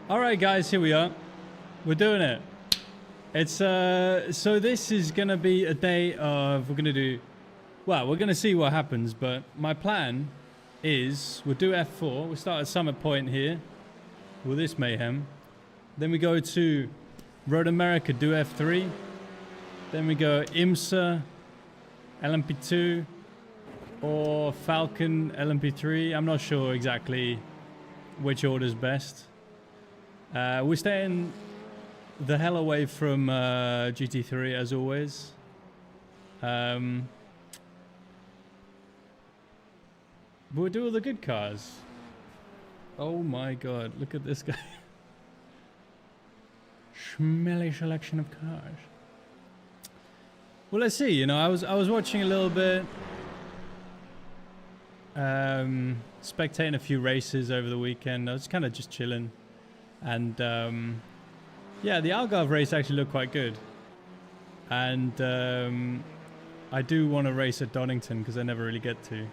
All right, guys, here we are. We're doing it. It's so this is gonna be a day of we're gonna see what happens. But my plan is we'll do F4. We'll start at Summit Point here with this mayhem. Then we go to Road America, do F3. Then we go IMSA LMP2 or Falken LMP3. I'm not sure exactly which order's best. We're staying the hell away from GT3 as always. But we'll do all the good cars. Oh my god, look at this guy. Smelly selection of cars. Well, let's see. You know, I was watching a little bit, spectating a few races over the weekend. I was kind of just chilling. And yeah, the Algarve race actually looked quite good. And I do want to race at Donnington because I never really get to.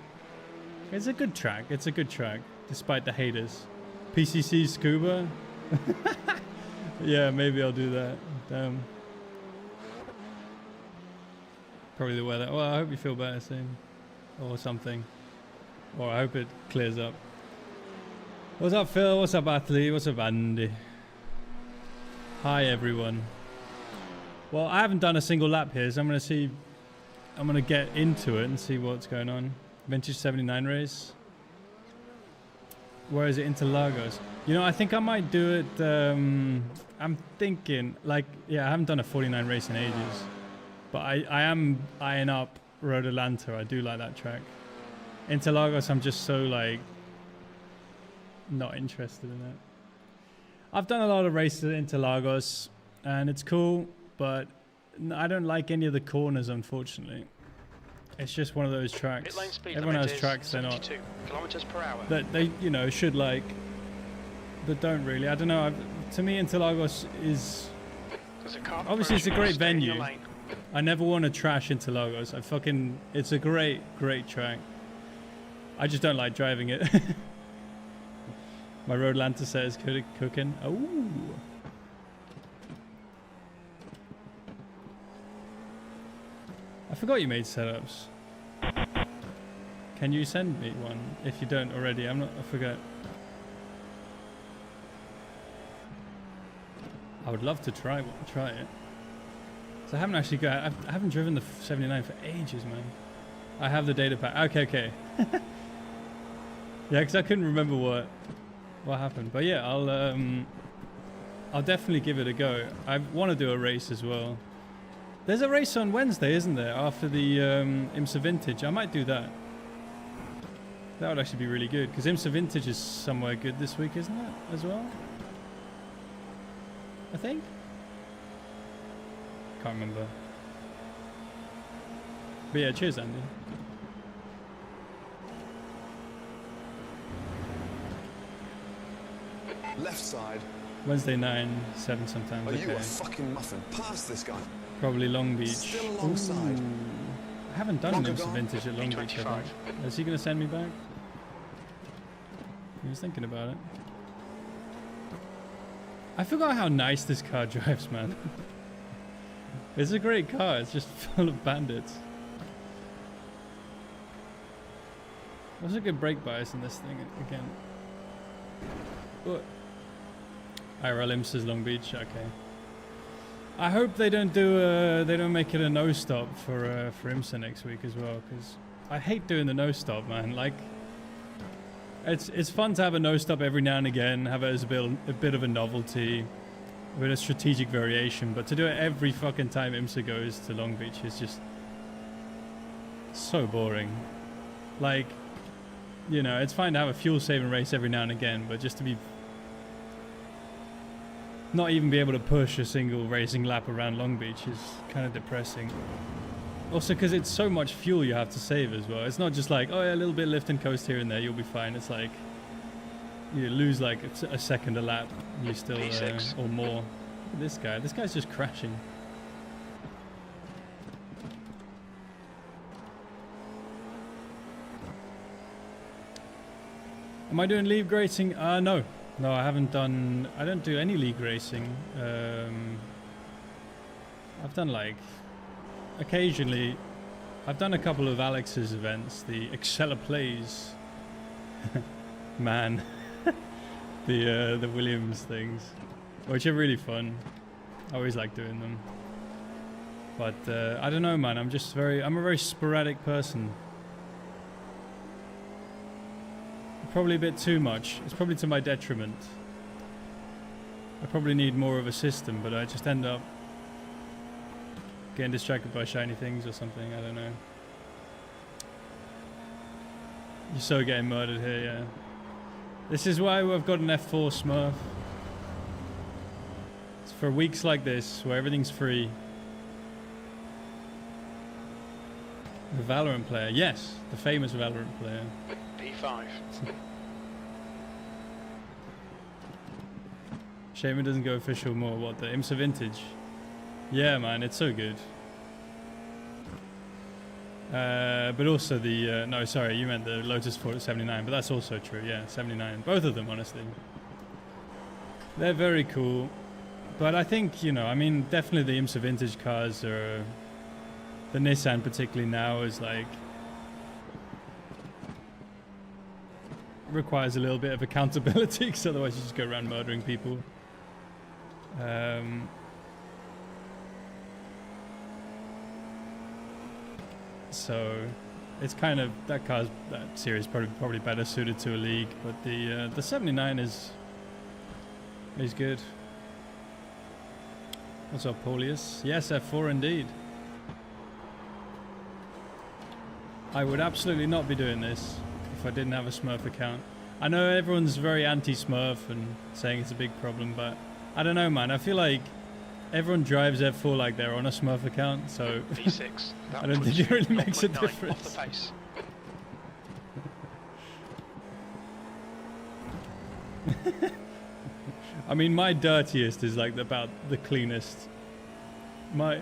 It's a good track. It's a good track, despite the haters. PCC Scuba. Yeah, maybe I'll do that. Damn. Probably the weather. Well, I hope you feel better soon. Or something. Or I hope it clears up. What's up, Phil? What's up, Athlete? What's up, Andy? Hi, everyone. Well, I haven't done a single lap here, so I'm going to get into it and see what's going on. Vintage 79 race. Where is it? Interlagos. You know, I think I might do it. I'm thinking, like, yeah, I haven't done a 49 race in ages. But I am eyeing up Road Atlanta. I do like that track. Interlagos, I'm just so, like, not interested in it. I've done a lot of races at Interlagos and it's cool, but I don't like any of the corners, unfortunately. It's just one of those tracks. Everyone has tracks they're not kilometers per hour. that they, you know, should like, but don't really. I don't know. To me, Interlagos is obviously it's a great venue. I never want to trash Interlagos. It's a great track. I just don't like driving it. My Road Atlanta set is cooking. Oh. I forgot you made setups. Can you send me one if you don't already? I forget. I would love to try it. So I haven't actually I haven't driven the 79 for ages, man. I have the data pack. Okay. Yeah, because I couldn't remember what happened. But yeah, I'll definitely give it a go. I want to do a race as well. There's a race on Wednesday, isn't there? After the IMSA Vintage. I might do that. That would actually be really good. Because IMSA Vintage is somewhere good this week, isn't it? As well? I think? Can't remember. But yeah, cheers, Andy. Left side. Wednesday 9, 7 sometimes. Are okay. you a fucking muffin? Pass this guy. Probably Long Beach. Still alongside. Ooh. I haven't done an IMSA Vintage at Long Beach, have I? Is he going to send me back? He was thinking about it. I forgot how nice this car drives, man. It's a great car. It's just full of bandits. What's a good brake bias in this thing again? What? IRL IMSA's Long Beach. Okay. I hope they don't make it a no stop for IMSA next week as well, because I hate doing the no stop, man. Like, it's fun to have a no stop every now and again, have it as a bit of a novelty, a bit of strategic variation, but to do it every fucking time IMSA goes to Long Beach is just so boring. Like, you know, it's fine to have a fuel saving race every now and again, but just to be not even be able to push a single racing lap around Long Beach is kind of depressing. Also, because it's so much fuel you have to save as well. It's not just like, oh yeah, a little bit lift and coast here and there, you'll be fine. It's like you lose like a second a lap, you still or more. Look at this guy. This guy's just crashing. Am I doing leave grazing? No. No, I haven't done. I don't do any league racing. I've done like occasionally. I've done a couple of Alex's events, the Exceller Plays, man, the Williams things, which are really fun. I always like doing them. But I don't know, man. I'm a very sporadic person. Probably a bit too much. It's probably to my detriment. I probably need more of a system, but I just end up getting distracted by shiny things or something. I don't know. You're so getting murdered here, yeah. This is why I've got an F4 smurf. It's for weeks like this, where everything's free. The Valorant player, yes, the famous Valorant player. P5. Shame it doesn't go official more. What, the IMSA Vintage? Yeah, man, it's so good. But also the no, sorry, you meant the Lotus 79, but that's also true. Yeah, 79. Both of them, honestly, they're very cool. But I think, you know, I mean, definitely the IMSA Vintage cars are. The Nissan, particularly now, is like requires a little bit of accountability, because otherwise you just go around murdering people. So it's kind of that series probably better suited to a league, but the 79 is good. What's up, Paulius? Yes, F4 indeed. I would absolutely not be doing this if I didn't have a Smurf account. I know everyone's very anti-Smurf and saying it's a big problem, but I don't know, man. I feel like everyone drives F4 like they're on a Smurf account, so V6. I don't think it really makes a difference. Off the pace. I mean, my dirtiest is like about the cleanest. Yeah,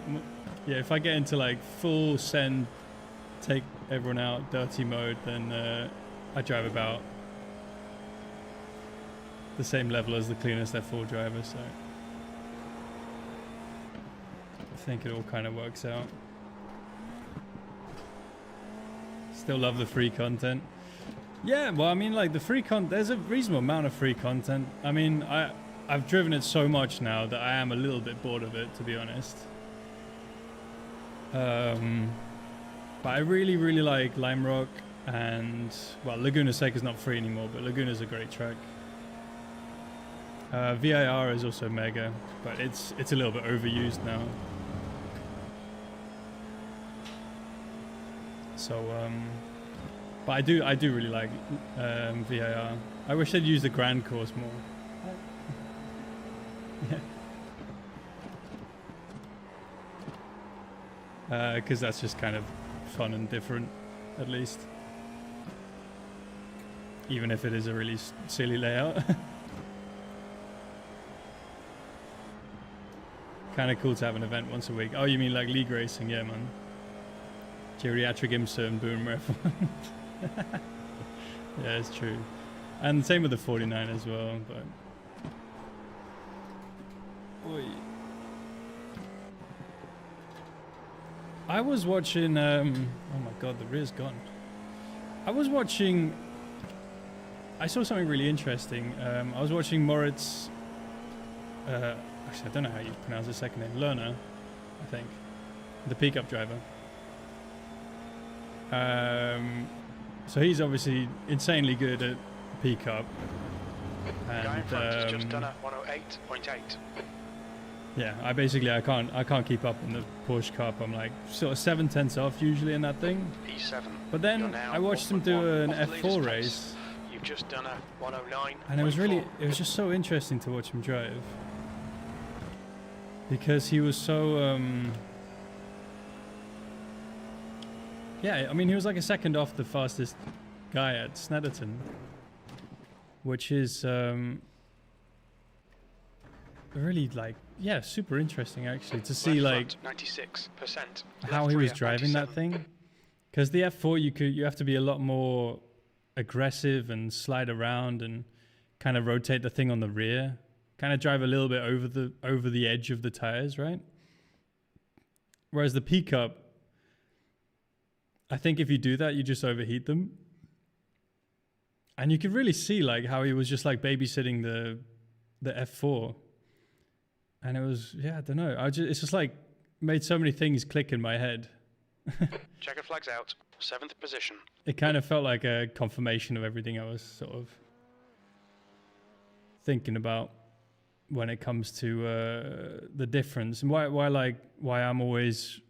if I get into like full send, take everyone out, dirty mode, then I drive about the same level as the cleanest F4 driver, so I think it all kind of works out. Still love the free content. Yeah, well, I mean, like the free content, there's a reasonable amount of free content. I mean, I've driven it so much now that I am a little bit bored of it, to be honest. But I really, really like Lime Rock, and, well, Laguna Seca is not free anymore, but Laguna's a great track. VIR is also mega, but it's a little bit overused now. So, but I do really like VIR. I wish they'd use the Grand Course more. Yeah. Because that's just kind of fun and different, at least. Even if it is a really silly layout. Kind of cool to have an event once a week. Oh, you mean like league racing? Yeah, man. Geriatric IMSA and Boom Ref. Yeah, it's true. And same with the 49 as well, but... Oy. I was watching, oh my god, the rear's gone. I saw something really interesting. I was watching Moritz, actually I don't know how you pronounce his second name, Lerner, I think, the pickup driver. So he's obviously insanely good at pickup. The guy in front has just done a 108.8. Yeah, I can't keep up in the Porsche Cup. I'm like sort of 7/10 off usually in that thing. E7. But then I watched him do an F4 race. You've just done a 109. And it was just so interesting to watch him drive. Because he was so yeah, I mean he was like a second off the fastest guy at Snetterton, which is really like, yeah, super interesting actually to see like 96%. how he was driving that thing. Because the F4 you have to be a lot more aggressive and slide around and kind of rotate the thing on the rear, kind of drive a little bit over the edge of the tires, right? Whereas the P-Cup, I think if you do that, you just overheat them. And you could really see like how he was just like babysitting the F4. And it was, yeah, I don't know. It's just like made so many things click in my head. Checker flags out. 7th position. It kind of felt like a confirmation of everything I was sort of thinking about when it comes to the difference and why I'm always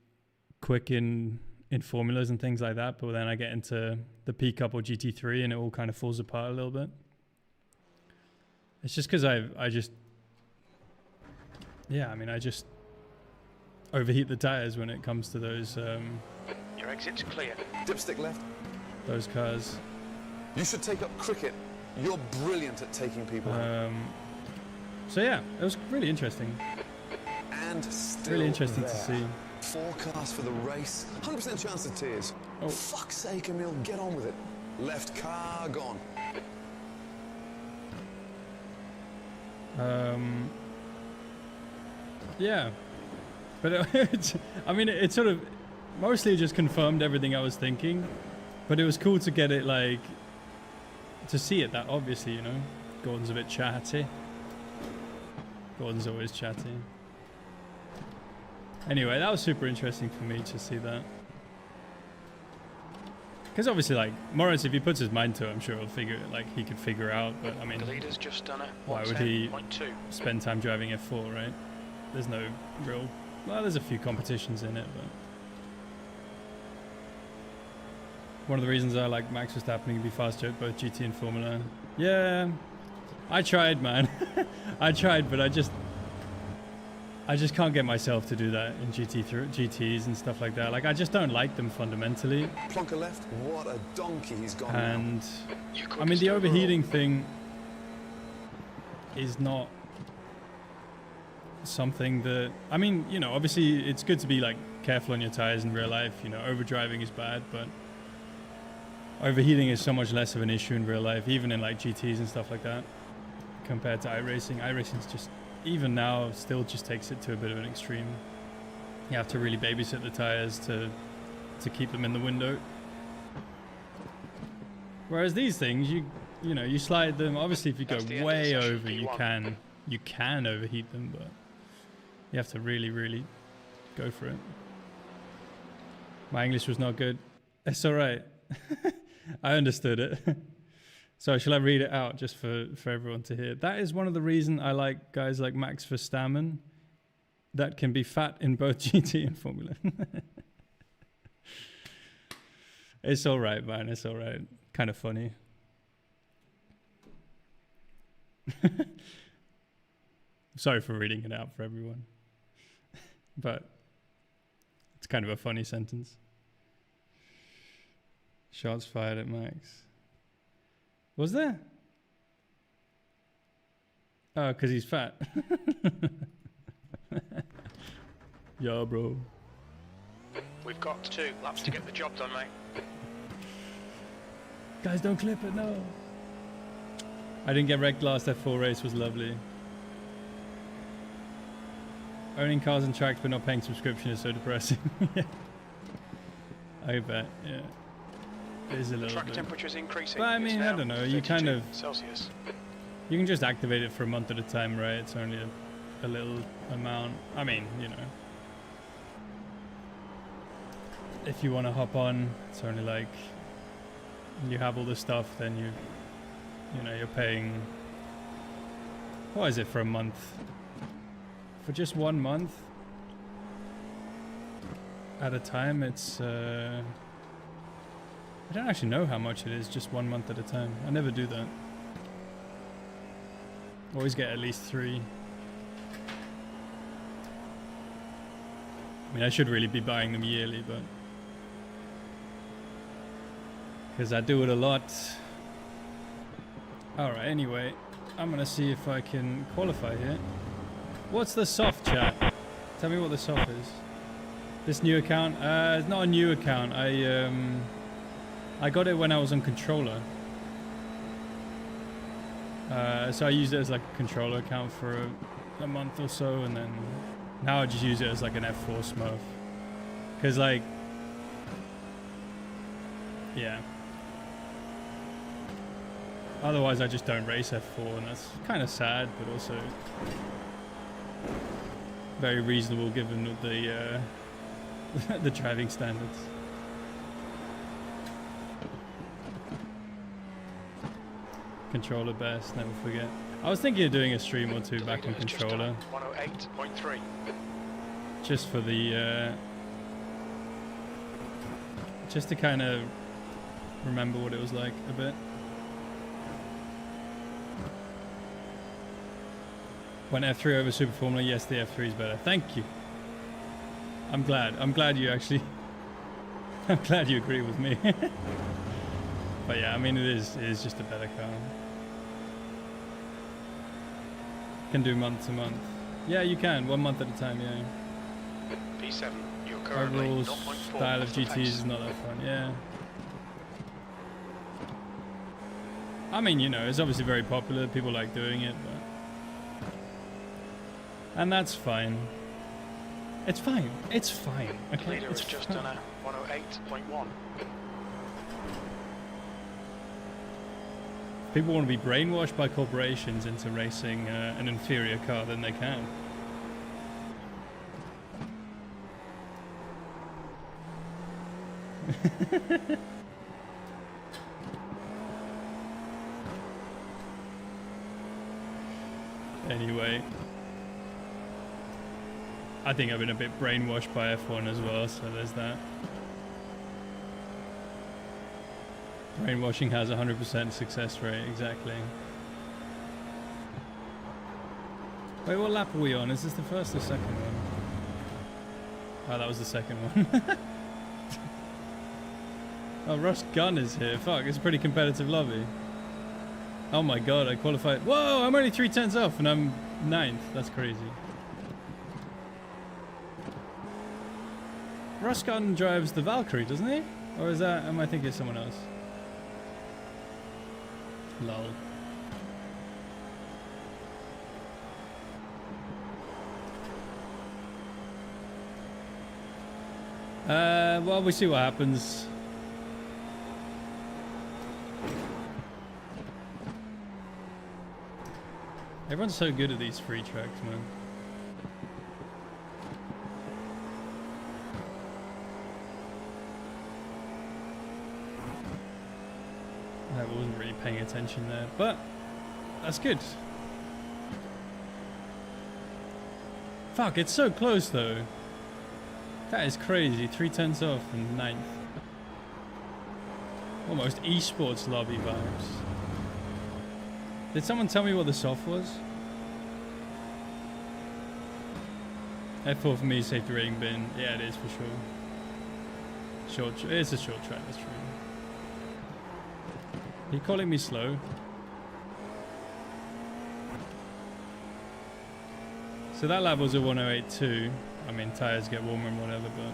quick in formulas and things like that, but then I get into the P-Cup or GT3 and it all kind of falls apart a little bit. It's just because I just overheat the tires when it comes to those Your exit's clear. Dipstick left. those cars. You should take up cricket. You're brilliant at taking people out. So yeah, it was really interesting. And still Really interesting there. to see. Forecast for the race. 100% chance of tears. Oh. Fuck's sake, Emil, get on with it. Left car gone. Yeah, but it sort of mostly just confirmed everything I was thinking, but it was cool to get it like to see it that obviously, you know. Gordon's a bit chatty. Gordon's always chatty. Anyway, that was super interesting for me to see that. Because obviously, like, Morris, if he puts his mind to it, I'm sure he'll figure it, like, he could figure out, but I mean, The leader's just done it. why would he 110.2. spend time driving F4, right? There's no real, well, there's a few competitions in it, but one of the reasons I like Max Verstappen to be faster at both GT and Formula. Yeah, I tried, man. I tried, but I just can't get myself to do that in GTs and stuff like that. Like, I just don't like them fundamentally. Plonker left. What a donkey he's gone And You could I mean, the still overheating thing is not something that, I mean, you know, obviously it's good to be like careful on your tires in real life. You know, overdriving is bad, but overheating is so much less of an issue in real life, even in like GTs and stuff like that, compared to iRacing. iRacing's just, even now, still just takes it to a bit of an extreme. You have to really babysit the tires to keep them in the window. Whereas these things, you know, you slide them. Obviously, if you go That's the end of way session over, you can overheat them, but you have to really, really go for it. My English was not good. It's all right. I understood it. So shall I read it out just for everyone to hear? That is one of the reasons I like guys like Max Verstappen that can be fat in both GT and Formula. It's all right, man. It's all right. Kind of funny. Sorry for reading it out for everyone. But it's kind of a funny sentence. Shots fired at Max. Was there? Oh, because he's fat. Yeah, bro. We've got 2 laps to get the job done, mate. Guys, don't clip it, no. I didn't get wrecked last F4 race, was lovely. Owning cars and tracks but not paying subscription is so depressing. Yeah. I bet, yeah. It is a little Track bit. temperature is increasing. But I It's mean, I now don't know, you 32 kind of, Celsius. you can just activate it for a month at a time, right? It's only a little amount. I mean, you know. If you want to hop on, it's only like, you have all the stuff, then you know, you're paying, what is it for a month? For just 1 month at a time, it's, I don't actually know how much it is, just 1 month at a time. I never do that. Always get at least 3. I mean, I should really be buying them yearly, but because I do it a lot. Alright, anyway, I'm gonna see if I can qualify here. What's the soft, chat? Tell me what the soft is. This new account? It's not a new account. I got it when I was on controller. So I used it as like a controller account for a month or so, and then now I just use it as like an F4 smurf. Cause like, yeah. Otherwise I just don't race F4, and that's kind of sad, but also very reasonable given the the driving standards. Controller best, never forget. I was thinking of doing a stream or two back on controller. 108.3. Just for the just to kind of remember what it was like a bit. When F3 over Super Formula, yes, the F3 is better. Thank you. I'm glad you actually I'm glad you agree with me. But yeah, I mean, it is just a better car. Can do month to month. Yeah, you can, 1 month at a time, yeah. P7, you're currently Overall 0.4 style of off the GTs pace. is not that fun, yeah. I mean, you know, it's obviously very popular, people like doing it, but... And that's fine. It's fine, it's fine, okay? Leader It's has just fine. done a 108.1. If people want to be brainwashed by corporations into racing an inferior car, then they can. Anyway, I think I've been a bit brainwashed by F1 as well, so there's that. Brainwashing has 100% success rate, exactly. Wait, what lap are we on? Is this the first or second one? Oh, that was the second one. Oh, Ross Gunn is here. Fuck, it's a pretty competitive lobby. Oh my god, I qualified. Whoa, I'm only 3/10 off and I'm 9th. That's crazy. Ross Gunn drives the Valkyrie, doesn't he? Or is that, am I thinking of someone else? Lol. Well, we see what happens. Everyone's so good at these free tracks, man. I wasn't really paying attention there, but that's good. Fuck, it's so close though. That is crazy. 3/10 off and 9th. Almost esports lobby vibes. Did someone tell me what the soft was? F4 for me, safety rating bin. Yeah, it is for sure. It's a short track, that's true. Are you calling me slow? So that lap was a 108.2. I mean, tires get warmer and whatever, but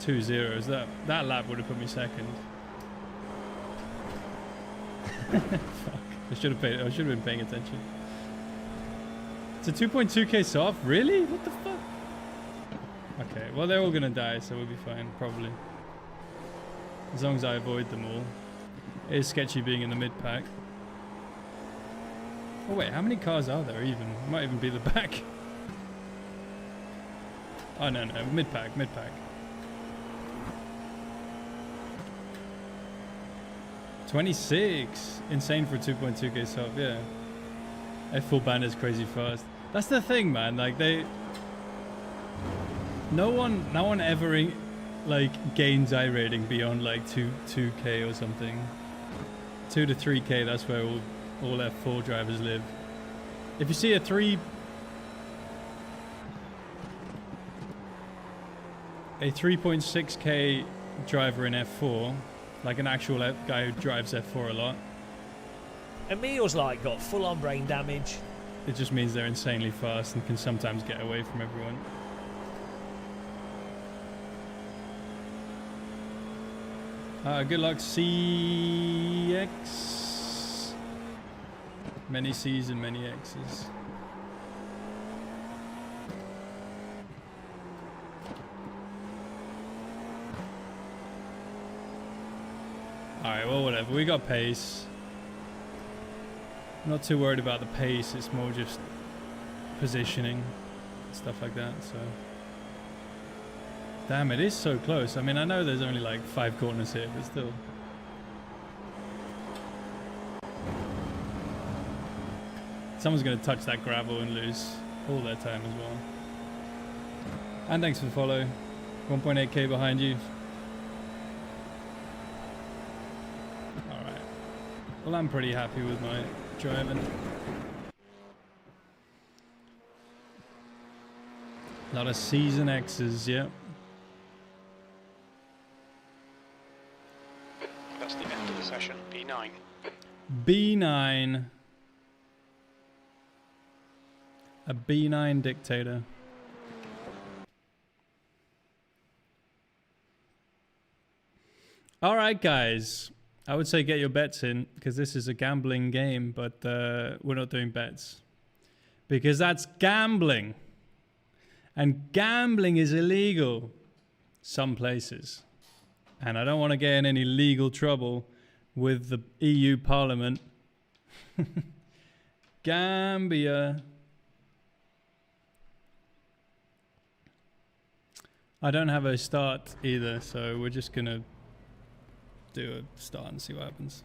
2.0s. That lap would have put me second. Fuck. I should have been paying attention. It's a 2.2k soft? Really? What the fuck? Okay, well they're all gonna die, so we'll be fine, probably. As long as I avoid them all. It is sketchy being in the mid-pack. Oh wait, how many cars are there even? It might even be the back. Oh no, mid-pack. 26! Insane for a 2.2k soft, yeah. F4 ban is crazy fast. That's the thing, man, like no one ever like gains iRating beyond like 2k or something. 2 to 3k, that's where all F4 drivers live. If you see a 3.6k driver in F4, like an actual guy who drives F4 a lot, Emil's like got full-on brain damage. it just means they're insanely fast and can sometimes get away from everyone. Good luck, CX. Many C's and many X's. Alright, well, whatever. We got pace. Not too worried about the pace. It's more just positioning. Stuff like that, so. Damn, it is so close. I mean, I know there's only like 5 corners here, but still. Someone's going to touch that gravel and lose all their time as well. And thanks for the follow. 1.8k behind you. Alright. Well, I'm pretty happy with my driving. A lot of C's and X's, yeah. That's the end of the session. B9. B9. A B9 dictator. All right, guys. I would say get your bets in because this is a gambling game, but we're not doing bets because that's gambling. And gambling is illegal some places. And I don't want to get in any legal trouble with the EU Parliament. Gambia. I don't have a start either, so we're just going to do a start and see what happens.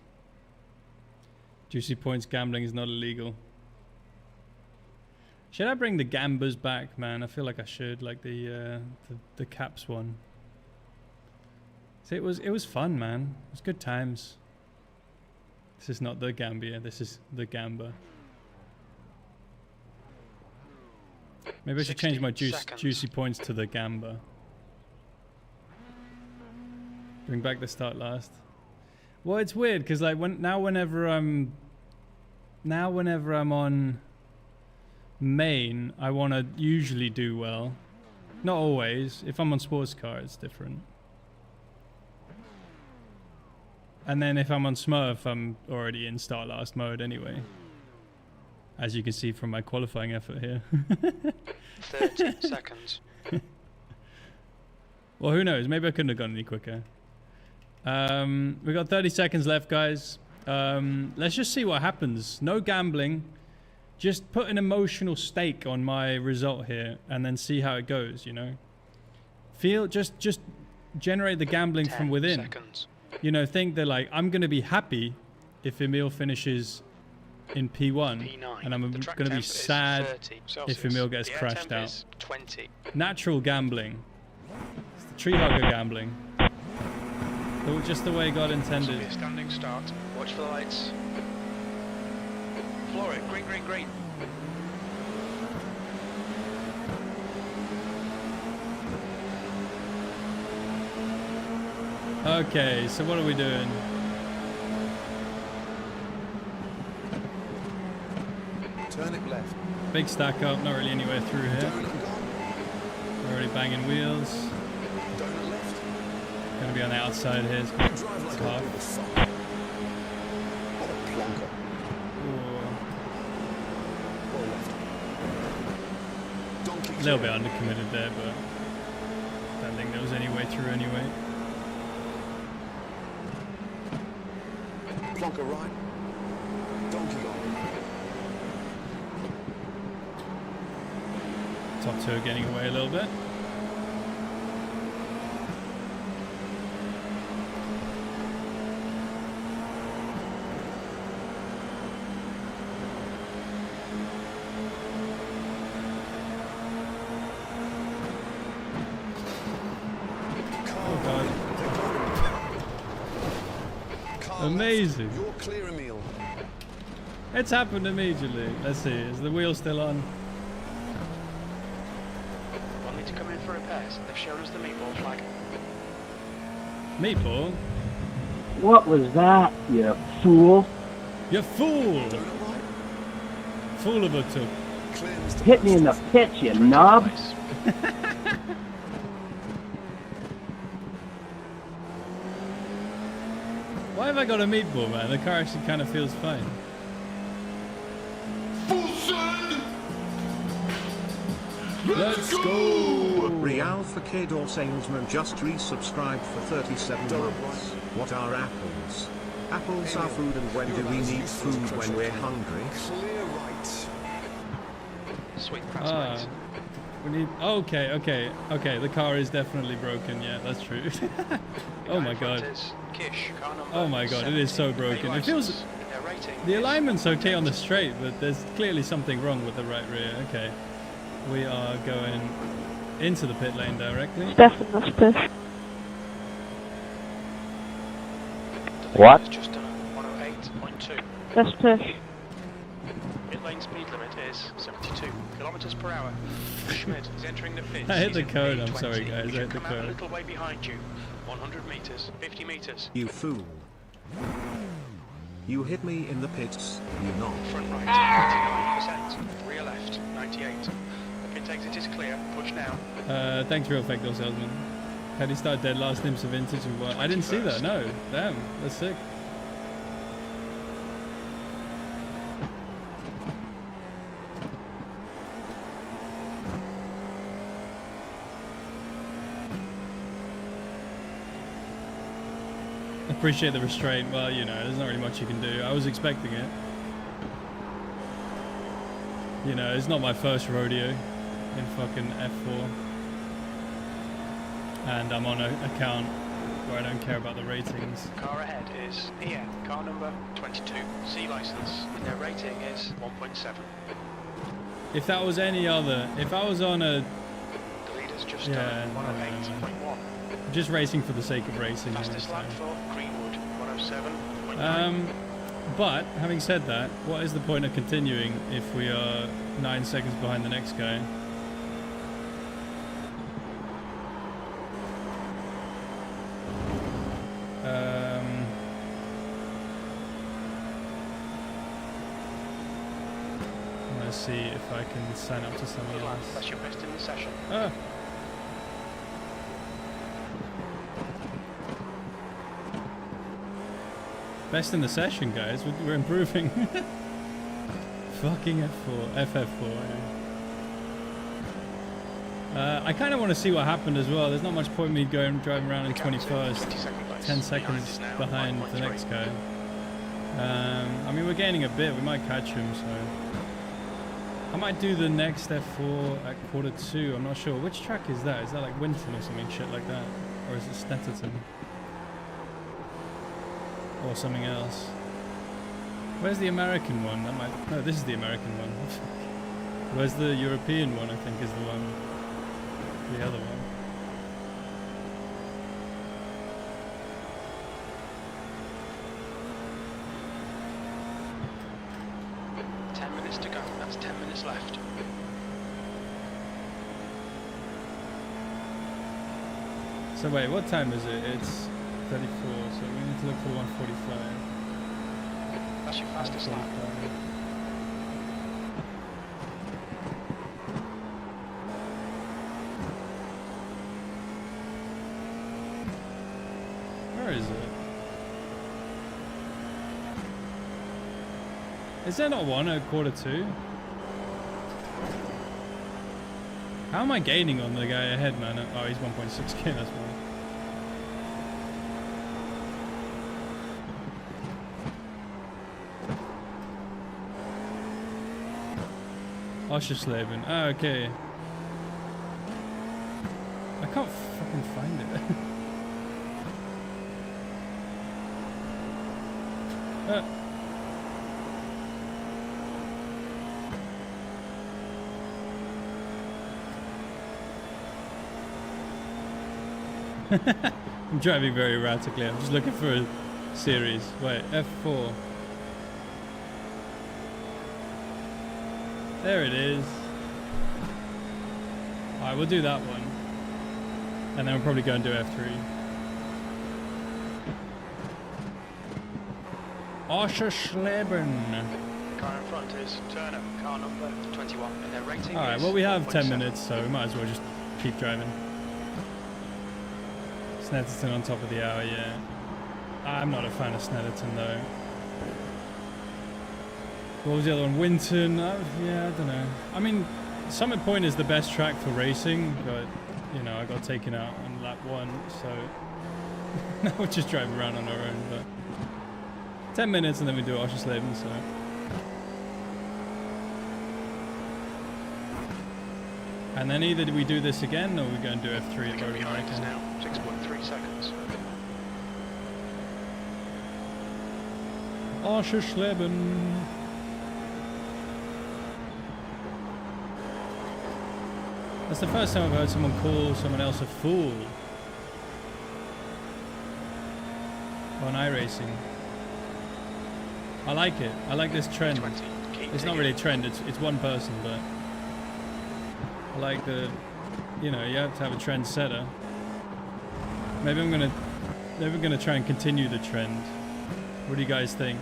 Juicy points gambling is not illegal. Should I bring the gambas back, man? I feel like I should, like the caps one. See, it was fun, man. It was good times. This is not the Gambia. This is the Gamba. Maybe I should change my juicy points to the Gamba. Bring back the start last. Well, it's weird because like whenever I'm on main, I want to usually do well. Not always. If I'm on sports car, it's different. And then if I'm on Smurf, I'm already in start last mode anyway. As you can see from my qualifying effort here. 30 seconds. Well, who knows? Maybe I couldn't have gone any quicker. We got 30 seconds left, guys. Let's just see what happens. No gambling. Just put an emotional stake on my result here and then see how it goes, you know? Just generate the gambling from within. Seconds. You know, think that like, I'm going to be happy if Emil finishes in P1. P9. And I'm going to be sad if Emil gets crashed out. 20. Natural gambling. It's the tree hugger gambling. Just the way God intended. Be a standing start. Watch for the lights. Floor it. Green, green, green. Okay, so what are we doing? Turn it left. Big stack up, not really anywhere through here. Donut gone. Already banging wheels. Donut left. Gonna be on the outside here. It's Drive like tough. a bit of fun. What a plonker. Or left. Donkey A little bit undercommitted there, but don't think there was any way through anyway. Plonker right. Donkey gone. Top two getting away a little bit. Oh God. Amazing. You're clear, Emil. It's happened immediately. Let's see, is the wheel still on? We'll need to come in for repairs. They've shown us the meatball flag. Meatball? What was that, you fool? You fool! Donut right. Fool of a took. Clear, Mr. Hit me in the pitch, you knob. Why have I got a meatball, man? The car actually kind of feels fine. Let's go! Real Fakador salesman just resubscribed for 37 months. What are apples? Apples are food, and when do we need food when we're hungry? Clear right. Sweet press, mate. We need. Okay. The car is definitely broken. Yeah, that's true. Oh my god. Oh my god, it is so broken. It feels. The alignment's okay on the straight, but there's clearly something wrong with the right rear. Okay. We are going into the pit lane directly. Stefan, that's push. What? Just done 108.2. That's push. Pit lane speed limit is 72 kilometers per hour. Schmidt is entering the pits. I hit the He's in code, I'm A20. sorry guys, I He should hit the come out a code. little way behind you. 100 meters, 50 meters. You fool. You hit me in the pits, you knob. Front right, 99%. Rear left, 98. The pit exit is clear. Push now. Thanks, Real Factor Salesman. Had he started dead last IMSA Vintage and what? I didn't see that, no. Damn, that's sick. Appreciate the restraint. Well, you know, there's not really much you can do. I was expecting it. You know, it's not my first rodeo in fucking F4. And I'm on an account where I don't care about the ratings. Car ahead is EN, car number 22, C license, and their rating is 1.7. If that was any other, if I was on a, The leader's just Yeah, done I don't know. 108.1. just racing for the sake of racing. you know, Fastest so. lap for Greenwood, 107.9. But having said that, what is the point of continuing if we are 9 seconds behind the next guy? Let's see if I can sign up to someone Good lap, else. that's your best in the session. Ah. Best in the session, guys. We're improving. Fucking F4, FF4. Yeah. I kind of want to see what happened as well. There's not much point in me driving around in 21st, 10 seconds behind the next guy. I mean, we're gaining a bit. We might catch him, so I might do the next F4 at Q2. I'm not sure. Which track is that? Is that like Winton or something shit like that, or is it Snetterton? Or something else. Where's the American one? That might. No, this is the American one. Where's the European one? I think is the one. The other one. To go. That's 10 minutes left. So wait, what time is it? It's 34, so we need to look for 145. That's your fastest lap. Where is it? Is there not one at Q2? How am I gaining on the guy ahead, man? Oh, he's 1.6k, that's why. Oschersleben. Ah, okay. I can't fucking find it. I'm driving very erratically. I'm just looking for a series. Wait, F4. There it is. Alright, we'll do that one. And then we'll probably go and do F3. Oschersleben. Car in front is Turner, car number 21, and their rating Alright, is well we have 10 1.7. minutes, so we might as well just keep driving. Snetterton on top of the hour, yeah. I'm not a fan of Snetterton though. What was the other one? Winton? Yeah, I don't know. I mean, Summit Point is the best track for racing, but you know, I got taken out on lap 1, so now we'll just drive around on our own. But 10 minutes and then we do Oschersleben, so. And then either we do this again or we're going to do F3 at Road behind us now, 6.3 seconds. Oschersleben. That's the first time I've heard someone call someone else a fool on iRacing. I like it. I like this trend. It's not really a trend, it's one person, but I like the, you know, you have to have a trendsetter. Maybe we're gonna try and continue the trend. What do you guys think?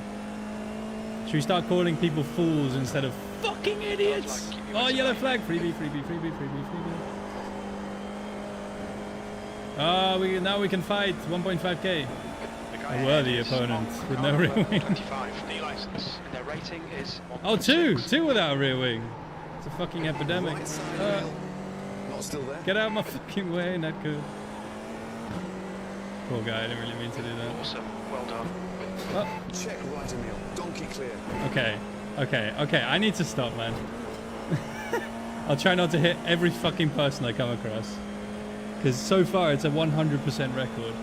Should we start calling people fools instead of fucking idiots? Oh, yellow flag! Freebie, freebie, freebie, freebie, freebie. Oh, now we can fight 1.5k. A worthy opponent with no rear wing. 25, the license. And their rating is 1.6. Oh, two without a rear wing. It's a fucking epidemic. Right side wheel. Not still there. Get out of my fucking way, not good. Poor guy, I didn't really mean to do that. Awesome, well done. Oh. Check right, Emil. Donkey clear. Okay, I need to stop, man. I'll try not to hit every fucking person I come across. Because so far it's a 100% record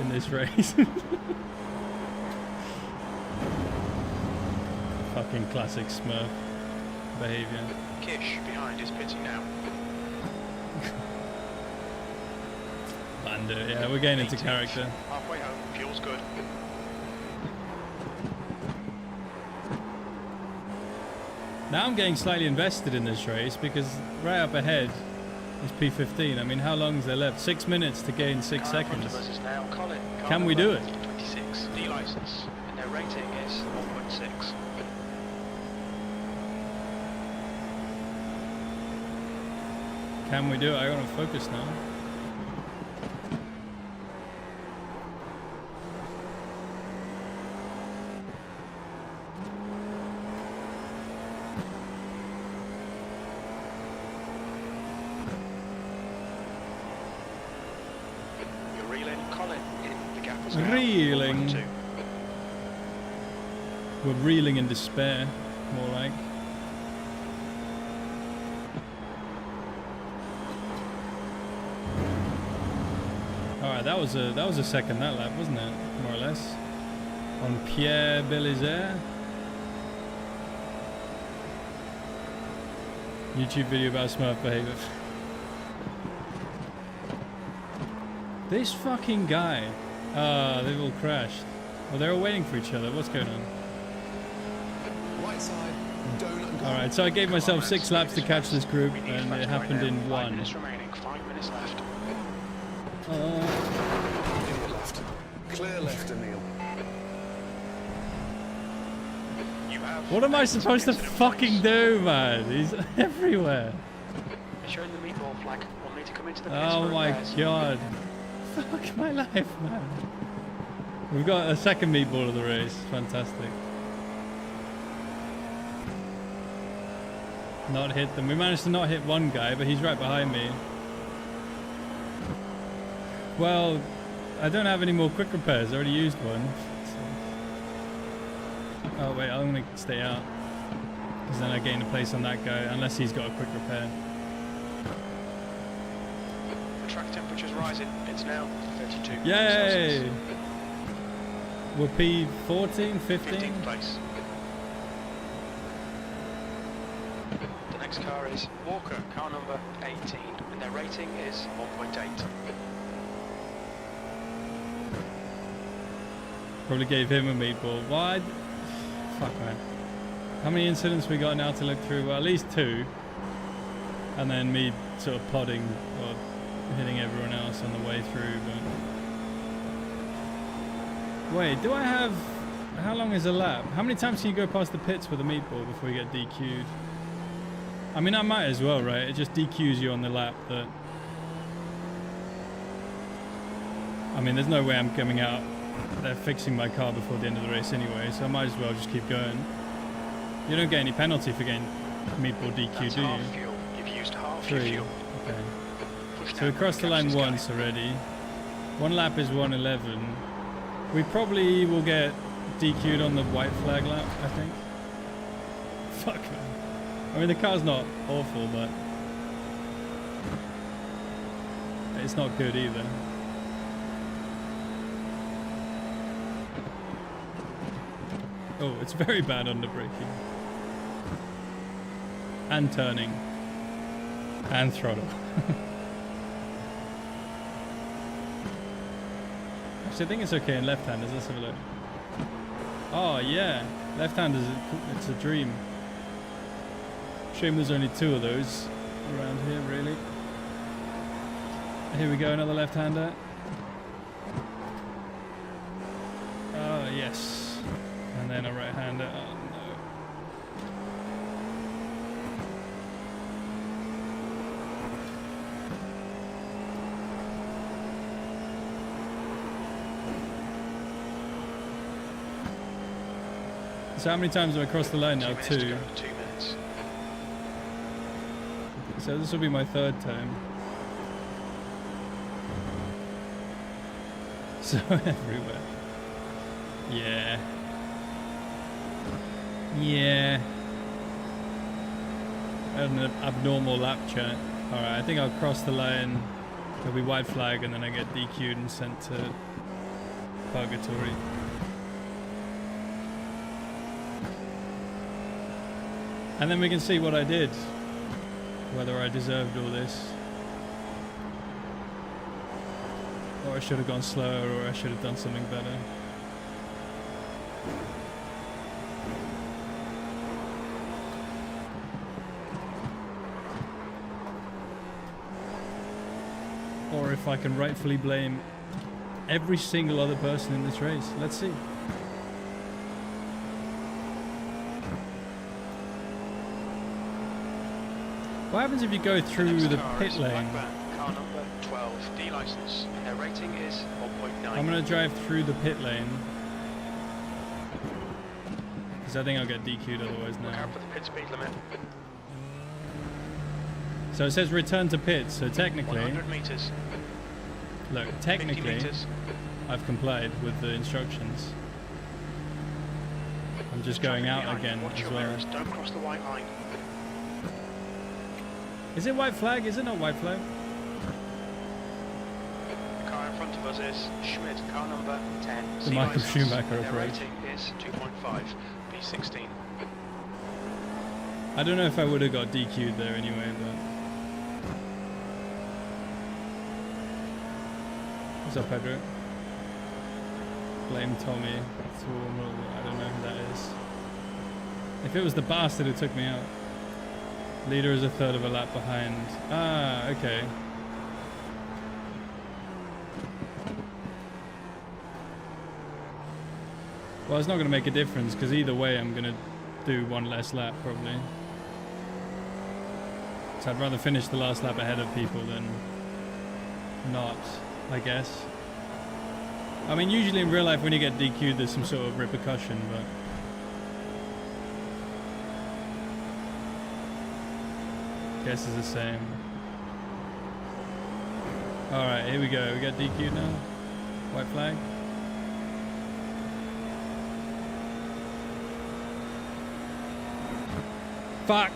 in this race. Fucking classic smurf behavior. Kish behind is pitting now. Bandit, yeah, we're getting into character. Halfway home, fuel's good. Now I'm getting slightly invested in this race because right up ahead is P15. I mean, how long is there left? 6 minutes to gain 6 seconds. Is now Colin. Can we do it? 26, D license, and their rating is 1.6. Can we do it? I gotta focus now. You're reeling, Colin. The gap is now Reeling. 1.2. We're reeling in despair, more like. Alright, that was a second that lap, wasn't it? More or less. On Pierre Belizaire. YouTube video about smurf behavior. This fucking guy. They've all crashed. Well, they're all waiting for each other. What's going on? Right side. Donut. Alright, so I gave myself 6 laps to catch this group, We need and fast it happened right in now. 5 1. minutes remaining, 5 minutes left. Clear left. Clear left, Emil. You have What am I 8 supposed to seconds in fucking advance. do, man? He's everywhere. Showing the meatball flag. We'll need to come into the pits Oh for my repairs. god. Fuck my life, man. We've got a second meatball of the race. Fantastic. Not hit them. We managed to not hit one guy, but he's right behind me. Well, I don't have any more quick repairs. I already used one. So. Oh wait, I'm gonna stay out. Because then I gain a place on that guy, unless he's got a quick repair. The track temperature's rising. It's now 32 Yay! Celsius. We're P14, 15? 15th place. The next car is Walker, car number 18, and their rating is 1.8. Probably gave him a meatball. Why? Fuck, man. How many incidents we got now to look through? Well, at least 2. And then me sort of podding or hitting everyone else on the way through. But wait, do I have... How long is a lap? How many times can you go past the pits with a meatball before you get DQ'd? I mean, I might as well, right? It just DQs you on the lap that... I mean, there's no way I'm coming out there fixing my car before the end of the race anyway, so I might as well just keep going. You don't get any penalty for getting meatball DQ, That's do you? half fuel. You've used half your 3. fuel. Okay. Push So we now, crossed the catch line this guy. once already. One lap is 1:11. We probably will get DQ'd on the white flag lap, I think. Fuck man. I mean, the car's not awful, but it's not good either. Oh, it's very bad under braking. And turning. And throttle. Actually, I think it's okay in left-handers. Let's have a look. Oh, yeah. Left-handers, it's a dream. Shame there's only 2 of those around here, really. Here we go, another left-hander. Oh, yes. And then a right-hander. Oh, no. So how many times have I crossed the line now? 2 minutes to 2. go, 2 minutes. So this will be my 3rd time. So everywhere. Yeah. Yeah. An abnormal lap chat. Alright, I think I'll cross the line. There'll be white flag and then I get DQ'd and sent to purgatory. And then we can see what I did. Whether I deserved all this. Or I should have gone slower, or I should have done something better. Or if I can rightfully blame every single other person in this race. Let's see. What happens if you go through the pit lane? Car number 12, D license. Their rating is 1.9. I'm going to drive through the pit lane. Because I think I'll get DQ'd otherwise Look now. out for the pit speed limit. So it says return to pit, so technically... 100 meters. Look, 50 technically, meters. I've complied with the instructions. I'm just going out Behind. again Watch as your well. mirrors. Don't cross the white line. Is it white flag? Is it not white flag? The car in front of us is Schmidt, car number 10. The C Michael license. Schumacher Their approach. rating is 2.5, B16. I don't know if I would have got DQ'd there anyway, but... What's up, Pedro? Blame Tommy. I don't know who that is. If it was the bastard who took me out. Leader is a third of a lap behind. Ah, okay. Well, it's not going to make a difference because either way I'm going to do one less lap probably. So I'd rather finish the last lap ahead of people than not, I guess. I mean, usually in real life when you get DQ'd there's some sort of repercussion, but... guess it's the same. Alright, here we go. We got DQ'd now. White flag. Fuck!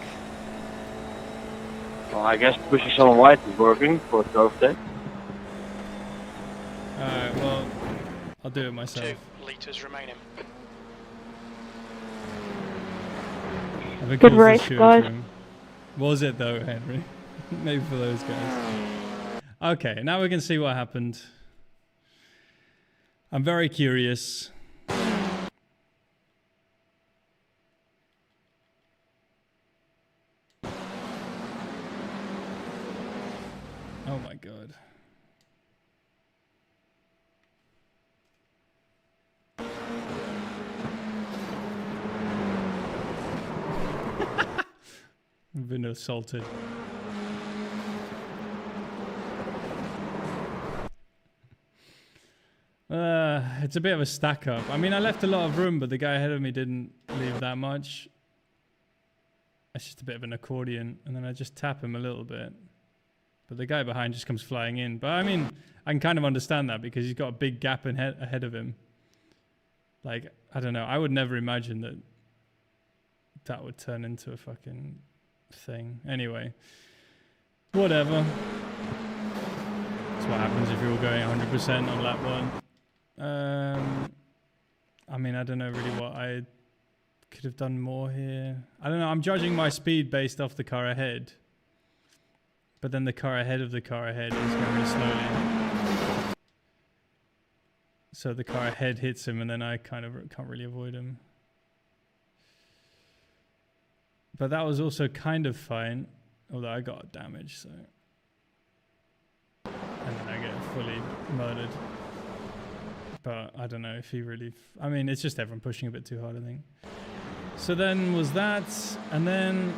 Well, I guess pushing someone white is working for Thursday. Alright, well, I'll do it myself. 2 litres remaining. I think Good it was the race, steward's guys. room. Was it though, Henry? Maybe for those guys. Okay, now we can see what happened. I'm very curious. Oh my god. I've been assaulted. It's a bit of a stack up. I mean, I left a lot of room, but the guy ahead of me didn't leave that much. it's just a bit of an accordion, and then I just tap him a little bit. But the guy behind just comes flying in. But I mean, I can kind of understand that because he's got a big gap ahead of him. Like, I don't know. I would never imagine that that would turn into a fucking thing. Anyway, whatever. That's what happens if you're all going 100% on lap 1. I mean, I don't know really what I could have done more here. I don't know. I'm judging my speed based off the car ahead. But then the car ahead of the car ahead is going really slowly. So the car ahead hits him and then I kind of can't really avoid him. But that was also kind of fine. Although I got damage, so... And then I get fully murdered. But I don't know if he really... I mean, it's just everyone pushing a bit too hard, I think. So then was that, and then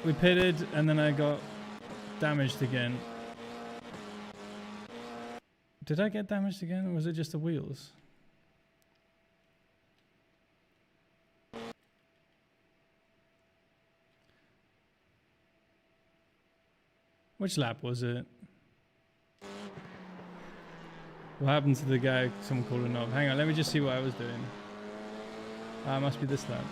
we pitted, and then I got damaged again. Did I get damaged again, or was it just the wheels? Which lap was it? What happened to the guy? Someone called him up. Hang on, let me just see what I was doing. Must be this lap.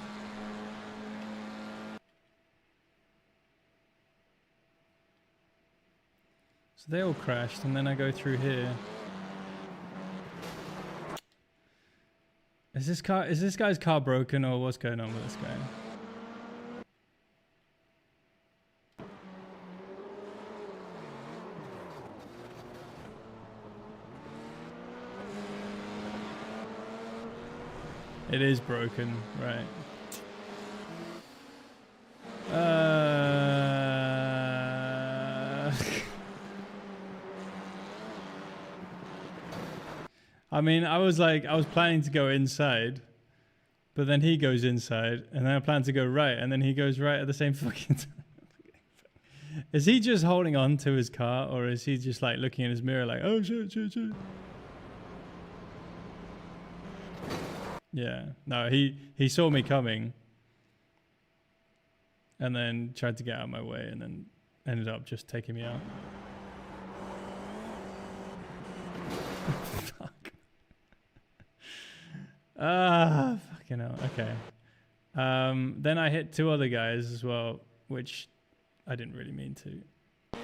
So they all crashed, and then I go through here. Is this guy's car broken, or what's going on with this guy? It is broken, right. I mean, I was planning to go inside, but then he goes inside, and then I plan to go right, and then he goes right at the same fucking time. Is he just holding on to his car, or is he just like looking in his mirror like, oh shit, shit, shit? Yeah, no, he saw me coming and then tried to get out of my way and then ended up just taking me out. Fuck. Fucking hell, okay. Then I hit two other guys as well, which I didn't really mean to.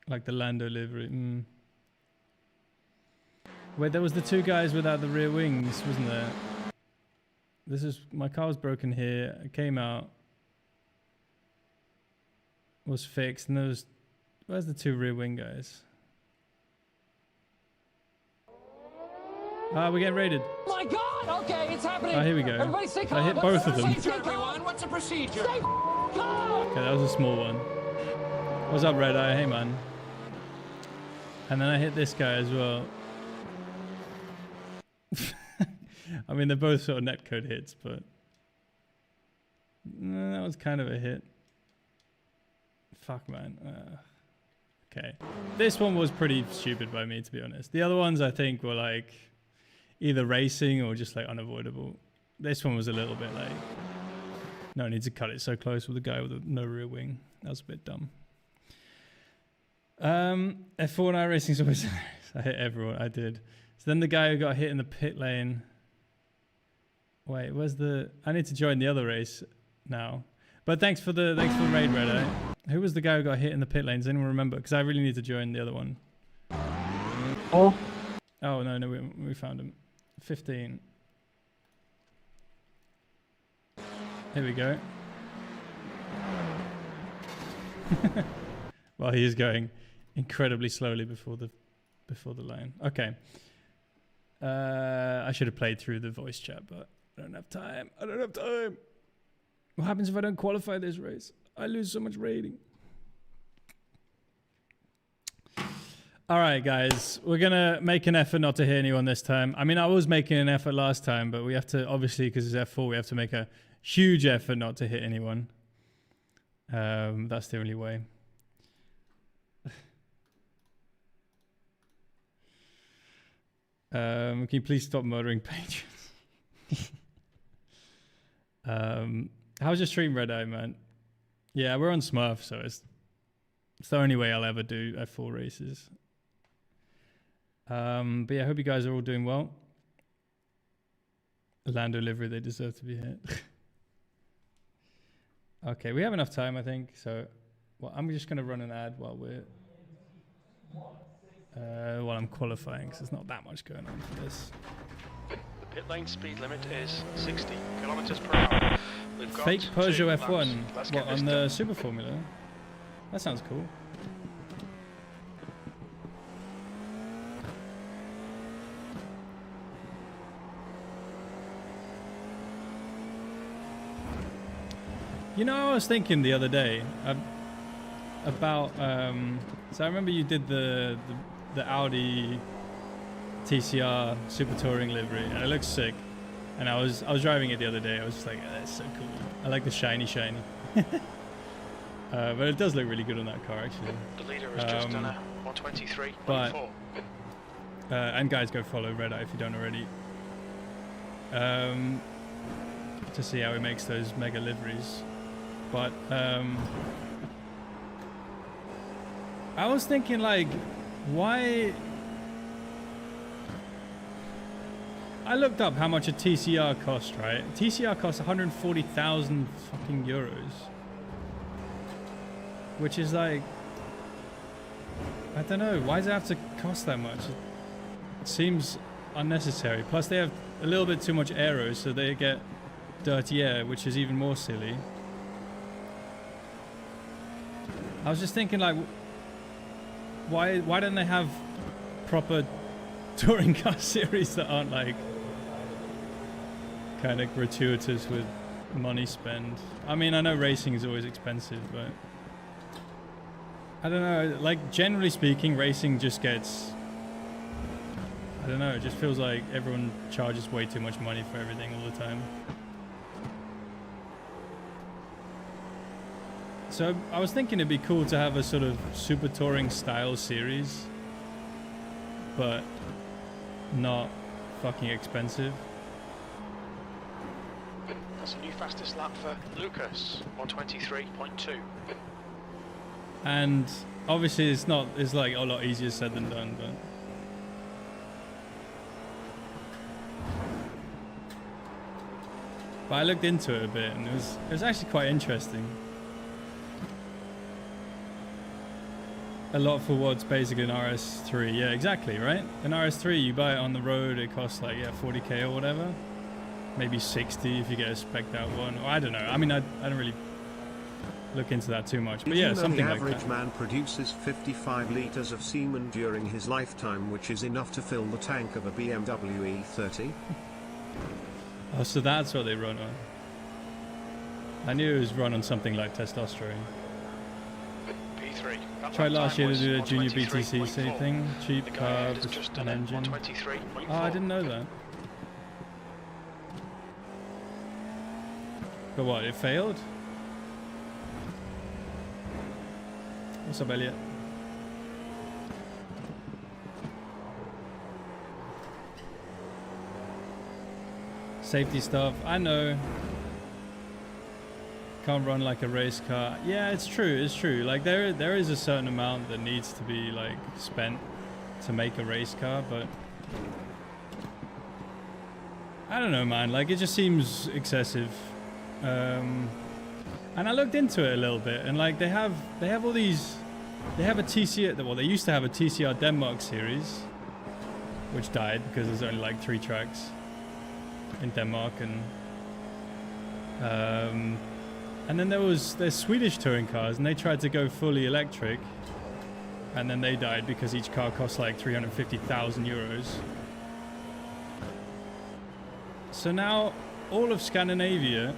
Like the Lando livery. Wait, there was the two guys without the rear wings, wasn't there? This is, my car was broken here. I came out, was fixed, and there was, where's the two rear wing guys? We're getting raided. My God! Okay, it's happening. Oh, here we go. Everybody stay calm. I hit both of them. Everyone, what's the procedure? Stay calm. Okay, that was a small one. What's up, Red Eye? Hey, man. And then I hit this guy as well. I mean, they're both sort of netcode hits, but that was kind of a hit. Fuck, man. Okay. This one was pretty stupid by me, to be honest. The other ones, I think, were like either racing or just like unavoidable. This one was a little bit like, no need to cut it so close with a guy with no rear wing. That was a bit dumb. F4 and iRacing is always I hit everyone. I did. So then the guy who got hit in the pit lane. Wait, where's the? I need to join the other race now. But thanks for the raid, Red Eye. Who was the guy who got hit in the pit lane? Does anyone remember? Because I really need to join the other one. Oh. Oh no, we found him. 15. Here we go. Well, he is going incredibly slowly before the line. Okay. I should have played through the voice chat, but I don't have time. I don't have time. What happens if I don't qualify this race? I lose so much rating. All right, guys. We're going to make an effort not to hit anyone this time. I mean, I was making an effort last time, but we have to, obviously, because it's F4, we have to make a huge effort not to hit anyone. That's the only way. Can you please stop murdering patrons? How's your stream, Red Eye, man? Yeah, we're on Smurf, so it's the only way I'll ever do F4 races. But yeah, I hope you guys are all doing well. Lando livery, they deserve to be hit. Okay, we have enough time, I think. So, well, I'm just gonna run an ad while I'm qualifying, because there's not that much going on for this. The pit lane speed limit is 60 kilometers per hour. We've got Fake Peugeot 2 F1. laps. Let's What, get this on the done. Super Formula? That sounds cool. You know, I was thinking the other day about so I remember you did the Audi TCR Super Touring livery, and it looks sick. And I was driving it the other day. I was just like, oh, that's so cool. I like the shiny. But it does look really good on that car, actually. The leader has just done a 123.4. But and guys, go follow Red Eye if you don't already. To see how he makes those mega liveries. But I was thinking, like, why? I looked up how much a TCR cost, right? TCR costs 140,000 fucking euros, which is like, I don't know, why does it have to cost that much? It seems unnecessary. Plus, they have a little bit too much aero, so they get dirty air, which is even more silly. I was just thinking, like, why don't they have proper touring car series that aren't like kind of gratuitous with money spent? I mean, I know racing is always expensive, but I don't know, like, generally speaking, racing just gets, I don't know, it just feels like everyone charges way too much money for everything all the time. So I was thinking it'd be cool to have a sort of super touring style series, but not fucking expensive. That's a new fastest lap for Lucas, 123.2. And obviously it's like a lot easier said than done, but I looked into it a bit, and it was actually quite interesting. A lot for what's basically an RS3. Yeah, exactly, right? An RS3, you buy it on the road, it costs like, yeah, 40k or whatever. Maybe 60 if you get a spec'd out one. Or I don't know. I mean, I don't really look into that too much. But yeah, something like that. The average man produces 55 litres of semen during his lifetime, which is enough to fill the tank of a BMW E30. Oh, so that's what they run on. I knew it was run on something like testosterone. P3. Tried last year to do the junior BTC thing. Cheap The guy car, has just done an a engine. 123.4. Oh, I didn't know that. But what, it failed? What's up, Elliot? Safety stuff, I know. Can't run like a race car. Yeah, it's true, it's true. Like there is a certain amount that needs to be like spent to make a race car, but I don't know, man. Like, it just seems excessive. And I looked into it a little bit, and like they have all these. They have a TCR. Well, they used to have a TCR Denmark series, which died because there's only like 3 tracks in Denmark, and then there's Swedish touring cars, and they tried to go fully electric, and then they died because each car cost like 350,000 euros. So now all of Scandinavia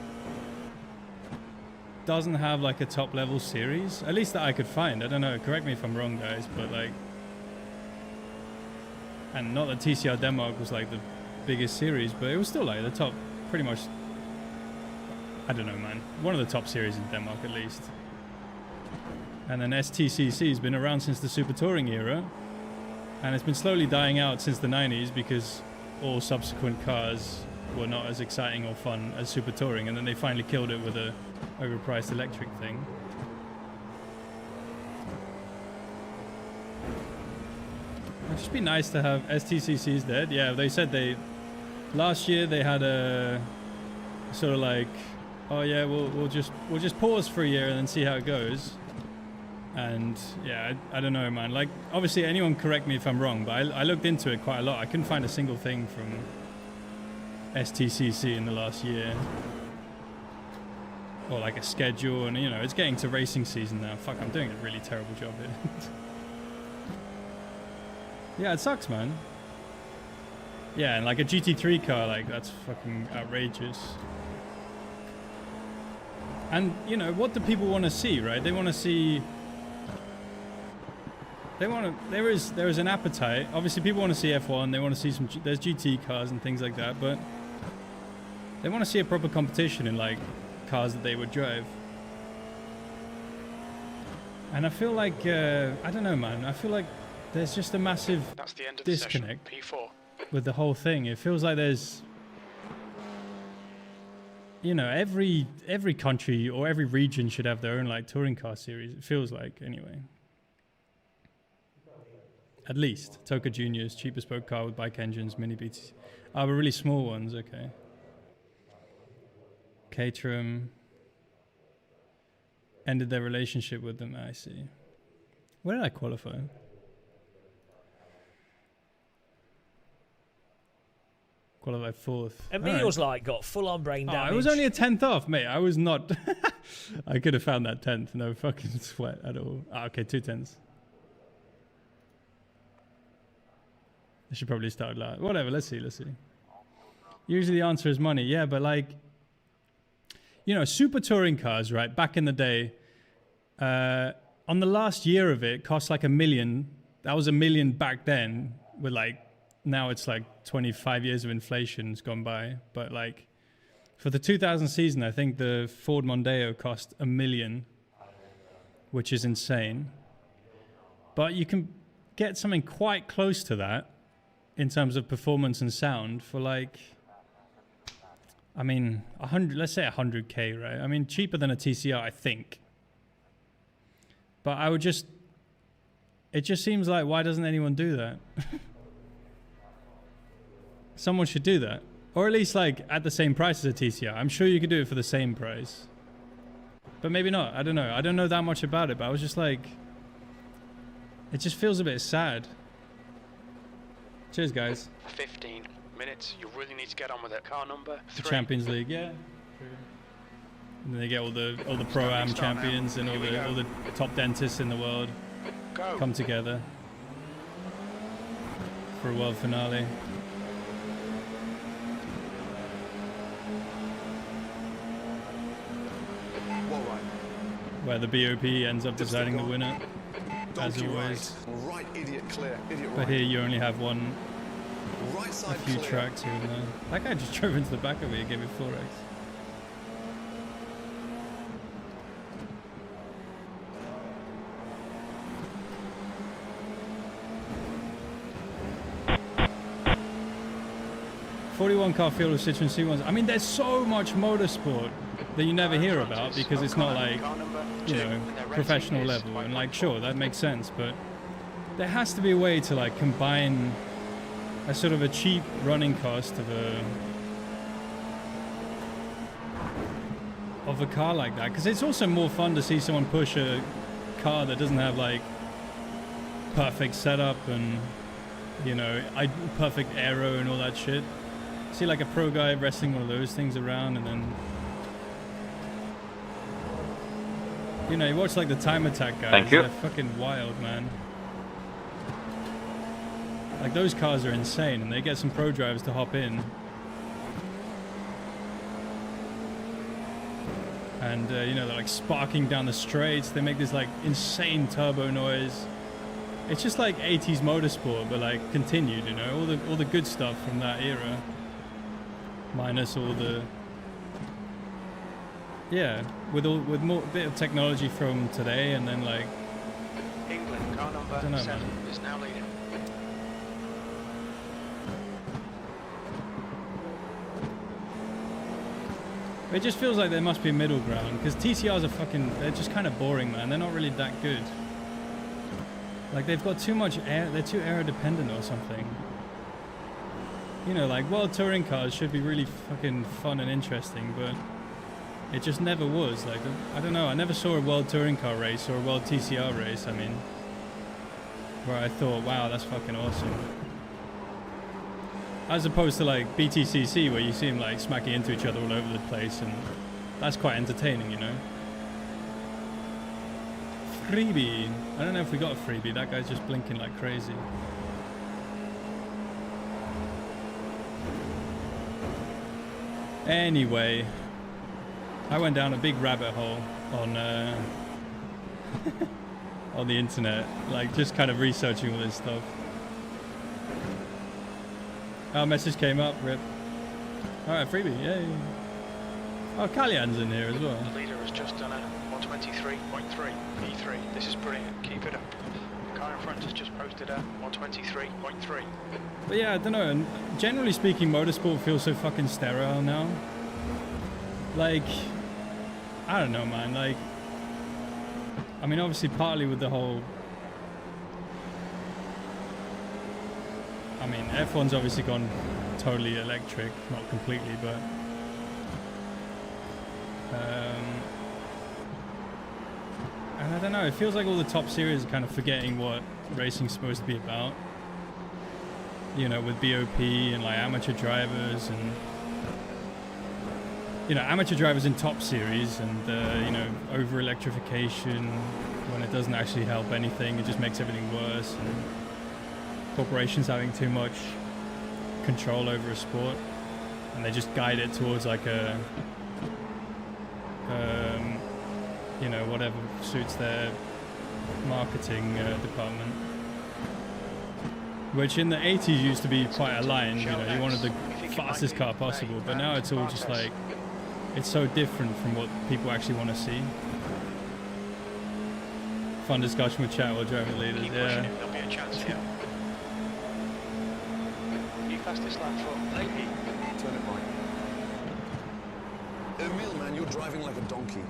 doesn't have like a top level series, at least that I could find. I don't know, correct me if I'm wrong, guys, but like, and not that TCR Denmark was like the biggest series, but it was still like the top, pretty much, I don't know, man, one of the top series in Denmark at least. And then STCC has been around since the Super Touring era, and it's been slowly dying out since the 90s because all subsequent cars were not as exciting or fun as Super Touring, and then they finally killed it with a overpriced electric thing. It'd just be nice to have STCCs dead. Yeah, they said last year they had a sort of like, oh yeah, we'll just pause for a year and then see how it goes. And yeah, I don't know, man. Like, obviously anyone correct me if I'm wrong, but I looked into it quite a lot. I couldn't find a single thing from STCC in the last year, or like a schedule. And you know, it's getting to racing season now. Fuck, I'm doing a really terrible job here. Yeah, it sucks, man. Yeah, and like a GT3 car, like that's fucking outrageous. And you know, what do people want to see, right? They want to see. There is an appetite. Obviously, people want to see F1. They want to see there's GT cars and things like that, but they want to see a proper competition in like cars that they would drive. And I feel like I don't know, man. I feel like there's just a massive disconnect P4. with the whole thing. It feels like there's, you know, every country or every region should have their own like touring car series. It feels like, anyway. At least Toka Juniors, cheapest spoke car with bike engines, mini BTC. Oh, but really small ones. Okay. Caterham ended their relationship with them. I see. Where did I qualify? Qualified fourth. Emil's like got full-on brain damage. I was only a 10th off, mate. I was not. I could have found that 10th. No fucking sweat at all. Okay, 2 tenths. I should probably start loud. Whatever, let's see. Usually the answer is money. Yeah, but like, you know, super touring cars, right? Back in the day, on the last year of it, cost like $1 million. That was $1 million back then. With like, now it's like 25 years of inflation's gone by. But like, for the 2000 season, I think the Ford Mondeo cost $1 million, which is insane. But you can get something quite close to that in terms of performance and sound for like, I mean, 100, let's say 100K, right? I mean, cheaper than a TCR, I think. But I would just, it just seems like, why doesn't anyone do that? Someone should do that. Or at least like at the same price as a TCR. I'm sure you could do it for the same price. But maybe not, I don't know. I don't know that much about it, but I was just like, it just feels a bit sad. Cheers, guys. 15 minutes. You really need to get on with it. Car number 3. The Champions League, yeah. And then they get all the Pro-Am champions and all the top dentists in the world come together for a world finale. Where the BOP ends up deciding the winner, as always. Right, idiot clear, idiot but right. here you only have one, Right a side few clear. tracks here and there. That guy just drove into the back of me and gave me 4x. .41 car field of Citroen C1s. I mean, there's so much motorsport that you never hear about because it's not like, you know, professional level. And like, sure, that makes sense, but there has to be a way to like combine a sort of a cheap running cost of a car like that, because it's also more fun to see someone push a car that doesn't have like perfect setup and, you know, perfect aero and all that shit. See like a pro guy wrestling one of those things around, and then, you know, you watch like the Time Attack guys. Thank you. They're fucking wild, man. Like those cars are insane, and they get some pro drivers to hop in. And you know, they're like sparking down the straights. They make this like insane turbo noise. It's just like 80s motorsport, but like continued, you know, all the good stuff from that era. Minus all the, yeah, with more bit of technology from today, and then like England, car number 7 is now leading. It just feels like there must be a middle ground, because TCRs are fucking, they're just kind of boring, man. They're not really that good. Like, they've got too much air, they're too aero dependent or something. You know, like, World Touring cars should be really fucking fun and interesting, but it just never was. Like, I don't know, I never saw a World Touring car race or a World TCR race, I mean, where I thought, wow, that's fucking awesome. As opposed to like BTCC, where you see them like smacking into each other all over the place, and that's quite entertaining, you know. Freebie. I don't know if we got a freebie. That guy's just blinking like crazy. Anyway, I went down a big rabbit hole on on the internet, like just kind of researching all this stuff. Our message came up, rip. Alright, freebie, yay. Oh, Carlin's in here as well. The leader has just done a 123.3 E3. This is brilliant, keep it up. The car in front has just posted a 123.3. But yeah, I don't know, and generally speaking, motorsport feels so fucking sterile now. Like, I don't know, man, like, I mean, obviously partly with the whole, I mean, F1's obviously gone totally electric, not completely, but and I don't know, it feels like all the top series are kind of forgetting what racing's supposed to be about. You know, with BOP and like amateur drivers, and you know, amateur drivers in top series, and you know, over electrification when it doesn't actually help anything, it just makes everything worse. And corporations having too much control over a sport, and they just guide it towards like a you know, whatever suits their marketing department, which in the 80s used to be quite aligned. You know, you wanted the fastest car possible, but now it's all just like, it's so different from what people actually want to see. Fun discussion with chat while driving leaders, Keep yeah. pushing it, there'll be a chance here. Fastest lap for Leahy. Turn it right. Emil, man, you're driving like a donkey.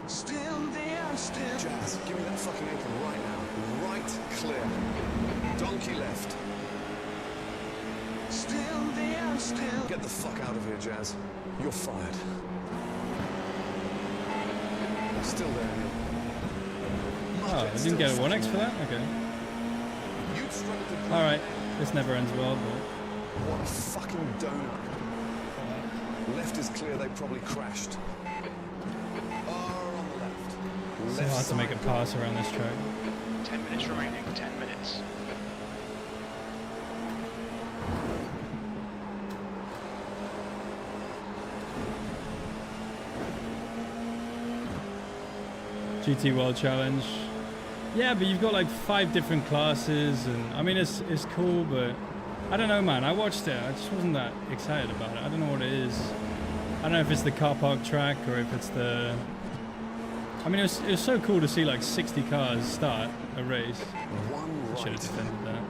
Still there, still. Jazz, give me that fucking apron right now. Right, clear. Donkey left. Still there, still. Get the fuck out of here, Jazz. You're fired. Still there, Emil. Oh, I didn't get a 1x for that? Okay. You'd struggle to drive. Alright, this never ends well, but What a fucking donut. Left is clear, they probably crashed. On the left. it's so hard to make a pass around this track. 10 minutes remaining, 10 minutes. GT World Challenge. Yeah, but you've got like 5 different classes, and I mean, it's cool, but I don't know, man. I watched it, I just wasn't that excited about it. I don't know what it is. I don't know if it's the car park track or if it's the, I mean, it was so cool to see like 60 cars start a race. One I should have right. defended that.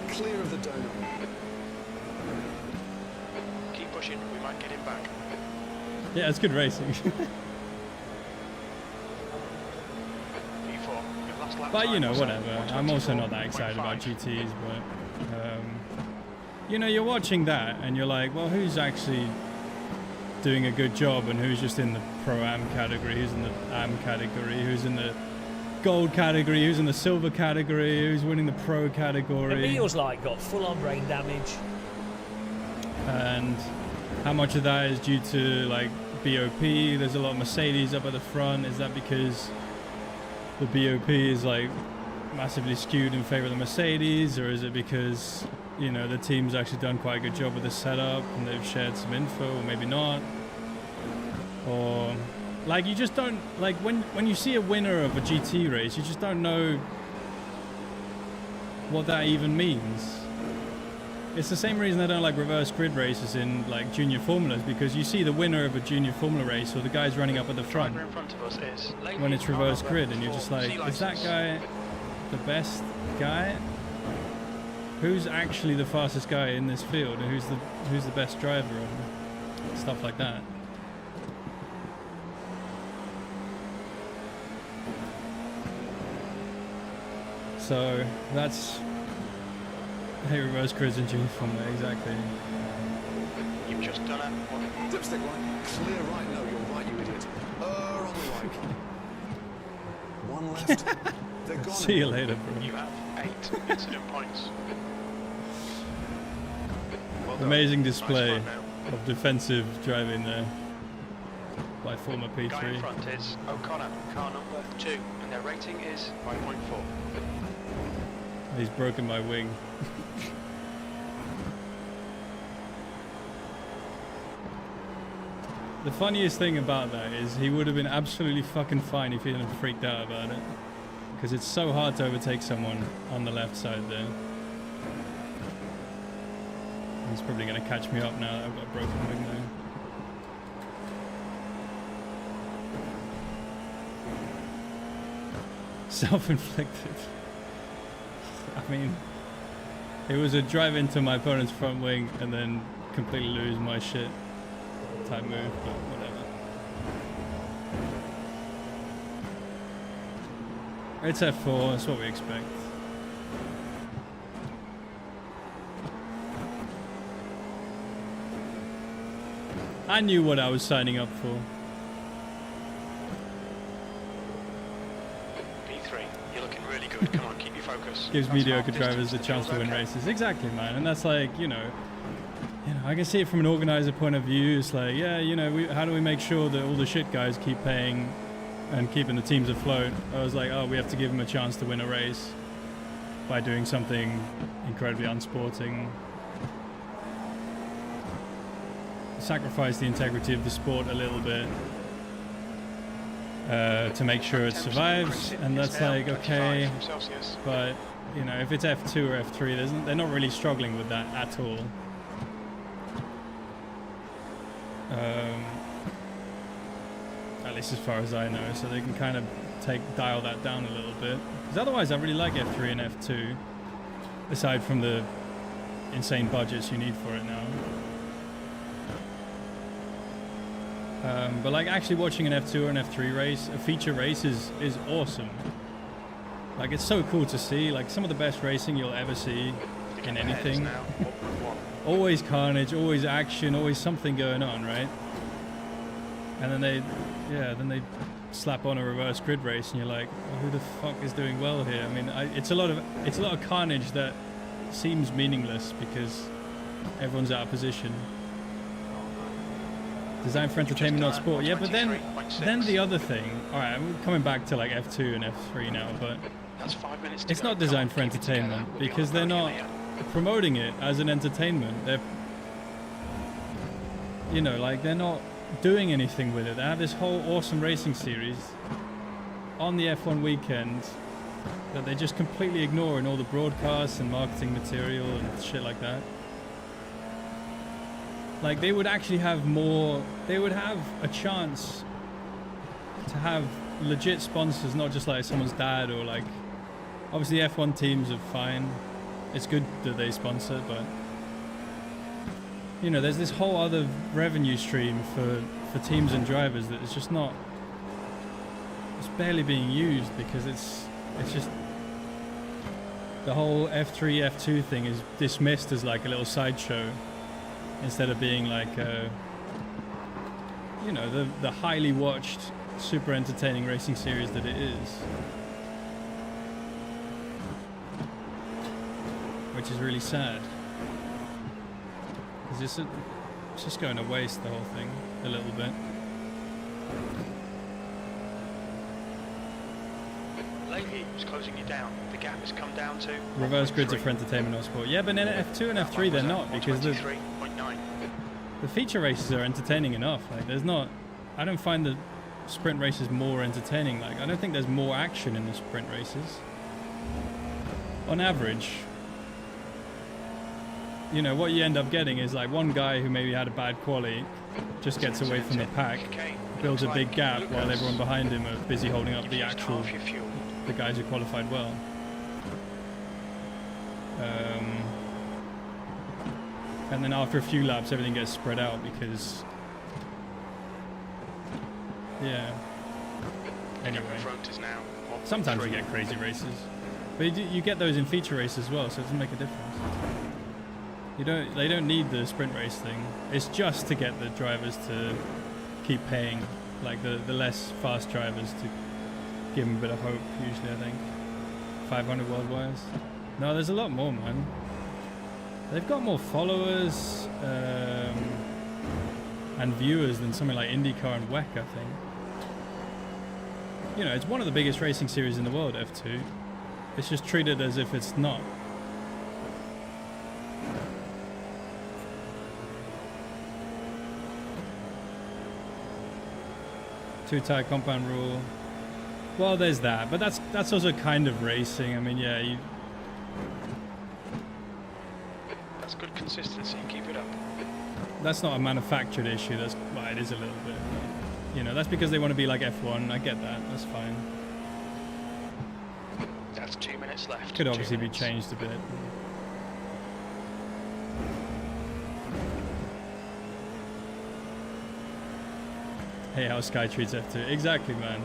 Clear of the donut. Keep pushing, we might get him back. Yeah, it's good racing. P4, your last lap But you time know, was whatever. I'm also not that excited about 124.5. GTs, but you know, you're watching that and you're like, well, who's actually doing a good job, and who's just in the Pro-Am category, who's in the Am category, who's in the Gold category, who's in the Silver category, who's winning the Pro category. Emil's like got full-on brain damage. And how much of that is due to like BOP? There's a lot of Mercedes up at the front. Is that because the BOP is like massively skewed in favor of the Mercedes, or is it because, you know, the team's actually done quite a good job with the setup and they've shared some info, or maybe not? Or like, you just don't, like, when you see a winner of a GT race, you just don't know what that even means. It's the same reason I don't like reverse grid races in like junior formulas, because you see the winner of a junior formula race, or the guys running up at the front, Driver in front of us is Leahy. when it's reverse grid, and you're just like, is that guy the best guy? Who's actually the fastest guy in this field, and who's the best driver of them? stuff like that. So that's reverse grids and uniform there, exactly. You've just done it. Dipstick right. Clear right. No, you're right, you idiot. On the right. One left. They're gone. See you later, bro. You have 8 incident points. Well done. Amazing Nice display run now. of defensive driving there by former Guy in P3. front is O'Connor, car number 2, and their rating is 5.4. He's broken my wing. The funniest thing about that is he would have been absolutely fucking fine if he hadn't freaked out about it. Because it's so hard to overtake someone on the left side there. He's probably going to catch me up now that I've got a broken wing there. Self-inflicted. I mean, it was a drive into my opponent's front wing and then completely lose my shit type move, but whatever. It's F4, that's what we expect. I knew what I was signing up for. P3, you're looking really good. Come on, keep your focus. Gives That's mediocre half drivers the distance, chance to feels win okay. races. Exactly, man. And that's like, you know, I can see it from an organizer point of view. It's like, yeah, you know, how do we make sure that all the shit guys keep paying and keeping the teams afloat? I was like, oh, we have to give them a chance to win a race by doing something incredibly unsporting. Sacrifice the integrity of the sport a little bit to make sure it survives. And that's like, okay, but you know, if it's F2 or F3, they're not really struggling with that at all. At least as far as I know, so they can kind of dial that down a little bit. Because otherwise, I really like F3 and F2, aside from the insane budgets you need for it now. But like actually watching an F2 or an F3 race, a feature race is awesome. Like it's so cool to see, like some of the best racing you'll ever see in anything. Always carnage, always action, always something going on, right? And then they slap on a reverse grid race, and you're like, oh, who the fuck is doing well here? I mean, it's a lot of carnage that seems meaningless because everyone's out of position. Designed for entertainment, not sport. Yeah, but then the other thing. All right, I'm coming back to like F2 and F3 now, but That's 5 minutes to it's go. not designed for entertainment because they're not promoting it as an entertainment. They're, you know, like they're not doing anything with it. They have this whole awesome racing series on the F1 weekend that they just completely ignore in all the broadcasts and marketing material and shit like that. Like they would actually have more, they would have a chance to have legit sponsors, not just like someone's dad or like, obviously F1 teams are fine. It's good that they sponsor, but you know, there's this whole other revenue stream for teams and drivers that is just not, it's barely being used because it's just, the whole F3, F2 thing is dismissed as like a little sideshow instead of being like, you know, the highly watched, super entertaining racing series that it is. Which is really sad. Because it's just going to waste, the whole thing, a little bit. Leahy is closing you down. The gap has come down to Reverse grids are for entertainment, not sport. Yeah, but in F2 and F3 they're not, because the feature races are entertaining enough. Like there's not, I don't find the sprint races more entertaining. Like I don't think there's more action in the sprint races. On average, you know, what you end up getting is like one guy who maybe had a bad quali just gets away from the pack, builds a big gap while everyone behind him are busy holding up the actual, the guys who qualified well. And then after a few laps everything gets spread out because Yeah. Anyway, In front is now sometimes you get crazy races, but you get those in feature races as well, so it doesn't make a difference. They don't need the sprint race thing. It's just to get the drivers to keep paying, like the less fast drivers, to give them a bit of hope. Usually, I think 500 worldwide. No, there's a lot more, man. They've got more followers and viewers than something like IndyCar and WEC, I think. You know, it's one of the biggest racing series in the world, F2. It's just treated as if it's not. Two-tire compound rule. Well, there's that, but that's also kind of racing. I mean, yeah, That's good consistency. Keep it up. that's not a manufactured issue. That's, well, it is a little bit. But, you know, that's because they want to be like F1. I get that. That's fine. That's 2 minutes left. Could 2 obviously be minutes. changed a bit. Hey, how Sky treats F2. Exactly, man.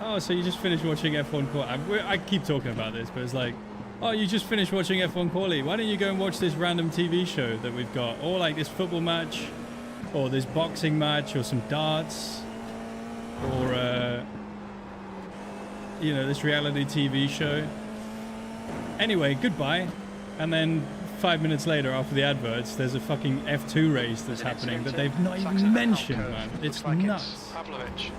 Oh, so you just finished watching F1 quali. I keep talking about this, but it's like, oh, you just finished watching F1 quali. Why don't you go and watch this random TV show that we've got? Or like this football match, or this boxing match, or some darts, or, you know, this reality TV show. Anyway, goodbye. And then 5 minutes later, after the adverts, there's a fucking F2 race that's happening that they've not even mentioned, man. It's nuts. Pavlovich.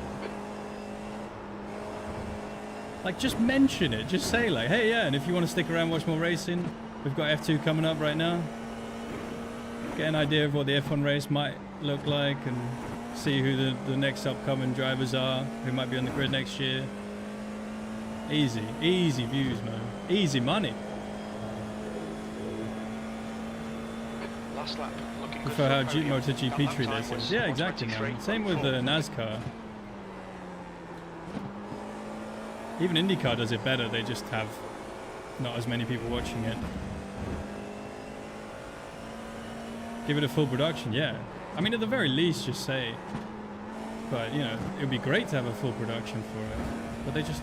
Like, just mention it. Just say, like, hey, yeah, and if you want to stick around, watch more racing, we've got F2 coming up right now. Get an idea of what the F1 race might look like and see who the next upcoming drivers are, who might be on the grid next year. Easy. Easy views, man. Easy money. Last lap. Looking good For how the podium. MotoGP That treat time this was is. Yeah, exactly, man. 1:23.4. Same with NASCAR. Even IndyCar does it better. They just have not as many people watching it. Give it a full production, yeah. I mean, at the very least, just say. But, you know, it would be great to have a full production for it. But they just...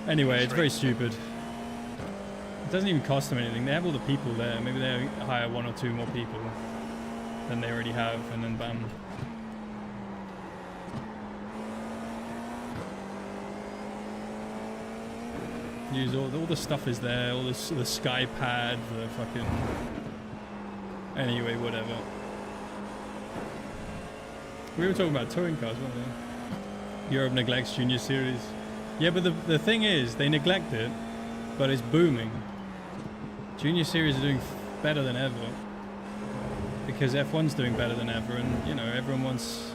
Anyway, it's very stupid. It doesn't even cost them anything. They have all the people there. Maybe they hire 1 or 2 more people than they already have, and then bam. Use all the stuff is there. All the sky pad, the fucking. Anyway, whatever. We were talking about touring cars, weren't we? Europe neglects Junior Series. Yeah, but the thing is, they neglect it, but it's booming. Junior Series are doing better than ever because F1's doing better than ever, and you know everyone wants.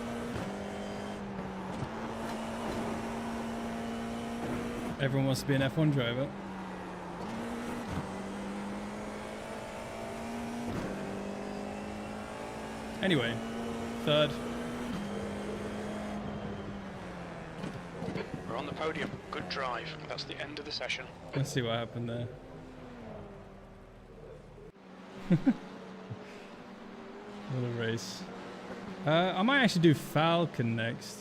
Everyone wants to be an F1 driver. Anyway, third. We're on the podium. Good drive. That's the end of the session. Let's see what happened there. What a race. I might actually do Falken next.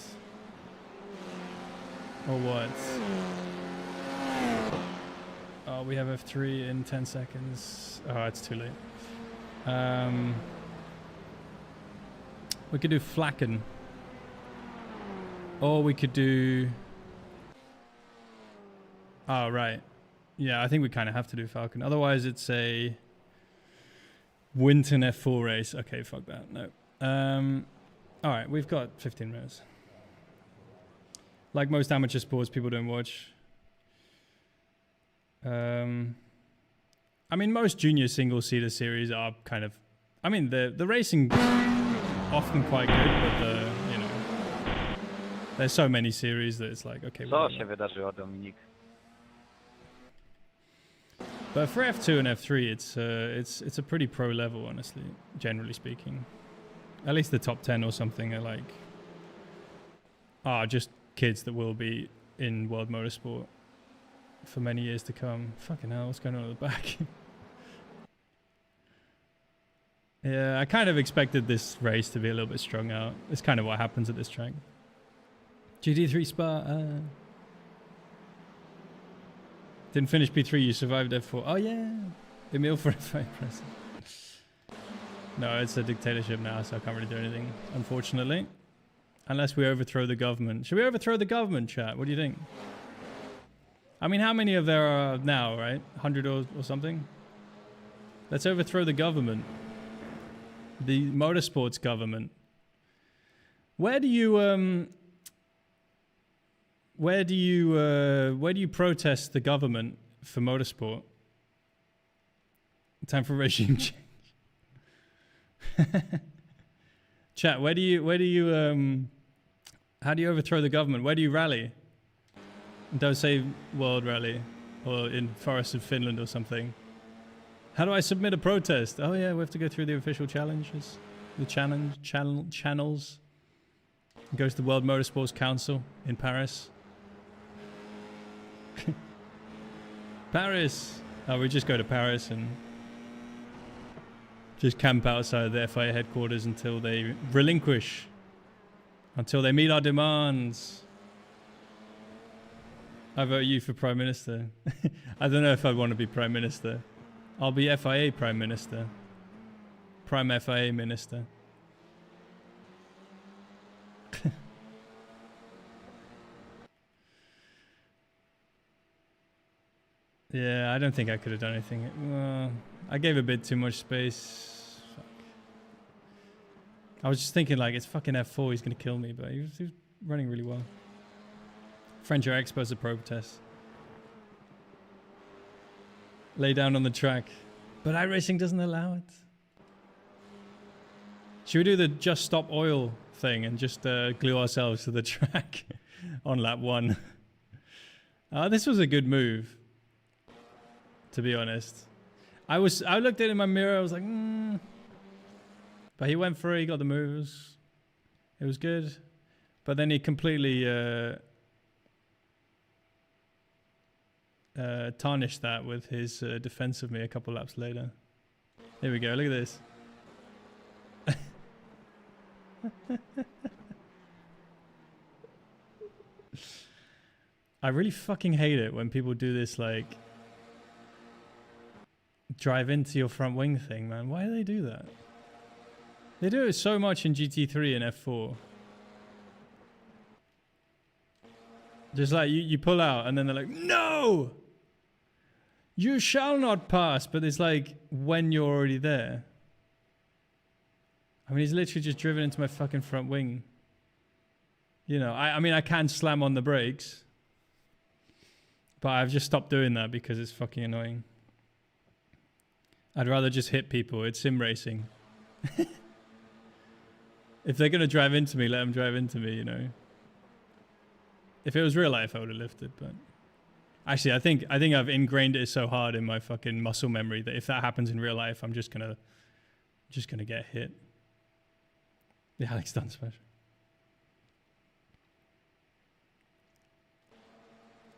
Or what? Oh, we have F3 in 10 seconds. Oh, it's too late. We could do Falken. Or we could do... Oh, right. Yeah, I think we kind of have to do Falken. Otherwise, it's a Winton F4 race. Okay, fuck that. No. All right, we've got 15 minutes. Like most amateur sports, people don't watch. I mean, most junior single-seater series are kind of... I mean, the racing often quite good, but you know, there's so many series that it's like, okay, Co whatever. się wydarzyło, Dominik? But for F2 and F3, it's a pretty pro level, honestly, generally speaking. At least the top 10 or something are like just kids that will be in world motorsport for many years to come. Fucking hell, what's going on at the back? Yeah, I kind of expected this race to be a little bit strung out. It's kind of what happens at this track. GT3 Spa. Didn't finish P3, you survived F4. Oh yeah. Emil for F5 president. No, it's a dictatorship now, so I can't really do anything, unfortunately. Unless we overthrow the government. Should we overthrow the government, chat? What do you think? I mean, how many of there are now, right? 100 or something? Let's overthrow the government. The motorsports government. Where do you protest the government for motorsport? Time for regime change. Chat, how do you overthrow the government? Where do you rally? Don't say World Rally or in Forest of Finland or something. How do I submit a protest? Oh yeah, we have to go through the official challenges, the channels. It goes to the World Motorsports Council in Paris. Paris. Oh, we just go to Paris and just camp outside the FIA headquarters until they relinquish, until they meet our demands. I vote you for Prime Minister. I don't know if I want to be Prime Minister. I'll be FIA Prime Minister. Prime FIA Minister. Yeah, I don't think I could have done anything. I gave a bit too much space. Fuck. I was just thinking, like, it's fucking F4, he's going to kill me, but he was running really well. French are experts at protest. Lay down on the track. But iRacing doesn't allow it. Should we do the just stop oil thing and just glue ourselves to the track on lap 1? This was a good move, to be honest. I looked at it in my mirror, I was like, But he went for it, he got the moves. It was good. But then he completely tarnished that with his defense of me a couple laps later. Here we go, look at this. I really fucking hate it when people do this, like, drive into your front wing thing, man. Why do they do that? They do it so much in GT3 and F4. Just like you pull out and then they're like, no! You shall not pass. But it's like when you're already there. I mean, he's literally just driven into my fucking front wing. You know, I mean, I can slam on the brakes. But I've just stopped doing that because it's fucking annoying. I'd rather just hit people. It's sim racing. If they're going to drive into me, let them drive into me, you know. If it was real life, I would have lifted, but... Actually, I think I've ingrained it so hard in my fucking muscle memory that if that happens in real life, I'm just gonna get hit. The Alex Dunn special.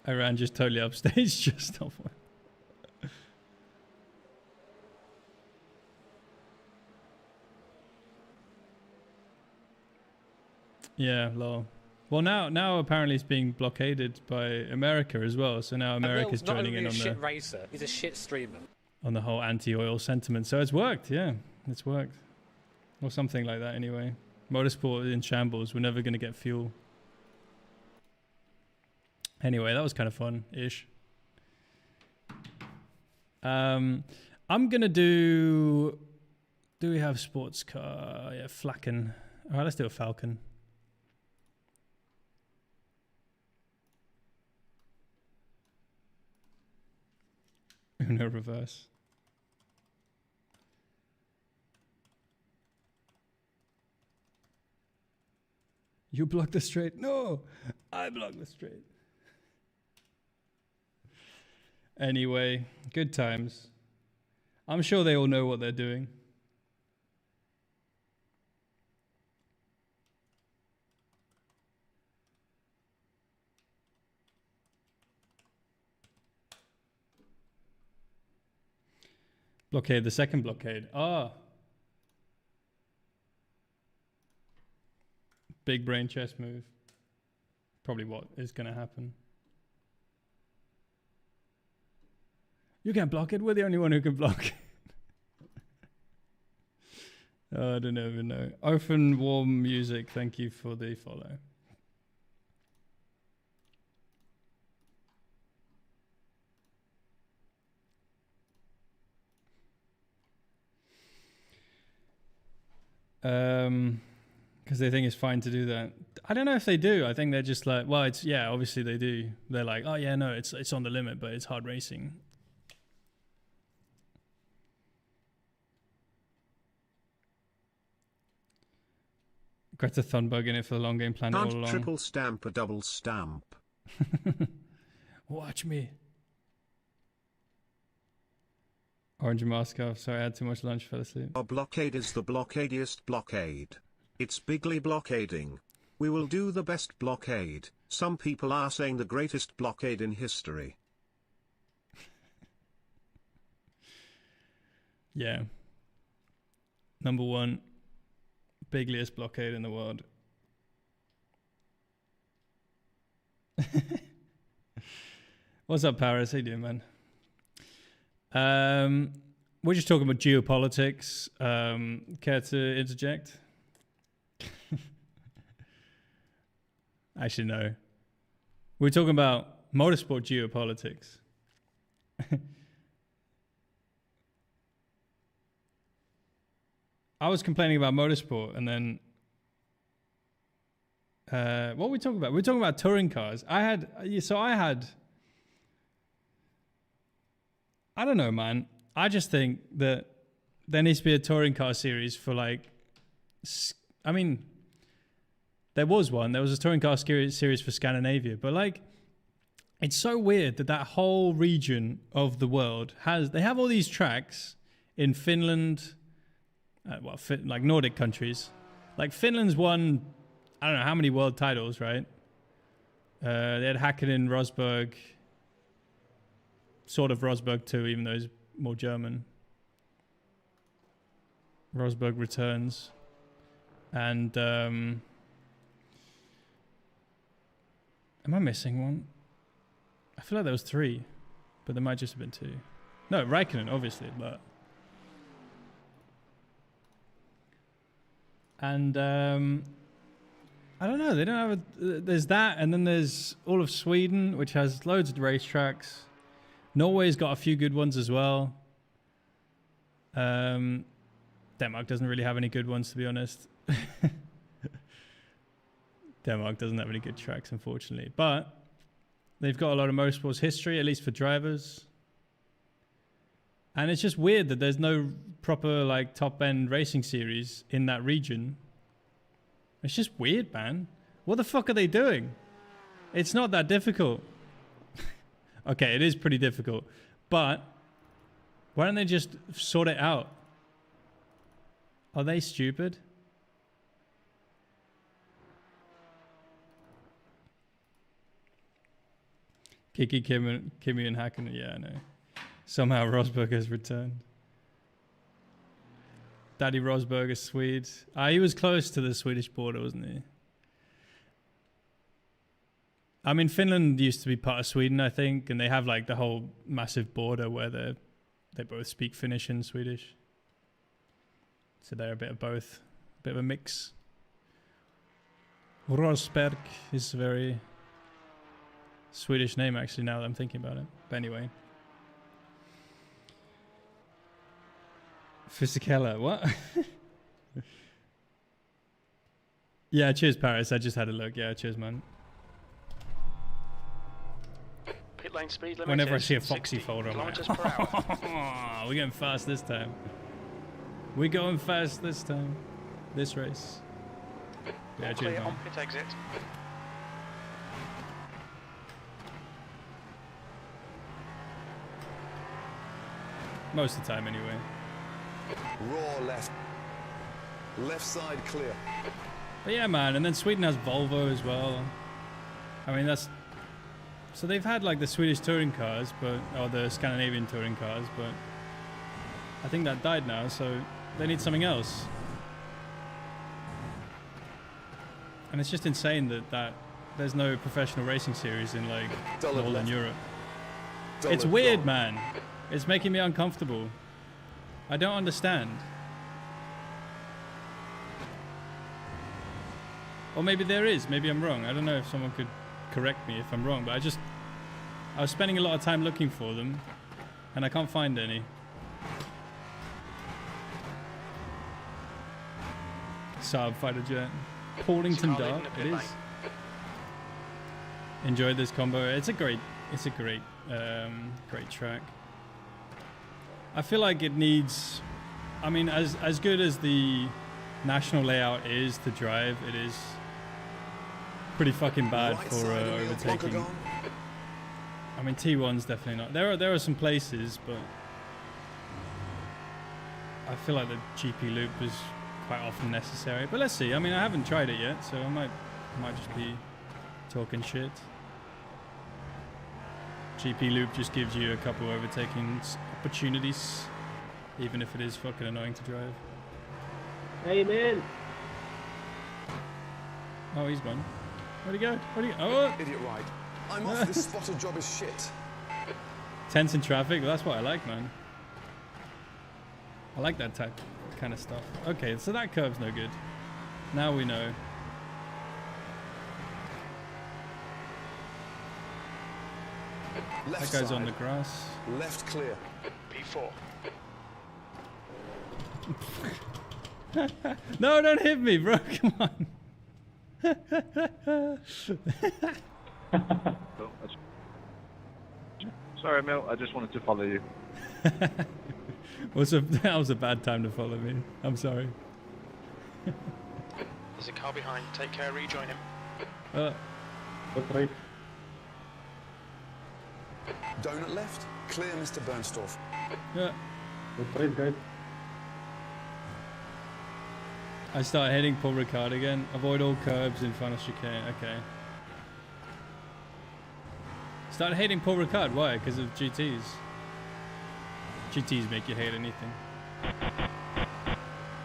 I ran just totally upstage, just off one. Yeah, lol. Well, now apparently it's being blockaded by America as well. So now America's joining in on shit racer. He's a shit streamer. On the whole anti-oil sentiment. So it's worked, yeah, it's worked, or something like that. Anyway, motorsport in shambles. We're never gonna get fuel. Anyway, that was kind of fun-ish. I'm gonna do. Do we have sports car? Yeah, Falken. All right, let's do a Falcon. No reverse. You blocked the straight. No, I blocked the straight. Anyway, good times. I'm sure they all know what they're doing. Blockade, the second blockade. Ah. Big brain chess move. Probably what is going to happen. You can't block it. We're the only one who can block it. Oh, I don't even know. Orphan Warm Music, thank you for the follow. Because they think it's fine to do that. I don't know if they do. I think they're just like, well, it's, yeah, obviously they do. They're like, oh yeah, no, it's on the limit, but it's hard racing. Greta Thunberg in it for the long game plan all Can't along. triple stamp a double stamp. Watch me. Orange Moscow. Sorry, I had too much lunch, fell asleep. Our blockade is the blockadiest blockade. It's bigly blockading. We will do the best blockade. Some people are saying the greatest blockade in history. Yeah. Number one, bigliest blockade in the world. What's up, Paris? How you doing, man? We're just talking about geopolitics. Care to interject? Actually, no. We're talking about motorsport geopolitics. I was complaining about motorsport, and then what were we talking about? We were talking about touring cars. I don't know, man. I just think that there needs to be a touring car series for like, I mean, there was one. There was a touring car series for Scandinavia, but like, it's so weird that that whole region of the world they have all these tracks in Finland, like Nordic countries. Like Finland's won, I don't know how many world titles, right? They had Häkkinen, Rosberg, sort of Rosberg too, even though he's more German. Rosberg returns. And am I missing one? I feel like there was 3, but there might just have been 2. No, Raikkonen, obviously, but... And I don't know, they don't have there's that, and then there's all of Sweden, which has loads of racetracks. Norway's got a few good ones as well. Denmark doesn't really have any good ones, to be honest. Denmark doesn't have any good tracks, unfortunately. But they've got a lot of motorsports history, at least for drivers. And it's just weird that there's no proper like top-end racing series in that region. It's just weird, man. What the fuck are they doing? It's not that difficult. Okay, it is pretty difficult. But why don't they just sort it out? Are they stupid? Kiki, Kimi and Häkkinen, yeah, I know. Somehow Rosberg has returned. Daddy Rosberg is Swede. He was close to the Swedish border, wasn't he? I mean, Finland used to be part of Sweden, I think, and they have like the whole massive border where they both speak Finnish and Swedish. So they're a bit of both, a bit of a mix. Rosberg is a very Swedish name, actually, now that I'm thinking about it. But anyway. Fisichella, what? Yeah, cheers, Paris. I just had a look. Yeah, cheers, man. Pit lane speed limit. Whenever I see a Foxy folder, I'm like, kilometers per hour. we're going fast this time. We're going fast this time. This race. Yeah, cheers, Clear man. on pit exit. Most of the time, anyway. Raw left. Left side clear. But yeah, man. And then Sweden has Volvo as well. I mean, that's... So they've had, like, the Swedish touring cars, or the Scandinavian touring cars, but... I think that died now, so they need something else. And it's just insane that there's no professional racing series in like Northern Europe. It's weird, man. It's making me uncomfortable. I don't understand. Or maybe there is. Maybe I'm wrong. I don't know if someone could correct me if I'm wrong, but I was spending a lot of time looking for them, and I can't find any. Saab fighter jet. Paulington Dart. It is. Enjoyed this combo. It's a great track. I feel like it needs, I mean, as good as the national layout is to drive, it is pretty fucking bad for overtaking. I mean, T1's definitely not. There are some places, but I feel like the GP loop is quite often necessary. But let's see. I mean, I haven't tried it yet, so I might just be talking shit. GP loop just gives you a couple overtaking opportunities, even if it is fucking annoying to drive. Hey, man. Oh, he's gone. Where'd he go? Oh! Idiot ride. I'm off. This spotted job is shit. Tense in traffic. Well, that's what I like, man. I like that type kind of stuff. Okay, so that curve's no good. Now we know. Left That guy's side. on the grass. Left clear. P4. No, don't hit me, bro. Come on. Sorry, Mil. I just wanted to follow you. That was a bad time to follow me. I'm sorry. There's a car behind. Take care, rejoin him. Donut left. Clear, Mr. Bernstorff. Yeah. I start hitting Paul Ricard again. Avoid all curbs in final chicane. Okay. Started hating Paul Ricard. Why? Because of GTs. GTs make you hate anything.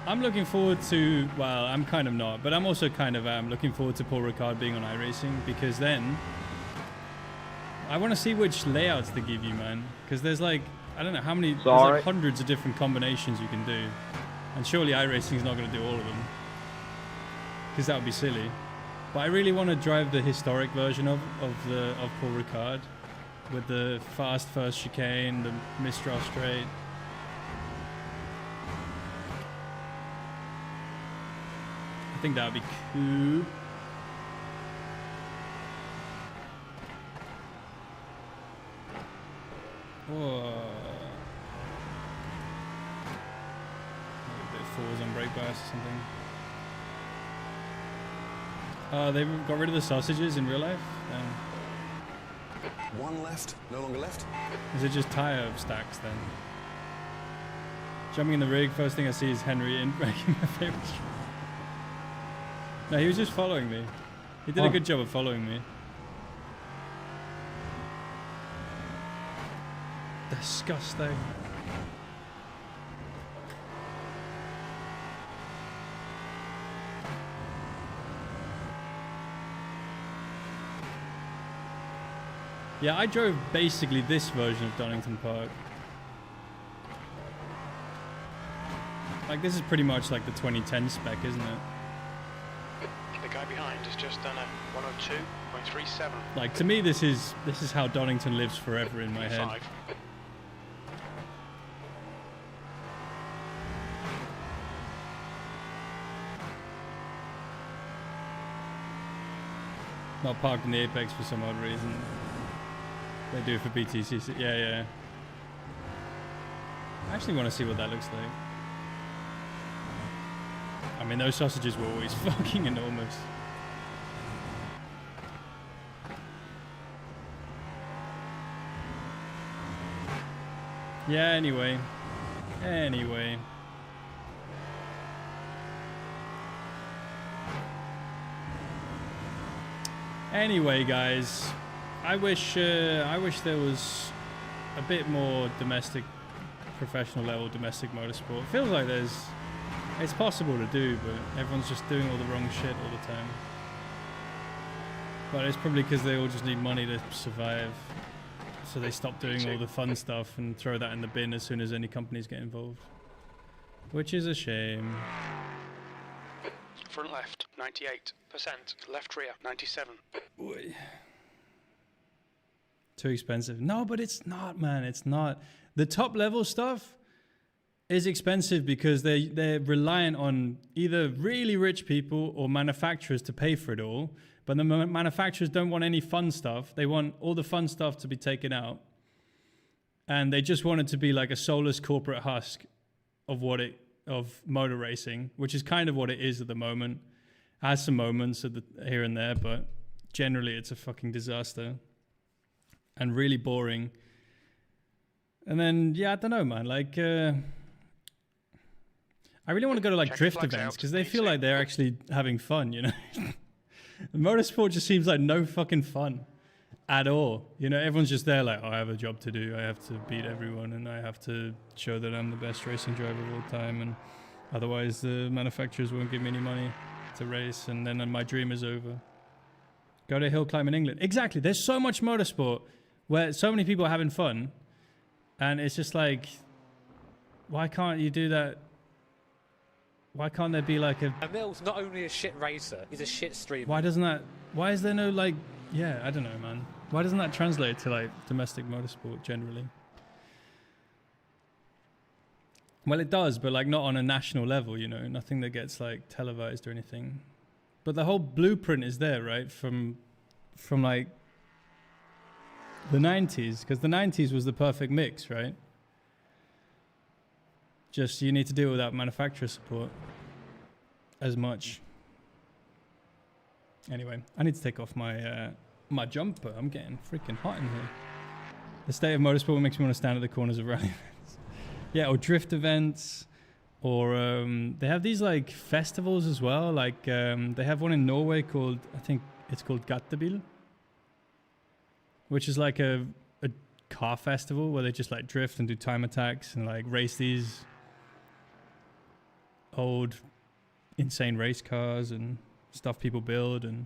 I'm looking forward to, well, I'm kind of not, but I'm also kind of looking forward to Paul Ricard being on iRacing, because then I want to see which layouts they give you, man. Because there's like, I don't know how many, there's like hundreds of different combinations you can do. And surely iRacing is not going to do all of them, because that would be silly. But I really want to drive the historic version of Paul Ricard, with the fast first chicane, the Mistral straight. I think that would be cool. Whoa. Maybe a bit of forwards on brake bias or something. They got rid of the sausages in real life? One left. No longer left. Is it just tyre stacks then? Jumping in the rig, first thing I see is Henry in breaking my favourite. No, he was just following me. He did a good job of following me. Disgusting. Yeah, I drove basically this version of Donnington Park. Like, this is pretty much like the 2010 spec, isn't it? The guy behind has just done a 102.37. Like, to me, this is how Donnington lives forever in my head. Not parked in the apex for some odd reason. They do for BTCC. Yeah, yeah. I actually want to see what that looks like. I mean, those sausages were always fucking enormous. Yeah, anyway. Anyway, guys, I wish there was a bit more professional level domestic motorsport. It feels like it's possible to do, but everyone's just doing all the wrong shit all the time. But it's probably because they all just need money to survive. So they stop doing all the fun stuff and throw that in the bin as soon as any companies get involved. Which is a shame. Front left, 98%. Left rear, 97. Oy. Too expensive. No, but it's not, man. It's not. The top level stuff is expensive because they're reliant on either really rich people or manufacturers to pay for it all. But the manufacturers don't want any fun stuff. They want all the fun stuff to be taken out. And they just want it to be like a soulless corporate husk of motor racing, which is kind of what it is at the moment. Has some moments here and there, but generally it's a fucking disaster. And really boring. And then, yeah, I don't know, man. Like, I really want to go to like drift events because they feel like they're actually having fun, you know? Motorsport just seems like no fucking fun at all. You know, everyone's just there like, oh, I have a job to do. I have to beat everyone and I have to show that I'm the best racing driver of all time. And otherwise the manufacturers won't give me any money to race. And then my dream is over. Go to hill climb in England. Exactly. There's so much motorsport where so many people are having fun. And it's just like, why can't you do that? Why can't there be like a... Emil's not only a shit racer, he's a shit streamer. Why doesn't that... Why is there no like... Yeah, I don't know, man. Why doesn't that translate to like domestic motorsport generally? Well, it does, but like not on a national level, you know. Nothing that gets like televised or anything. But the whole blueprint is there, right? From like the 90s. Because the 90s was the perfect mix, right? Just you need to deal without manufacturer support as much. Anyway, I need to take off my my jumper. I'm getting freaking hot in here. The state of motorsport makes me want to stand at the corners of rally events. Yeah, or drift events, or they have these like festivals as well. Like they have one in Norway called, I think it's called Gatebil, which is like a car festival where they just like drift and do time attacks and like race these old insane race cars and stuff people build, and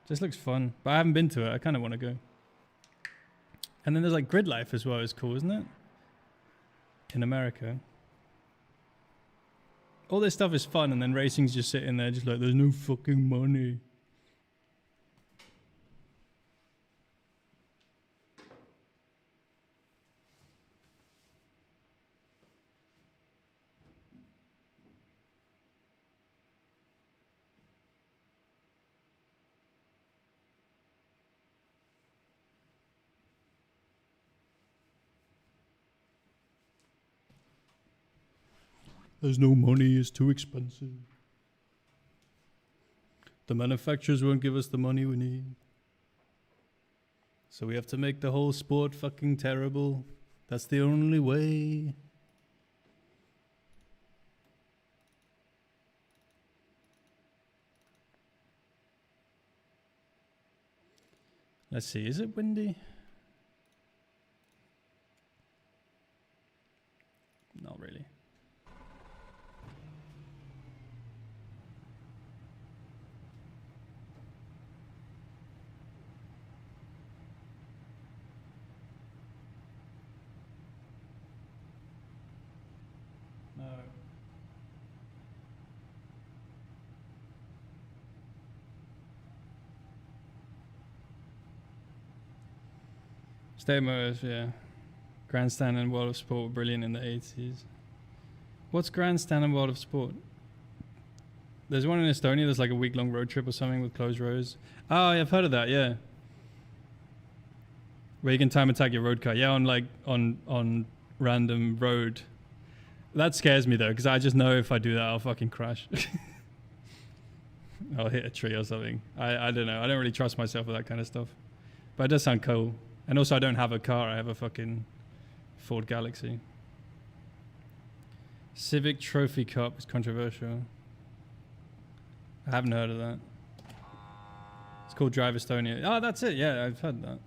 just looks fun. But I haven't been to it. I kind of want to go. And then there's like grid life as well. It's cool, isn't it? In America. All this stuff is fun, and then racing's just sitting there just like, there's no fucking money. There's no money, it's too expensive. The manufacturers won't give us the money we need. So we have to make the whole sport fucking terrible. That's the only way. Let's see, is it windy? Not really. No. State motors, yeah. Grandstand and World of Sport were brilliant in the 80s. What's Grandstand and World of Sport? There's one in Estonia. There's like a week-long road trip or something with closed roads. Oh, yeah, I've heard of that, yeah. Where you can time attack your road car. Yeah, on like on random road. That scares me though, because I just know if I do that, I'll fucking crash. I'll hit a tree or something. I don't know. I don't really trust myself with that kind of stuff. But it does sound cool. And also I don't have a car. I have a fucking Ford Galaxy. Civic Trophy Cup is controversial. I haven't heard of that. It's called Drive Estonia. Oh, that's it. Yeah, I've heard that.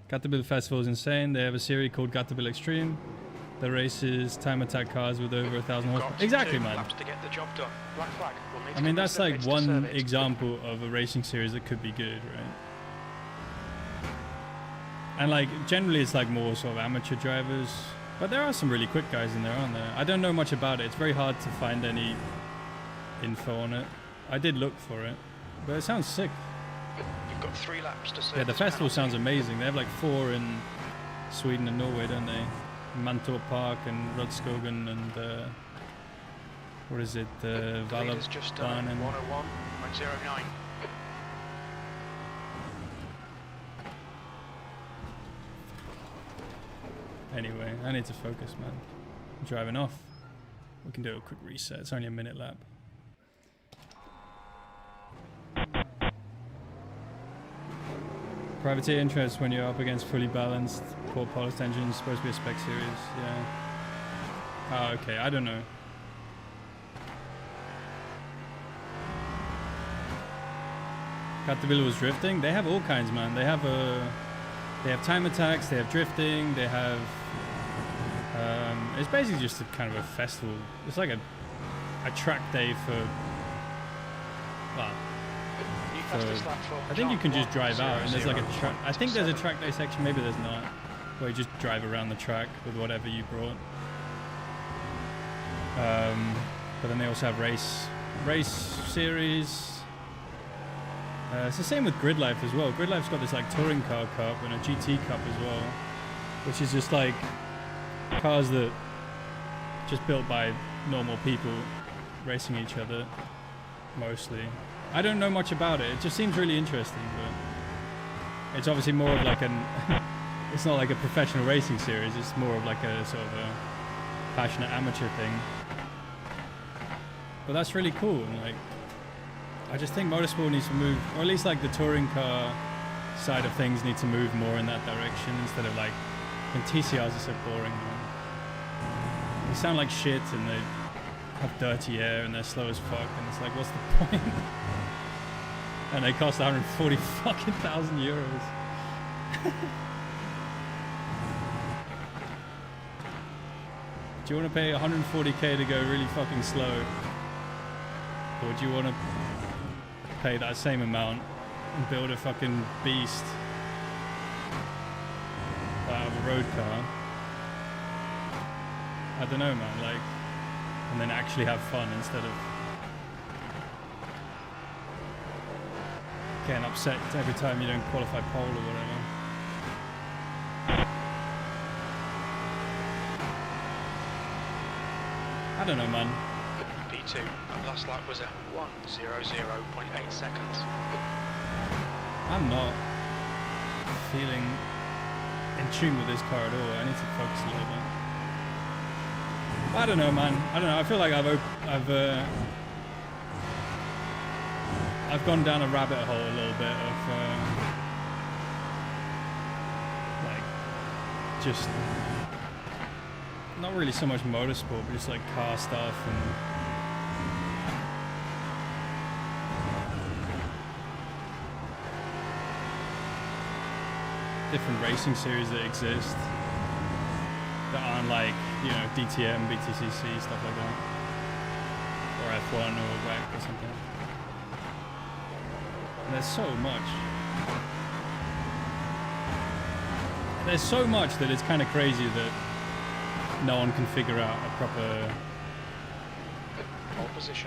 Gatebil Festival is insane. They have a series called Gatebil Extreme. The races, time attack cars with over 1,000 horsepower. Got Exactly, 2 man. laps to get the job done. Black flag. We'll need to I mean, complete that's the like pits to one serve it. example of a racing series that could be good, right? And like, generally it's like more sort of amateur drivers. But there are some really quick guys in there, aren't there? I don't know much about it. It's very hard to find any info on it. I did look for it, but it sounds sick. You've got 3 laps to serve. Yeah, the this festival penalty. sounds amazing. They have like 4 in Sweden and Norway, don't they? Mantorp Park and Rudskogen and what is it? The leader's just done Valabahn and 101.09. anyway, I need to focus, man. I'm driving off. We can do a quick reset. It's only a minute lap. Privateer interest when you're up against fully balanced, poor polished engines. Supposed to be a spec series, yeah. Oh, okay. I don't know. Caterpillar was drifting. They have all kinds, man. They have time attacks. They have drifting. They have. It's basically just a kind of a festival. It's like a track day for. Well, New fastest lap for I think you John, can just drive out, and there's like a 1:00.17. track. I think there's a track day section. Maybe there's not, where you just drive around the track with whatever you brought. But then they also have race series. It's the same with Grid Life as well. Grid Life's got this like touring car cup and a GT cup as well, which is just like cars that just built by normal people racing each other mostly. I don't know much about it. It just seems really interesting, but it's obviously more of like an it's not like a professional racing series. It's more of like a sort of a passionate amateur thing. But that's really cool. And like, I just think motorsport needs to move, or at least like the touring car side of things need to move more in that direction instead of like, and TCRs are so boring, man. They sound like shit and they have dirty air and they're slow as fuck, and it's like, what's the point? And they cost 140 fucking thousand euros. Do you want to pay 140k to go really fucking slow? Or do you want to pay that same amount and build a fucking beast out of a road car? I don't know, man, like, and then actually have fun instead of getting upset every time you don't qualify pole or whatever. I don't know, man. P2, and last lap was at 1:00.8 seconds. I'm not feeling in tune with this car at all. I need to focus a little bit. I don't know, man. I don't know. I feel like I've gone down a rabbit hole a little bit of like just not really so much motorsport, but just like car stuff and different racing series that exist that aren't like, you know, DTM, BTCC, stuff like that, or F1 or WEC or something. And there's so much. There's so much that it's kind of crazy that no one can figure out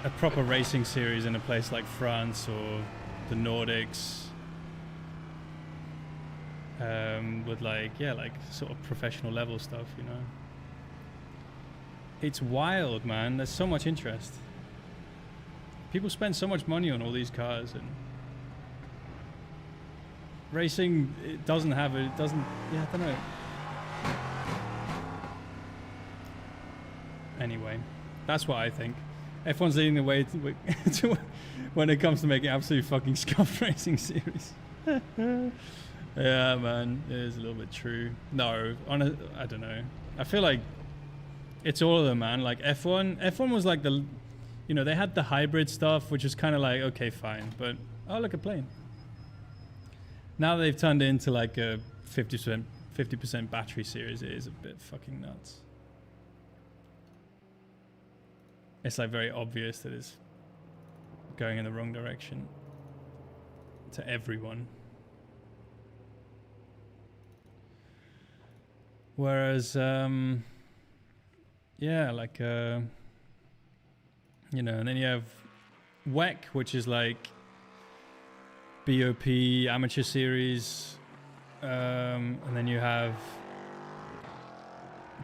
a proper racing series in a place like France or the Nordics. With like, yeah, like sort of professional level stuff, you know. It's wild, man. There's so much interest. People spend so much money on all these cars, and racing, yeah, I don't know. Anyway, that's what I think. F1's leading the way to when it comes to making absolute fucking scuffed racing series. Yeah, man, it is a little bit true. No, I don't know. I feel like it's all of them, man. Like F1 was like the, you know, they had the hybrid stuff, which is kind of like, okay, fine. But, oh, look, a plane. Now they've turned it into like a 50% battery series. It is a bit fucking nuts. it's like very obvious that it's going in the wrong direction to everyone. Whereas, yeah, like, you know, and then you have WEC, which is like BOP Amateur Series, and then you have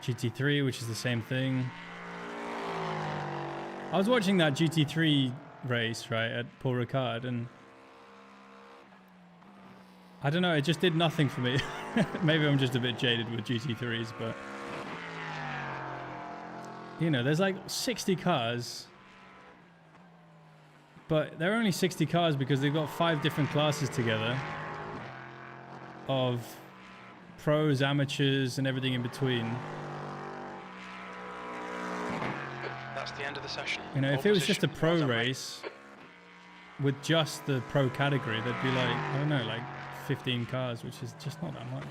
GT3, which is the same thing. I was watching that GT3 race, right, at Paul Ricard, and I don't know, it just did nothing for me. Maybe I'm just a bit jaded with GT3s, but you know, there's like 60 cars, but there are only 60 cars because they've got 5 different classes together of pros, amateurs, and everything in between. That's the end of the session. You know, if it was just a pro race with just the pro category, there'd be like, I don't know, like 15 cars, which is just not that much.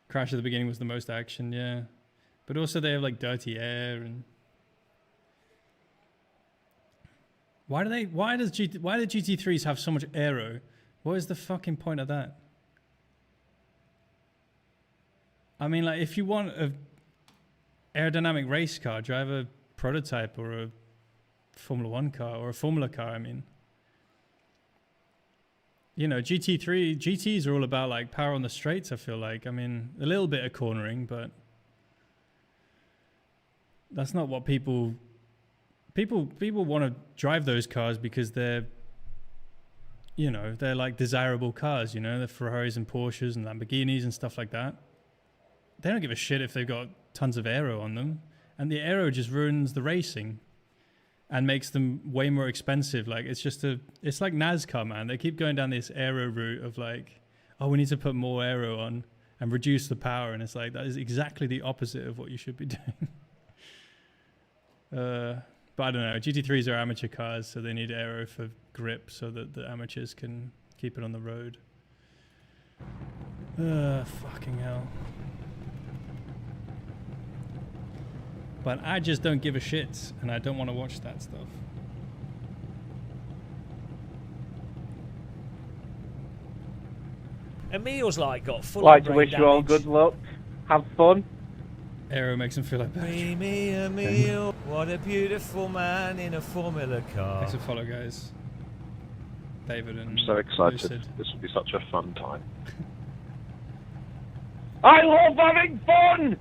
Crash at the beginning was the most action, yeah. But also they have like dirty air and why do GT3s have so much aero? What is the fucking point of that? I mean, like, if you want a aerodynamic race car, drive a prototype or a Formula 1 car or a Formula car, I mean. You know, GTs are all about like power on the straights, I feel like. I mean, a little bit of cornering, but that's not what people want to drive those cars because they're, you know, they're like desirable cars, you know, they're Ferraris and Porsches and Lamborghinis and stuff like that. They don't give a shit if they've got tons of aero on them, and the aero just ruins the racing and makes them way more expensive. Like, it's like NASCAR, man. They keep going down this aero route of like, oh, we need to put more aero on and reduce the power, and it's like, that is exactly the opposite of what you should be doing. But I don't know, GT3s are amateur cars, so they need aero for grip so that the amateurs can keep it on the road. Fucking hell. But I just don't give a shit, and I don't want to watch that stuff. Emil's like got full Like to brain wish you all damage. good luck. Have fun. Aero makes him feel like that. Me, Emil, what a beautiful man in a Formula car. Thanks for follow, guys. David and I'm so excited. Lucid. This will be such a fun time. I love having fun!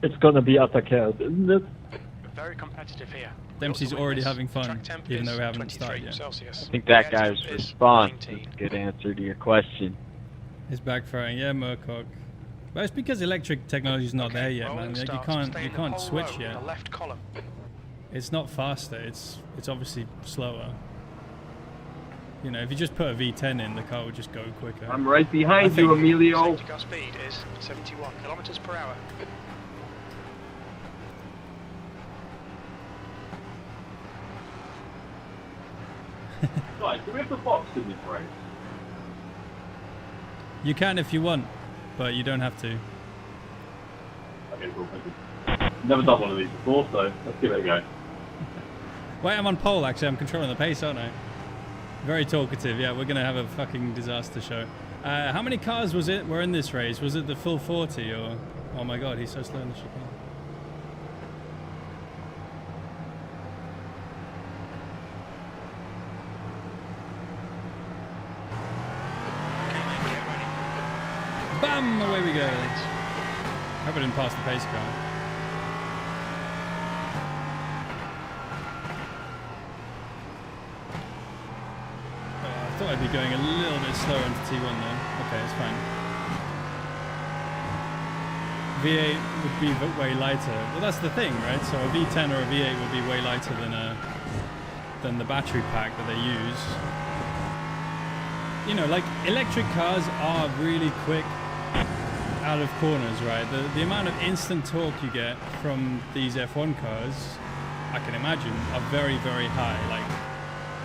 It's gonna be Attacker, isn't it? Very competitive here. Dempsey's already having fun, Track temp even is though we haven't 23 started yet. Celsius. I think that The air guy's temp is response 19. is a good answer to your question. It's backfiring, yeah, Murcock. But it's because electric technology's not there yet, rolling man. Like, starts. you Stay in the can't pole switch row in yet. the left column. It's not faster. It's obviously slower. You know, if you just put a V10 in, the car would just go quicker. I'm right behind you, Emilio. Safety car speed is 71 kilometers per hour. Guys, do we have the box in this race? You can if you want, but you don't have to. Okay, cool, thank you. Never done one of these before, so let's give it a go. Wait, I'm on pole, actually. I'm controlling the pace, aren't I? Very talkative. Yeah, we're going to have a fucking disaster show. How many cars were in this race? Was it the full 40 or... Oh my god, he's so slow in the chicane. Bam! Away we go. Hope I didn't pass the pace car. I thought I'd be going a little bit slower into T1 though. Okay, it's fine. V8 would be way lighter. Well, that's the thing, right? So a V10 or a V8 would be way lighter than the battery pack that they use. You know, like, electric cars are really quick out of corners, right? The amount of instant torque you get from these F1 cars, I can imagine, are very, very high. Like,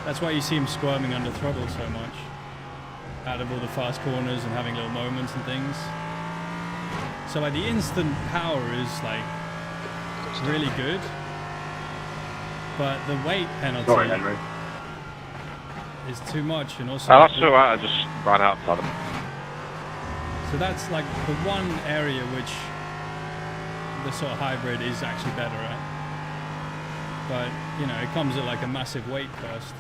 that's why you see them squirming under throttle so much, out of all the fast corners and having little moments and things. So like the instant power is like really good, but the weight penalty Sorry, Henry. is too much, and also Oh, that's alright, I just ran out of them. so that's like the one area which the sort of hybrid is actually better at. But you know, it comes at like a massive weight cost.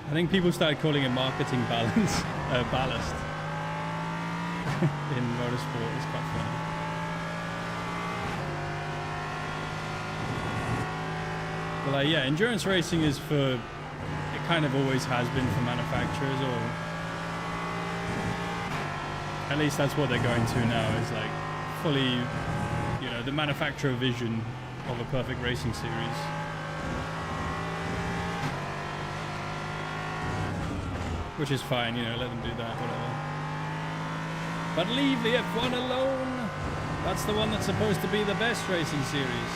I think people started calling it marketing ballast in motorsport. It's quite funny. But like, yeah, endurance racing is for, it kind of always has been for manufacturers, or at least that's what they're going to now, is like fully, you know, the manufacturer vision of a perfect racing series. Which is fine, you know, let them do that, whatever. But leave the F1 alone! That's the one that's supposed to be the best racing series.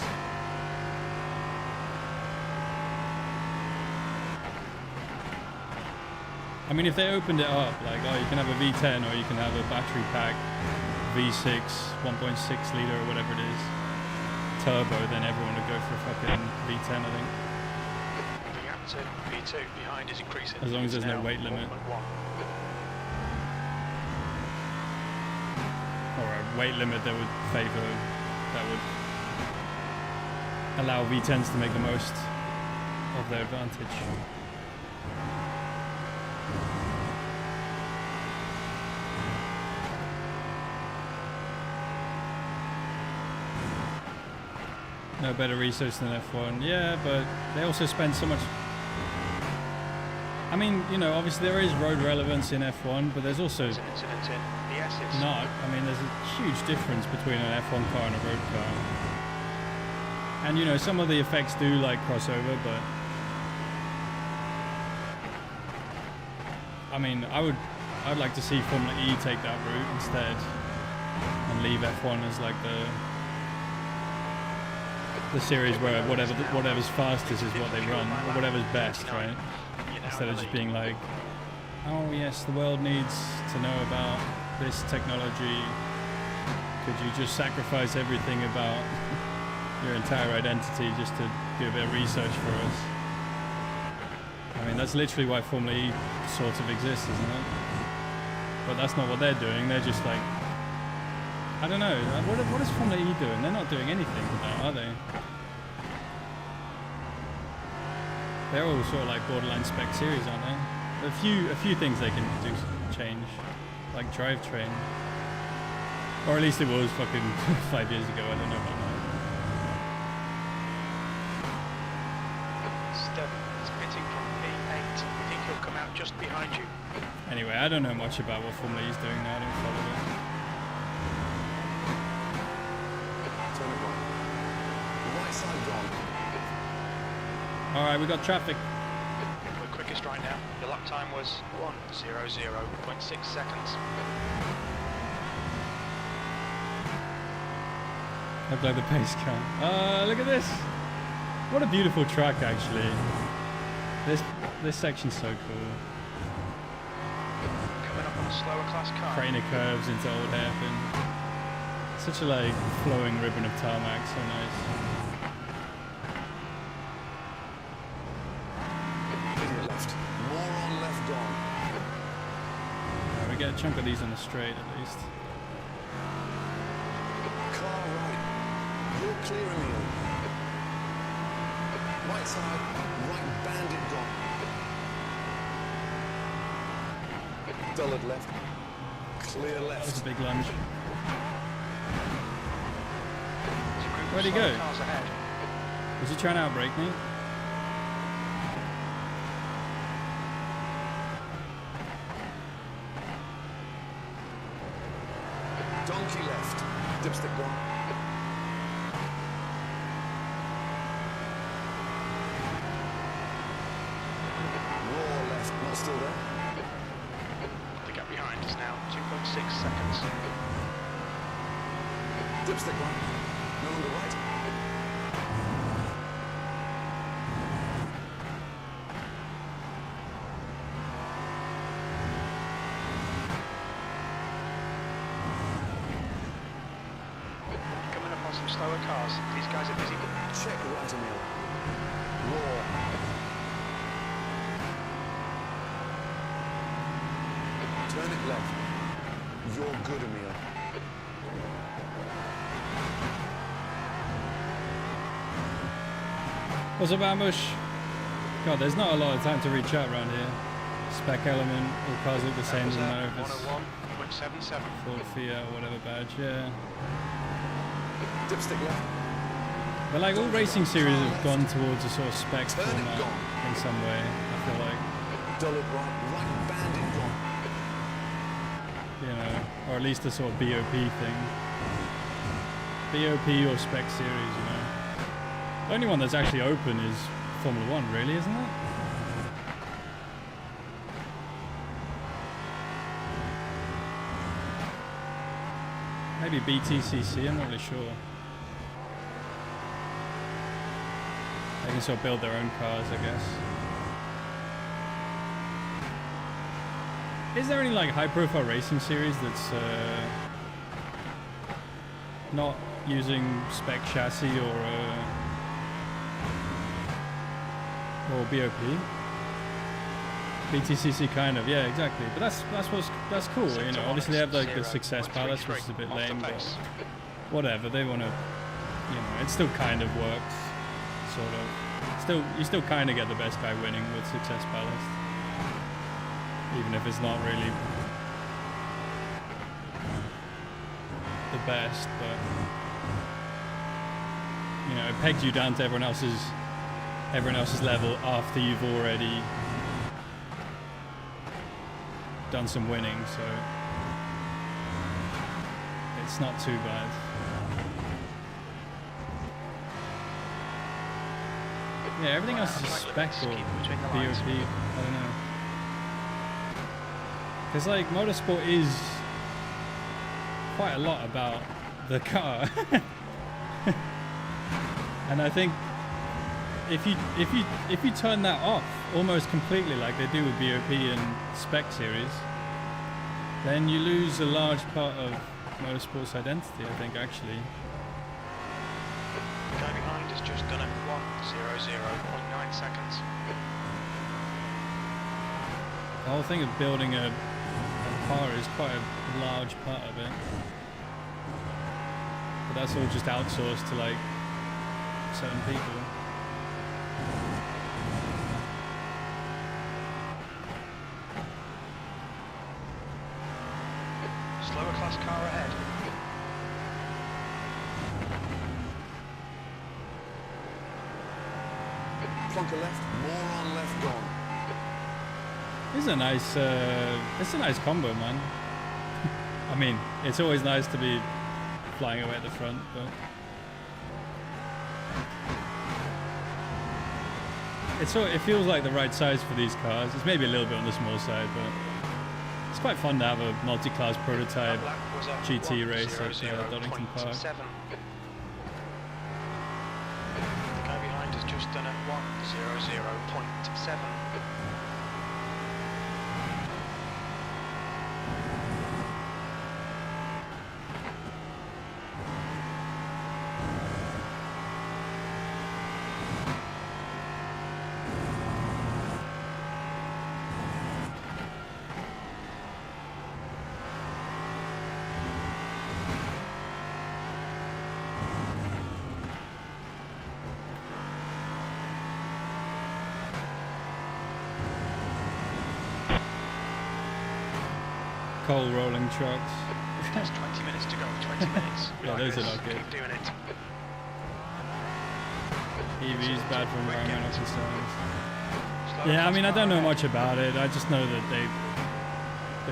I mean, if they opened it up, like, oh, you can have a V10 or you can have a battery pack, V6, 1.6 litre or whatever it is, turbo, then everyone would go for a fucking V10, I think. The gap to V2 behind is increasing. As long as there's no Now weight limit. 1.1. Or a weight limit that would favour, that would allow V10s to make the most of their advantage. No better research than F1, yeah, but they also spend so much. I mean, you know, obviously there is road relevance in F1, but there's also There's an incident in the S's. not. I mean, there's a huge difference between an F1 car and a road car. And you know, some of the effects do like crossover, but I mean, I'd like to see Formula E take that route instead, and leave F1 as like the series where whatever's fastest is what they run, or whatever's best, right? Instead of just being like, oh yes, the world needs to know about this technology. Could you just sacrifice everything about your entire identity just to do a bit of research for us? I mean, that's literally why Formula E sort of exists, isn't it? But that's not what they're doing. They're just like, I don't know. What is Formula E doing? They're not doing anything with that, are they? They're all sort of like borderline spec series, aren't they? A few things they can do change, like drivetrain, or at least it was fucking 5 years ago. I don't know about now. Step is pitting from P8. We think he'll come out just behind you. Anyway, I don't know much about what Formula E is doing now. I don't follow it. Turn it right. Right side gone. All right, we got traffic. We're quickest right now. Your lap time was 1:00.6 seconds. Look like the pace car. Look at this. What a beautiful track, actually. This section's so cool. Coming up on a slower class car. Trainer curves into old hairpin. Such a like flowing ribbon of tarmac, so nice. Left. More on left gone. We get a chunk of these on the straight at least. Car right. You're clearing me. Right side. Right bandit gone. Dullard left. Clear That was left. a big lunge. There's a group of Where'd he slower go? cars ahead. Was he trying to outbrake me? Donkey left. Dipstick one. Raw left. Not still there. The gap behind is now 2.6 seconds. Dipstick one. No longer right. slower cars. These guys are busy. Check right, Emil. Roar. Turn it left. You're good, Emil. What's up, Ambush? God, there's not a lot of time to reach out around here. Spec element, all cars look the same, doesn't matter if it's 101.77. Ford, Fiat, or whatever badge, yeah. Dipstick left. But like all racing series have gone towards a sort of spec Turn it format gone. in some way, I feel like. Dull it right. Right bandit gone. You know, or at least a sort of BOP thing. BOP or spec series, you know. The only one that's actually open is Formula 1, really, isn't it? Maybe BTCC, I'm not really sure. They can sort of build their own cars, I guess. Is there any like high-profile racing series that's not using spec chassis or BOP? BTCC kind of, yeah, exactly. But that's cool. You know, obviously they have like the Success Palace, which is a bit lame, but whatever. They want to, you know, it still kind of works, sort of. Still, you still kind of get the best guy winning with Success Palace, even if it's not really the best. But you know, it pegs you down to everyone else's level after you've already done some winning, so it's not too bad. Yeah, everything else is spec or BOP, I don't know. Because like motorsport is quite a lot about the car. And I think if you turn that off almost completely like they do with BOP and spec series, then you lose a large part of motorsport's identity, I think, actually. The guy behind has just done it 1:00.9 seconds. The whole thing of building a car is quite a large part of it. But that's all just outsourced to like certain people. Slower class car ahead. Plonker left. More on left gone. It's a nice combo, man. I mean, it's always nice to be flying away at the front, but it feels like the right size for these cars. It's maybe a little bit on the small side, but it's quite fun to have a multi-class prototype GT race at Donington Park. The guy behind has just done it 1:00.7. Coal rolling trucks. There's 20 minutes to go. 20 minutes. Yeah, those are not good. Keep doing it. EVs bad for environmental concerns. Yeah, I mean, I don't know much about it. I just know that they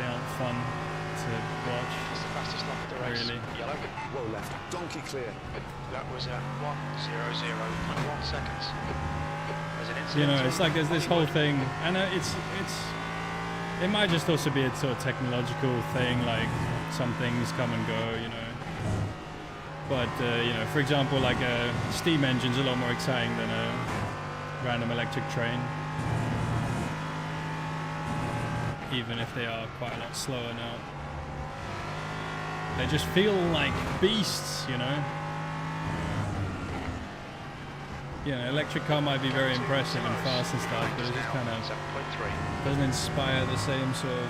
aren't fun to watch. That's the fastest lap of the race. Really. Yellow. Whoa, left. Donkey clear. That was at 1:00.1 seconds. There's an incident. You know, it's like there's this whole thing, and it might just also be a sort of technological thing, like some things come and go, you know. But you know, for example, like a steam engine's a lot more exciting than a random electric train, even if they are quite a lot slower now. They just feel like beasts, you know. you know, electric car might be very impressive and fast and stuff, but it just kind of doesn't inspire the same sort of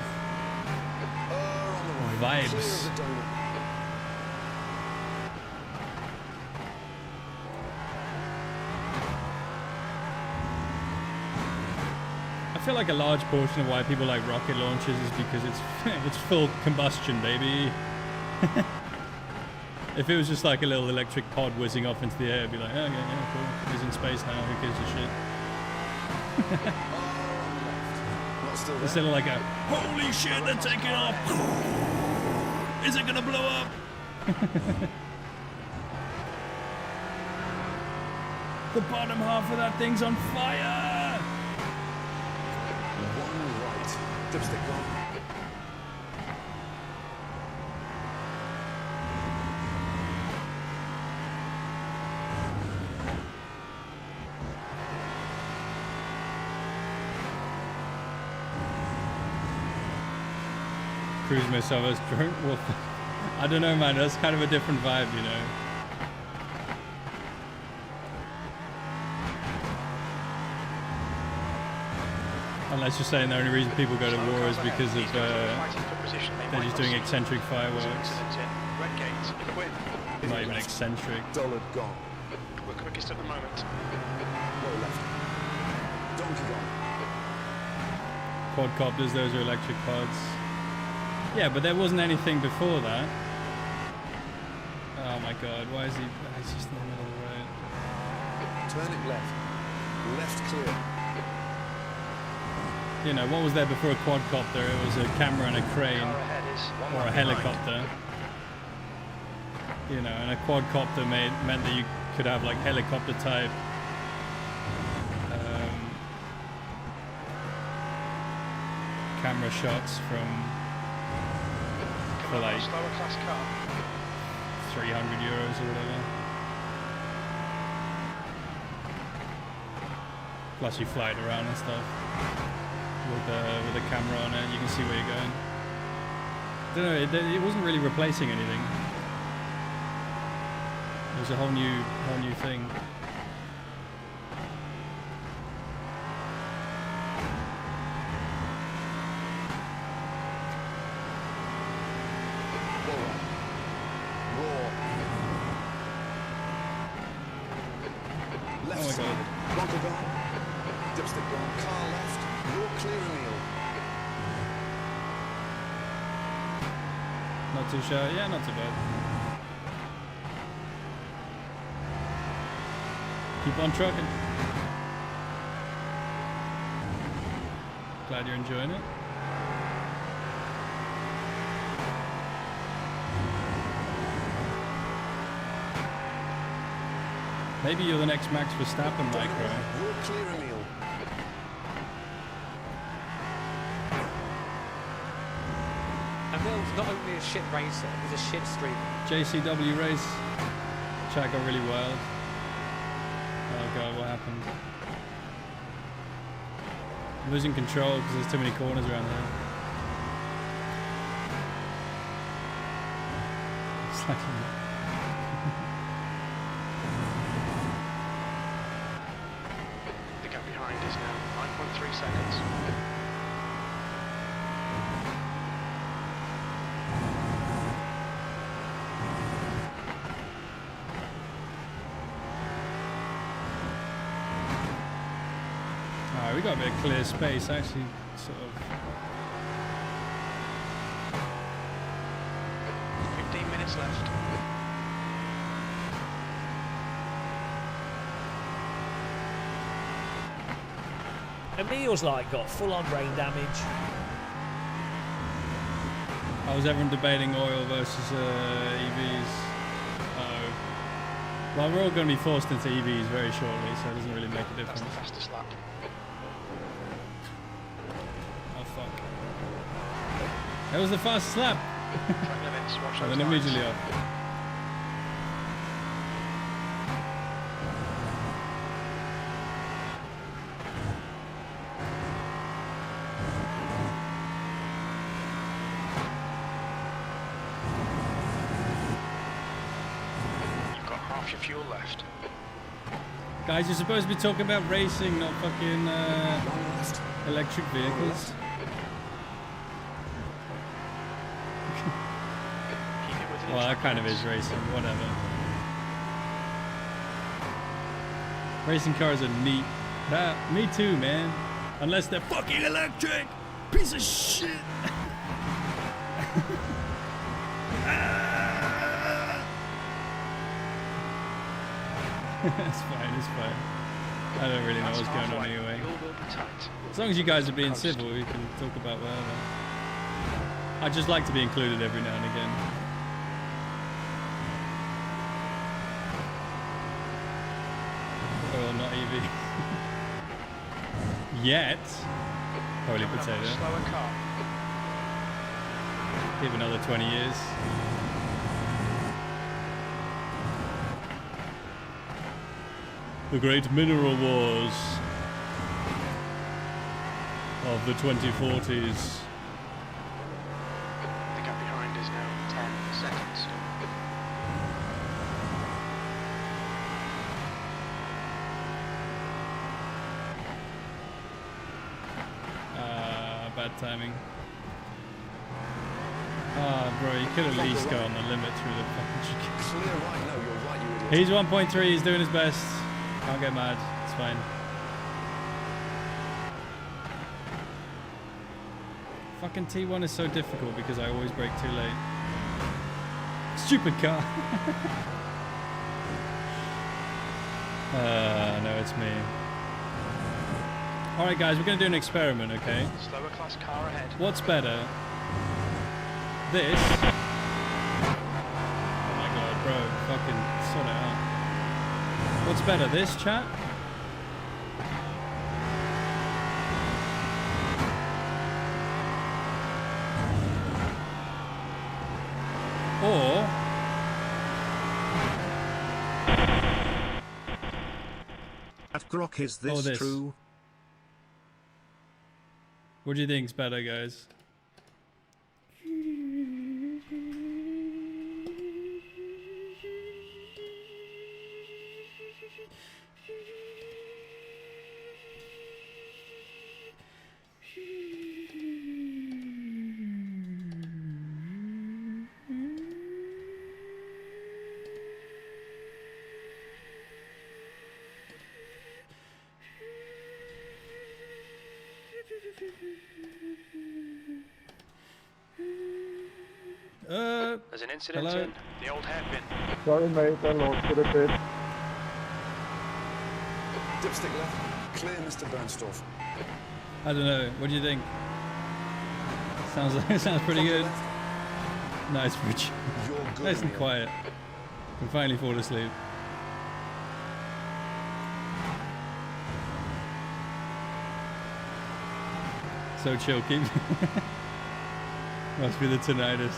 vibes. I feel like a large portion of why people like rocket launches is because it's it's full combustion, baby. If it was just like a little electric pod whizzing off into the air, it'd be like, oh, okay, yeah, cool. He's in space now, who gives a shit? Instead of like a, holy shit, they're taking off! Is it gonna blow up? The bottom half of that thing's on fire! One right. Dipstick gone. Cruise missile as drone. Well, I don't know, man. That's kind of a different vibe, you know. Unless you're saying the only reason people go to war is because of they're just doing eccentric fireworks. Not even eccentric. Dollar gone. We're quickest at the moment. Low left. Donkey gone. Quadcopters, those are electric pods. Yeah, but there wasn't anything before that. Oh my god, why is he... He's just in the middle of the road. Turn it left. Left clear. You know, what was there before a quadcopter? It was a camera and a crane. Or a helicopter. You know, and a quadcopter meant that you could have like helicopter type camera shots for like slower class car. 300 euros or whatever. Plus you fly it around and stuff with the camera on it. You can see where you're going. I don't know. It wasn't really replacing anything. It was a whole new thing. Left Oh my side. god. Bunker gone. Dipstick gone. Car left. You're clear, Emil. Not too sure. Yeah, not too bad. Keep on trucking. Glad you're enjoying it. Maybe you're the next Max Verstappen, Micro. You're clear, Emil. Emil's not only a shit racer, he's a shit streamer. JCW race. Chat got really wild. Oh god, what happened? I'm losing control because there's too many corners around here. It's like... The gap behind is now 9.3 seconds. Alright, we got a bit of clear space, actually, sort of. 15 minutes left. Emil's like got full-on brain damage. I was everyone debating oil versus EVs. Uh-oh. Well, we're all going to be forced into EVs very shortly, so it doesn't really make a difference. That's the fastest lap. Oh, fuck. That was the fastest lap! Track limits, watch And those then lines. immediately off. You've got half your fuel left. Guys, you're supposed to be talking about racing, not fucking One left. electric vehicles. Keep it within Well, that track kind of limits. is racing, whatever. Racing cars are neat. Me too, man. Unless they're fucking electric! Piece of shit! It's fine, it's fine. I don't really know That's what's going on halfway. anyway. You'll be tight. As long as you guys are being Coast. civil, we can talk about whatever. I just like to be included every now and again. Well, not EV. Yet. Holy Coming up with a potato. slower car. Give another 20 years. The great mineral wars of the 2040s. The gap behind is now 10 seconds. Bad timing. Ah, bro, you could at least go on the limit through the fucking chicane. Clear right. No, you're right, you idiot. He's 1.3, he's doing his best. Can't get mad, it's fine. Fucking T1 is so difficult because I always brake too late. Stupid car. No, it's me. Alright guys, we're gonna do an experiment, okay? Slower class car ahead. What's better? This? Oh my god, bro, fucking sort it out. What's better, this chat? Or At Grok, is this this. true? what do you think's better, guys? There's an incident hello? in the old hairpin. Sorry, mate, I lost it a bit. Dipstick left. Clear, Mr. Bernstorff. I don't know. What do you think? Sounds pretty Flanker good. left. Nice, Rich. You're good. Nice and Leo. quiet. Can finally fall asleep. So chill, keep. Must be the tinnitus.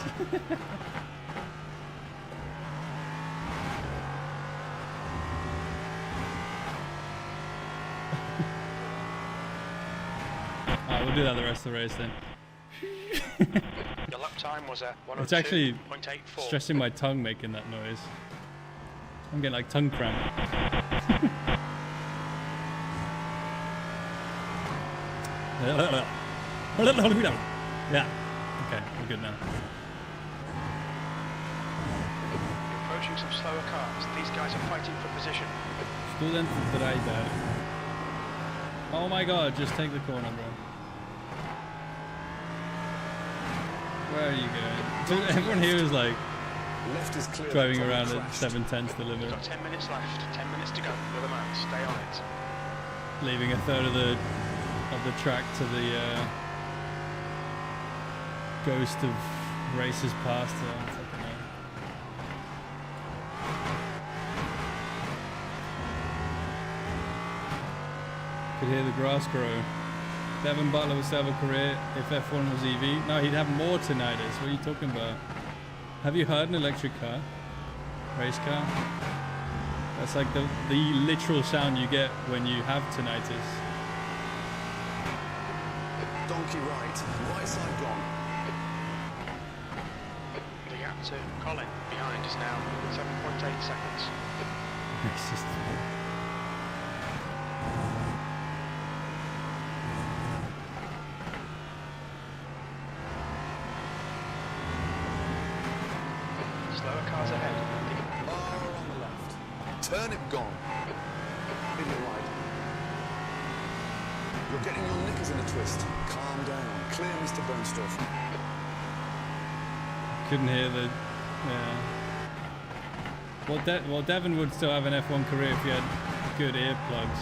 Alright, we'll do that the rest of the race then. Your lap time was a 102.84. It's actually stressing my tongue making that noise. I'm getting like tongue cramp. Yeah. Okay, we're good now. You're approaching some slower cars. These guys are fighting for position. Studentendrijder. Oh my god, just take the corner, bro. Where are you going? Dude, everyone here is like Left is clear. driving Probably around at crashed. 7/10 the You've limit, got 10 minutes left. 10 minutes to go. You're the man. Stay on it. leaving a third of the track to the ghost of races past. Fucking hell. Could hear the grass grow. Devin Butler would still have a career if F1 was EV. No, he'd have more tinnitus. What are you talking about? Have you heard an electric car? Race car? That's like the literal sound you get when you have tinnitus. Donkey right. Right side gone. The gap to Carlin behind is now 7.8 seconds. It's just cars ahead. On the left. Turn it gone. In the right. You're getting your knickers in a twist. Calm down. Clear, Mr. Bernstorff. Couldn't hear the. Yeah. Well, Devon would still have an F1 career if he had good earplugs.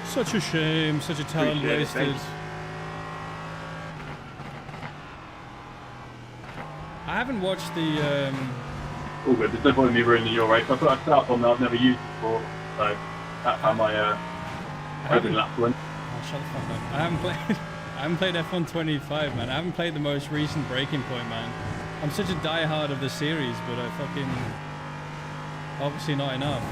Such a shame, such a talent Appreciate it, wasted. thanks. I haven't watched the. All good. There's no point in me ruining your race. I put a setup on that I've never used before, so that's how my opening laps went. Oh, shut the fuck up. I haven't played F1 25, man. I haven't played the most recent Breaking Point, man. I'm such a diehard of the series, but I fucking obviously not enough.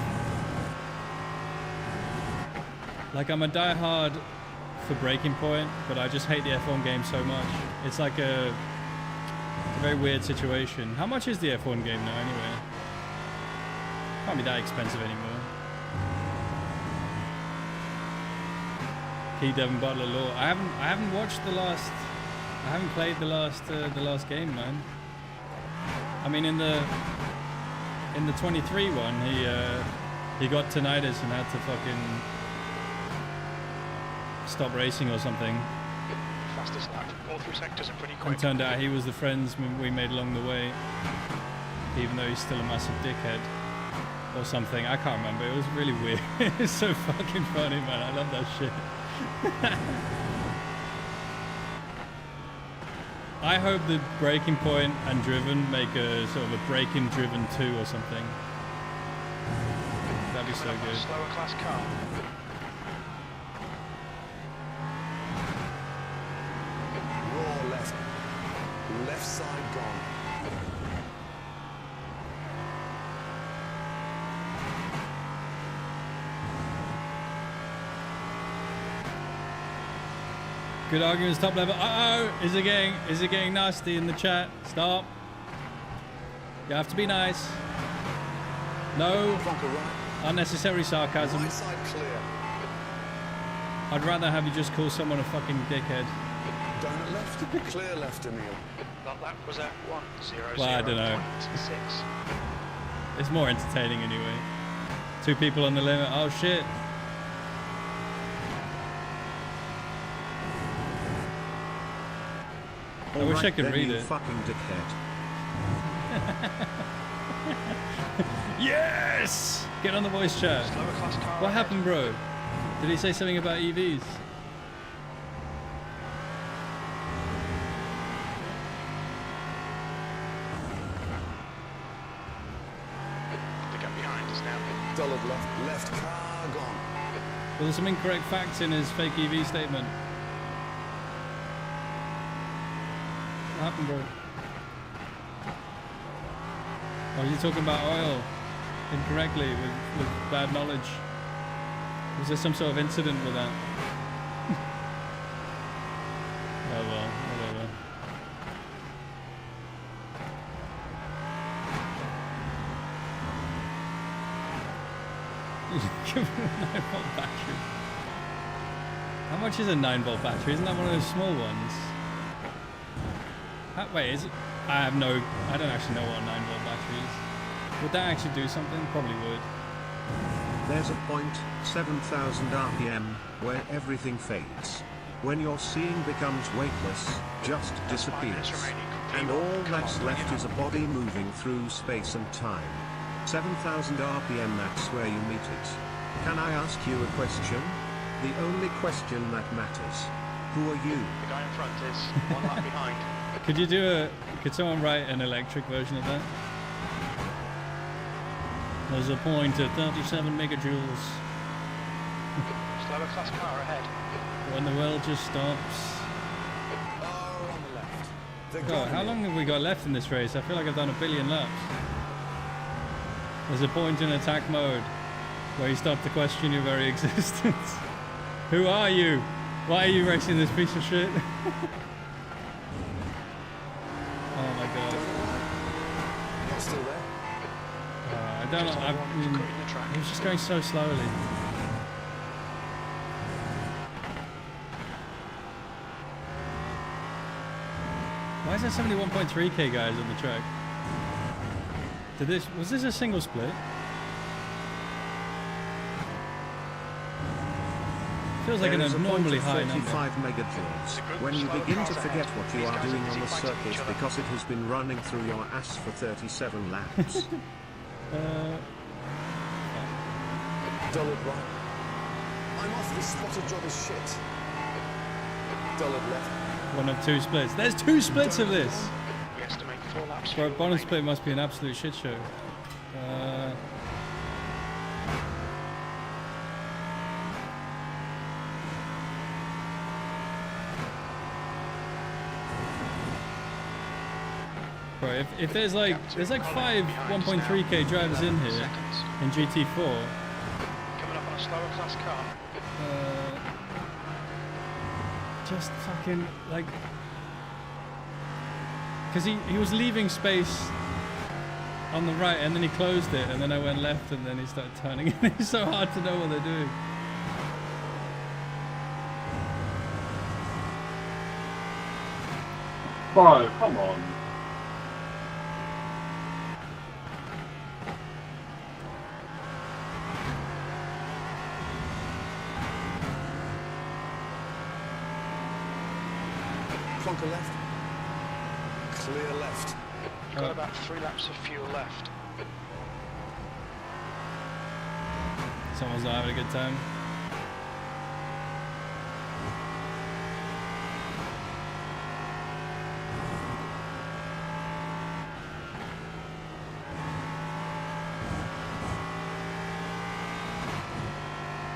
Like, I'm a diehard for Breaking Point, but I just hate the F1 game so much. It's like a very weird situation. How much is the F1 game now, anyway? Can't be that expensive anymore. Key Devon Butler Law. I haven't watched the last. I haven't played the last game, man. I mean, in the 23 one, he got tinnitus and had to fucking stop racing or something. Fastest lap. All through sectors are pretty quick. And turned out he was the friends we made along the way, even though he's still a massive dickhead or something. I can't remember. It was really weird. It's so fucking funny, man. I love that shit. I hope that Breaking Point and Driven make a sort of a Breaking Driven 2 or something. That'd be so good. Slower class car. Raw left. Left side gone. Good arguments, top level. Uh-oh! Is it getting nasty in the chat? Stop. You have to be nice. No Bunker right. unnecessary sarcasm. Right side clear. I'd rather have you just call someone a fucking dickhead. Donut left. Clear left, Emil. That lap was at 1:00. Well, I don't know. 6. It's more entertaining anyway. 2 people on the limit. Oh shit. I wish I could then, read you it. Fucking dickhead. Yes! Get on the voice chat. Slower class car. What ahead. happened, bro? Did he say something about EVs? The gap behind us now. Dullard left. Left car gone. Well, there's some incorrect facts in his fake EV statement. What happened, bro? Oh, you're talking about oil incorrectly with bad knowledge. Was there some sort of incident with that? Oh well, whatever. Give it a 9-volt battery. How much is a 9-volt battery? Isn't that one of those small ones? Wait, is it? I don't actually know what a 9-volt battery is. Would that actually do something? Probably would. There's a point, 7,000 RPM, where everything fades. When your seeing becomes weightless, just disappears. And all that's left is a body moving through space and time. 7,000 RPM, that's where you meet it. Can I ask you a question? The only question that matters. Who are you? The guy in front is 1 lap behind. Could someone write an electric version of that? There's a point at 37 megajoules. Slower class car ahead. When the world just stops. On the left. They're God, gone, how Emil. long have we got left in this race? I feel like I've done a billion laps. There's a point in attack mode where you start to question your very existence. Who are you? Why are you racing this piece of shit? Oh my god. You're still there. I don't know. He was just going so slowly. Why is there so many 1.3k guys on the track? Was this a single split? Feels like an abnormally high number. 35 megajoules. When you begin to forget what you are doing on the circuit because it has been running through your ass for 37 laps. Dullard right. I'm off. This spotter job is shit. Dullard left. One of two splits. There's two splits of this! We estimate 4 laps. For a bonus split must be an absolute shit show. Bro, if there's like 5 1.3k drivers in here in GT4. Coming up on a slower class car. Just fucking like, because he was leaving space on the right and then he closed it and then I went left and then he started turning. It's so hard to know what they're doing. Bro, come on. Plonker left. Clear left. We've got about 3 laps of fuel left. Someone's not having a good time.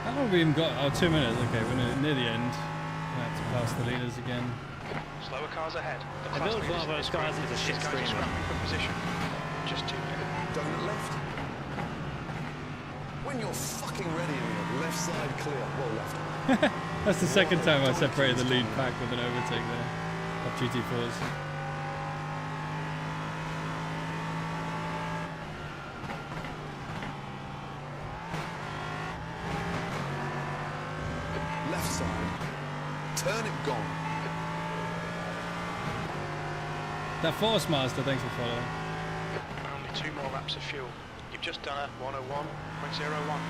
How long have we even got? Oh, 2 minutes. Okay, we're near the end. We have to pass the leaders again. Slower cars ahead. I built one of those guys with a shit screen. For position. Just 2 minutes. Donut left. When you're fucking ready, Neil. Left side clear. Well, left. That's the second time I separated the lead pack with an overtake there of GT4s. Left side. Turn it gone. That Force Master, thanks for following. Only 2 more laps of fuel. You've just done a 101.01.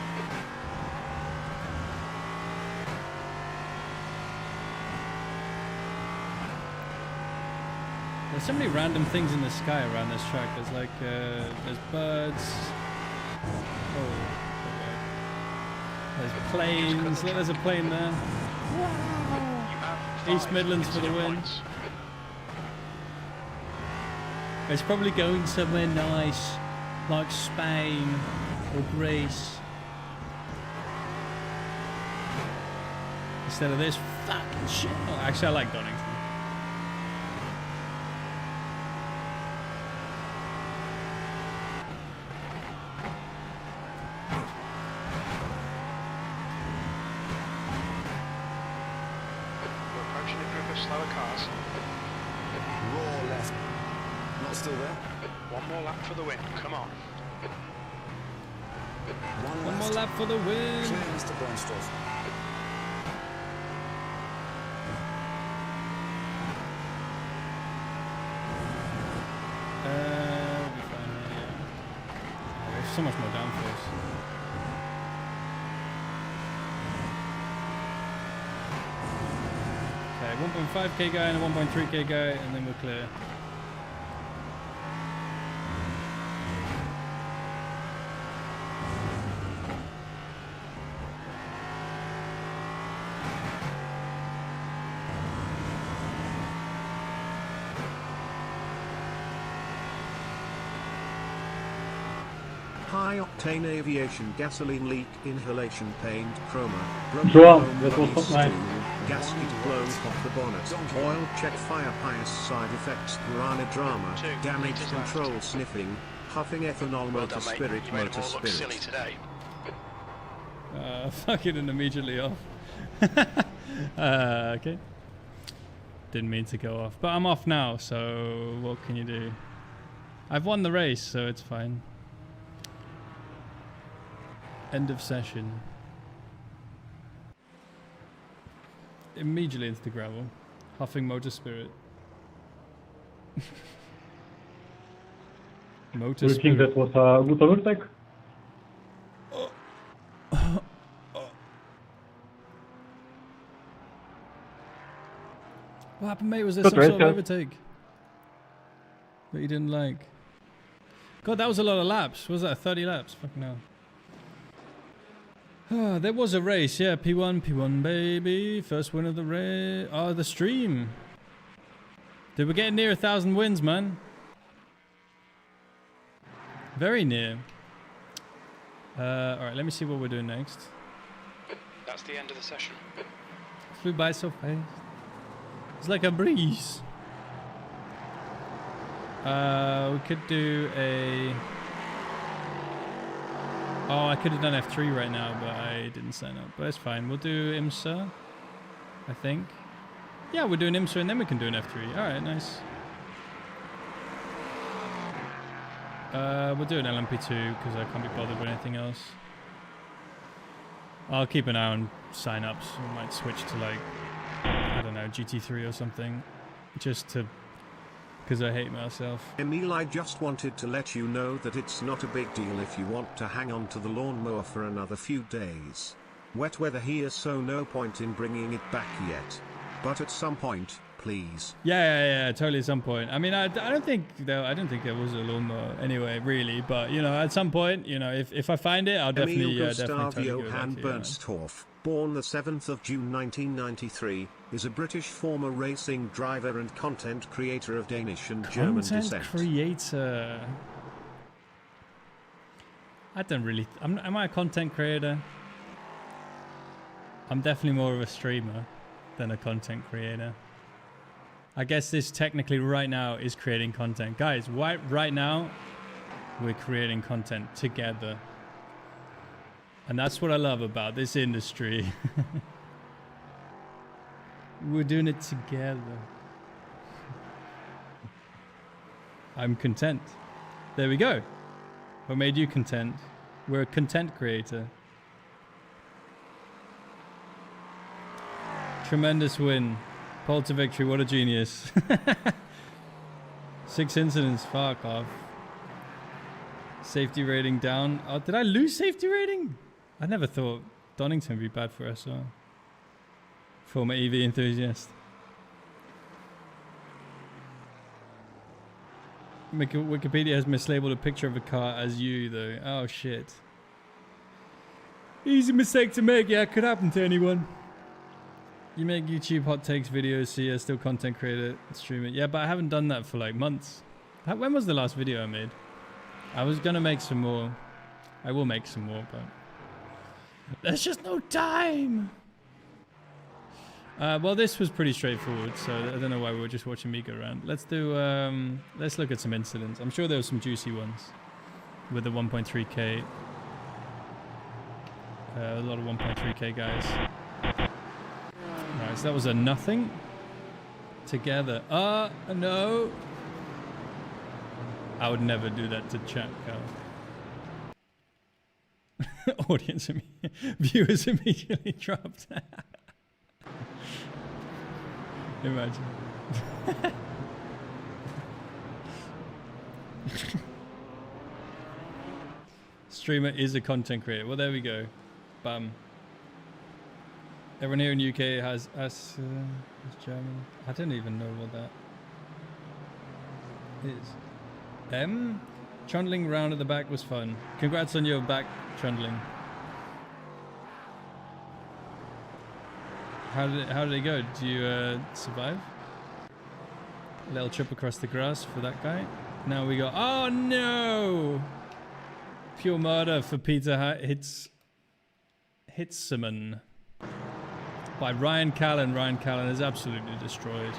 There's so many random things in the sky around this track. There's like, there's birds. Oh, okay. There's planes. Look, there's a plane there. Wow. East Midlands for the win. It's probably going somewhere nice, like Spain or Greece. Instead of this fucking shit. Oh, actually, I like Donnington. We're approaching a group of slower cars. Raw left. Not still there. 1 more lap for the win. Come on. One more lap for the win. Clear, Mr. Bernstorff. We'll be fine here, yeah. Oh, there's so much more downforce. Okay, 1.5k guy and a 1.3k guy, and then we're clear. High octane aviation gasoline leak inhalation paint chroma João, broken that's body what's up, mate. steam, gasket blown off the bonnet oil check fire pious side effects guarana drama damage control sniffing huffing ethanol motor spirit motor spirit. Fucking and immediately off. Okay. Didn't mean to go off, but I'm off now, so what can you do? I've won the race, so it's fine. End of session. Immediately into the gravel. Huffing motor spirit. Do you think that was a good overtake? What happened, mate? Was there some sort of overtake that you didn't like? God, that was a lot of laps. Was that 30 laps? Fucking hell. There was a race, yeah. P1, baby. First win of the race. Oh, the stream. Dude, we're getting near 1,000 wins, man. Very near. Alright, let me see what we're doing next. That's the end of the session. Flew by so fast. It's like a breeze. We could do a... Oh, I could have done F3 right now, but I didn't sign up. But it's fine. We'll do IMSA, I think. Yeah, we're doing IMSA and then we can do an F3. Alright, nice. We'll do an LMP2 because I can't be bothered with anything else. I'll keep an eye on sign-ups. I might switch to like, I don't know, GT3 or something. Just to... because I hate myself. Emil, I just wanted to let you know that it's not a big deal if you want to hang on to the lawnmower for another few days. Wet weather here, so no point in bringing it back yet. But at some point, please. Yeah, totally at some point. I mean, I don't think there was a lawnmower anyway, really. But, you know, at some point, you know, if I find it, I'll definitely, Emil definitely Gustav Johan Bernstorff, born the 7th of June 1993, is a British former racing driver and content creator of Danish and German descent. Content creator. I don't really... am I a content creator? I'm definitely more of a streamer than a content creator. I guess this technically right now is creating content. Guys, right now, we're creating content together. And that's what I love about this industry. We're doing it together. I'm content. There we go. What made you content? We're a content creator. Tremendous win. Pole to victory. What a genius. 6 incidents. Fuck off. Safety rating down. Oh, did I lose safety rating? I never thought Donnington would be bad for us. Former EV enthusiast. Wikipedia has mislabeled a picture of a car as you, though. Oh, shit. Easy mistake to make. Yeah, it could happen to anyone. You make YouTube hot takes videos, so you're still content creator, stream it. Yeah, but I haven't done that for like months. When was the last video I made? I was gonna make some more. I will make some more, but there's just no time. Well, this was pretty straightforward, so I don't know why we were just watching me go around. Let's do. Let's look at some incidents. I'm sure there were some juicy ones with the 1.3K. A lot of 1.3K guys. Alright, so that was a nothing. Together. No. I would never do that to chat, Carl. Audience, viewers immediately dropped. Imagine. Streamer is a content creator. Well, there we go. Bam. Everyone here in UK has German. I don't even know what that is. Trundling round at the back was fun. Congrats on your back trundling. How did it go? Did you survive? A little trip across the grass for that guy. Now we got... Oh no! Pure murder for Peter Hitzman. By Ryan Carlin. Ryan Carlin is absolutely destroyed.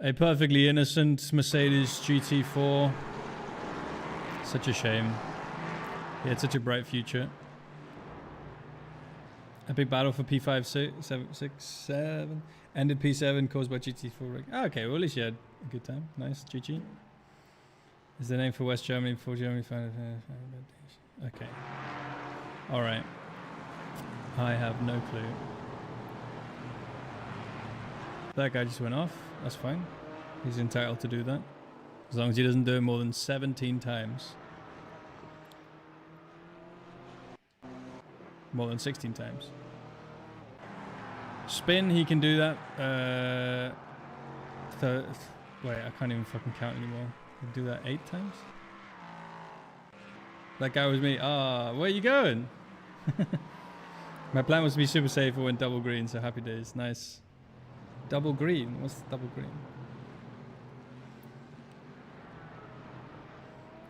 A perfectly innocent Mercedes GT4. Such a shame. He had such a bright future. A big battle for P567. Ended P7 caused by GT4. Oh, okay, well at least you had a good time. Nice, GG. Is the name for West Germany before Germany found it? Okay. Alright. I have no clue. That guy just went off. That's fine. He's entitled to do that. As long as he doesn't do it more than 17 times. More than 16 times. Spin, he can do that. Wait, I can't even fucking count anymore. He can do that 8 times? That guy was me. Ah, where are you going? My plan was to be super safe or went double green, so happy days. Nice. Double green? What's double green?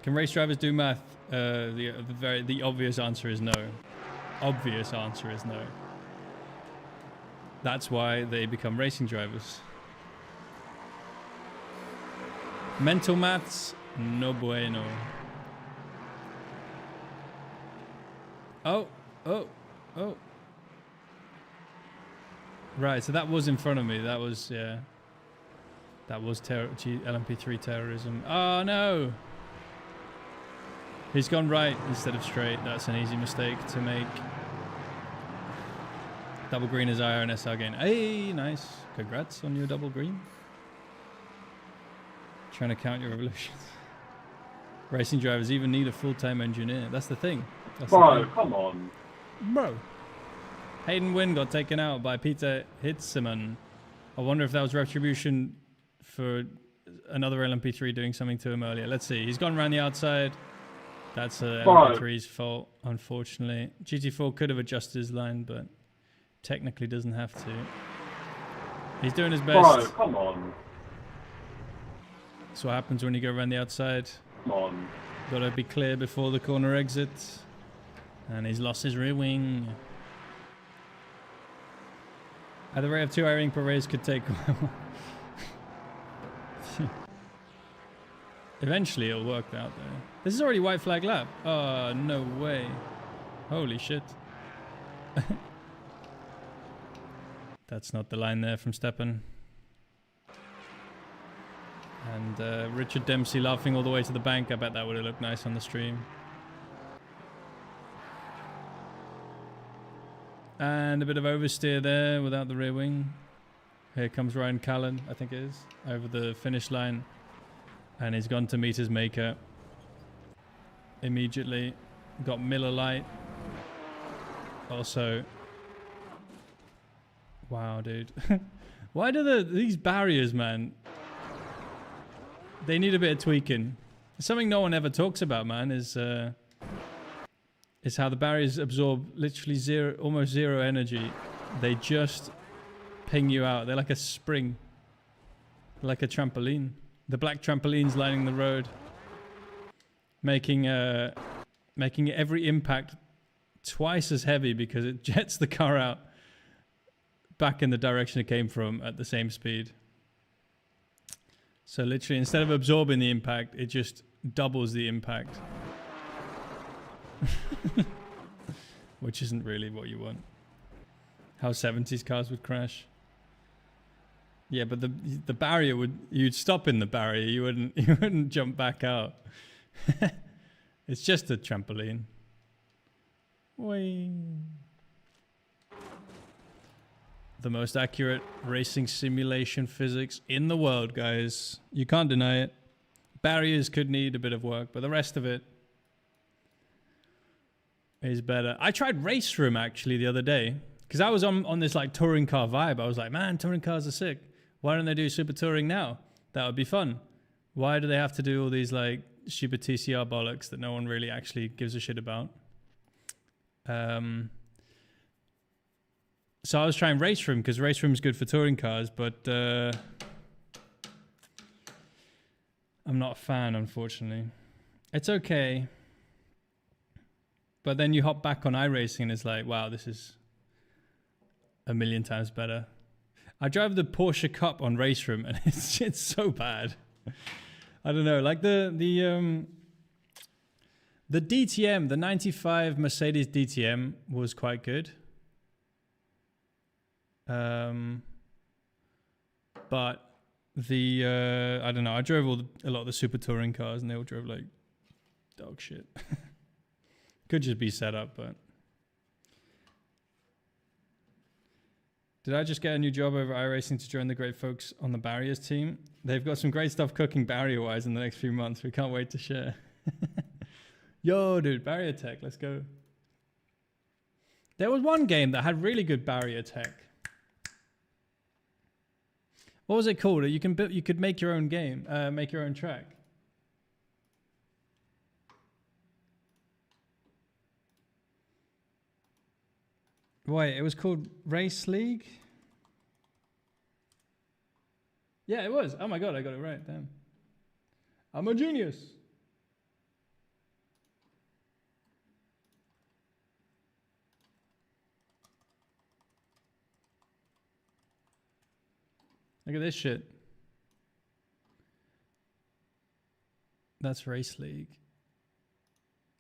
Can race drivers do math? The obvious answer is no. Obvious answer is no. That's why they become racing drivers. Mental maths? No bueno. Oh. Right, so that was in front of me. That was, yeah. That was LMP3 terrorism. Oh, no! He's gone right instead of straight. That's an easy mistake to make. Double green is IR and SR gain. Hey, nice. Congrats on your double green. Trying to count your revolutions. Racing drivers even need a full-time engineer. That's the thing. Bro, come on. Bro. Hayden Wynn got taken out by Peter Hitzman. I wonder if that was retribution for another LMP3 doing something to him earlier. Let's see. He's gone around the outside. That's LMP3's fault, unfortunately. GT4 could have adjusted his line, but technically doesn't have to. He's doing his best. Bro, come on. That's what happens when you go around the outside. Come on. Gotta be clear before the corner exit. And he's lost his rear wing. At the rate of 2 iRacing per race could take... Eventually it'll work out there. This is already white flag lap. Oh, no way. Holy shit. That's not the line there from Steppen. And Richard Dempsey laughing all the way to the bank. I bet that would have looked nice on the stream. And a bit of oversteer there without the rear wing. Here comes Ryan Carlin, I think it is, over the finish line. And he's gone to meet his maker. Immediately. Got Miller Lite. Also. Wow, dude. Why do these barriers, man? They need a bit of tweaking. Something no one ever talks about, man, is how the barriers absorb literally almost zero energy. They just ping you out. They're like a spring. Like a trampoline. The black trampolines lining the road. Making every impact twice as heavy because it jets the car out back in the direction it came from at the same speed. So literally, instead of absorbing the impact, it just doubles the impact. Which isn't really what you want. How 70s cars would crash. Yeah, but the barrier you'd stop in the barrier. You wouldn't jump back out. It's just a trampoline. Whee. The most accurate racing simulation physics in the world, guys. You can't deny it. Barriers could need a bit of work, but the rest of it is better. I tried Race Room actually the other day because I was on this like touring car vibe. I was like, man, touring cars are sick. Why don't they do super touring now? That would be fun. Why do they have to do all these like stupid TCR bollocks that no one really actually gives a shit about? So I was trying Race Room because Race Room is good for touring cars, but I'm not a fan, unfortunately. It's okay. But then you hop back on iRacing and it's like, wow, this is a million times better. I drive the Porsche Cup on Race Room and it's so bad. I don't know, like the DTM, the 95 Mercedes DTM was quite good. But the I don't know, I drove a lot of the super touring cars and they all drove like dog shit. Could just be set up, but Did I just get a new job over iRacing to join the great folks on the barriers team? They've got some great stuff cooking barrier-wise in the next few months. We can't wait to share. Yo, dude, barrier tech, let's go. There was one game that had really good barrier tech. What was it called? You could make your own game, make your own track. Wait, it was called Race League? Yeah, it was. Oh my god, I got it right. Damn. I'm a genius. Look at this shit. That's Race League.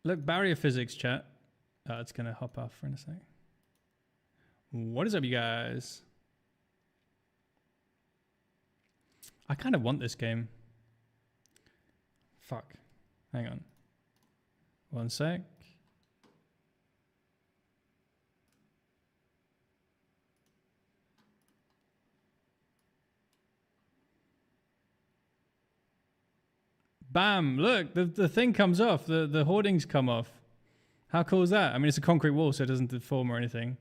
Look, barrier physics, chat. Oh, it's gonna hop off for a sec. What is up, you guys? I kind of want this game. Fuck. Hang on. One sec. Bam! Look, the thing comes off. The hoardings come off. How cool is that? I mean, it's a concrete wall, so it doesn't deform or anything.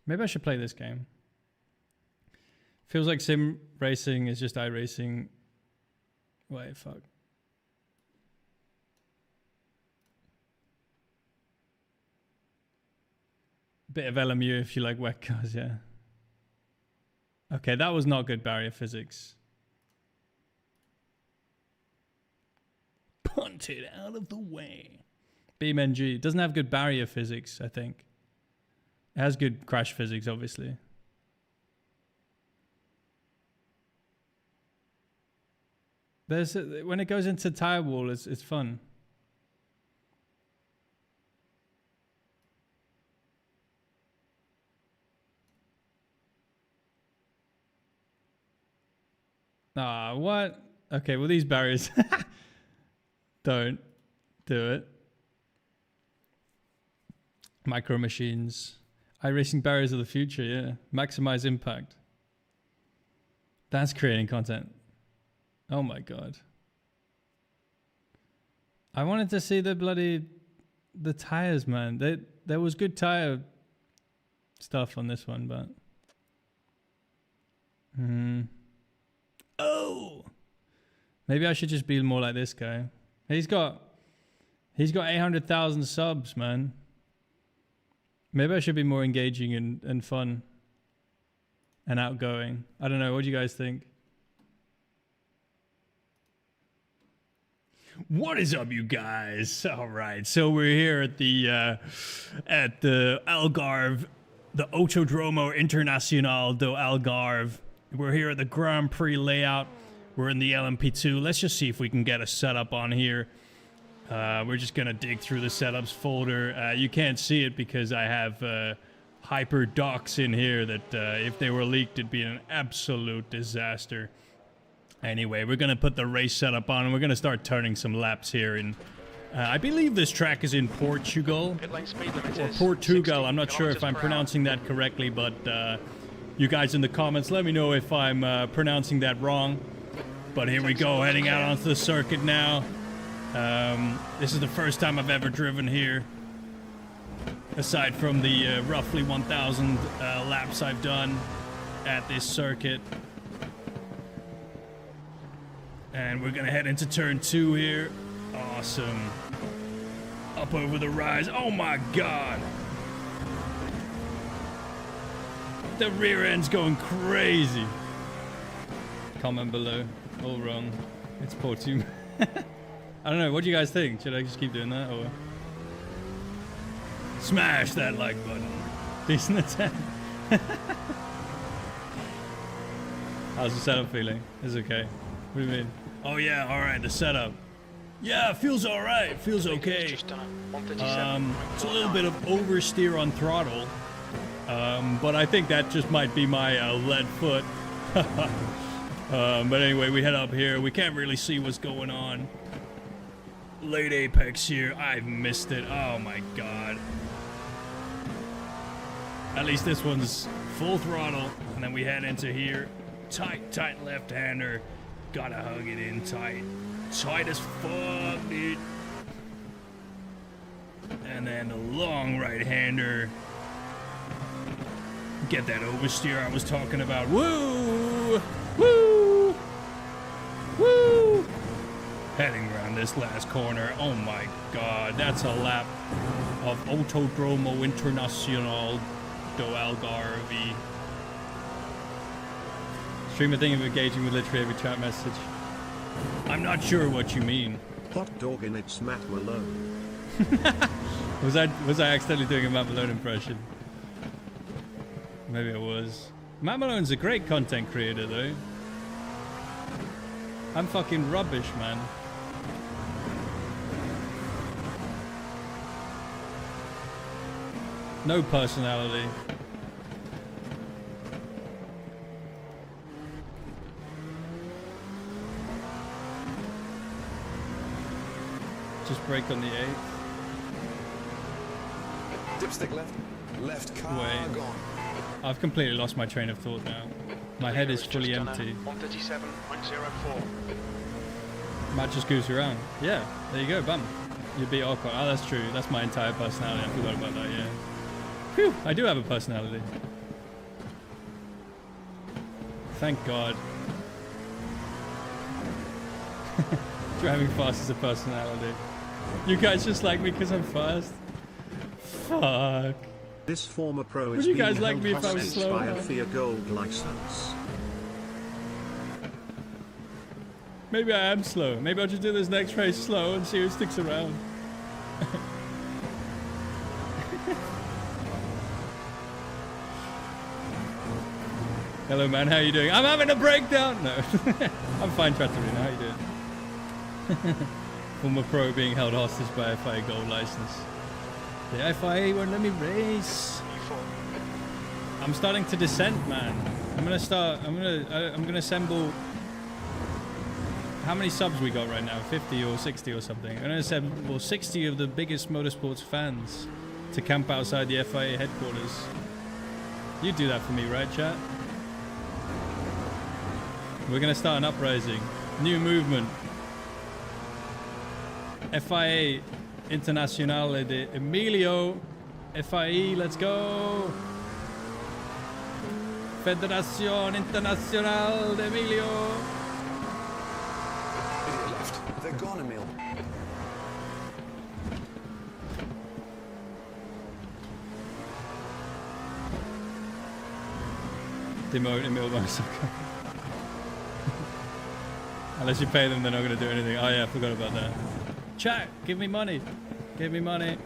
Maybe I should play this game. Feels like sim racing is just iRacing. Wait, fuck. Bit of LMU if you like wet cars, yeah. Okay, that was not good barrier physics. Punt it out of the way. BeamNG doesn't have good barrier physics, I think. It has good crash physics, obviously. When it goes into tire wall, it's fun. Ah, what? Okay, well these barriers. Don't do it. Micro machines. iRacing barriers of the future, yeah. Maximize impact. That's creating content. Oh my god. I wanted to see the tires, man. There was good tire stuff on this one, but oh, maybe I should just be more like this guy. He's got 800,000 subs, man. Maybe I should be more engaging and fun and outgoing. I don't know. What do you guys think? What is up, you guys? All right, so we're here at the Algarve, the Autodromo Internacional do Algarve. We're here at the Grand Prix layout. We're in the LMP2. Let's just see if we can get a setup on here. We're just gonna dig through the setups folder. You can't see it because I have hyper docs in here that if they were leaked, it'd be an absolute disaster. Anyway, we're gonna put the race setup on and we're gonna start turning some laps here in I believe this track is in Portugal or Portugal. I'm not sure if I'm pronouncing that correctly, but you guys in the comments let me know if I'm pronouncing that wrong. But here we go, heading out onto the circuit now. This is the first time I've ever driven here, aside from the roughly 1,000 laps I've done at this circuit. And we're gonna head into turn 2 here. Awesome. Up over the rise. Oh my god. The rear end's going crazy. Comment below. All wrong. It's Portum. I don't know. What do you guys think? Should I just keep doing that or smash that like button? Decent attempt. How's the setup feeling? It's okay. What do you mean? Oh yeah, all right. The setup. Yeah, it feels all right. Feels okay. It's a little bit of oversteer on throttle, but I think that just might be my lead foot. But anyway, we head up here. We can't really see what's going on. Late apex here. I've missed it. Oh my god. At least this one's full throttle. And then we head into here. Tight left-hander. Gotta hug it in tight. Tight as fuck, dude. And then the long right-hander. Get that oversteer I was talking about. Woo! Woo! Woo! Heading around this last corner. Oh my god, that's a lap of Autodromo Internacional do Algarve. Streamer thinking of engaging with literally every chat message. I'm not sure what you mean. Hot dog and it's Matt Malone. Was I accidentally doing a Matt Malone impression? Maybe I was. Matt Malone's a great content creator though. I'm fucking rubbish, man. No personality. Just brake on the 8th. Dipstick left. Left car Wait. gone. I've completely lost my train of thought now. My head is fully empty. 137.04. Matt just goes around. Yeah, there you go, bam. You beat Ocon. Oh, that's true. That's my entire personality. I forgot about that, yeah. Phew, I do have a personality. Thank God. Driving fast is a personality. You guys just like me because I'm fast? Fuck. This former pro Would is you being guys like held me if I was hostage slow? by a FIA Gold license. Maybe I am slow. Maybe I'll just do this next race slow and see who sticks around. Hello, man. How you doing? I'm having a breakdown. No, I'm fine, Trattorino. How you doing? Former pro being held hostage by a FIA Gold license. The FIA won't let me race. I'm starting to descend, man. I'm gonna assemble. How many subs we got right now? 50 or 60 or something. I'm gonna assemble 60 of the biggest motorsports fans to camp outside the FIA headquarters. You do that for me, right, chat? We're gonna start an uprising. New movement. FIA Internacional de Emilio. FIE, let's go. Federación Internacional de Emilio. Idiot left. They're gone, Emil. Demote Emil Motorcycle. Unless you pay them, they're not going to do anything. Oh yeah, I forgot about that. Chat, give me money. Give me money.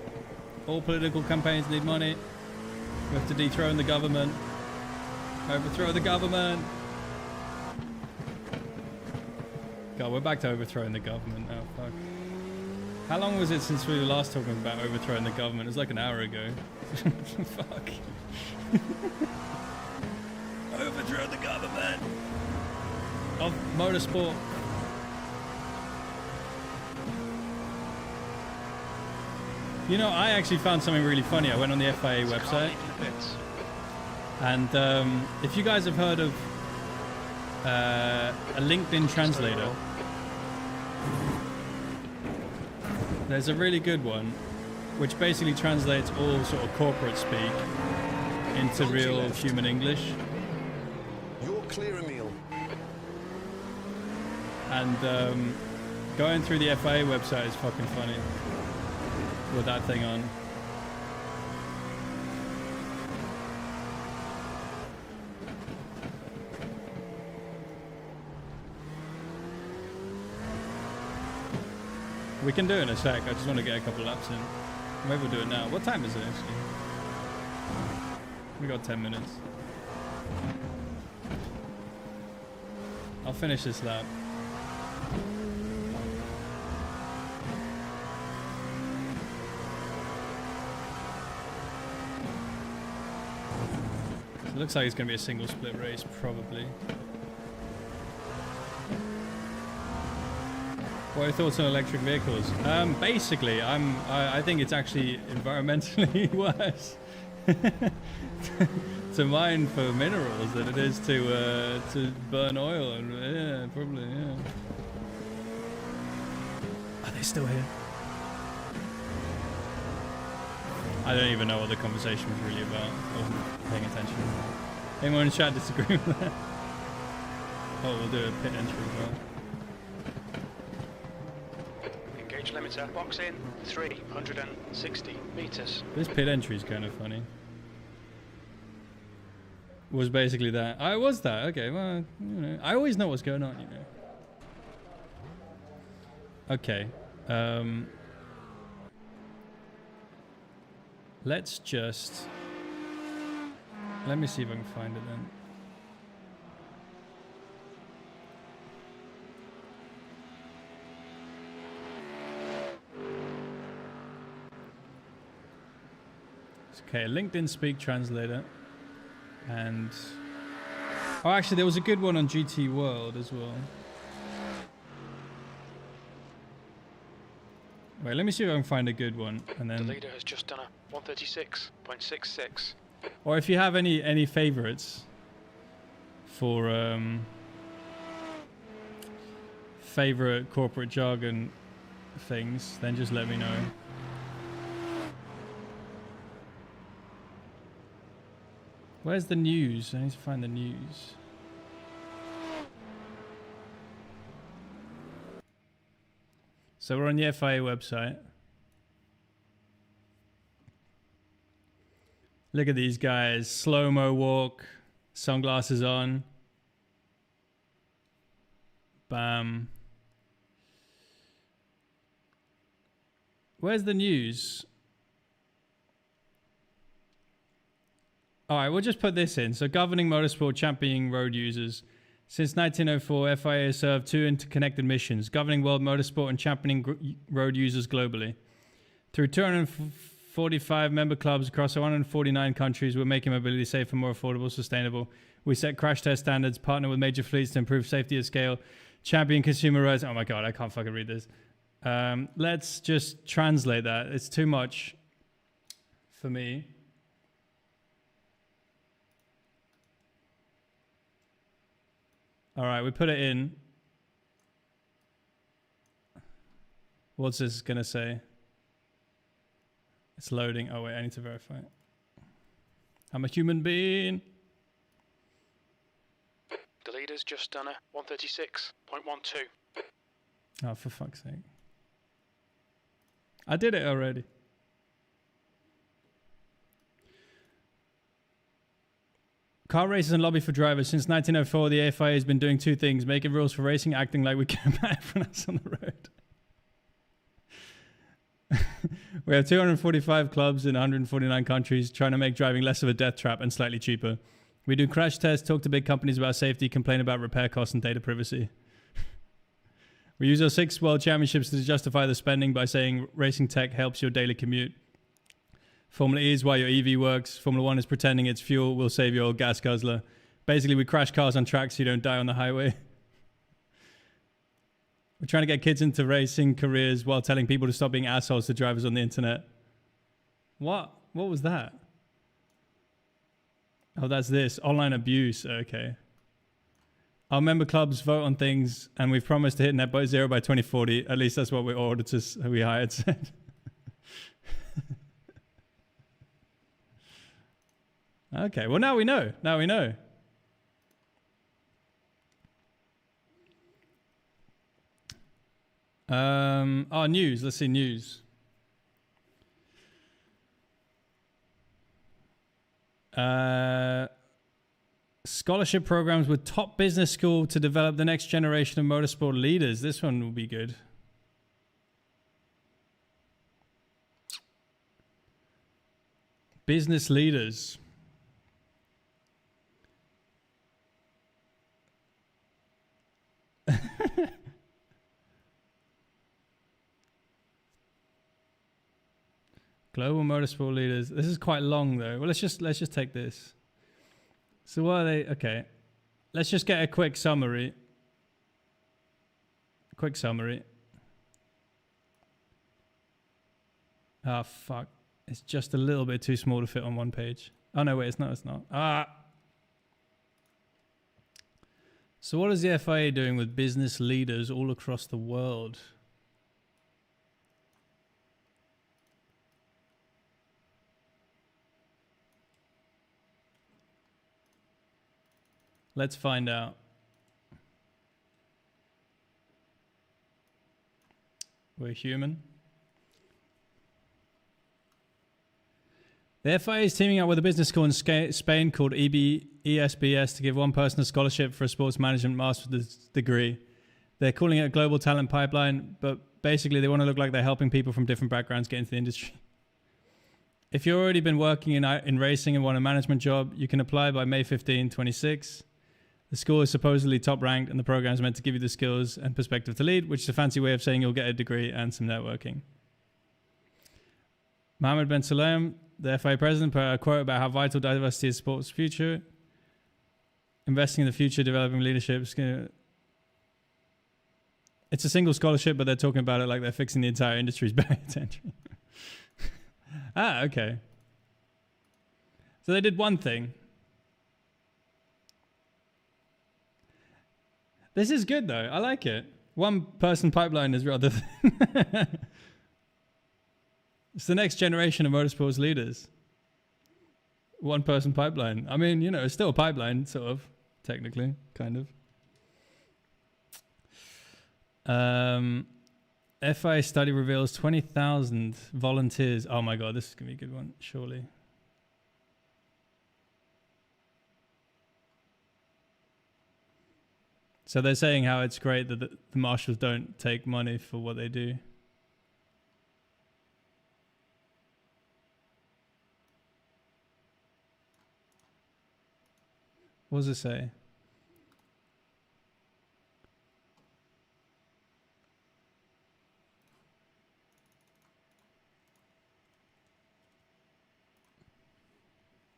All political campaigns need money. We have to dethrone the government. Overthrow the government. God, we're back to overthrowing the government now. Fuck. How long was it since we were last talking about overthrowing the government? It was like an hour ago. Fuck. Overthrow the government of motorsport. You know, I actually found something really funny. I went on the FIA website. And if you guys have heard of a LinkedIn translator, there's a really good one which basically translates all sort of corporate speak into real human English. You're clear, Emil. And going through the FIA website is fucking funny with that thing on. We can do it in a sec. I just want to get a couple laps in. Maybe we'll do it now. What time is it actually? We got 10 minutes. I'll finish this lap. So it looks like it's going to be a single split race, probably. What are your thoughts on electric vehicles? Basically, I think it's actually environmentally worse. to mine for minerals than it is to burn oil. And yeah, probably, yeah. Are they still here? I don't even know what the conversation was really about. I wasn't paying attention. Anyone in chat disagree with that? Oh, we'll do a pit entry as well. Engage limiter. Box in 360 meters. This pit entry is kind of funny. Was basically that. I was that. Okay, well, you know, I always know what's going on, you know. Okay. Let's just... Let me see if I can find it then. Okay, LinkedIn Speak Translator. And... Oh, actually, there was a good one on GT World as well. Wait, let me see if I can find a good one, and then... The leader has just done a 136.66. Or if you have any favorites for favorite corporate jargon things, then just let me know. Where's the news? I need to find the news. So we're on the FIA website. Look at these guys. Slow-mo walk. Sunglasses on. Bam. Where's the news? Alright, we'll just put this in. So governing motorsport, championing road users. Since 1904, FIA has served two interconnected missions, governing world motorsport and championing road users globally. Through 245 member clubs across 149 countries, we're making mobility safer, more affordable, sustainable. We set crash test standards, partner with major fleets to improve safety at scale, champion consumer rights. Oh my god, I can't fucking read this. Let's just translate that. It's too much for me. All right, we put it in. What's this gonna say? It's loading. Oh wait, I need to verify it. I'm a human being. The leader's just done a 136.12. Oh, for fuck's sake. I did it already. Car racers and lobby for drivers. Since 1904, the FIA has been doing two things: making rules for racing, acting like we care about everyone else on the road. We have 245 clubs in 149 countries, trying to make driving less of a death trap and slightly cheaper. We do crash tests, talk to big companies about safety, complain about repair costs and data privacy. We use our 6 world championships to justify the spending by saying racing tech helps your daily commute. Formula E is why your EV works. Formula 1 is pretending it's fuel will save your old gas guzzler. Basically, we crash cars on tracks so you don't die on the highway. We're trying to get kids into racing careers while telling people to stop being assholes to drivers on the internet. What? What was that? Oh, that's this. Online abuse. Okay. Our member clubs vote on things, and we've promised to hit net zero by 2040. At least that's what our auditors we hired said. Okay, well now we know. Now we know. News. Let's see news. Scholarship programs with top business school to develop the next generation of motorsport leaders. This one will be good. Business leaders. Global motorsport leaders. This is quite long though. Well, let's just take this. So what are they? Okay. Let's just get a quick summary. Oh fuck. It's just a little bit too small to fit on one page. Oh no, wait, it's not. Ah. So what is the FIA doing with business leaders all across the world? Let's find out. We're human. The FIA is teaming up with a business school in Spain called ESBS to give one person a scholarship for a sports management master's degree. They're calling it a global talent pipeline, but basically they want to look like they're helping people from different backgrounds get into the industry. If you've already been working in racing and want a management job, you can apply by May 15, 26. The school is supposedly top ranked and the program is meant to give you the skills and perspective to lead, which is a fancy way of saying you'll get a degree and some networking. Mohammed Ben Sulayem, the FIA president, put out a quote about how vital diversity is sports future. Investing in the future, developing leadership. It's a single scholarship, but they're talking about it like they're fixing the entire industry's barrier to entry. Ah, okay. So they did one thing. This is good though. I like it. One person pipeline is rather thin. It's the next generation of motorsports leaders. One person pipeline. I mean, you know, it's still a pipeline, sort of, technically, kind of. FIA study reveals 20,000 volunteers. Oh my God, this is going to be a good one, surely. So they're saying how it's great that the marshals don't take money for what they do. What does it say?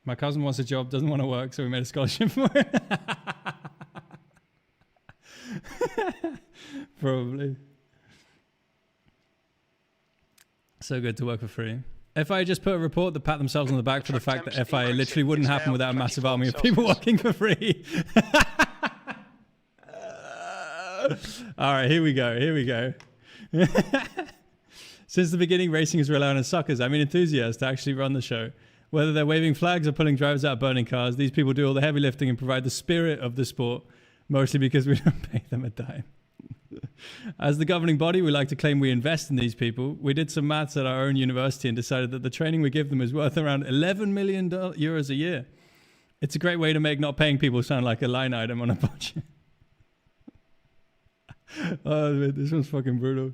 My cousin wants a job, doesn't want to work, so we made a scholarship for it. Probably. So good to work for free. FIA just put a report that pat themselves on the back for the fact that FIA literally wouldn't happen without a massive army of people working for free. All right, here we go. Since the beginning, racing has relied on suckers, enthusiasts, to actually run the show. Whether they're waving flags or pulling drivers out of burning cars, these people do all the heavy lifting and provide the spirit of the sport, mostly because we don't pay them a dime. As the governing body, we like to claim we invest in these people. We did some maths at our own university and decided that the training we give them is worth around 11 million euros a year. It's a great way to make not paying people sound like a line item on a budget. Oh, man, this one's fucking brutal.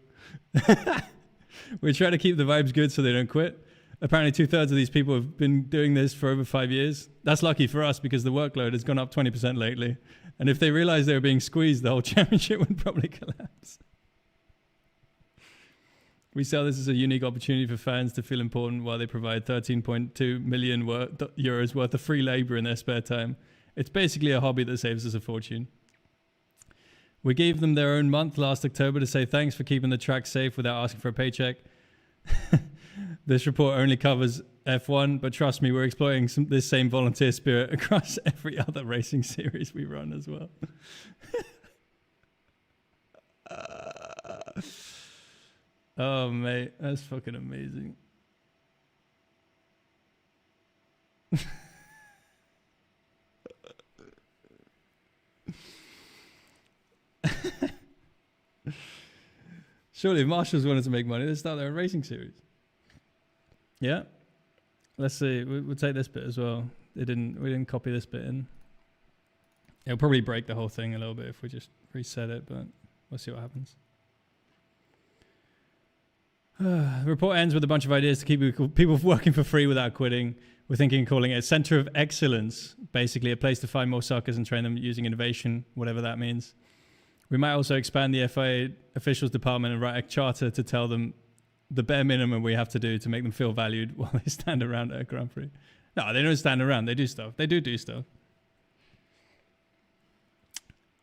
We try to keep the vibes good so they don't quit. Apparently 2/3 of these people have been doing this for over 5 years. That's lucky for us because the workload has gone up 20% lately. And if they realized they were being squeezed, the whole championship would probably collapse. We sell this as a unique opportunity for fans to feel important while they provide 13.2 million euros worth of free labor in their spare time. It's basically a hobby that saves us a fortune. We gave them their own month last October to say thanks for keeping the track safe without asking for a paycheck. This report only covers F1, but trust me, we're exploiting this same volunteer spirit across every other racing series we run as well. Oh, mate, that's fucking amazing. Surely if marshals wanted to make money, they'd start their own racing series. Yeah. Let's see. We'll take this bit as well. We didn't copy this bit in. It'll probably break the whole thing a little bit if we just reset it, but we'll see what happens. The report ends with a bunch of ideas to keep people working for free without quitting. We're thinking of calling it a center of excellence, basically a place to find more suckers and train them using innovation, whatever that means. We might also expand the FIA officials department and write a charter to tell them the bare minimum we have to do to make them feel valued while they stand around at a Grand Prix. No, they don't stand around. They do stuff. They do stuff.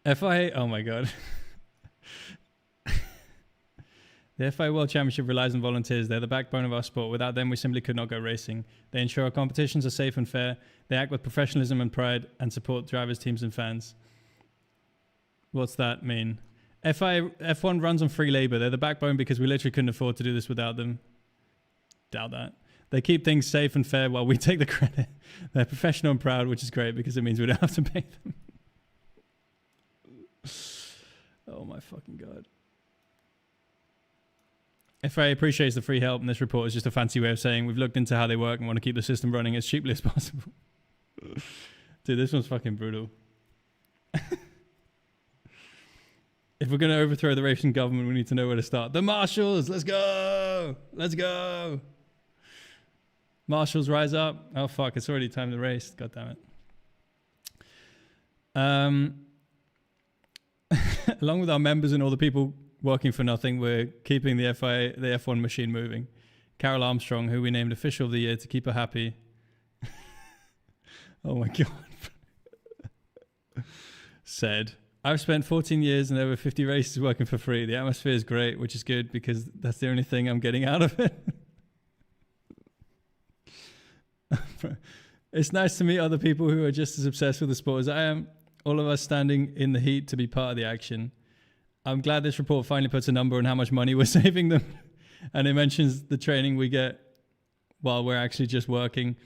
FIA, oh my God. The The FIA World Championship relies on volunteers. They're the backbone of our sport. Without them, we simply could not go racing. They ensure our competitions are safe and fair. They act with professionalism and pride and support drivers, teams, and fans. What's that mean? F1 runs on free labor. They're the backbone because we literally couldn't afford to do this without them. Doubt that. They keep things safe and fair while we take the credit. They're professional and proud, which is great because it means we don't have to pay them. Oh my fucking God. FIA appreciates the free help, and this report is just a fancy way of saying we've looked into how they work and want to keep the system running as cheaply as possible. Dude, this one's fucking brutal. If we're going to overthrow the racing government, we need to know where to start. The marshals, let's go! Let's go! Marshals, rise up. Oh fuck, it's already time to race. God damn it. Along with our members and all the people working for nothing, we're keeping the F1 machine moving. Carol Armstrong, who we named Official of the Year to keep her happy. Oh my God. Said, I've spent 14 years and over 50 races working for free. The atmosphere is great, which is good because that's the only thing I'm getting out of it. It's nice to meet other people who are just as obsessed with the sport as I am. All of us standing in the heat to be part of the action. I'm glad this report finally puts a number on how much money we're saving them. And it mentions the training we get while we're actually just working.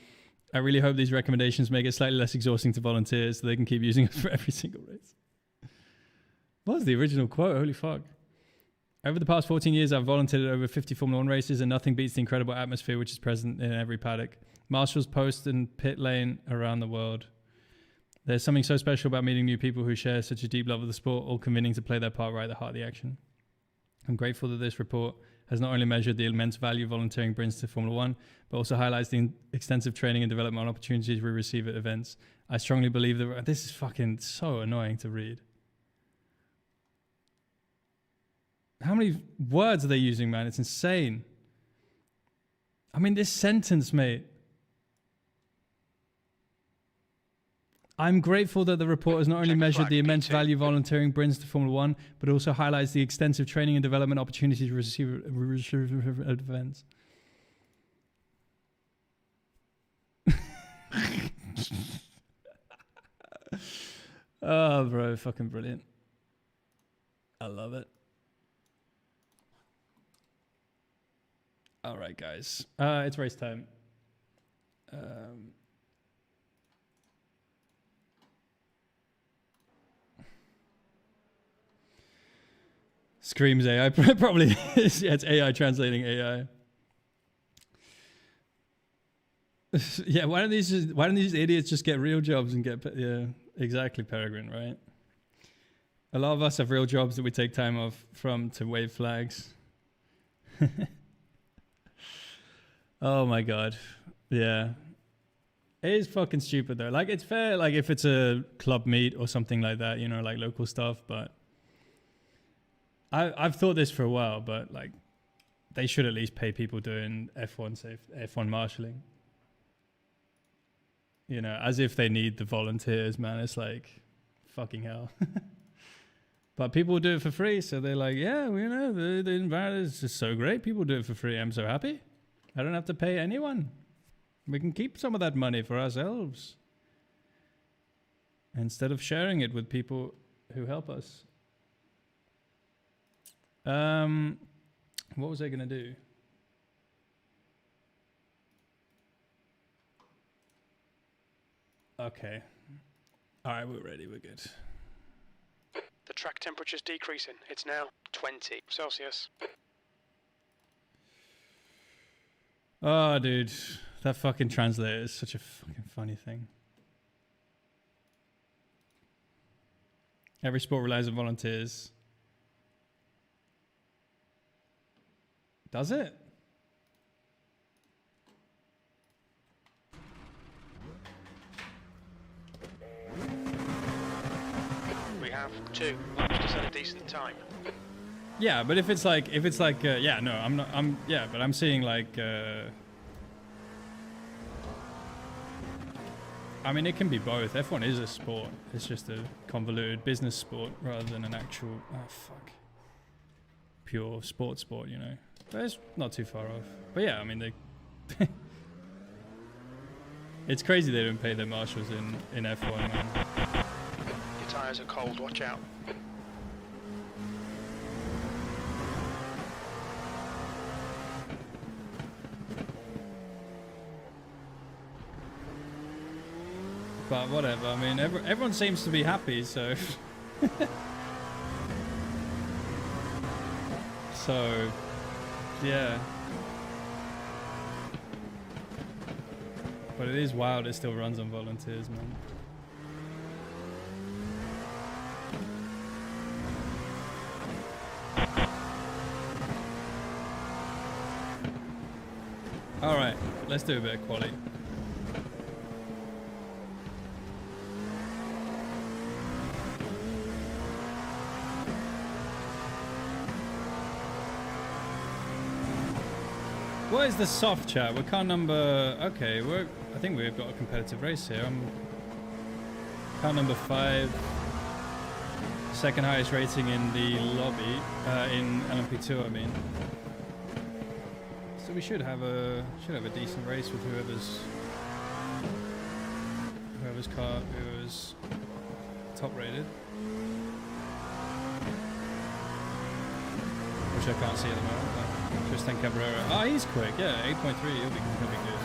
I really hope these recommendations make it slightly less exhausting to volunteers so they can keep using us for every single race. What was the original quote? Holy fuck. Over the past 14 years, I've volunteered at over 50 Formula 1 races, and nothing beats the incredible atmosphere which is present in every paddock. Marshals, post, and pit lane around the world. There's something so special about meeting new people who share such a deep love of the sport, all convening to play their part right at the heart of the action. I'm grateful that this report has not only measured the immense value volunteering brings to Formula 1, but also highlights the extensive training and development opportunities we receive at events. I strongly believe that... This is fucking so annoying to read. How many words are they using, man? It's insane. I mean, this sentence, mate. I'm grateful that the report has not only measured the immense value volunteering brings to Formula 1, but also highlights the extensive training and development opportunities we receive at events. Oh, bro, fucking brilliant. I love it. All right, guys. It's race time. Screams AI. Probably is. Yeah, it's AI translating AI. Yeah, why don't these idiots just get real jobs and get... Yeah, exactly, Peregrine, right? A lot of us have real jobs that we take time off from to wave flags. Oh my God. Yeah. It is fucking stupid though. Like, it's fair, like, if it's a club meet or something like that, you know, like local stuff, but I've thought this for a while, but like, they should at least pay people doing F1 marshalling. You know, as if they need the volunteers, man. It's like, fucking hell. But people do it for free, so they're like, yeah, well, you know, the environment is just so great. People do it for free. I'm so happy. I don't have to pay anyone. We can keep some of that money for ourselves instead of sharing it with people who help us. What was I going to do? Okay. All right, we're ready. We're good. The track temperature's decreasing. It's now 20 Celsius. Oh, dude. That fucking translator is such a fucking funny thing. Every sport relies on volunteers. Does it? We have 2 laps to set a decent time. Yeah, but if it's like, yeah, no, yeah, but I'm seeing like, I mean, it can be both. F1 is a sport. It's just a convoluted business sport rather than an actual, oh, fuck. pure sport, you know. But it's not too far off. But yeah, I mean, they... It's crazy they don't pay their marshals in F1, man. Your tyres are cold, watch out. But whatever, I mean, everyone seems to be happy, so... So, yeah. But it is wild it still runs on volunteers, man. Alright, let's do a bit of quality. What is the soft chat? We're car number... Okay, I think we've got a competitive race here. I'm car number 5. Second highest rating in the lobby. In LMP2, I mean. So we should have a decent race with whoever's top rated. Which I can't see at the moment. But Tristan Cabrera. Oh, he's quick. Yeah, 8.3. He'll be good.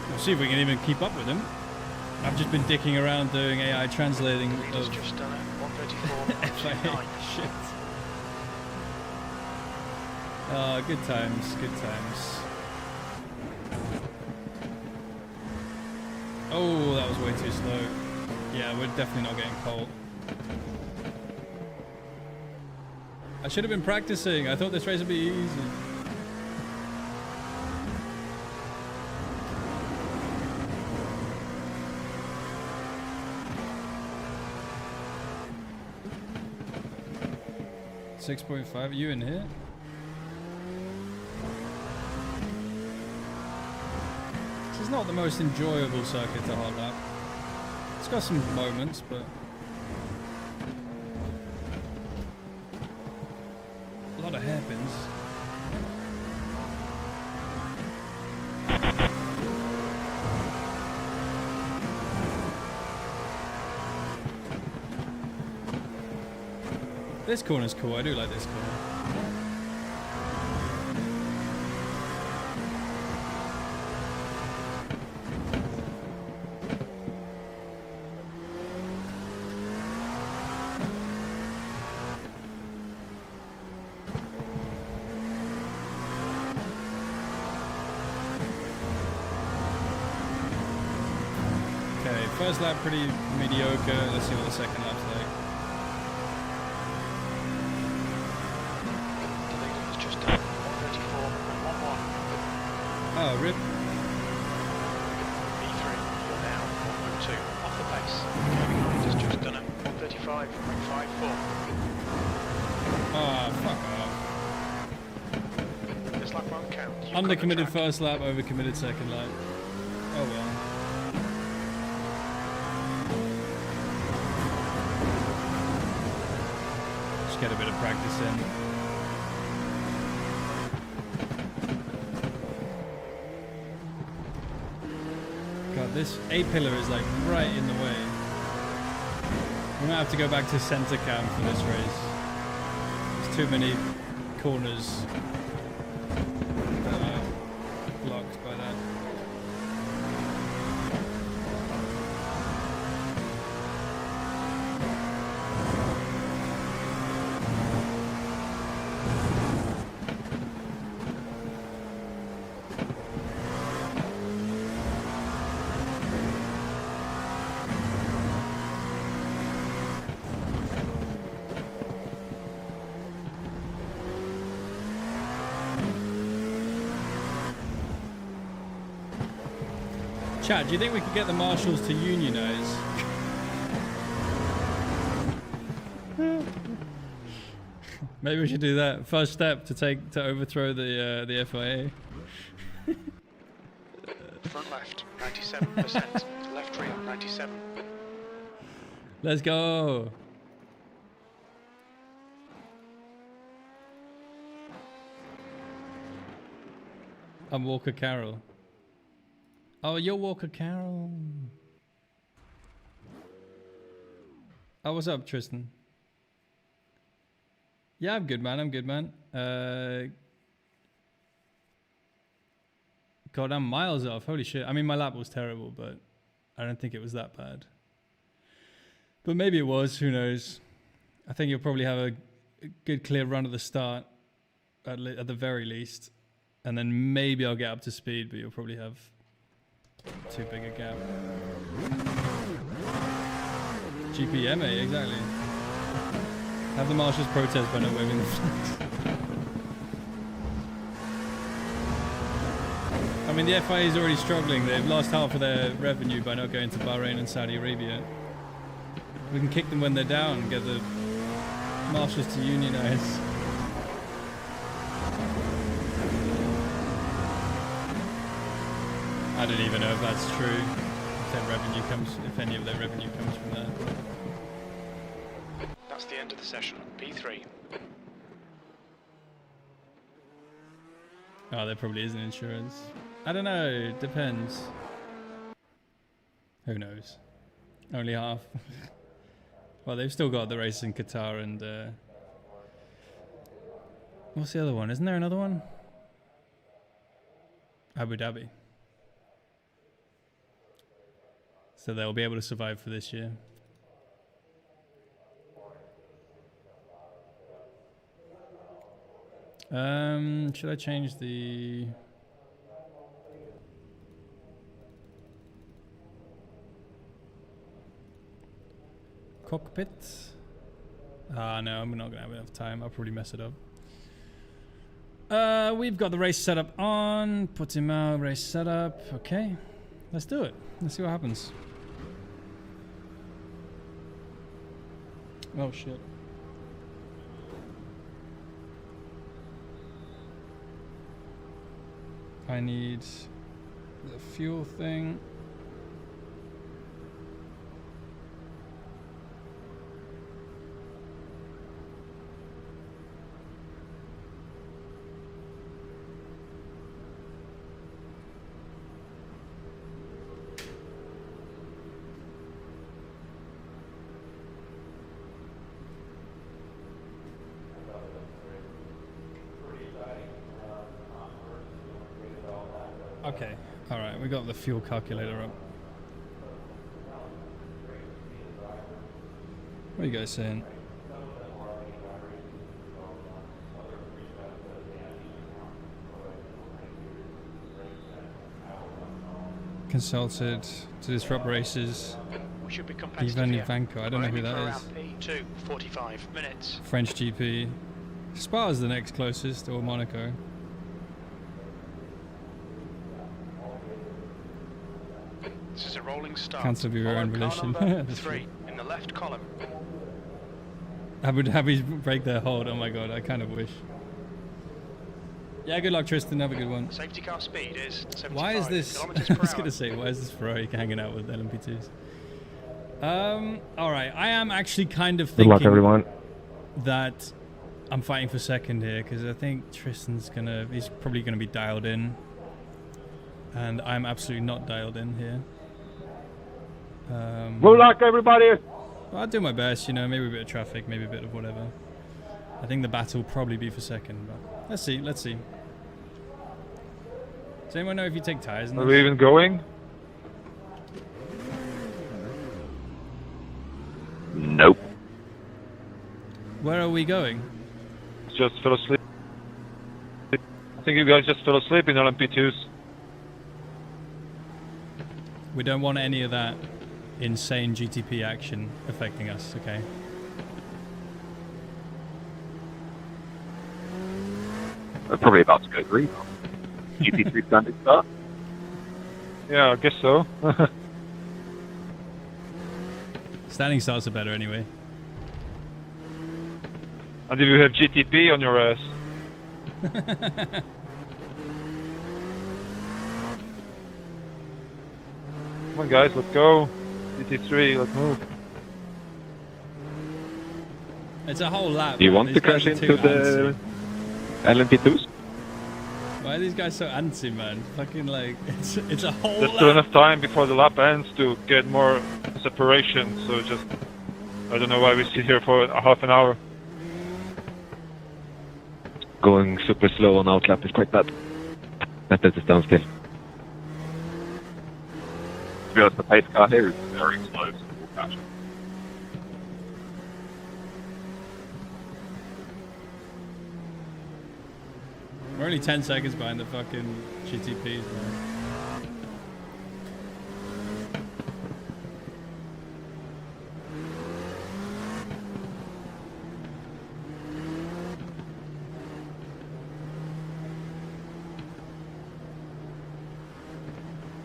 We'll see if we can even keep up with him. I've just been dicking around doing AI translating Leader's of just done it. 134. shit. Oh, good times. Good times. Oh, that was way too slow. Yeah, we're definitely not getting cold. I should have been practicing. I thought this race would be easy. .5. Are you in here? This is not the most enjoyable circuit to hot lap. It's got some moments, but a lot of hairpins. This corner's cool. I do like this corner. Okay, first lap pretty mediocre. Let's see what the second lap's like. Oh, rip. V3, you're now 1.2 off the pace. Carlin has just done it. 135.54. Oh, fuck off. This lap won't count. Undercommitted first lap, overcommitted second lap. Oh well. Just get a bit of practice in. God, this A-pillar is like right in the way. We might have to go back to center cam for this race. There's too many corners blocked by that. Chat, do you think we could get the marshals to unionize? Maybe we should do that. First step to overthrow the FIA. Front left, 97%. Left rear, 97. Let's go. I'm Walker Carroll. Oh, you're Walker Carroll. Oh, what's up, Tristan? Yeah, I'm good, man. I'm good, man. God, I'm miles off. Holy shit. I mean, my lap was terrible, but I don't think it was that bad. But maybe it was. Who knows? I think you'll probably have a good, clear run at the start, at the very least. And then maybe I'll get up to speed, but you'll probably have too big a gap. GPMA, exactly. Have the marshals protest by not waving the flags. I mean, the FIA is already struggling. They've lost half of their revenue by not going to Bahrain and Saudi Arabia. We can kick them when they're down and get the marshals to unionize. I don't even know if that's true. If their revenue comes, if any of their revenue comes from that. That's the end of the session. P3. Oh, there probably isn't insurance. I don't know. Depends. Who knows? Only half. Well, they've still got the race in Qatar and what's the other one? Isn't there another one? Abu Dhabi. So they'll be able to survive for this year. Should I change the cockpit? Ah, no, I'm not gonna have enough time. I'll probably mess it up. We've got the race setup on. Portimao race setup. Okay, let's do it. Let's see what happens. Oh shit. I need the fuel thing. Okay, alright, we got the fuel calculator up. What are you guys saying? Consulted to disrupt races. We should be competitive Ivan here. Ivanko, I don't know who that is. P2, 45 minutes. French GP. Spa's the next closest, or Monaco. This is a rolling start. Cancel your own relation. 3 in the left column. Abu Dhabi break their hold. Oh my god, I kind of wish. Yeah, good luck, Tristan. Have a good one. Safety car speed is 75 why is this? kilometers I per was hour. gonna say, why is this Ferrari hanging out with LMP2s? All right. I am actually kind of thinking Good luck, everyone. that I'm fighting for second here because I think Tristan's he's probably gonna be dialed in, and I'm absolutely not dialed in here. Good luck, everybody. Well, I'll do my best, you know, maybe a bit of traffic, maybe a bit of whatever. I think the battle will probably be for second, but let's see. Does anyone know if you take tires? Are we even going? Nope. Where are we going? Just fell asleep. I think you guys just fell asleep in LMP2s. We don't want any of that insane GTP action affecting us, okay? We're probably about to go green. GP3 standing start. Yeah, I guess so. Standing starts are better anyway. And if you have GTP on your ass. Come on guys, let's go. GT3, let's move. It's a whole lap. Do you man. want These to crash guys are into too the LMP2s? Why Why are these guys so antsy, man? Fucking like, it's a whole There's lap. still enough time before the lap ends to get more separation, so just... I don't know why we sit here for a half an hour. Going super slow on outlap is quite bad. Better to stand still. To be honest, the pace car here is very slow, so we'll catch it. We're only 10 seconds behind the fucking GTPs, man.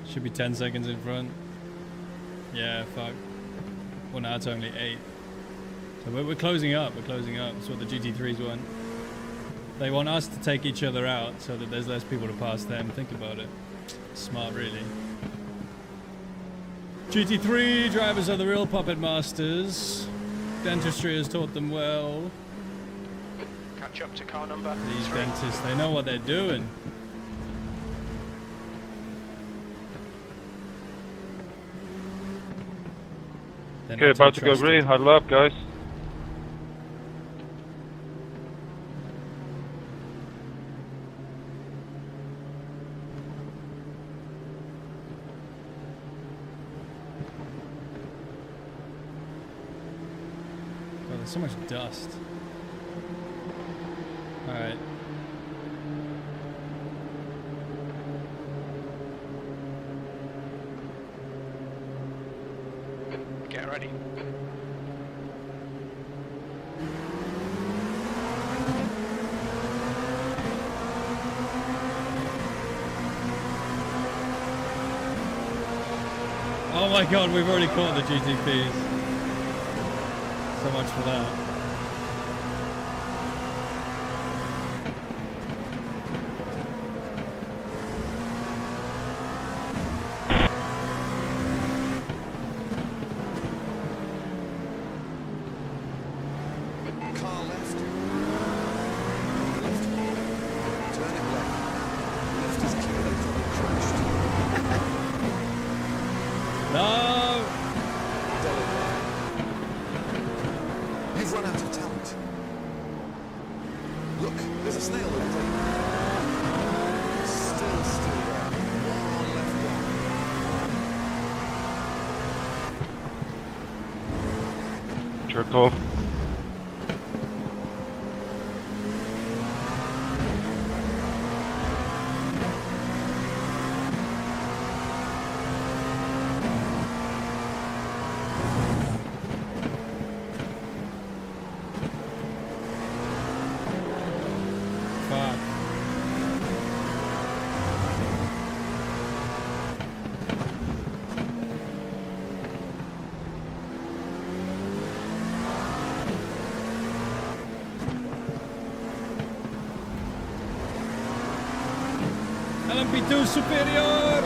Should be 10 seconds in front. Yeah, fuck. Well, now it's only 8. So we're closing up. We're closing up. That's what the GT3s want. They want us to take each other out so that there's less people to pass them. Think about it. Smart, really. GT3 drivers are the real puppet masters. Dentistry has taught them well. Catch up to car number These 3. dentists, they know what they're doing. They're Okay, not about too to go trusted. green, huddle up, guys. Oh, there's so much dust. Alright. Get ready. Oh my god, we've already caught the GTPs. So much for that. Car left. Left. Turn it left. Left is clear. They probably crashed. No! You've run out of talent. Look, there's a snail over there. Still there. More on left one. Jerk off. Fuck. LMP2 superior!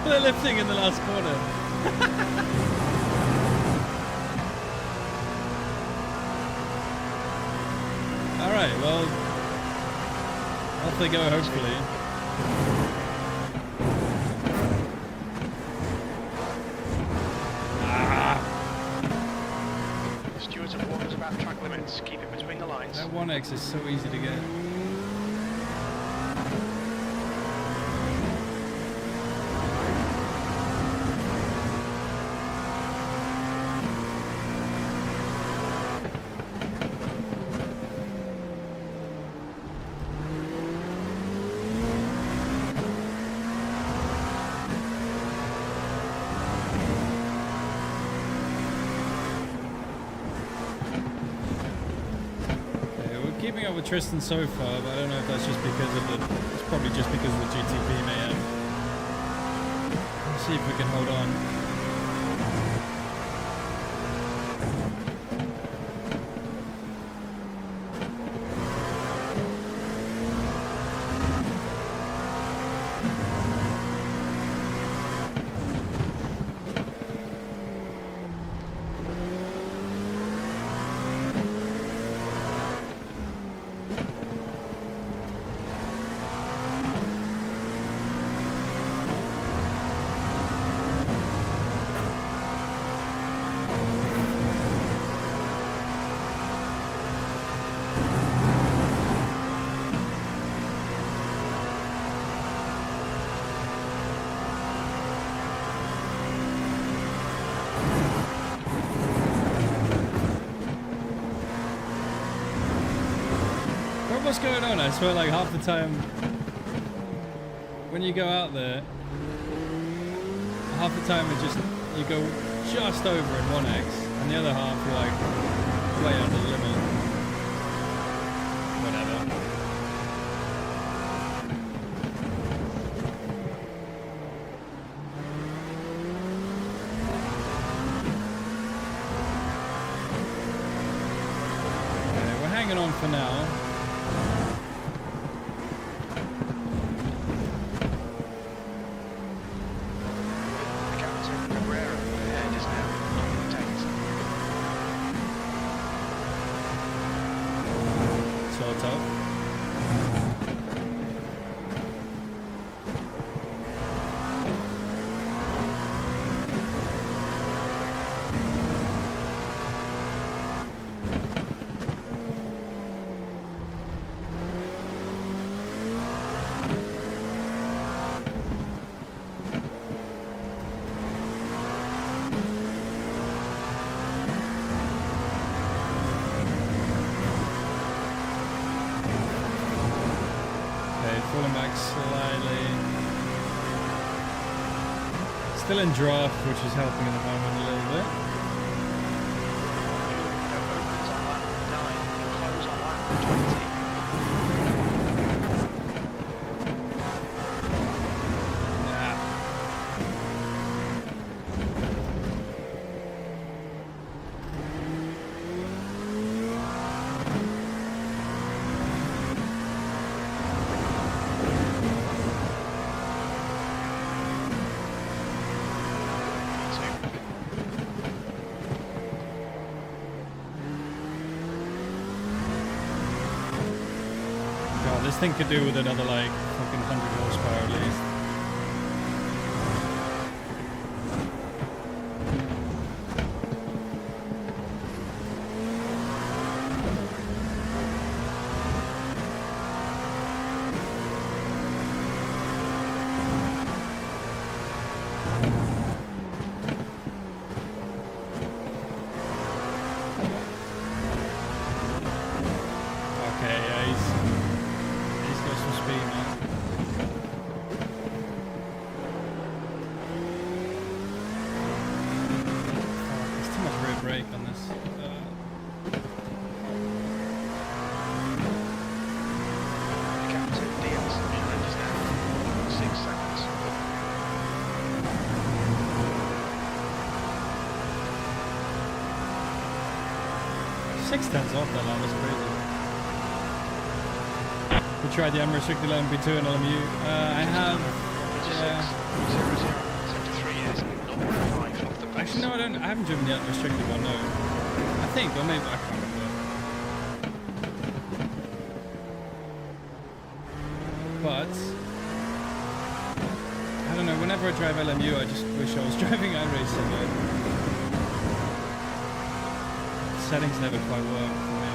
They're lifting in the last corner. Alright, well, off they go, hopefully. Stewards have warned us about track limits. Keep it between the lines. That 1X is so easy to get. Keeping up with Tristan so far, but I don't know if that's just because of the... It's probably just because of the GTP mayhem. Let's see if we can hold on. know what's going on. I swear, like half the time when you go out there, half the time it just you go just over in 1x, and the other half you're like way under the limit. Whatever. Okay, we're hanging on for now. Falling back slightly. Still in draft, which is helping at the moment a little bit. This thing could do with another like fucking 100 horsepower at least. Tenths off that line, that's crazy. We tried the unrestricted LMP2 and LMU. I have. Actually, no, I don't. I haven't driven the unrestricted one. No, I think, or maybe I can't remember. But I don't know. Whenever I drive LMU, I just wish I was driving iRacing. Settings never quite work for me.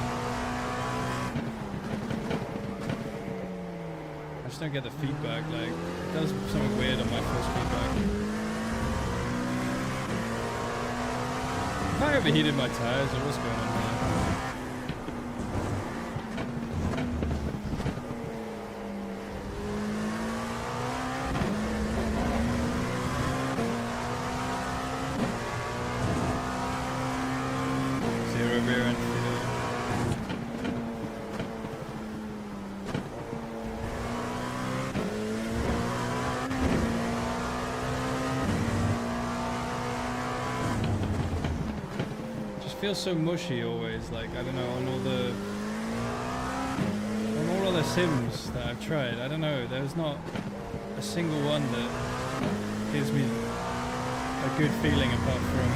I just don't get the feedback, like, it does something weird on my force feedback. Have I overheated my tires or what's going on there? Feels so mushy always, like I don't know, on all other sims that I've tried, I don't know, there's not a single one that gives me a good feeling apart from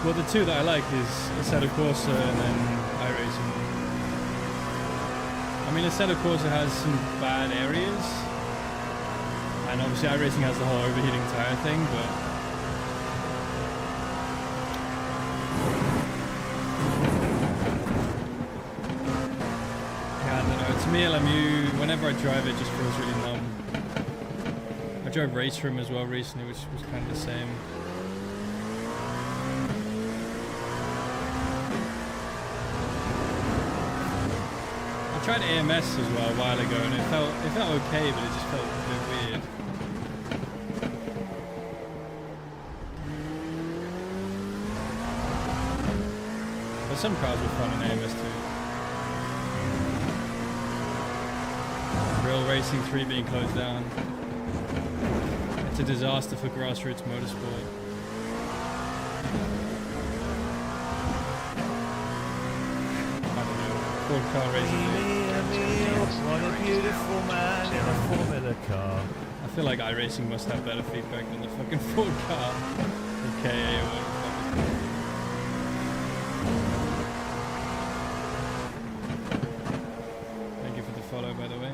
well, the two that I like is Assetto Corsa and then iRacing. I mean, Assetto Corsa has some bad areas and obviously iRacing has the whole overheating tire thing, but me, LMU, whenever I drive it just feels really numb. I drove Race Room as well recently, which was kind of the same. I tried AMS as well a while ago, and it felt okay, but it just felt a bit weird. But some cars were fun in AMS too. Real Racing 3 being closed down. It's a disaster for grassroots motorsport. I don't know. Ford car racing. What a beautiful man in a Formula car. I feel like iRacing must have better feedback than the fucking Ford car. AKA or whatever. Thank you for the follow, by the way.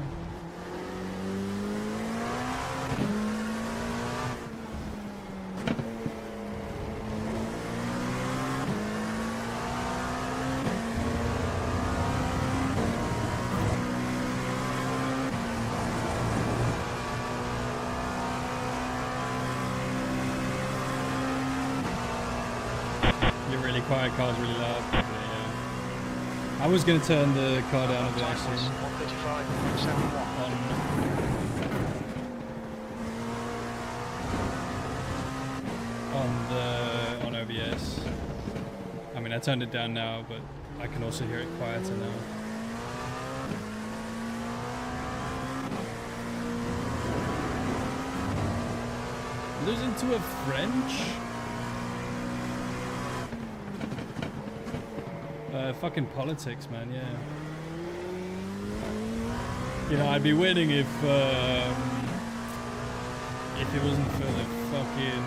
Quiet car's really loud. But, yeah. I was going to turn the car down a bit actually. 135.71. On OBS. I mean, I turned it down now, but I can also hear it quieter now. Losing to a French? Fucking politics, man, yeah. You know, I'd be winning if it wasn't for the fucking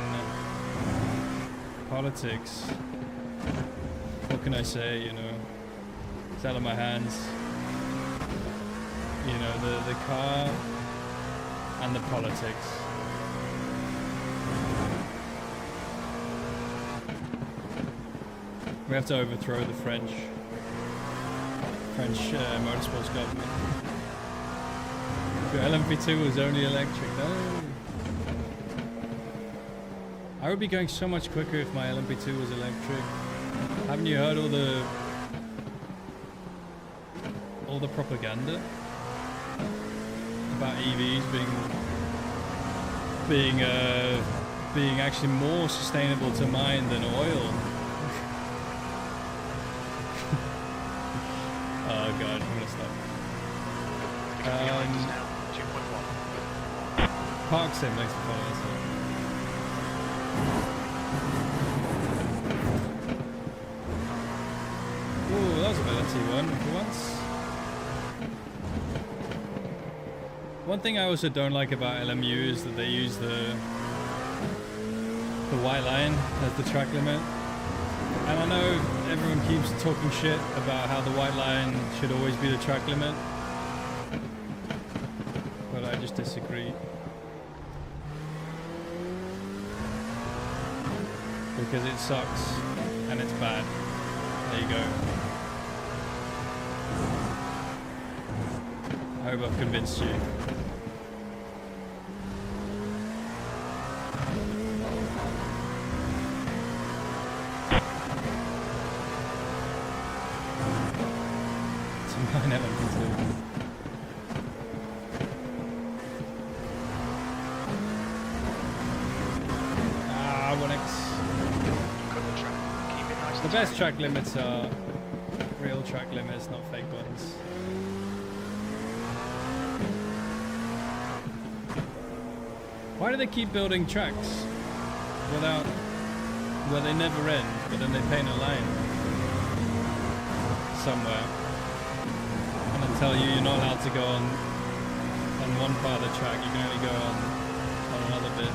politics. What can I say, you know? It's out of my hands. You know, the car and the politics. We have to overthrow the French motorsports government. Your LMP2 was only electric. No. I would be going so much quicker if my LMP2 was electric. Haven't you heard all the propaganda about EVs being actually more sustainable to mine than oil? Oh god, I'm gonna stop. Park Sim, thanks for following us. Ooh, that was a bit of T1 for once. One thing I also don't like about LMU is that they use the white line as the track limit. And I know everyone keeps talking shit about how the white line should always be the track limit, but I just disagree. Because it sucks and it's bad. There you go. I hope I've convinced you. The best track limits are real track limits, not fake ones. Why do they keep building tracks where they never end, but then they paint a line somewhere and then tell you you're not allowed to go on one part of the track, you can only go on another bit.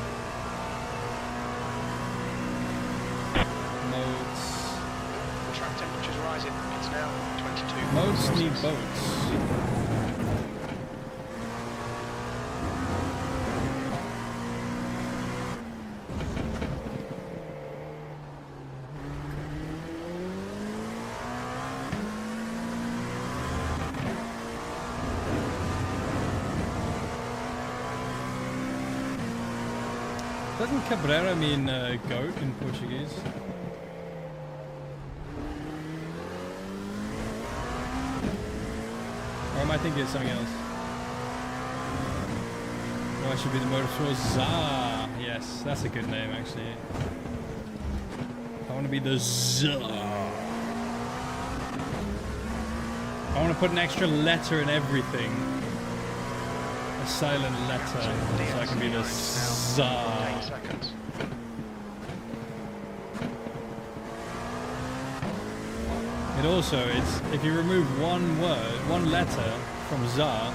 Temperature's rising. It's now 22. Modes need boats. Doesn't Cabrera mean goat in Portuguese? Or am I thinking of something else? Oh, I should be the motorsport Tsar. Yes, that's a good name actually. I want to be the Tsar. I want to put an extra letter in everything. A silent letter, so I can be the Tsar. 8 seconds. It also, it's if you remove one word, one letter from Tsar,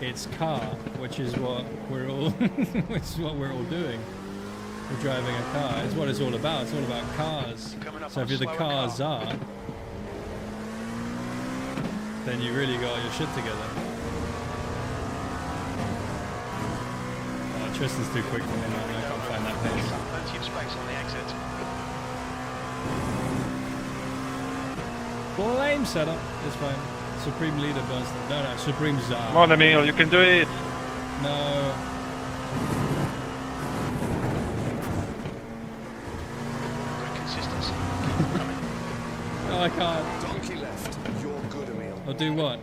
it's car, which is what we're all, which is what we're all doing. We're driving a car. It's what it's all about. It's all about cars. So if you're the car Tsar, then you really got your shit together. Oh, Tristan's too quick for me now. I can't find that pace. Plenty of space on the exit. Flame setup. It's fine. Supreme leader burst. No, Supreme Tsar. Come on, Emil, you can do it. No. Good consistency. Keep coming. No, I can't. Donkey left. You're good, Emil. I'll do what?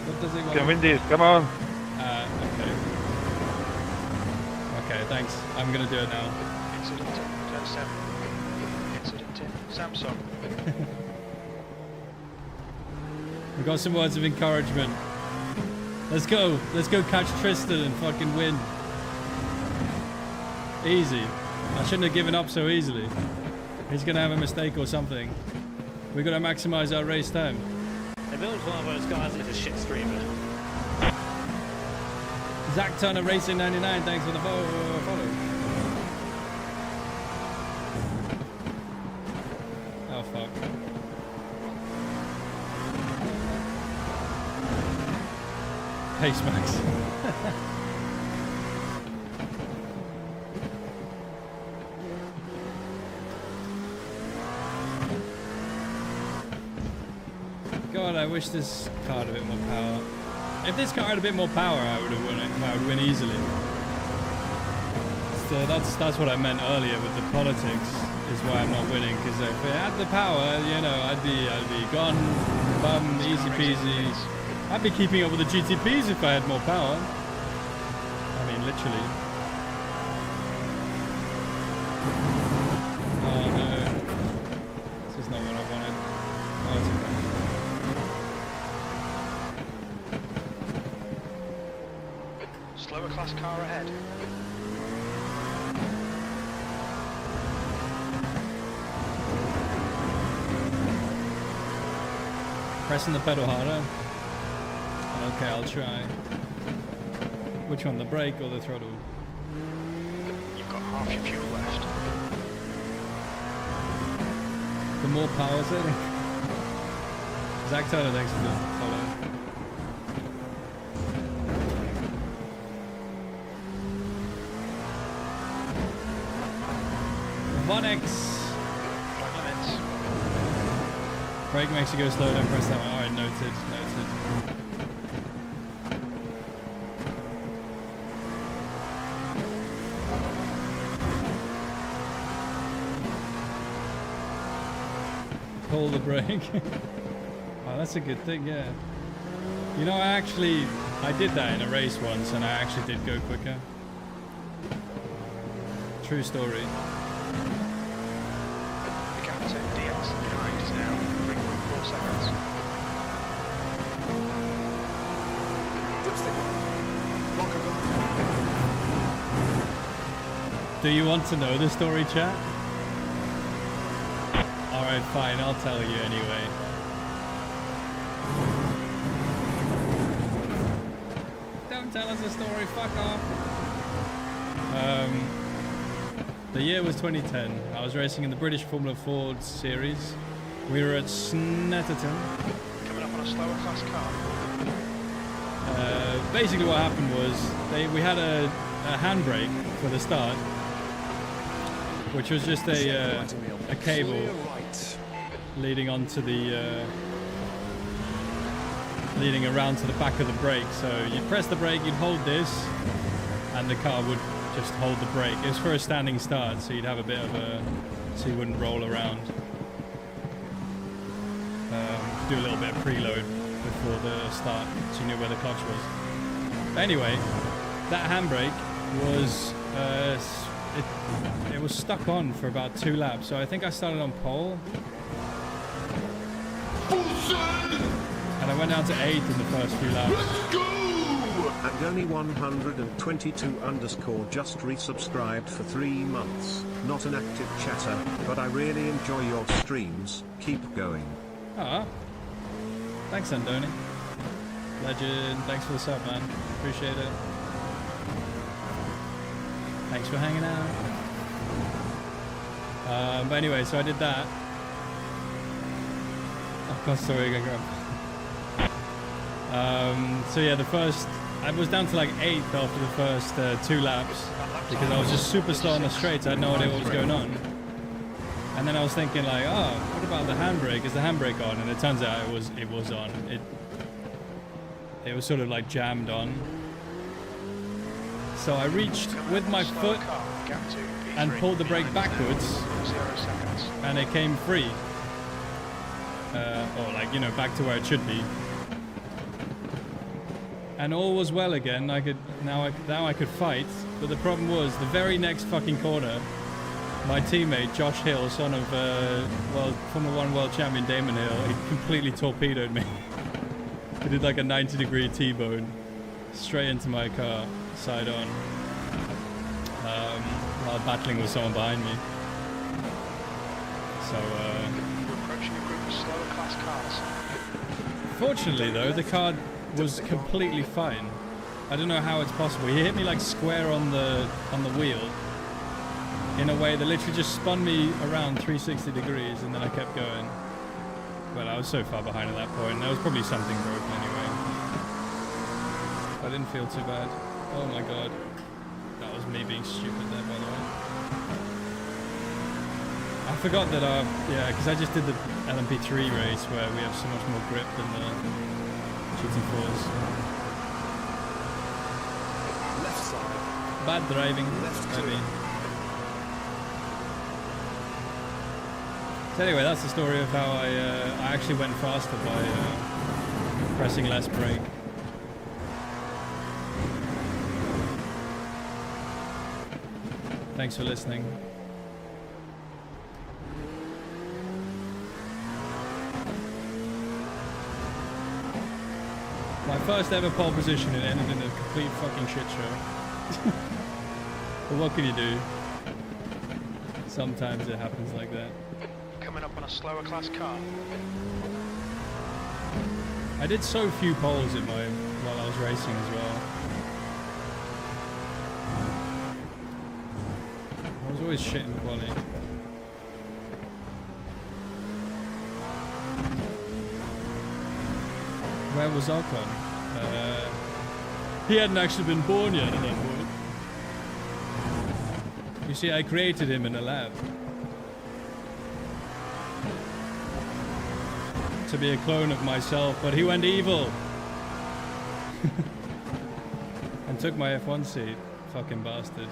What does it You want? can win this, come on. Okay. Okay, thanks. I'm gonna do it now. Incident. Turn 7. Incident in Samsung. We've got some words of encouragement. Let's go. Let's go catch Tristan and fucking win. Easy. I shouldn't have given up so easily. He's gonna have a mistake or something. We've got to maximize our race time. Emil's one of those guys that's a shit streamer. Zach Turner Racing 99, thanks for the follow. Oh fuck. Pace max. God, I wish this car had a bit more power. If this car had a bit more power, I would have won it. I would win easily. So that's what I meant earlier with the politics. Is why I'm not winning. Because if it had the power, you know, I'd be gone, bum, easy peasy. I'd be keeping up with the GTPs if I had more power. I mean, literally. Oh no, this is not what I wanted. Oh, it's okay. Slower class car ahead. Pressing the pedal harder. Okay, I'll try. Which one, the brake or the throttle? You've got half your fuel left. The more power setting. Zach Turner, thanks for the follow. 1x. 5 minutes. Brake makes you go slow, don't press that one. Alright, noted. Pull the brake. Oh, that's a good thing, yeah. You know, I did that in a race once and I actually did go quicker. True story. The gap to DX behind is now 3.4 seconds. Do you want to know the story, chat? Alright, fine, I'll tell you anyway. Don't tell us a story, fuck off. The year was 2010. I was racing in the British Formula 4 Series. We were at Snetterton. Coming up on a slower class car. Basically what happened was we had a handbrake for the start, which was just a cable leading onto the leading around to the back of the brake. So you'd press the brake, you'd hold this, and the car would just hold the brake. It was for a standing start, so you'd have a bit of a, so you wouldn't roll around. do a little bit of preload before the start, so you knew where the clutch was. But anyway, that handbrake was it was stuck on for about 2 laps, so I think I started on pole. And I went down to 8th in the first few laps. And only 122 underscore just resubscribed for 3 months. Not an active chatter, but I really enjoy your streams. Keep going. Ah, thanks, Andoni. Legend, thanks for the sub, man. Appreciate it. Thanks for hanging out. But anyway, so I did that. Oh god, sorry, I got so yeah, I was down to like 8th after the first 2 laps because I was just super slow on the straights. I had no idea what was going on. And then I was thinking like, oh, what about the handbrake? Is the handbrake on? And it turns out it was on. It was sort of like jammed on. So I reached with my foot and pulled the brake backwards, and it came free. Or like, you know, back to where it should be. And all was well again. Now I could fight, but the problem was the very next fucking corner, my teammate Josh Hill, son of Formula 1 world champion Damon Hill, he completely torpedoed me. He did like a 90-degree T-bone straight into my car, side on, while battling with someone behind me. So We're approaching a group of slower class cars. fortunately though, the car was completely fine. I don't know how it's possible. He hit me like square on the wheel in a way that literally just spun me around 360 degrees, and then I kept going. Well, I was so far behind at that point. There was probably something broken anyway. I didn't feel too bad. Oh my god. That was me being stupid there, by the way. I forgot that yeah, because I just did the LMP3 race where we have so much more grip than the GT4s. Left side. Bad driving, Left I mean. So anyway, that's the story of how I actually went faster by pressing less brake. Thanks for listening. My first ever pole position, it ended in a complete fucking shit show. But what can you do? Sometimes it happens like that. Coming up on a slower class car. I did so few poles while I was racing as well. I was always shit in quali. Where was Ocon? He hadn't actually been born yet at that point. You see, I created him in a lab. To be a clone of myself, but he went evil. And took my F1 seat. Fucking bastard.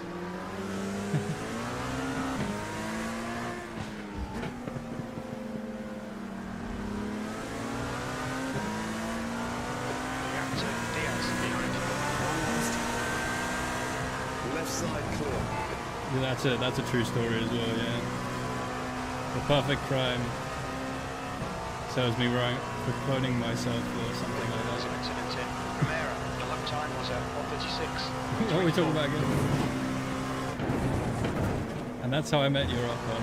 Left side clear. Yeah, that's a true story as well, yeah. The perfect crime. Serves me right for cloning myself or something like that. Some incident in Primera. The lap time was at 1:36. What are we talking about again? And that's how I met your Ocon.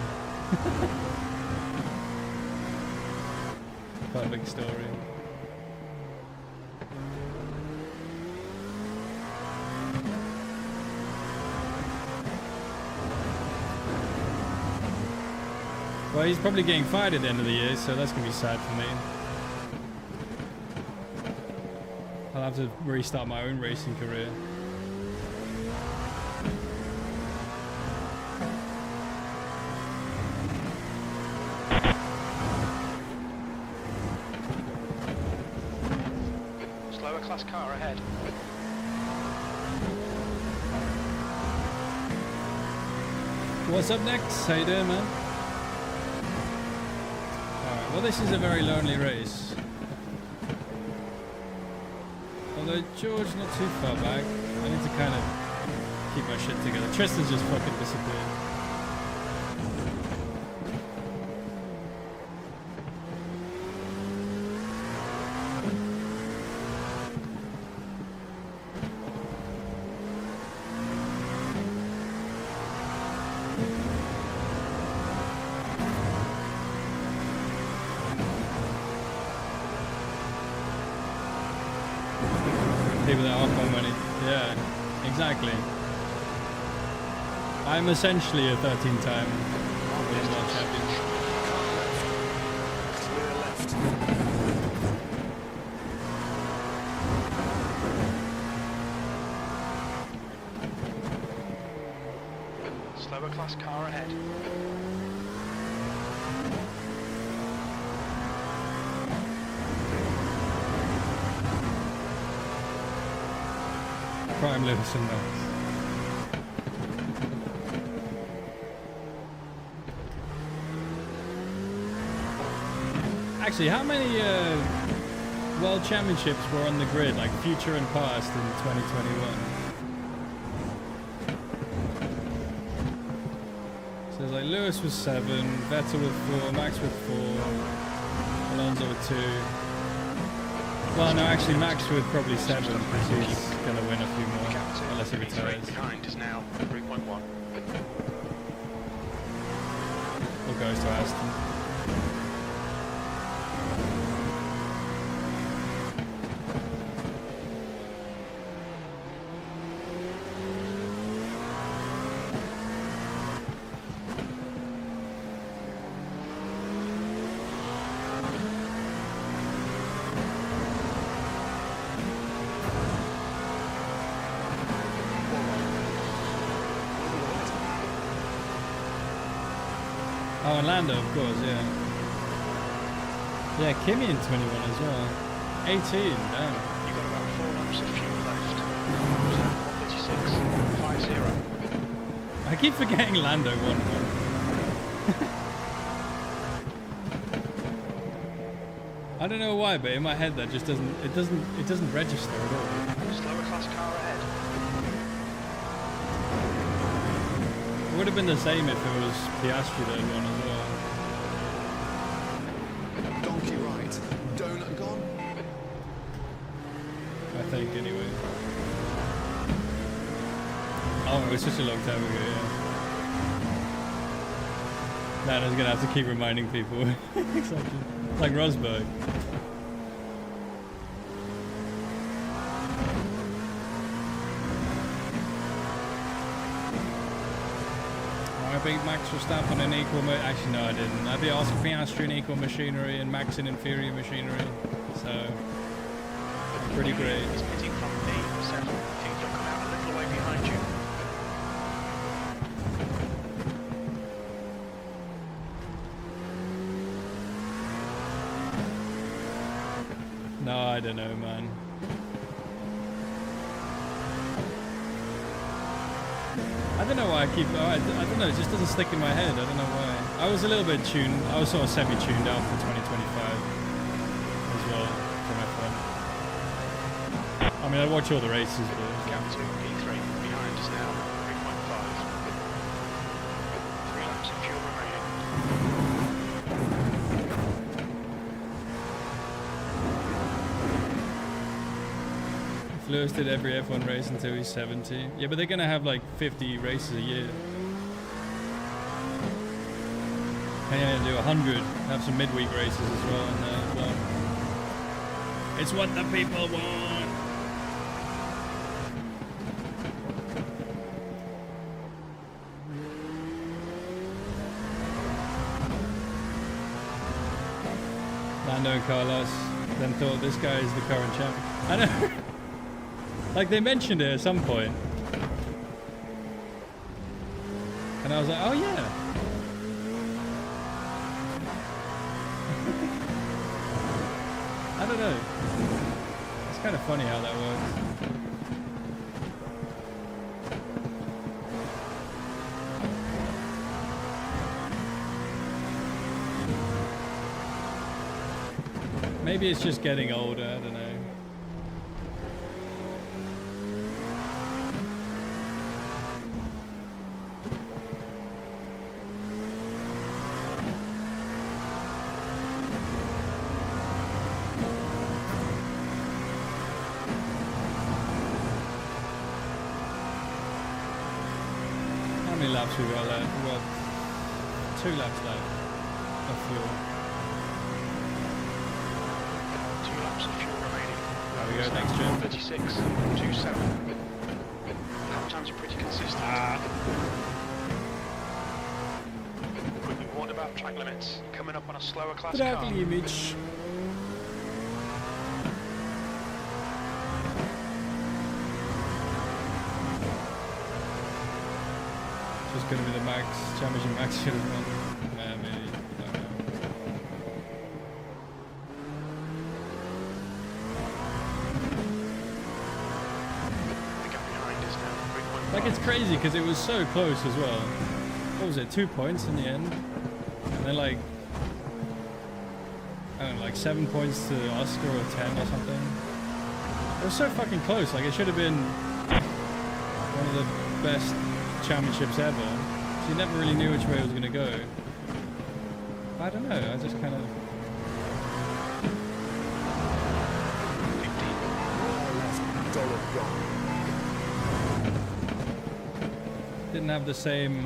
Perfect story. Well, he's probably getting fired at the end of the year, so that's going to be sad for me. I'll have to restart my own racing career. Slower class car ahead. What's up next? How you doing, man? Alright, Well, this is a very lonely race. Although George not too far back. I need to kind of keep my shit together. Tristan's just fucking disappeared. People that are money. Yeah, exactly. I'm essentially a 13-time world champion. Clear left. Slower class car ahead. Prime Lewis and Max. Actually, how many World Championships were on the grid, like future and past, in 2021? So there's like Lewis with 7, Vettel with 4, Max with 4, Alonso with 2. Well, no, actually Max with probably 7 because he's going to win a few more, unless he retires. Behind is now 3.1. Or goes to Aston. Oh, and Lando, of course, yeah. Yeah, Kimi in 21 as well. 18, damn. You've got about 4 laps of fuel left. 136.50. I keep forgetting Lando won one. I don't know why, but in my head that just doesn't register at all. Slower class car ahead. It would have been the same if it was Piastri that had won as well. Donkey right. Donut gone. I think, anyway. Oh, it was such a long time ago, yeah. Nana's gonna have to keep reminding people. Exactly. Like Rosberg. I beat Max Verstappen in equal actually no I didn't. I beat Oscar Piastri in equal machinery and Max in inferior machinery. So pretty great. He's pitting from P7. Things will come out a little way behind you. No, I don't know, man. I don't know why I keep. I don't know. It just doesn't stick in my head. I don't know why. I was a little bit tuned. I was sort of semi-tuned out for 2025 as well from F1. I mean, I watch all the races, but Gap to P3. Behind is now 3.5. 3 laps of fuel remaining. if Lewis did every F1 race until he's 70, yeah, but they're gonna have like 50 races a year. And yeah, do 100. Have some midweek races as well in there as well. It's what the people want. Lando and Carlos then thought this guy is the current champion. I know. Like they mentioned it at some point. And I was like, oh yeah. I don't know. It's kind of funny how that works. Maybe it's just getting older, I don't know. How many laps we got left? We got 2 laps left of fuel. 2 laps of fuel remaining. There we go, thanks Jim. 36.27. Lap times are pretty consistent. Could be warned about track limits. Coming up on a slower class car. Track limits. Just gonna be the max championship max should have won. Maybe. Don't know. The gap behind is now 3.5. Like it's crazy because it was so close as well. What was it? 2 points in the end, and then like I don't know, like 7 points to Oscar or 10 or something. It was so fucking close. Like it should have been one of the best championships ever. So you never really knew which way it was going to go. I don't know, I just kind of... Didn't have the same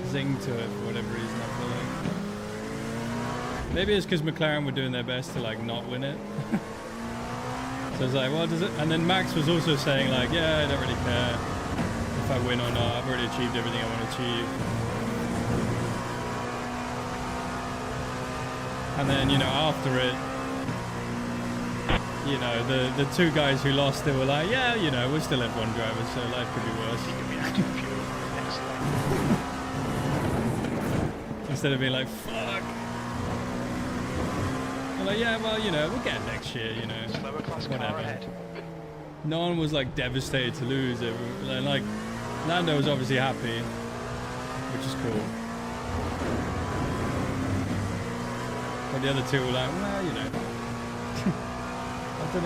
zing to it for whatever reason, I feel like. Maybe it's because McLaren were doing their best to like not win it. So it's like, well, does it? And then Max was also saying like, yeah, I don't really care if I win or not. I've already achieved everything I want to achieve. And then, you know, after it, you know, the 2 guys who lost, they were like, yeah, you know, we're still F1 drivers, so life could be worse. Instead of being like, fuck. They're like, yeah, well, you know, we'll get it next year, you know. Slower class car whatever. ahead. No one was like devastated to lose. Like Lando was obviously happy, which is cool. But the other 2 were like, well, you know. I don't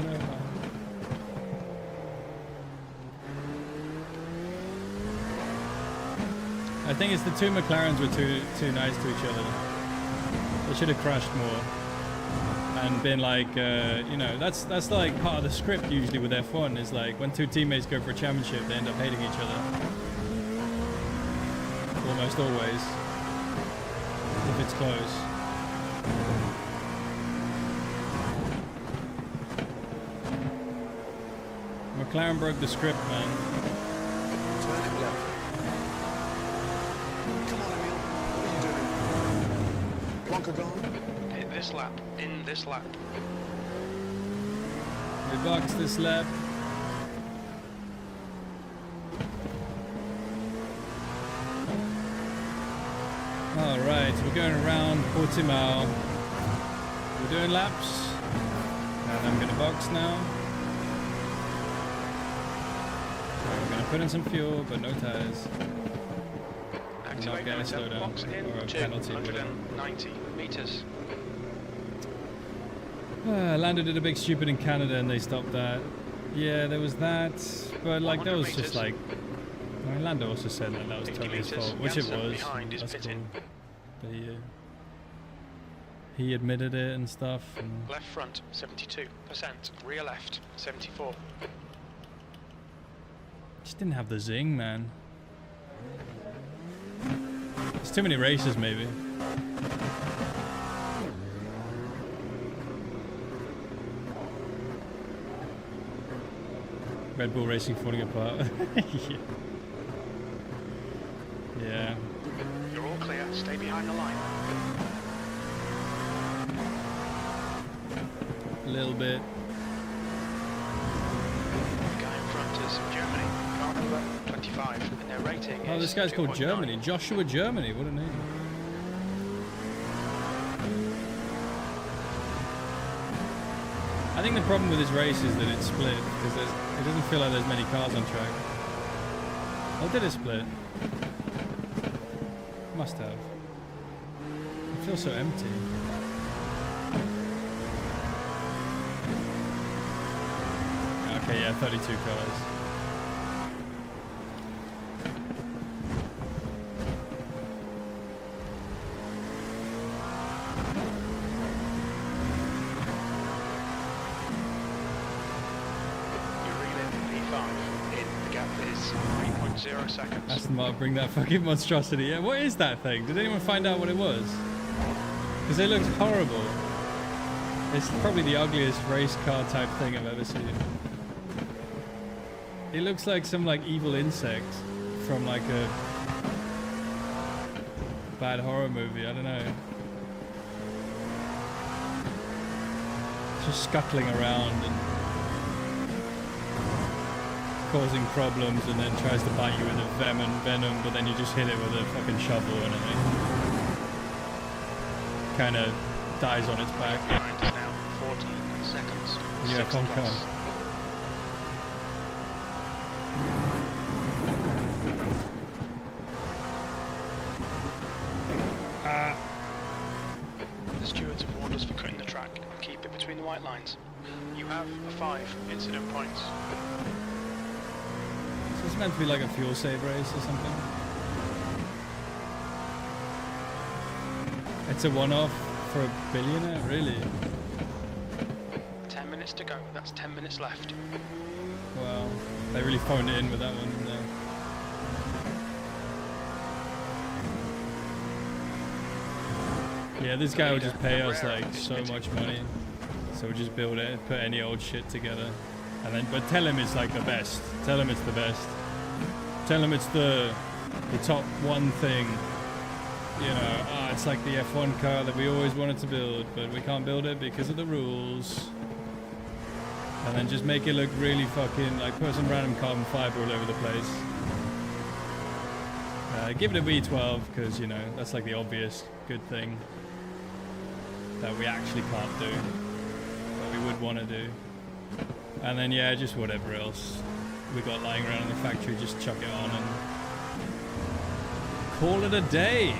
know, man. I think it's the 2 McLarens were too nice to each other. They should have crashed more and been like, you know, that's like part of the script usually with F1 is like when 2 teammates go for a championship, they end up hating each other. Almost always, if it's close. McLaren broke the script, man. Turn it left. Come on, Emil. What are you doing? Blanca gone? In this lap. We boxed this lap. Alright, we're going around Portimao. We're doing laps. And I'm gonna box now. We're gonna put in some fuel, but no tires. Activate Not slow down box in or a penalty. 290 meters. Lando did a big stupid in Canada and they stopped that. Yeah, there was that, but like that was just like. I mean, Lando also said that was totally his fault, which it was. That's cool. But he admitted it and stuff. And Left front 72%, rear left 74. just didn't have the zing, man. It's too many races, maybe. Red Bull Racing falling apart. Yeah. Yeah. You're all clear, stay behind the line. A little bit. The guy in front is Germany, car number 25, and their rating is Oh, this guy's called 2.9. Germany. Joshua Germany, what a name. I think the problem with this race is that it's split, because it doesn't feel like there's many cars on track. Or did it split? Must have. It feels so empty. yeah, 32 cars. You're reeling P5 in. The gap is 3.0 seconds. Aston Martin, bring that fucking monstrosity. Yeah, what is that thing? Did anyone find out what it was? Because it looks horrible. It's probably the ugliest race car type thing I've ever seen. It looks like some like evil insect from like a bad horror movie. I don't know. It's just scuttling around and causing problems, and then tries to bite you with a venom, but then you just hit it with a fucking shovel and it kind of dies on its back. Behind is now 14 seconds. Yeah, 60 come. plus. The stewards have warned us for cutting the track. Keep it between the white lines. You have 5 incident points. So it's meant to be like a fuel save race or something. It's a one-off for a billionaire, really? 10 minutes to go. That's 10 minutes left. Wow, they really phoned it in with that one, didn't they? Yeah, this guy would just pay us like so much money, so we'll just build it, put any old shit together, and then but tell him it's like the best. Tell him it's the best. Tell him it's the top one thing. You know, it's like the F1 car that we always wanted to build, but we can't build it because of the rules. And then just make it look really fucking, like put some random carbon fiber all over the place. Give it a V12, because, you know, that's like the obvious good thing that we actually can't do, but we would want to do. And then, yeah, just whatever else we got lying around in the factory, just chuck it on and call it a day.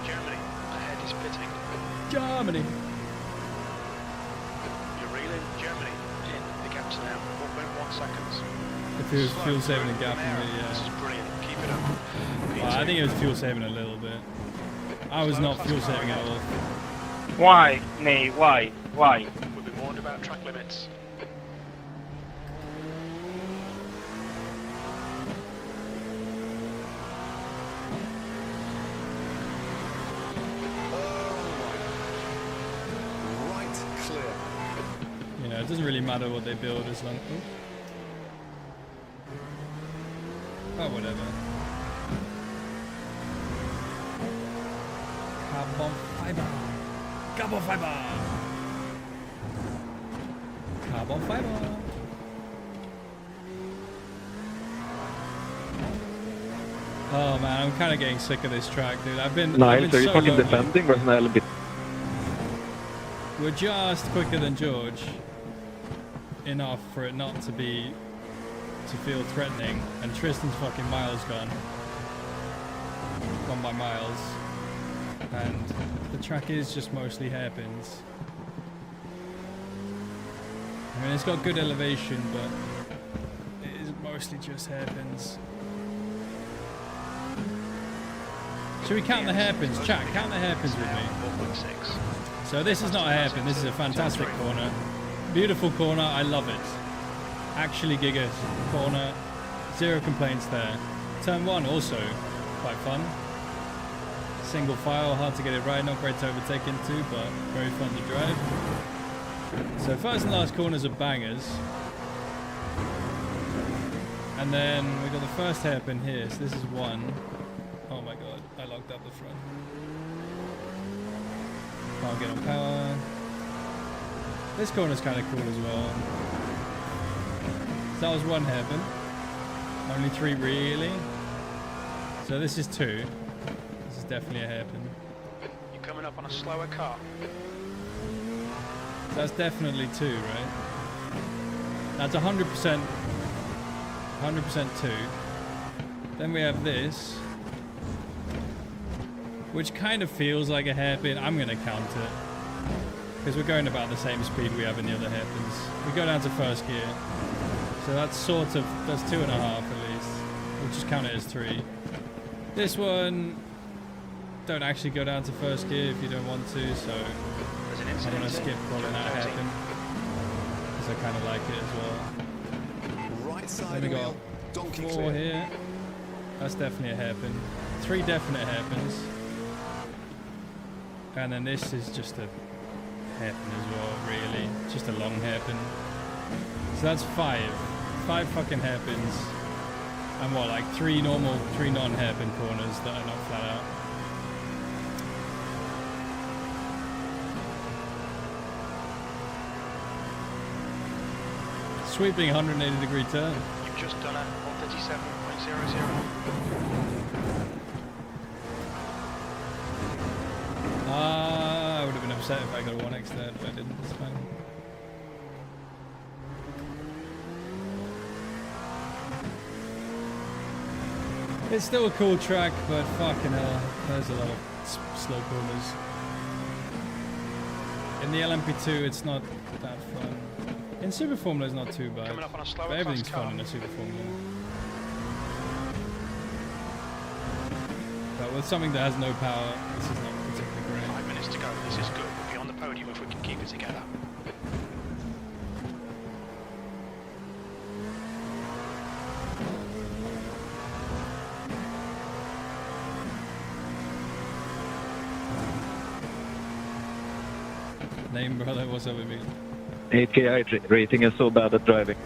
Germany, ahead is pitting. Germany. You're reeling. Germany, in. The gap's now 4.1 seconds. If it was fuel saving a gap, This yeah. is brilliant. Keep it up. Well, I think it was fuel saving a little bit. I was not fuel saving at all. Why? Nay, why? Why? We've been warned about track limits. Right clear. You know, it doesn't really matter what they build as long. Oh, whatever. Carbon fiber. Carbon fiber. Carbon fiber. Oh man, I'm kind of getting sick of this track, dude. I've been Nice, I've are been you so fucking lonely. defending or is it a little bit? We're just quicker than George. Enough for it not to be, to feel threatening. And Tristan's fucking miles gone. Gone by miles. And the track is just mostly hairpins. I mean, it's got good elevation, but it is mostly just hairpins. Should we count the hairpins? Chat, count the hairpins with me. 4.6. So this is not a hairpin, this is a fantastic corner. Beautiful corner, I love it. Actually giga corner, zero complaints there. Turn 1 also, quite fun. Single file, hard to get it right, not great to overtake into, but very fun to drive. So first and last corners are bangers. And then we got the first hairpin here, so this is 1. Oh my god, I locked up the front. Can't get on power. This corner's kind of cool as well. So that was 1 hairpin. Only 3 really. So this is 2. This is definitely a hairpin. You're coming up on a slower car. So that's definitely 2, right? That's 100%. 100% 2. Then we have this, which kind of feels like a hairpin. I'm gonna count it. because we're going about the same speed we have in the other hairpins. We go down to first gear, so that's sort of, that's 2.5 at least. We'll just count it as 3. This one, don't actually go down to first gear if you don't want to, so I'm going to skip rolling out a hairpin, because I kind of like it as well. Right side Then we got wheel, donkey 4 clear. here. That's definitely a hairpin. 3 definite hairpins. And then this is just a hairpin as well, really. Just a long hairpin. So that's 5. 5 fucking hairpins. And what, like 3 normal, 3 non-hairpin corners that are not flat out. Sweeping 180-degree turn. You've just done a 137.00. I would have been upset if I got a 1x there, but I didn't. It's fine. It's still a cool track, but fucking hell, there's a lot of slow corners. In the LMP2, it's not that fun. In Super Formula, it's not too bad. Coming up on a slower But everything's class car. fun in a Super Formula. But with something that has no power, this is not particularly great. 5 minutes to go. This is good. We'll be on the podium if we can keep it together. Name brother, what's up with me? 8K rating is so bad at driving.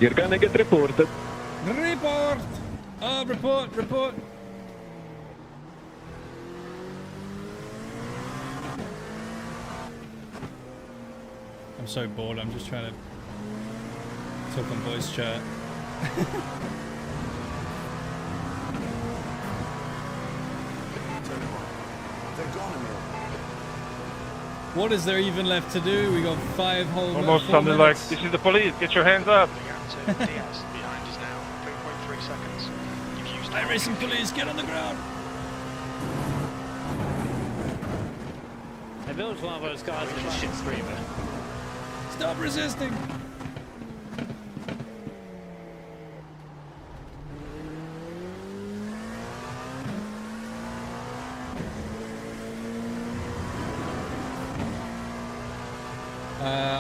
You're gonna get reported. Report! Oh, report! I'm so bored, I'm just trying to talk on voice chat. They're gone, Emil. What is there even left to do? We got 5 whole Almost 4 sounded like, minutes. this is the police, get your hands up. The gap to Diaz behind is now 3.3 seconds. You've used iRacing police, get on the ground! Emil's one of those guys that's a shit screamer. Stop resisting!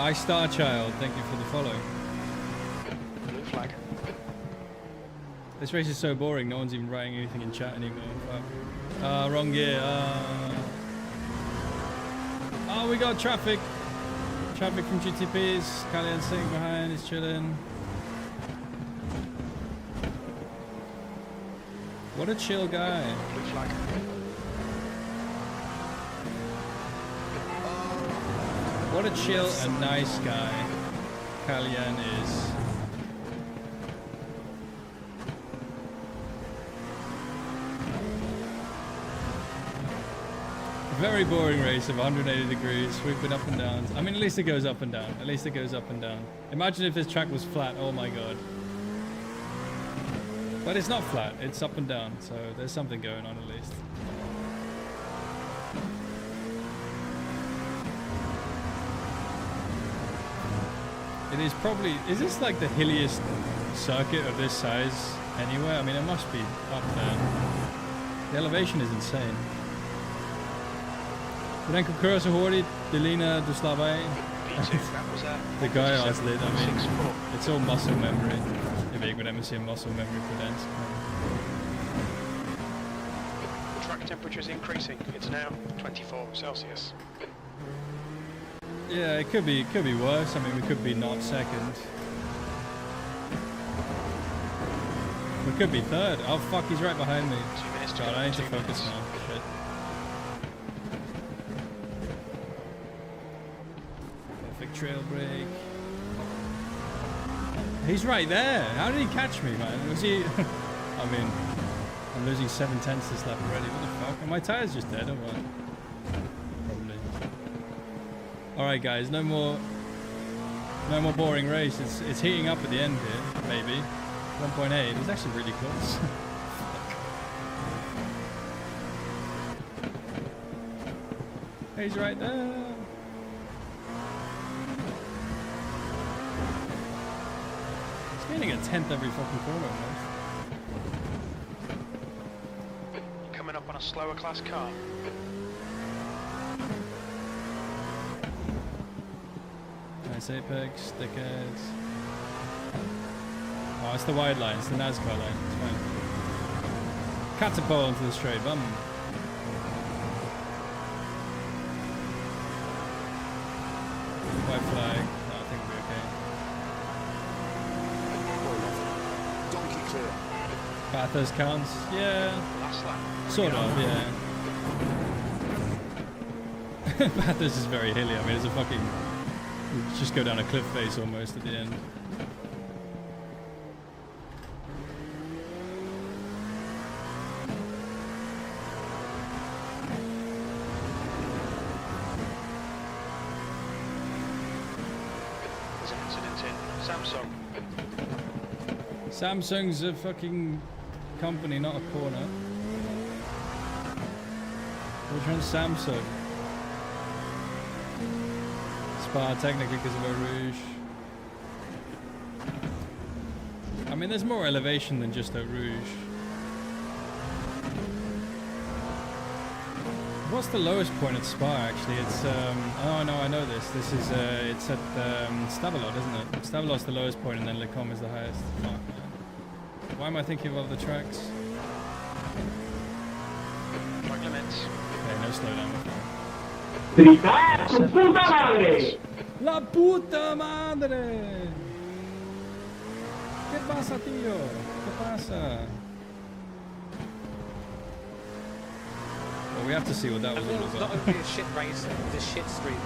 iStar Child, thank you for the follow. Blue flag. This race is so boring, no one's even writing anything in chat anymore. Fuck. Wrong gear. Oh, we got traffic. Traffic from GTPs. Carlin sitting behind, he's chilling. What a chill guy. Blue flag. What a chill and nice guy Carlin is. Very boring race of 180 degrees, sweeping up and down. I mean, at least it goes up and down. At least it goes up and down. Imagine if this track was flat. Oh my god. But it's not flat. It's up and down. So there's something going on at least. It is probably... Is this like the hilliest circuit of this size anywhere? I mean, it must be up there. The elevation is insane. Bedankt op cursus hoorde Delina Duslavai. The guy I was lit, I mean, it's all muscle memory. Ik weet met MSC muscle memory for dance. The track temperature is increasing. It's now 24 Celsius. Yeah, it could be worse. I mean, we could be not second. We could be third. Oh fuck, he's right behind me. 2 minutes to God, go. I need to 2 focus minutes. now. Shit. Perfect trail break. He's right there. How did he catch me, man? Was he... I mean, I'm losing 7/10 this lap already. What the fuck? Are my tires just dead or what? Probably. Alright guys, no more boring race. It's heating up at the end here, maybe. 1.8. It's actually really close. He's right there. He's getting a 10th every fucking corner almost. Coming up on a slower class car. Nice apex, dickheads. Oh, it's the wide line, it's the NASCAR line, it's fine. Catapult into the straight, bum. White flag, no, I think we'll be okay. Donkey clear. Bathurst counts, yeah. Last lap. Sort of, yeah. Bathurst is very hilly, I mean, it's a fucking... You just go down a cliff face almost at the end. There's an incident in Samsung. Samsung's a fucking company, not a corner. Which one's Samsung? Spa, technically because of Eau Rouge. I mean, there's more elevation than just Eau Rouge. What's the lowest point at Spa, actually? It's, oh no, I know this. This is, it's at Stavelot, isn't it? Stavelot's the lowest point and then Le Combe is the highest. Fuck, man. Why am I thinking of other tracks? Track limits. Okay, no slowdown. La puta madre! ¿Qué pasa, tío? ¿Qué pasa? Well, we have to see what that was all It's about. not only a shit race, it's a shit stream.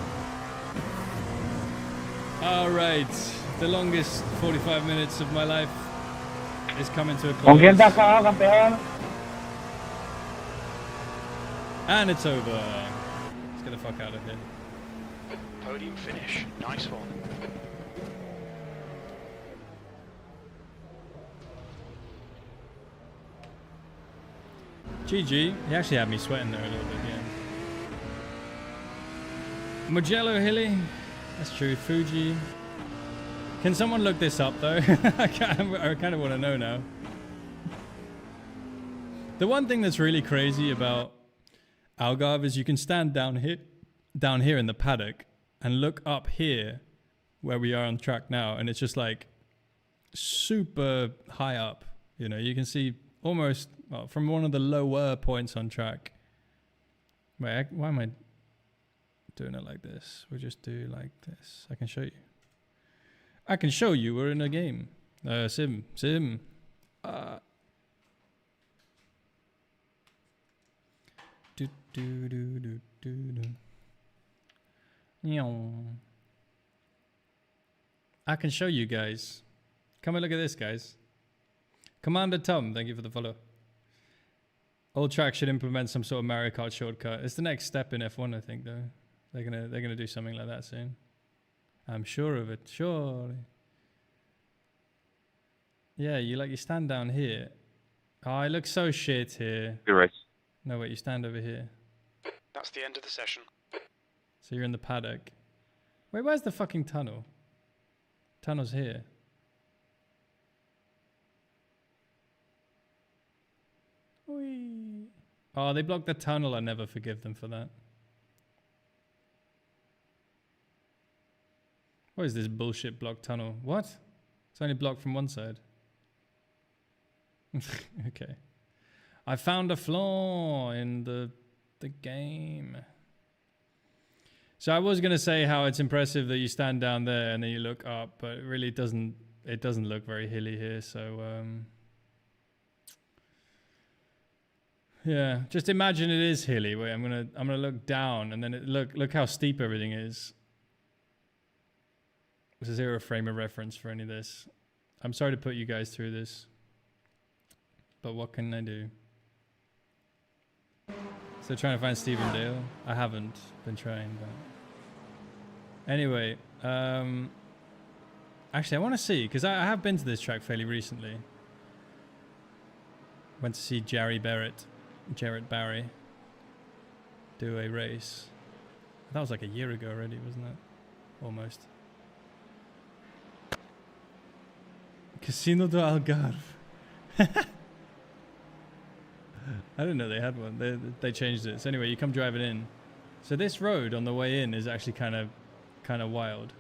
Alright, the longest 45 minutes of my life is coming to a close. And it's over. Let's get the fuck out of here. Podium finish. Nice one. GG. He actually had me sweating there a little bit, yeah. Mugello Hilly. That's true. Fuji. Can someone look this up though? I kind of want to know now. The one thing that's really crazy about Algarve is you can stand down here in the paddock and look up here where we are on track now, and it's just like super high up. You know, you can see almost from one of the lower points on track. Wait, why am I doing it like this? We'll just do like this. I can show you. I can show you. We're in a game. Sim. I can show you guys. Come and look at this, guys. Commander Tom, thank you for the follow. All tracks should implement some sort of Mario Kart shortcut. It's the next step in F1, I think, though. They're gonna do something like that soon. I'm sure of it. Surely. Yeah, you stand down here. Oh, it looks so shit here. Good race. No, wait, you stand over here. That's the end of the session. So you're in the paddock. Wait, where's the fucking tunnel? Tunnel's here. Whee. Oh, they blocked the tunnel. I never forgive them for that. What is this bullshit blocked tunnel? What? It's only blocked from one side. Okay. I found a flaw in the game. So I was gonna say how it's impressive that you stand down there and then you look up, but it really doesn't look very hilly here, so yeah, just imagine it is hilly. Wait, I'm gonna look down and then look how steep everything is. There's zero frame of reference for any of this. I'm sorry to put you guys through this, but what can I do? So trying to find Stephen Dale. I haven't been trying, but anyway, actually I want to see, because I have been to this track fairly recently. Went to see Jarrett Barry do a race. That was like a year ago already, wasn't it? Almost. Casino do Algarve. I didn't know they had one. They changed it. So anyway, you come driving in. So this road on the way in is actually kind of wild.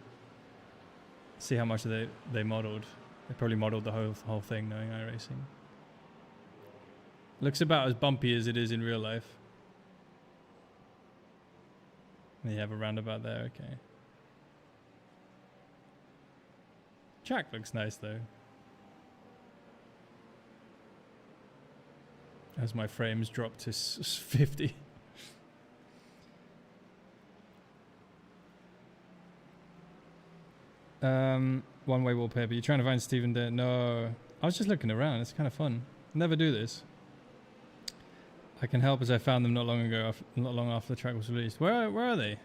See how much they modeled. They probably modeled the whole thing, knowing iRacing. Looks about as bumpy as it is in real life. And you have a roundabout there. Okay. Track looks nice though. As my frames drop to 50. One-way wallpaper. You're trying to find Stephen there? No. I was just looking around. It's kind of fun. Never do this. I can help as I found them not long ago, not long after the track was released. Where are they?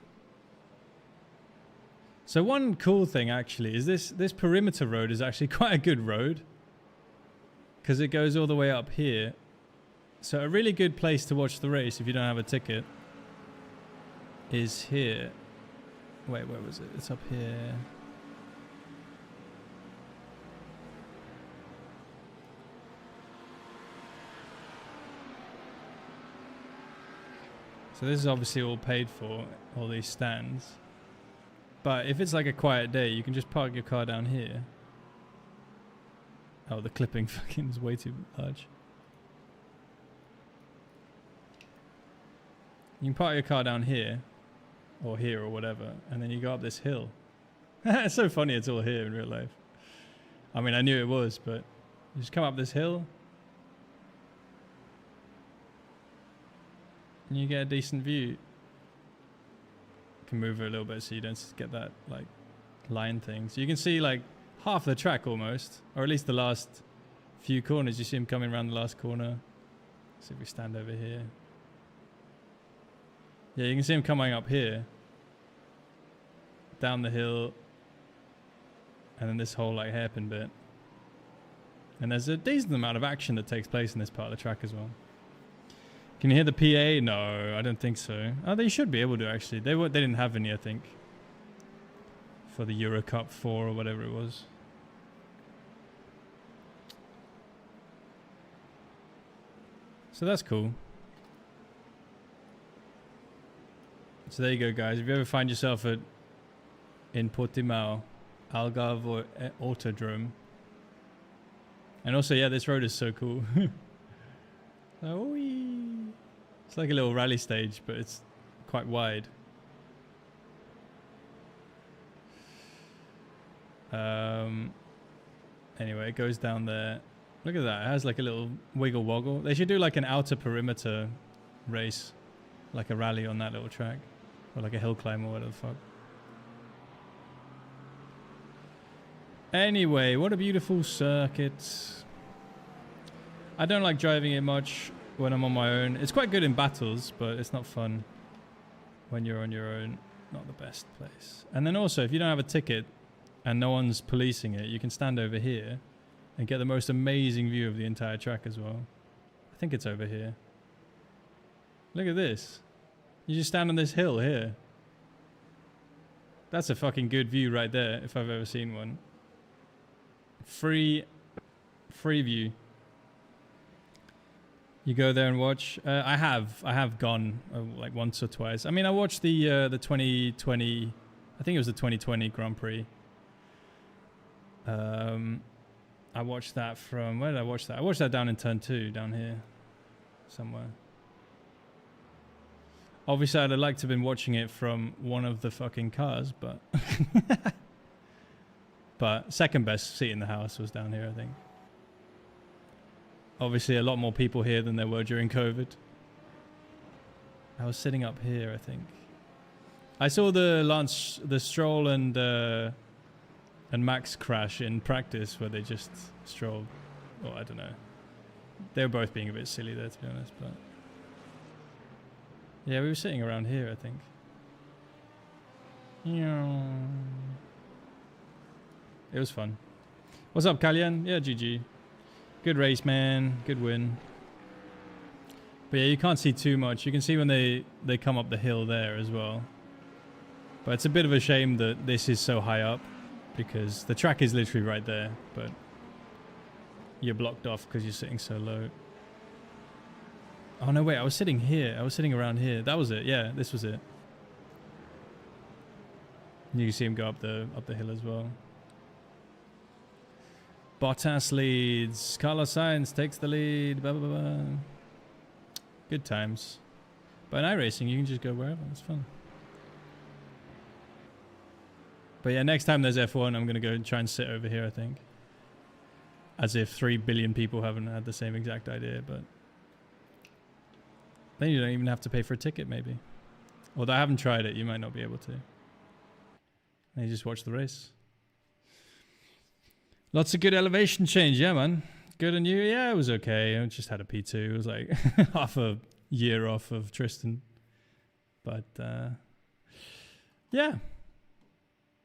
So one cool thing actually is this perimeter road is actually quite a good road because it goes all the way up here. So a really good place to watch the race if you don't have a ticket is here. Wait, where was it? It's up here. So this is obviously all paid for, all these stands. But if it's like a quiet day, you can just park your car down here. Oh, the clipping fucking is way too large. You can park your car down here, or whatever, and then you go up this hill. It's so funny it's all here in real life. I mean, I knew it was, but you just come up this hill, and you get a decent view. You can move it a little bit so you don't get that like line thing. So you can see like half the track almost, or at least the last few corners. You see him coming around the last corner. Let's see if we stand over here. Yeah, you can see him coming up here, down the hill, and then this whole like hairpin bit. And there's a decent amount of action that takes place in this part of the track as well. Can you hear the PA? No, I don't think so. Oh, they should be able to actually. They didn't have any, I think, for the Euro Cup 4 or whatever it was. So that's cool. So there you go, guys. If you ever find yourself in Portimao, Algarve or Autodrome. And also, yeah, this road is so cool. Oh, it's like a little rally stage, but it's quite wide. Anyway, it goes down there. Look at that. It has like a little wiggle woggle. They should do like an outer perimeter race, like a rally on that little track. Or like a hill climb or whatever the fuck. Anyway, what a beautiful circuit. I don't like driving it much when I'm on my own. It's quite good in battles, but it's not fun when you're on your own. Not the best place. And then also, if you don't have a ticket and no one's policing it, you can stand over here and get the most amazing view of the entire track as well. I think it's over here. Look at this. You just stand on this hill here. That's a fucking good view right there, if I've ever seen one. Free view. You go there and watch. I have gone like once or twice. I mean, I watched the 2020. I think it was the 2020 Grand Prix. I watched that from, where did I watch that? I watched that down in Turn 2, down here, somewhere. Obviously, I'd have liked to have been watching it from one of the fucking cars, but but second best seat in the house was down here, I think. Obviously, a lot more people here than there were during COVID. I was sitting up here, I think. I saw the Stroll and Max crash in practice, where they just strolled. Well, I don't know. They were both being a bit silly there, to be honest, but. Yeah, we were sitting around here, I think. It was fun. What's up, Carlin? Yeah, GG. Good race, man. Good win. But yeah, you can't see too much. You can see when they come up the hill there as well. But it's a bit of a shame that this is so high up, because the track is literally right there, but you're blocked off because you're sitting so low. Oh no, wait, I was sitting here. I was sitting around here. That was it. Yeah, this was it. You can see him go up the hill as well. Bottas leads. Carlos Sainz takes the lead. Blah, blah, blah. Good times. But in iRacing, you can just go wherever. It's fun. But yeah, next time there's F1, I'm going to go and try and sit over here, I think. As if 3 billion people haven't had the same exact idea, but... Then you don't even have to pay for a ticket, maybe. Although I haven't tried it, you might not be able to. And you just watch the race. Lots of good elevation change, yeah, man. Good on you. Yeah, it was okay. I just had a P2. It was like half a year off of Tristan. But, yeah.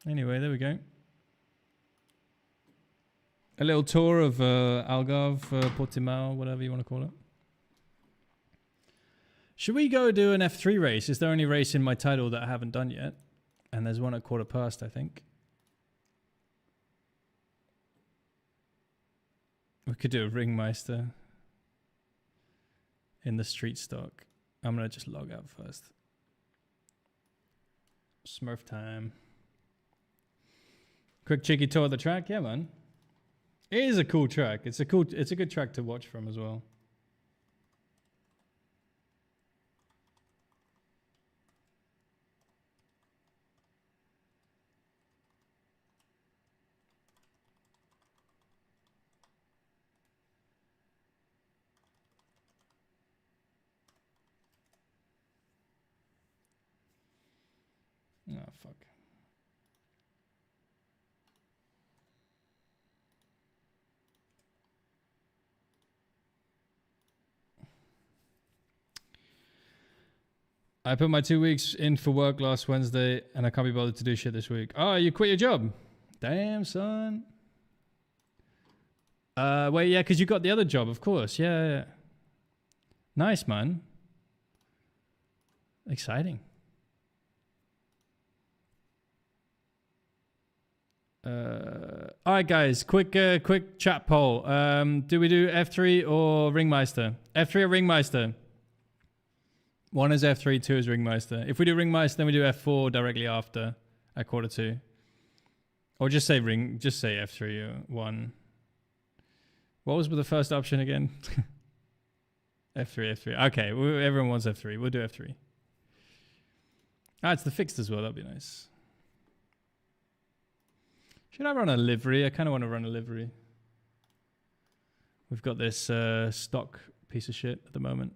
Anyway, there we go. A little tour of Algarve, Portimao, whatever you want to call it. Should we go do an F3 race? Is there any race in my title that I haven't done yet? And there's one at 1:15, I think. We could do a Ringmeister in the street stock. I'm going to just log out first. Smurf time. Quick cheeky tour of the track. Yeah, man. It is a cool track. It's a good track to watch from as well. Oh, fuck. I put my 2 weeks in for work last Wednesday and I can't be bothered to do shit this week. Oh, you quit your job? Damn, son. Wait, yeah, because you got the other job, of course. Yeah. Nice, man. Exciting. All right, guys. Quick chat poll. Do we do F3 or Ringmeister? F3 or Ringmeister? 1 is F3, 2 is Ringmeister. If we do Ringmeister, then we do F4 directly after at 1:45. Or just say F3 or 1. What was the first option again? F3. Okay, everyone wants F3. We'll do F3. Ah, it's the fixed as well. That'd be nice. Should I run a livery? I kind of want to run a livery. We've got this stock piece of shit at the moment.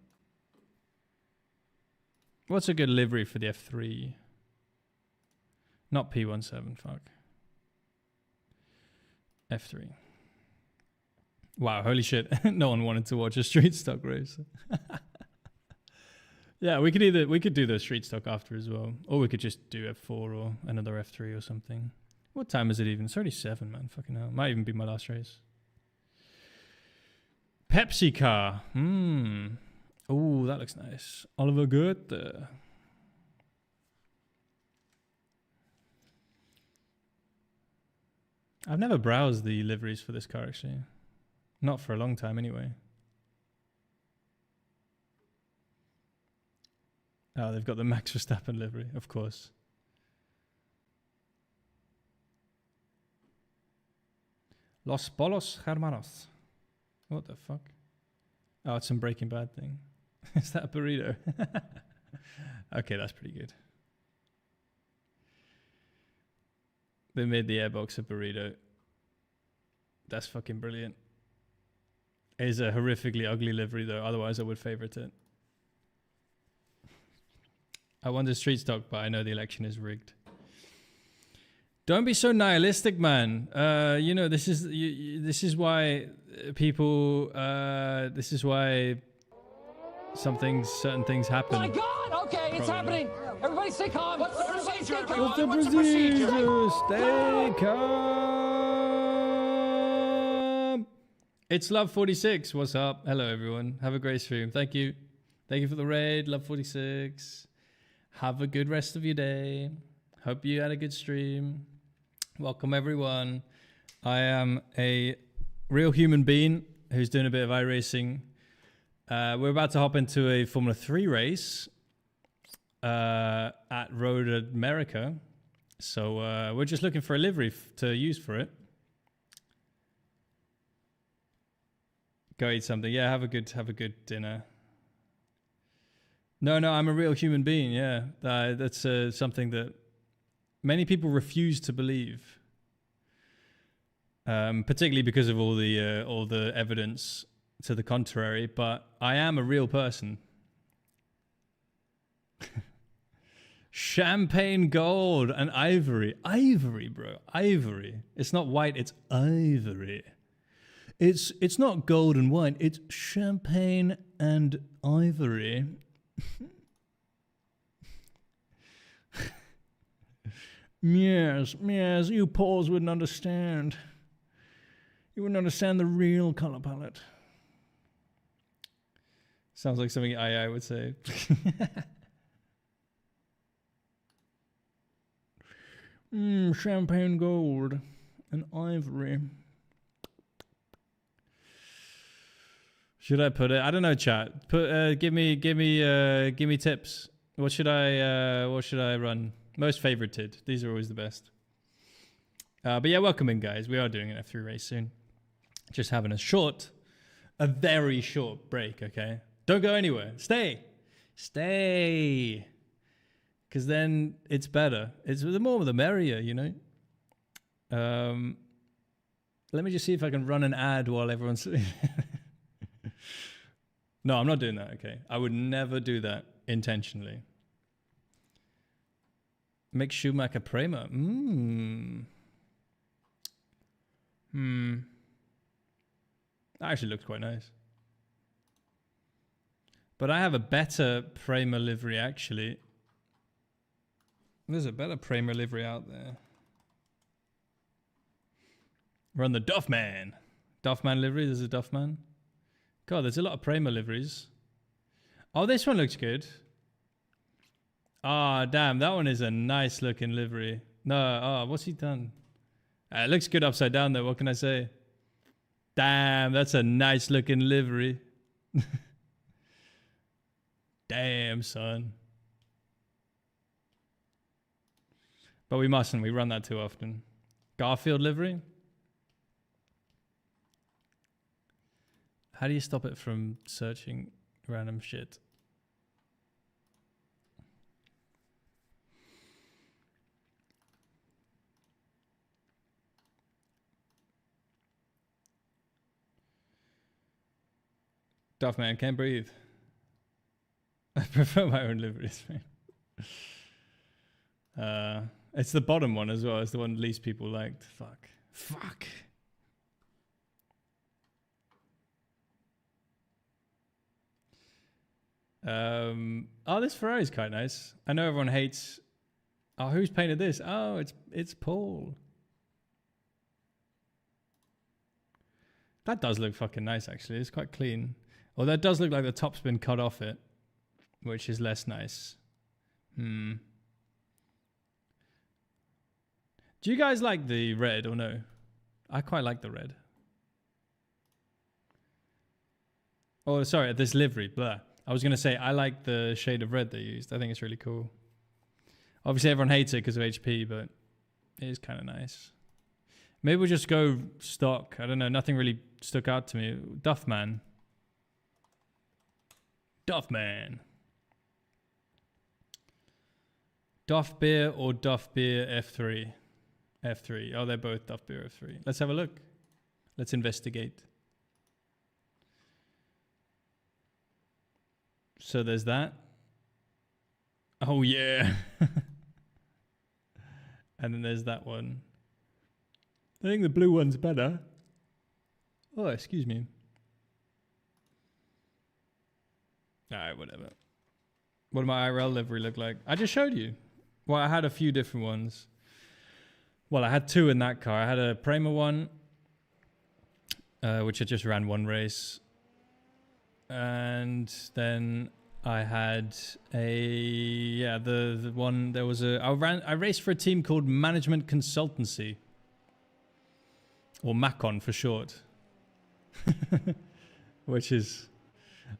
What's a good livery for the F3? Not P17, fuck. F3. Wow, holy shit. No one wanted to watch a street stock race. Yeah, we could do the street stock after as well. Or we could just do F4 or another F3 or something. What time is it even? It's already 7, man. Fucking hell. Might even be my last race. Pepsi car. Oh, that looks nice. Oliver Goethe. I've never browsed the liveries for this car, actually. Not for a long time, anyway. Oh, they've got the Max Verstappen livery, of course. Los Polos Hermanos. What the fuck? Oh, it's some Breaking Bad thing. Is that a burrito? Okay, that's pretty good. They made the airbox a burrito. That's fucking brilliant. It is a horrifically ugly livery, though. Otherwise, I would favorite it. I want the street stock, but I know the election is rigged. Don't be so nihilistic, man. You know, this is why people. This is why certain things happen. Oh my God! Okay, it's happening. Everybody, stay calm. What's the procedure? What's the procedure? Stay calm. It's Love46. What's up? Hello, everyone. Have a great stream. Thank you. Thank you for the raid, Love46. Have a good rest of your day. Hope you had a good stream. Welcome everyone. I am a real human being who's doing a bit of iRacing. We're about to hop into a Formula 3 race at Road America. So we're just looking for a livery to use for it. Go eat something. Yeah, have a good dinner. No, I'm a real human being. Yeah, that's something that many people refuse to believe, particularly because of all the evidence to the contrary. But I am a real person. Champagne gold and ivory. Ivory, bro. Ivory. It's not white, it's ivory. It's not gold and white, it's champagne and ivory. Yes, you Pauls wouldn't understand. You wouldn't understand the real color palette. Sounds like something I would say. Champagne gold and ivory. Should I put it? I don't know, chat. Give me tips. What should I run? Most favorited. These are always the best. But yeah, welcome in, guys. We are doing an F3 race soon. Just having a very short break, okay? Don't go anywhere. Stay. Because then it's better. It's the more the merrier, you know? Let me just see if I can run an ad while everyone's... No, I'm not doing that, okay? I would never do that intentionally. Make Schumacher Prema. That actually looks quite nice. But I have a better Prema livery, actually. There's a better Prema livery out there. Run the Duffman. Duffman livery, there's a Duffman. God, there's a lot of Prema liveries. Oh, this one looks good. Ah, damn, that one is a nice looking livery. No, what's he done? It looks good upside down though, what can I say? Damn, that's a nice looking livery. Damn, son. But we mustn't, we run that too often. Garfield livery? How do you stop it from searching random shit? Duffman, can't breathe. I prefer my own liveries, man. It's the bottom one as well. It's the one least people liked. Fuck. Oh, this Ferrari's quite nice. I know everyone hates... Oh, who's painted this? Oh, it's Paul. That does look fucking nice, actually. It's quite clean. Although it does look like the top's been cut off it, which is less nice. Do you guys like the red or no? I quite like the red. Oh, sorry, this livery, blah. I was going to say, I like the shade of red they used. I think it's really cool. Obviously, everyone hates it because of HP, but it is kind of nice. Maybe we'll just go stock. I don't know. Nothing really stuck out to me. Duffman. Duff Beer or Duff Beer F3? F3. Oh, they're both Duff Beer F3. Let's have a look. Let's investigate. So there's that. Oh, yeah. And then there's that one. I think the blue one's better. Oh, excuse me. Alright, whatever. What did my IRL livery look like? I just showed you. Well, I had a few different ones. Well, I had two in that car. I had a Prema one, which I just ran one race. And then I had the one, there was I raced for a team called Management Consultancy, or MACON for short. Which is,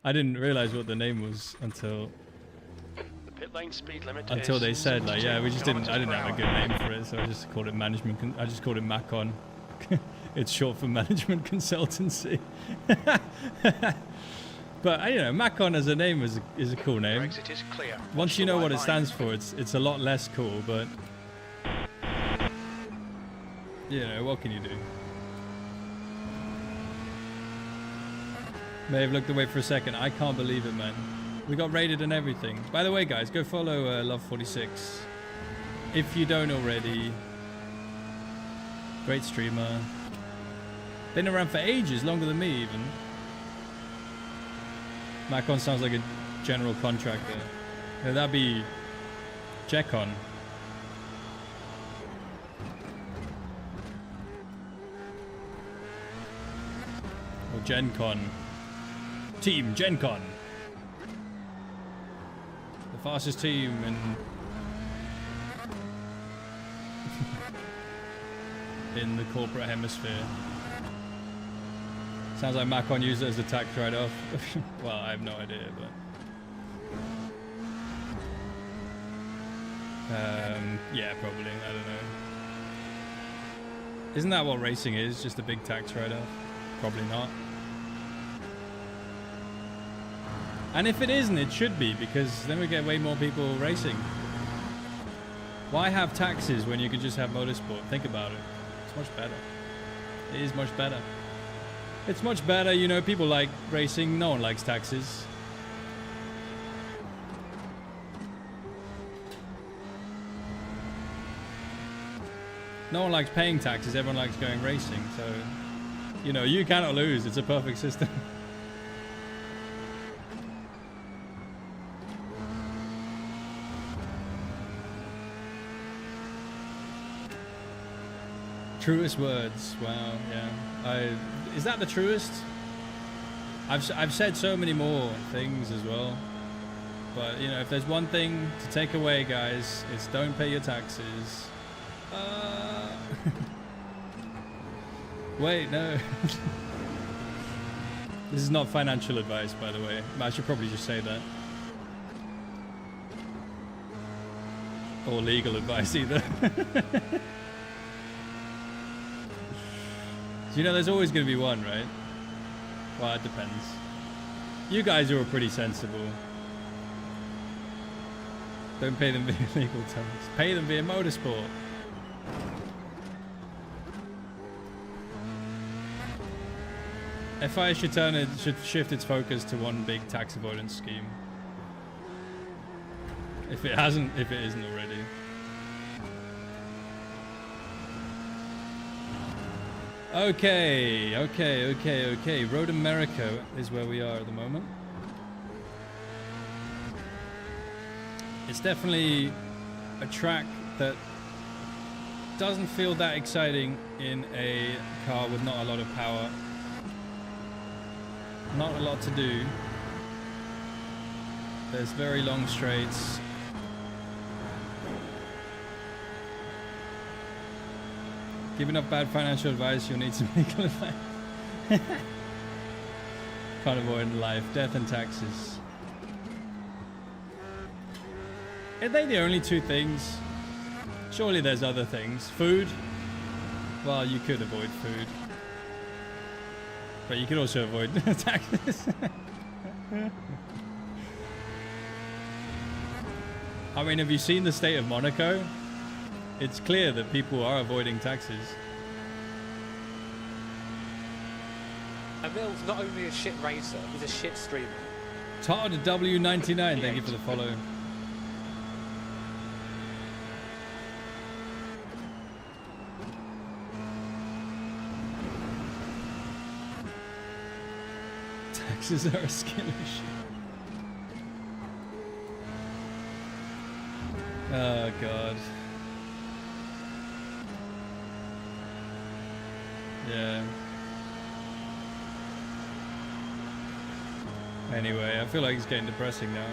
I didn't realize what the name was until The pit lane speed limit until is they said, like, yeah, we just didn't, I didn't have a good km/h. name for it, so I just called it I just called it MACON. It's short for Management Consultancy. But you know, MACON as a name is a cool name. Your exit is clear. Once you know what it stands for, it's a lot less cool, but you know, what can you do? May have looked away for a second. I can't believe it, man. We got raided and everything. By the way, guys, go follow Love46 if you don't already. Great streamer. Been around for ages, longer than me even. Macon sounds like a general contractor. Yeah, that'd be Jecon. Or GenCon. Team GenCon. The fastest team in the corporate hemisphere. Sounds like Macon used it as a tax write-off. Well, I have no idea, but yeah, probably. I don't know. Isn't that what racing is? Just a big tax write-off? Probably not. And if it isn't, it should be, because then we get way more people racing. Why have taxes when you can just have motorsport? Think about it. It's much better. It is much better. It's much better, you know, people like racing, no one likes taxes. No one likes paying taxes, everyone likes going racing, so, you know, you cannot lose, it's a perfect system. Truest words, wow, yeah. Is that the truest? I've said so many more things as well, but you know, if there's one thing to take away, guys, it's don't pay your taxes. Wait, no. This is not financial advice, by the way. I should probably just say that. Or legal advice either. You know, there's always going to be one, right? Well, it depends. You guys are all pretty sensible. Don't pay them via legal terms. Pay them via motorsport. FI should shift its focus to one big tax avoidance scheme. If it isn't already. Okay. Road America is where we are at the moment. It's definitely a track that doesn't feel that exciting in a car with not a lot of power. Not a lot to do. There's very long straights. Giving up bad financial advice, you'll need some legal advice. Can't avoid life, death and taxes. Are they the only two things? Surely there's other things. Food? Well, you could avoid food. But you could also avoid taxes. I mean, have you seen the state of Monaco? It's clear that people are avoiding taxes. Emil's not only a shit racer, he's a shit streamer. Todd W99, thank you for the follow. Taxes are a skill issue. Oh god. Yeah. Anyway, I feel like it's getting depressing now.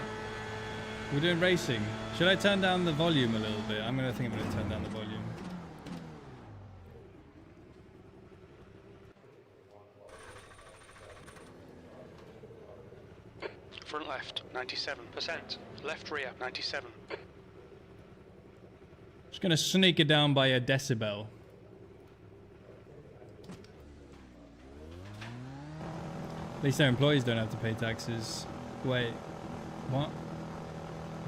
We're doing racing. Should I turn down the volume a little bit? I'm gonna turn down the volume. Front left, 97%. Left rear, 97. Just gonna sneak it down by a decibel. At least their employees don't have to pay taxes. Wait, what?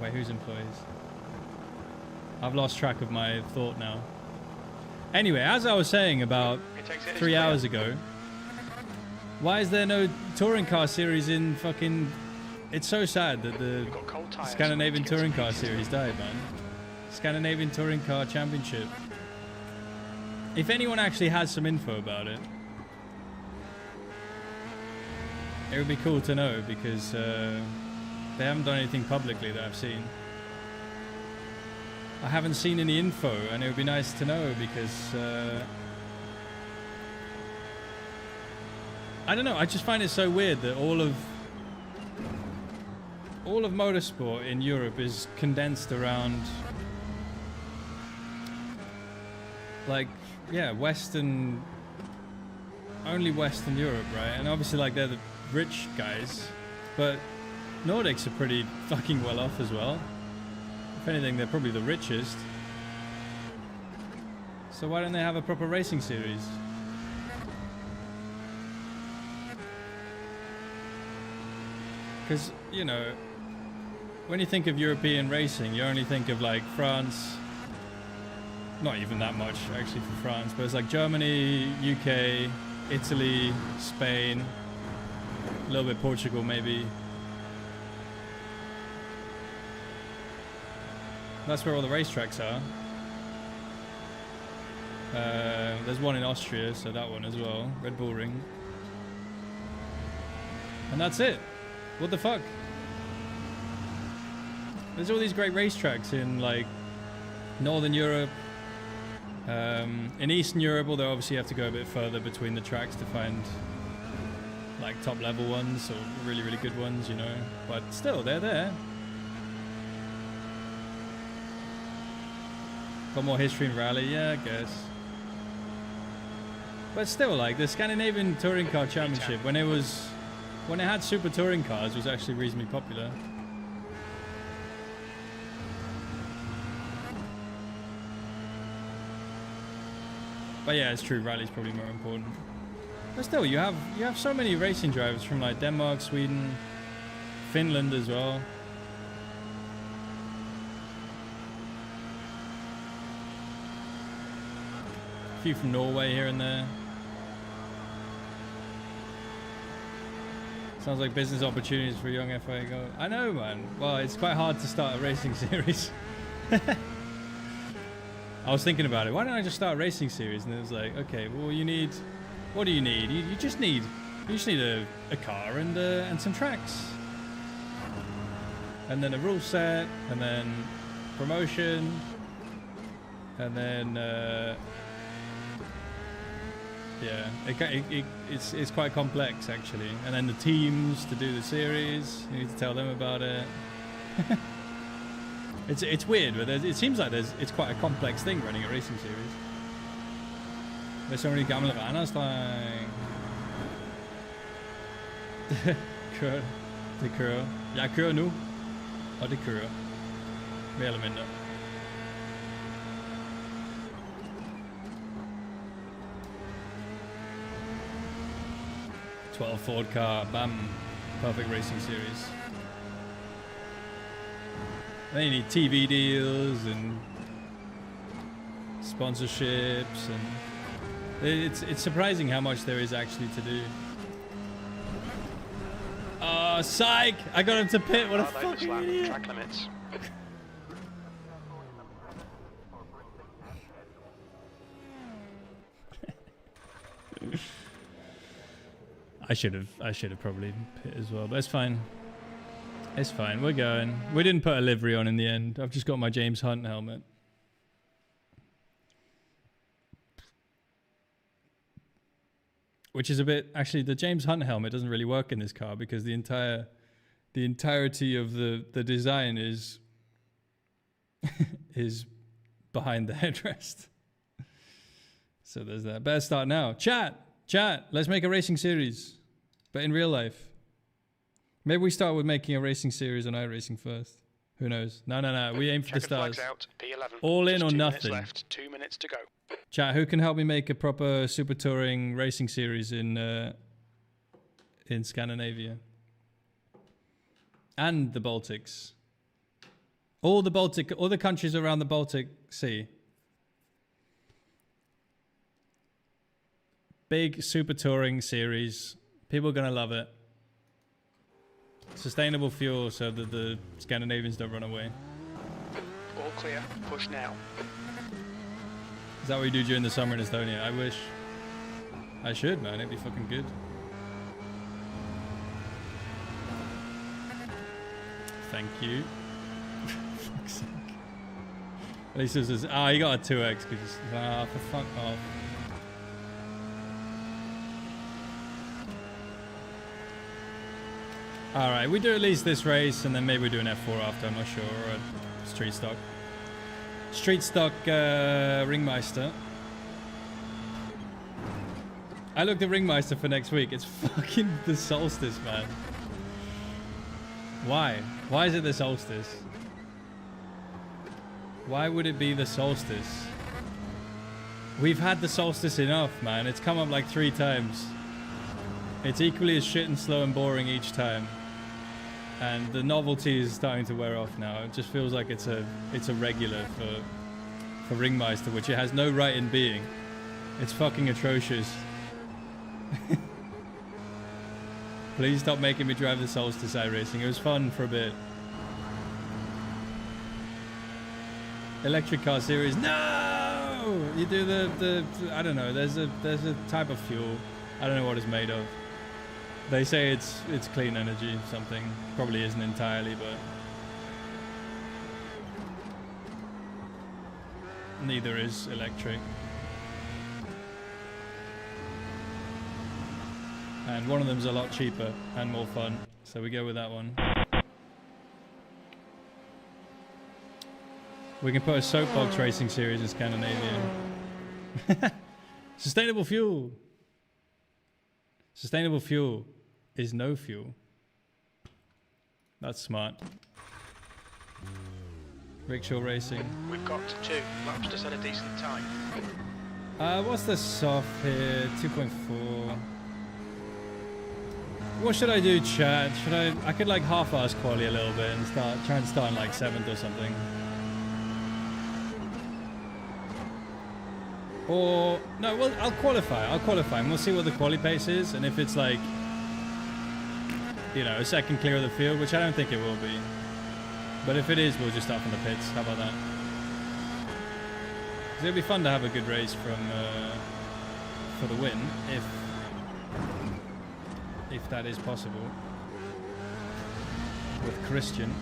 Wait, whose employees? I've lost track of my thought now. Anyway, as I was saying about 3 hours ago, why is there no touring car series in fucking... It's so sad that the Scandinavian Touring Car Series died, man. Scandinavian Touring Car Championship. If anyone actually has some info about it, it would be cool to know, because they haven't done anything publicly that I've seen. I haven't seen any info, and it would be nice to know, because I don't know, I just find it so weird that all of motorsport in Europe is condensed around, like, yeah, only Western Europe, right? And obviously, like, they're the rich guys, but Nordics are pretty fucking well off as well. If anything, they're probably the richest. So why don't they have a proper racing series? Because, you know, when you think of European racing, you only think of, like, France. Not even that much, actually, for France. But it's like Germany, UK, Italy, Spain, a little bit Portugal, maybe. That's where all the racetracks are. There's one in Austria, so that one as well. Red Bull Ring. And that's it. What the fuck? There's all these great racetracks in, like, Northern Europe, in Eastern Europe, although obviously you have to go a bit further between the tracks to find, like, top level ones or really, really good ones, you know. But still, they're there. Got more history in rally, yeah, I guess. But still, like, the Scandinavian Touring Car Championship, when it had super touring cars, was actually reasonably popular. But yeah, it's true, rally's probably more important. But still, you have so many racing drivers from, like, Denmark, Sweden, Finland as well. A few from Norway here and there. Sounds like business opportunities for young FA go. I know, man. Well, it's quite hard to start a racing series. I was thinking about it. Why don't I just start a racing series? And it was like, okay, well, what do you need? You just need a car and some tracks, and then a rule set, and then promotion, and then yeah, it's quite complex actually. And then the teams to do the series, you need to tell them about it. It's weird, but it seems like it's quite a complex thing running a racing series. There's so many gamle renners der. Det kører. Jeg kører nu, og det kører. Mere eller mindre. '12 Ford car, bam, perfect racing series. Then you need TV deals and sponsorships, and it's surprising how much there is actually to do. Oh, psych! I got him to pit. What a fucking idiot! Track limits. I should have probably pit as well, but it's fine. It's fine, we're going. We didn't put a livery on in the end. I've just got my James Hunt helmet. Which is a bit... Actually, the James Hunt helmet doesn't really work in this car because the entire the entirety of the design is is behind the headrest. So there's that. Better start now. Chat, let's make a racing series, but in real life. Maybe we start with making a racing series on iRacing first. Who knows? No. We aim for the stars. Out, P11. All in Just or 2 nothing. Minutes left. 2 minutes to go. Chat, who can help me make a proper super touring racing series in Scandinavia and the Baltics? All the countries around the Baltic Sea. Big super touring series. People are gonna love it. Sustainable fuel so that the Scandinavians don't run away. All clear. Push now. Is that what you do during the summer in Estonia? I wish. I should, man. It'd be fucking good. Thank you. Fuck's sake. At least this is... Ah, you got a 2x because... Ah, for fuck off. Alright, we do at least this race and then maybe we do an F4 after, I'm not sure. Or a street stock. Street stock Ringmeister. I looked at Ringmeister for next week. It's fucking the solstice, man. Why? Why is it the solstice? Why would it be the solstice? We've had the solstice enough, man. It's come up like 3 times. It's equally as shit and slow and boring each time. And the novelty is starting to wear off now. It just feels like it's a regular for Ringmeister, which it has no right in being. It's fucking atrocious. Please stop making me drive the Solstice iRacing. It was fun for a bit. Electric car series. No! You do the I don't know. There's a type of fuel. I don't know what it's made of. They say it's clean energy, something. Probably isn't entirely, but neither is electric. And one of them's a lot cheaper and more fun, so we go with that one. We can put a soapbox racing series in Scandinavia. Sustainable fuel. Sustainable fuel is no fuel. That's smart. Rickshaw racing. We've got 2 laps to set a decent time. What's the soft here? 2.4. What should I do, chat? Should I could like half-ass quali a little bit and try and start in like 7th or something. Or no, well I'll qualify and we'll see what the quali pace is, and if it's like, you know, a second clear of the field, which I don't think it will be, but if it is, we'll just start from the pits. How about that? 'Cause it'll be fun to have a good race for the win, if that is possible, with Christian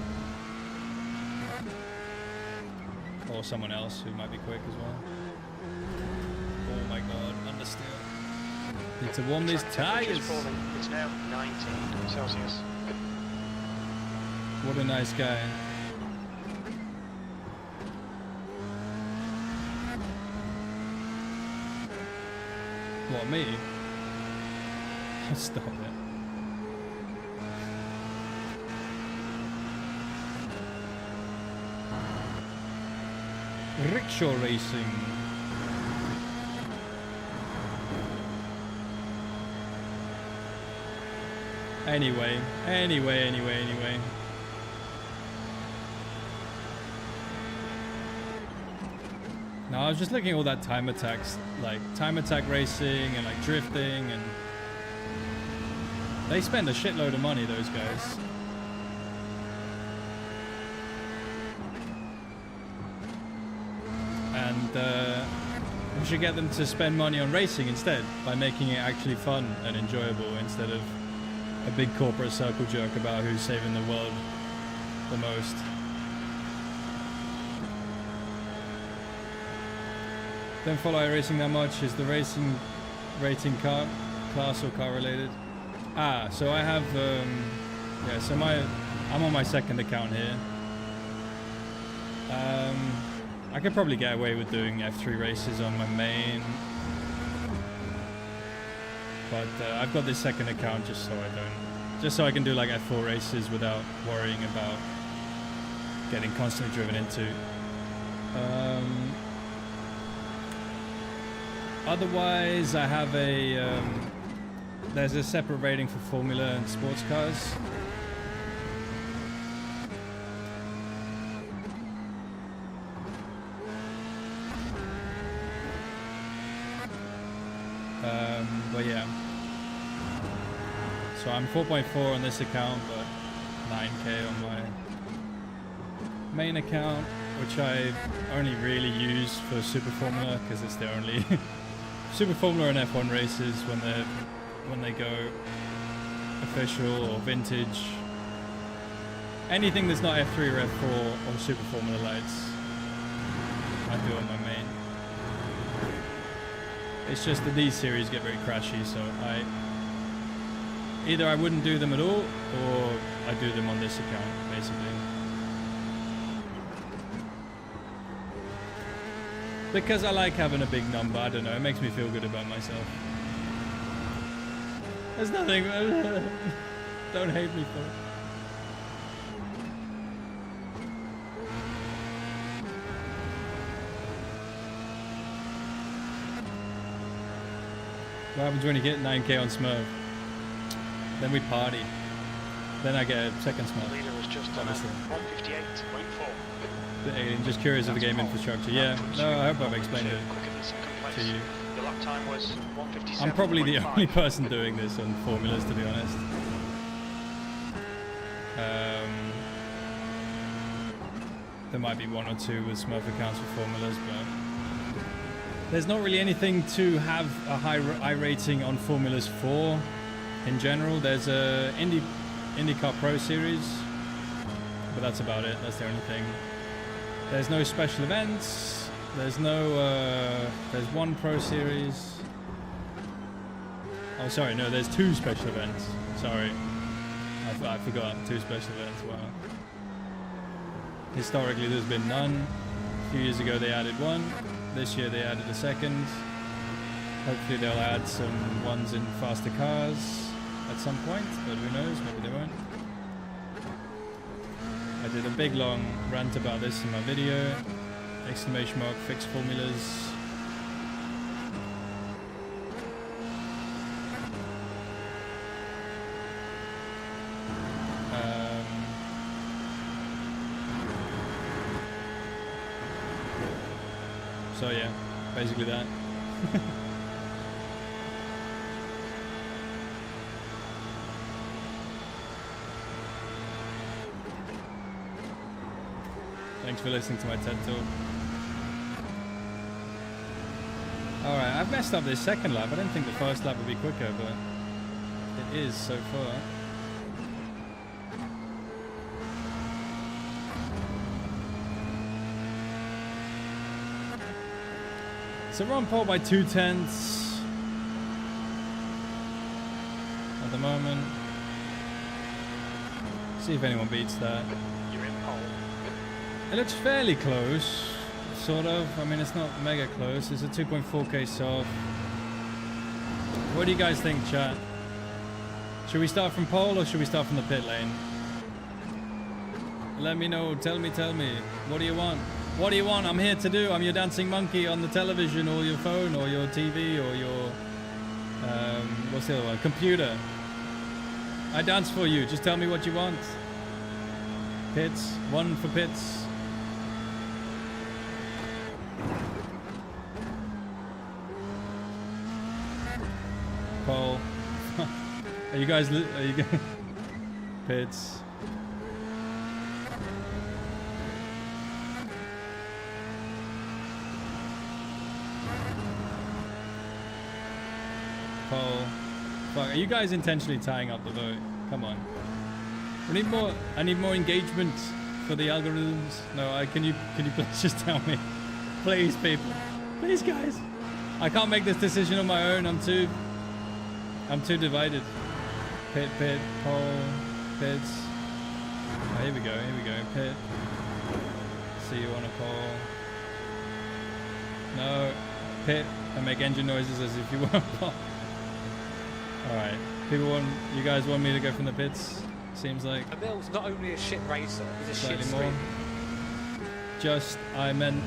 or someone else who might be quick as well. Oh my god, understeer. Need to warm these tires. It's now 19 Celsius. What a nice guy. What, me? Stop it. Rickshaw racing. Anyway. No, I was just looking at all that time attacks, like time attack racing and like drifting, and they spend a shitload of money, those guys. And we should get them to spend money on racing instead, by making it actually fun and enjoyable instead of a big corporate circle jerk about who's saving the world the most. Don't follow iRacing that much. Is the racing rating car class or car related? Ah, so I have Yeah, so I'm on my second account here. I could probably get away with doing F3 races on my main, but I've got this second account just so I can do like F4 races without worrying about getting constantly driven into. Otherwise, I have there's a separate rating for Formula and sports cars. But yeah, so I'm 4.4 on this account, but 9k on my main account, which I only really use for Super Formula because it's the only Super Formula and F1 races when they go official or vintage. Anything that's not F3 or F4 or Super Formula lights, I do on my main. It's just that these series get very crashy, so either I wouldn't do them at all, or I do them on this account, basically. Because I like having a big number, I don't know, it makes me feel good about myself. There's nothing, don't hate me for it. What happens when you get 9k on smurf? Then we party. Then I get a second smurf. Leader was just on 158.4. Just curious of the game infrastructure. Yeah, no, I hope I've explained it to you. Your lap time was 157. I'm probably the only person doing this on formulas, to be honest. There might be one or two with smurf accounts for formulas, but there's not really anything to have a high iRating on formulas for in general. There's a IndyCar Pro Series, but that's about it. That's the only thing. There's no special events. There's one Pro Series. Oh, sorry, no, there's 2 special events. Sorry, I forgot, 2 special events. Wow. Historically, there's been none. A few years ago, they added one. This year they added a second. Hopefully they'll add some ones in faster cars at some point, but who knows, maybe they won't. I did a big long rant about this in my video. Exclamation mark fixed formulas. So yeah, basically that. Thanks for listening to my TED Talk. Alright, I've messed up this second lap. I didn't think the first lap would be quicker, but it is so far. So we're on pole by 2/10 at the moment. See if anyone beats that. You're in pole. It looks fairly close, sort of. I mean, it's not mega close. It's a 2.4k soft. What do you guys think, chat? Should we start from pole or should we start from the pit lane? Let me know. Tell me. What do you want? What do you want? I'm here to do. I'm your dancing monkey on the television or your phone or your TV or your what's the other one? Computer. I dance for you. Just tell me what you want. Pits. 1 for pits. Pole. Are you guys? Pits. Pole. Fuck, are you guys intentionally tying up the vote? Come on. We need more. I need more engagement for the algorithms. No, can you please just tell me? Please, people. Please, guys. I can't make this decision on my own. I'm too divided. Pit, pole. pits. Oh, here we go, pit. See you on a pole. No, pit and make engine noises as if you were on pole. Alright, you guys want me to go from the pits? Seems like. Emil's not only a shit racer, he's a shit slightly more. streamer. I meant.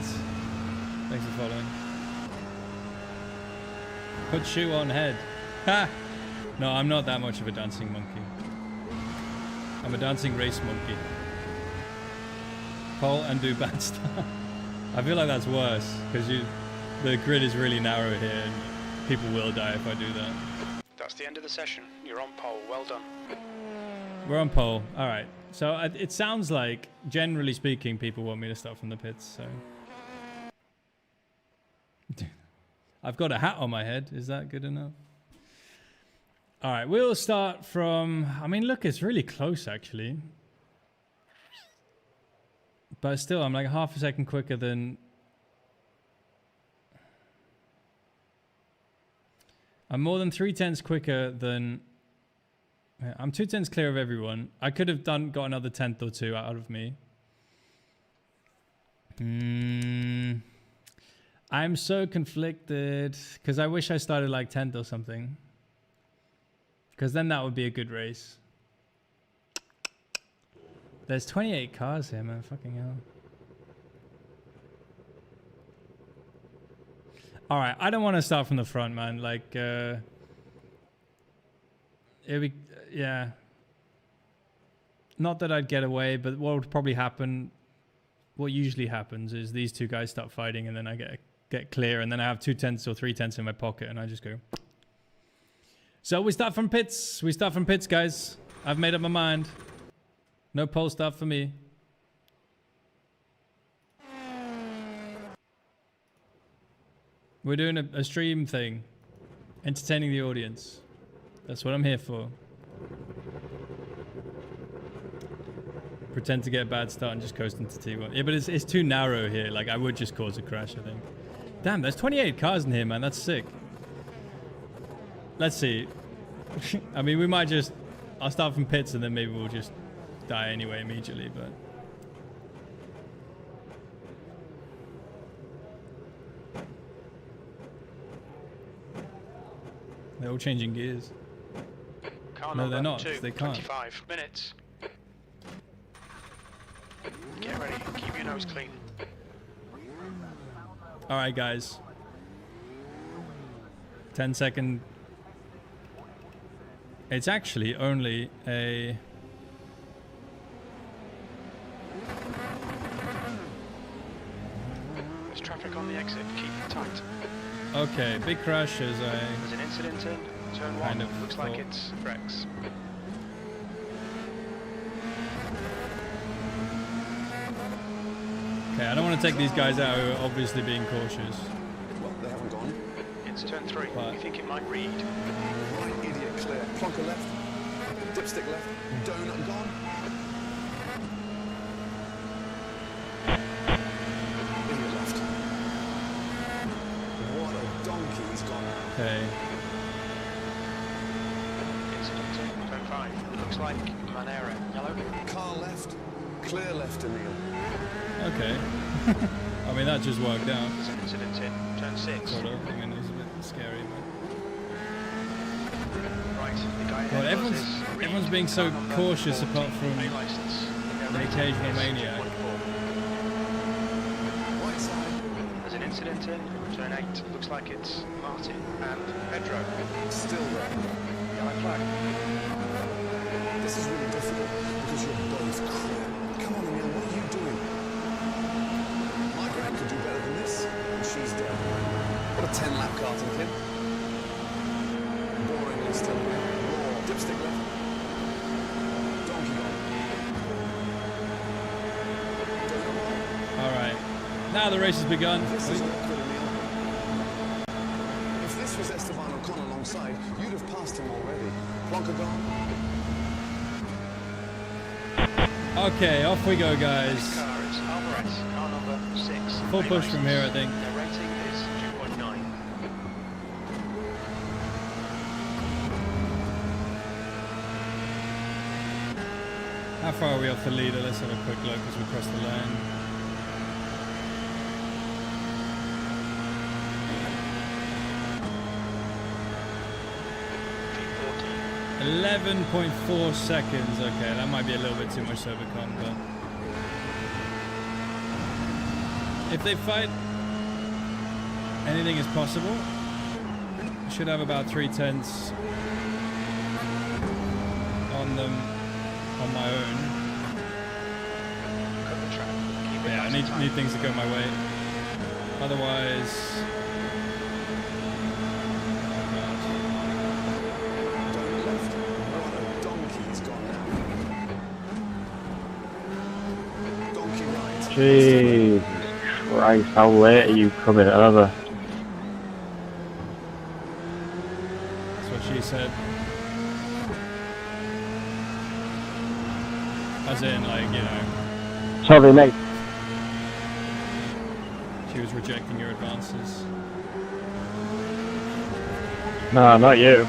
Thanks for following. Put shoe on head. Ha! No, I'm not that much of a dancing monkey. I'm a dancing race monkey. Pole and do bad stuff. I feel like that's worse because the grid is really narrow here and people will die if I do that. That's the end of the session. You're on pole. Well done. We're on pole. All right. So it sounds like, generally speaking, people want me to start from the pits. So I've got a hat on my head. Is that good enough? All right. We'll start from. I mean, look, it's really close actually. But still, I'm like half a second quicker than. I'm more than 3/10 quicker than. I'm 2/10 clear of everyone. I could have got another 10th or two out of me. I'm so conflicted because I wish I started like 10th or something. Because then that would be a good race. There's 28 cars here, man. Fucking hell. All right, I don't want to start from the front, man. Like, yeah. Not that I'd get away, but what would probably happen, what usually happens is these two guys start fighting and then I get clear and then I have 2/10 or 3/10 in my pocket and I just go. So we start from pits. We start from pits, guys. I've made up my mind. No pole start for me. We're doing a stream thing. Entertaining the audience. That's what I'm here for. Pretend to get a bad start and just coast into T1. Yeah, but it's too narrow here. Like, I would just cause a crash, I think. Damn, there's 28 cars in here, man. That's sick. Let's see. I mean, we might just... I'll start from pits and then maybe we'll just die anyway immediately, but... They're all changing gears. No, they're not. They can't. 25 minutes. Get ready. Keep your nose clean. All right, guys. 10-second. It's actually only a... There's traffic on the exit. Keep it tight. Okay, big crash as I... There's an incident in turn one. Kind of Looks like it's Rex. Okay, I don't want to take these guys out who are obviously being cautious. Well, they haven't gone. It's turn three. You think it might read? Right, idiot, clear. Plonker left. Dipstick left. Donut gone. Idiot left. What a donkey he's gone. Okay. Incident in turn five. Looks like Manera. Yellow. Car left. Clear left, Emil. Okay. I mean, that just worked out. There's an incident in turn six. Sort of. I mean, it was a bit scary, but... Right, the guy Well, ahead everyone's being so cautious apart from A license. an occasional maniac. Right side. There's an incident in turn 8. Looks like it's Martin and Pedro. Still there. Yellow flag. This is really difficult because you're both crap. Come on, Emil, what are you doing? My grand could do better than this, and she's dead. What a 10-lap karting kid. Boringly still. Raw. Dipstick left. Donkey gone. Alright. Now the race has begun. This is awkward, Emil. If this was Esteban Ocon alongside, you'd have passed him already. Plonker gone. Okay, off we go, guys. Car is Alvarez, car number 6. Full push from here, I think. Their rating is 2.9. How far are we off the leader? Let's have a quick look as we cross the line. .4 seconds. Okay, that might be a little bit too much to overcome, but if they fight, anything is possible. I should have about 3/10 on them on my own. Yeah, I need things to go my way. Otherwise, Jesus Christ, how late are you coming over? that's what she said. As in, like, you know, Sorry, mate. she was rejecting your advances. No, not you.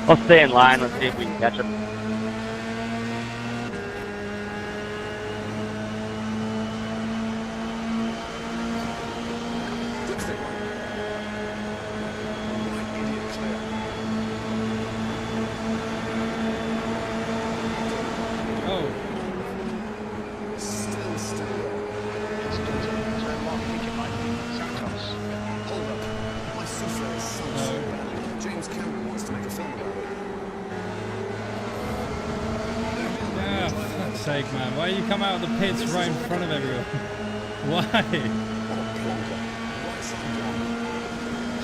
I'll stay in line. Let's see if we can catch him. Sake, man, why you come out of the pits right in front of everyone? Why?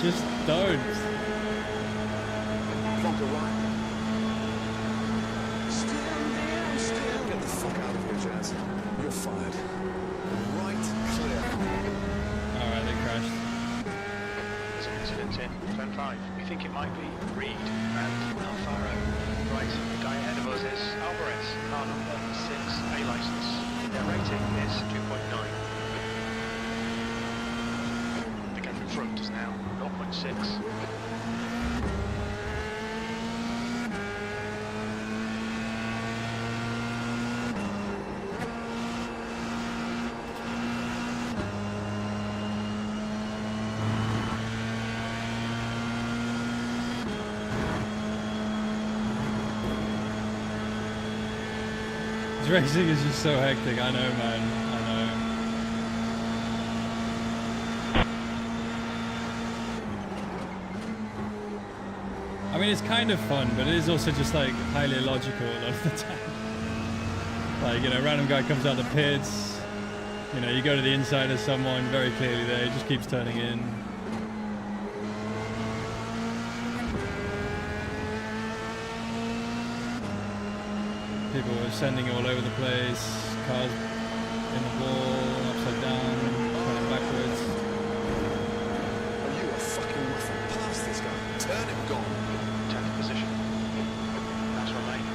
Just don't. Get the fuck out of here, Jazz. You're fired. Right clear. Alright, they crashed. There's an incident in turn 5. We think it might be Reed and Alfaro. Right, the guy ahead of us is Alvarez, car number 6, A license. Their rating is 2.9. The guy in front is now 0.6. Racing is just so hectic, I know, man, I know. I mean, it's kind of fun, but it is also just like highly illogical a lot of the time. Like, you know, random guy comes out the pits, you know, you go to the inside of someone, very clearly there, he just keeps turning in. People were ascending all over the place, cars in the wall, upside down, turning backwards. Are you a fucking muffin? Pass this guy. Turn him gone. 10th position. That's right.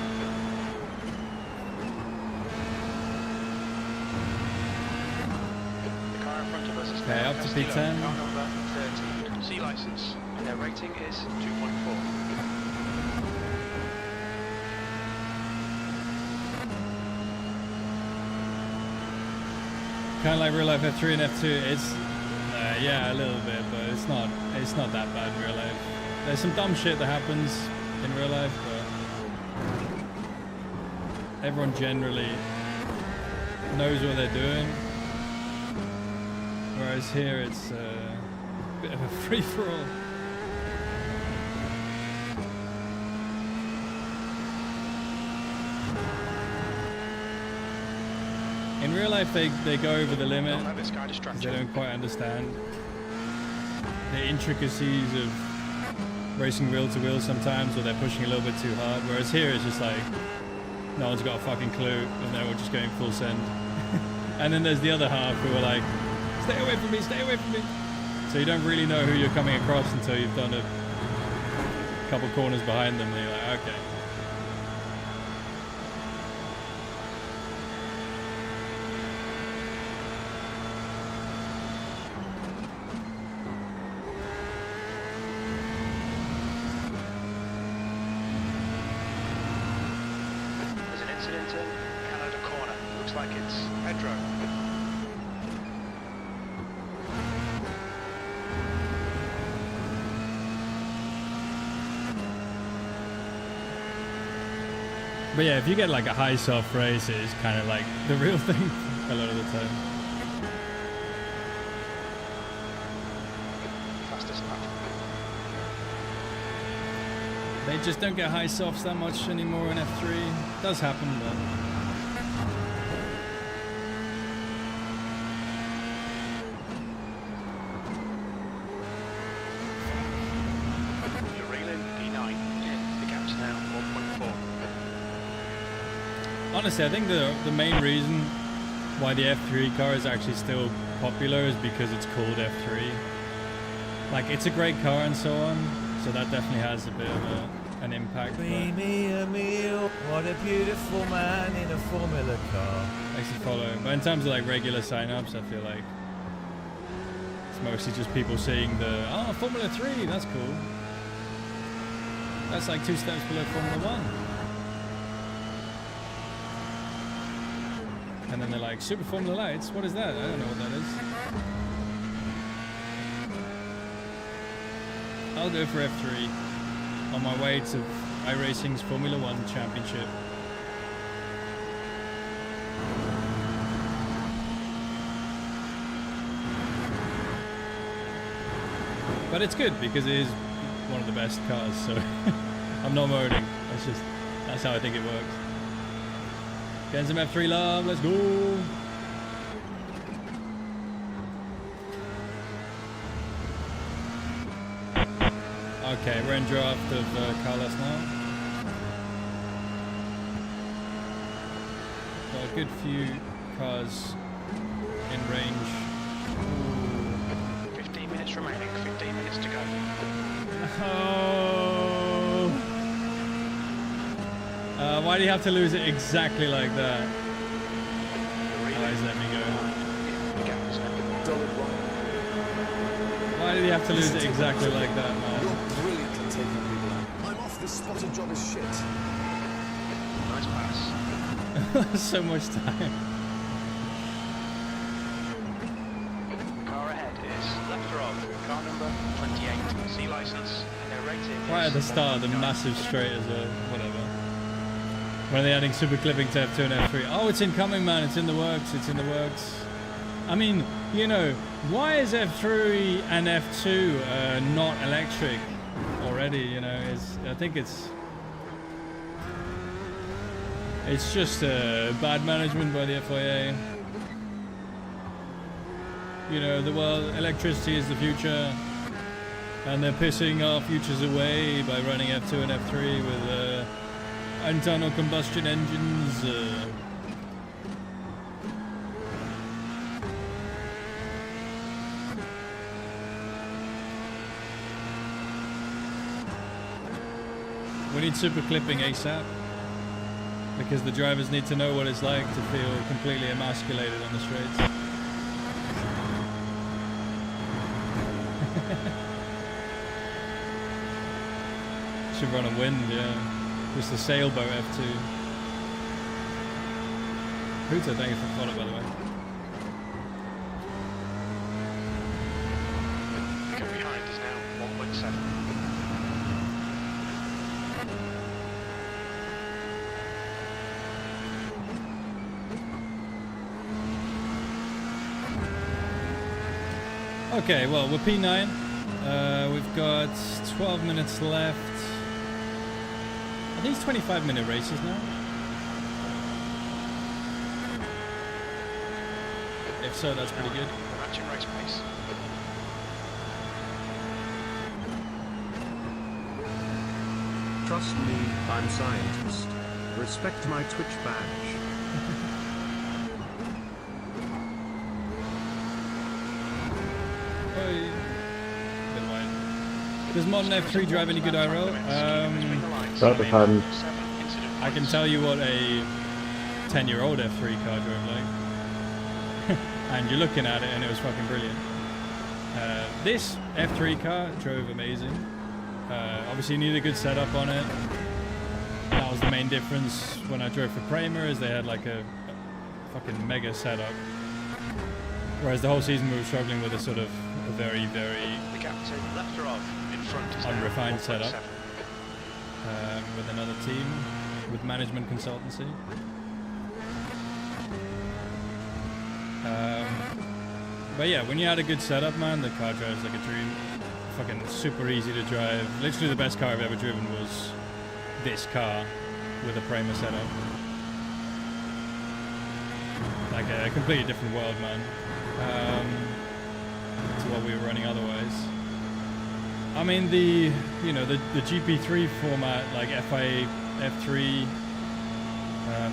The car in front of us is okay, up to P10. Car number 13, C license. Their rating is 2.4. Kind of like real life F3 and F2. It's yeah, a little bit, but it's not that bad in real life. There's some dumb shit that happens in real life, but everyone generally knows what they're doing. Whereas here it's a bit of a free-for-all. In real life, they go over the limit Don't let this guy because distract they you. don't quite understand the intricacies of racing wheel to wheel sometimes, or they're pushing a little bit too hard. Whereas here, it's just like no one's got a fucking clue, and they're all just going full send. And then there's the other half who are like, "Stay away from me! Stay away from me!" So you don't really know who you're coming across until you've done a couple corners behind them, and you're like, okay. There's an incident in Canada corner. Looks like it's Pedro. But yeah, if you get like a high soft race, it's kind of like the real thing a lot of the time. Fastest lap. They just don't get high softs that much anymore in F3. It does happen, but You're reeling P9. The gap's now 1.4. honestly, I think the main reason why the F3 car is actually still popular is because it's called F3. Like, it's a great car and so on, so that definitely has a bit of an impact. Bring me a meal. What a beautiful man in a Formula car. Makes it follow. But in terms of like regular sign-ups, I feel like it's mostly just people seeing the, oh, Formula 3, that's cool. That's like 2 steps below Formula 1. And then they're like, Super Formula Lights? What is that? I don't know what that is. I'll go for F3 on my way to iRacing's Formula 1 Championship. But it's good because it is one of the best cars, so I'm not moaning. That's how I think it works. Getting some F3 love, let's go! Okay, we're in draft of Carlos now. Got a good few cars in range. 15 minutes remaining, 15 minutes to go. Oh! Why do you have to lose it exactly like that? Guys, let me go. Why did he have to lose it exactly like that, man? You're brilliant at taking people out. I'm off. This spotted job is shit. Nice pass. So much time. Car ahead is left of car number 28, C license, and their rating Right is at the start, the 1.9. massive straight as well, whatever. When are they adding super clipping to F2 and F3? Oh, it's incoming, man. It's in the works. It's in the works. I mean, you know, why is F3 and F2 not electric already? You know, I think it's just bad management by the FIA. You know, electricity is the future, and they're pissing our futures away by running F2 and F3 with internal combustion engines. We need super clipping ASAP, because the drivers need to know what it's like to feel completely emasculated on the straights. Should run a wind, yeah. Just a sailboat F2. Huta, thank you for the follow, by the way. The gap behind is now 1.7. Okay, well, we're P9. We've got 12 minutes left. Are these 25-minute races now? If so, that's pretty good. Matching race pace. Trust me, I'm scientist. Respect my Twitch badge. Oi. Bit wide. Does modern F3 drive any good IRL? That depends. I can tell you what a 10-year-old F3 car drove like. And you're looking at it and it was fucking brilliant. This F3 car drove amazing. Obviously you need a good setup on it. That was the main difference when I drove for Kramer, is they had like a fucking mega setup. Whereas the whole season we were struggling with a sort of a very, very The gap to left or off in front is unrefined now setup. With another team, with management consultancy. But yeah, when you had a good setup, man, the car drives like a dream. Fucking super easy to drive. Literally the best car I've ever driven was this car with a Prima setup. Like a completely different world, man. To what we were running otherwise. I mean, the GP3 format, like FIA, F3,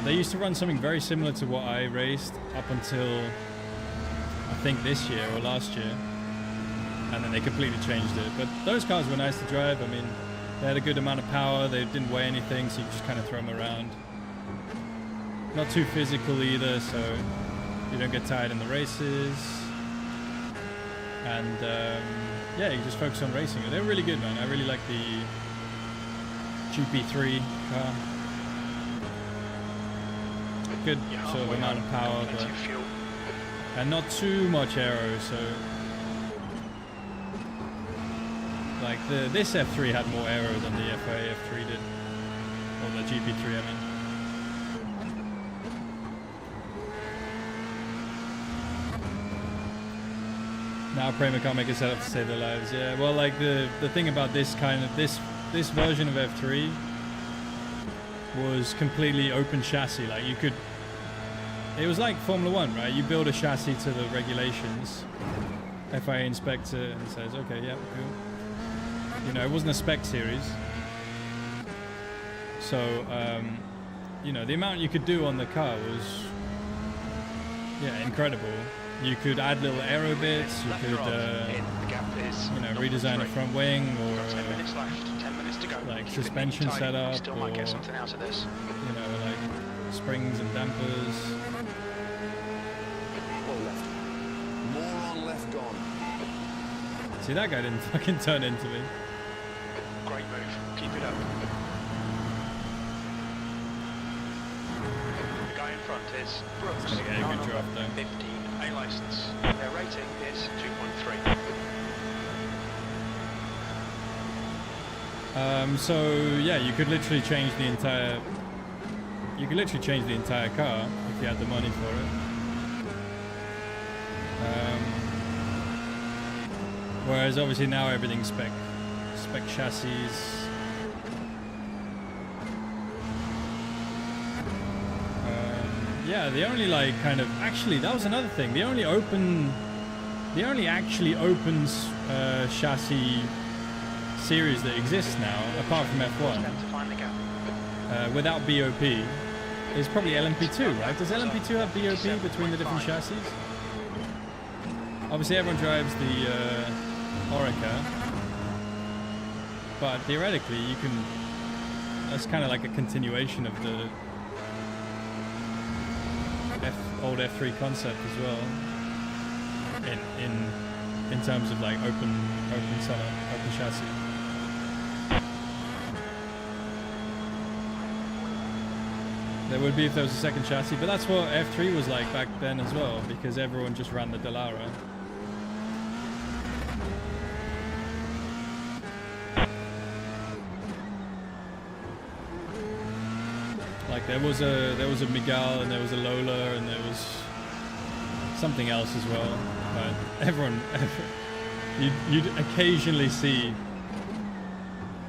they used to run something very similar to what I raced up until I think this year or last year, and then they completely changed it. But those cars were nice to drive. I mean, they had a good amount of power, they didn't weigh anything, so you could just kind of throw them around. Not too physical either, so you don't get tired in the races. And yeah, you just focus on racing. They're really good, man. I really like the GP3 car. Good sort of amount of power, but and not too much aero. So like this F3 had more aero than the FIA F3 did, or the GP3, I mean. Now Prima can't make a setup to save their lives. Yeah, well, like the thing about this kind of this version of F3 was completely open chassis. Like you could, it was like Formula 1, right? You build a chassis to the regulations. FIA inspects it and says, okay, yeah, cool. You know, it wasn't a spec series. So, you know, the amount you could do on the car was, yeah, incredible. You could add little aero bits, you could, you know, redesign a front wing, or like suspension setup, or, you know, like springs and dampers. More on left gone. See, that guy didn't fucking turn into me. Great move. Keep it up. The guy in front is Brooks. He's gonna get a good drop though. 15 A license. Their rating is 2.3. So yeah, you could literally change the entire. You could literally change the entire car if you had the money for it. Whereas obviously now everything's spec chassis. Yeah, the only like kind of actually that was another thing. The only actually open chassis series that exists now, apart from F1, without BOP, is probably LMP2, right? Does LMP2 have BOP between the different chassis? Obviously, everyone drives the Orica, but theoretically, you can. That's kind of like a continuation of the old F3 concept as well. In terms of like open setup, open chassis. There would be if there was a second chassis, but that's what F3 was like back then as well, because everyone just ran the Dallara. Like there was a Miguel and there was a Lola and there was something else as well. But everyone you'd occasionally see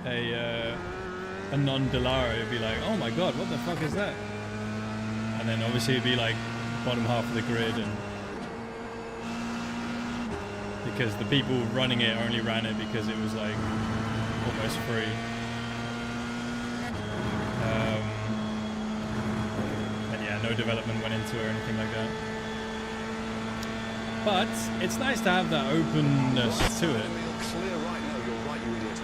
a non-Dallara. You'd be like, oh my god, what the fuck is that? And then obviously it'd be like bottom half of the grid, and because the people running it only ran it because it was like almost free. And yeah, no development went into it or anything like that. But it's nice to have that openness to it. Clear right now, you're right, you idiot.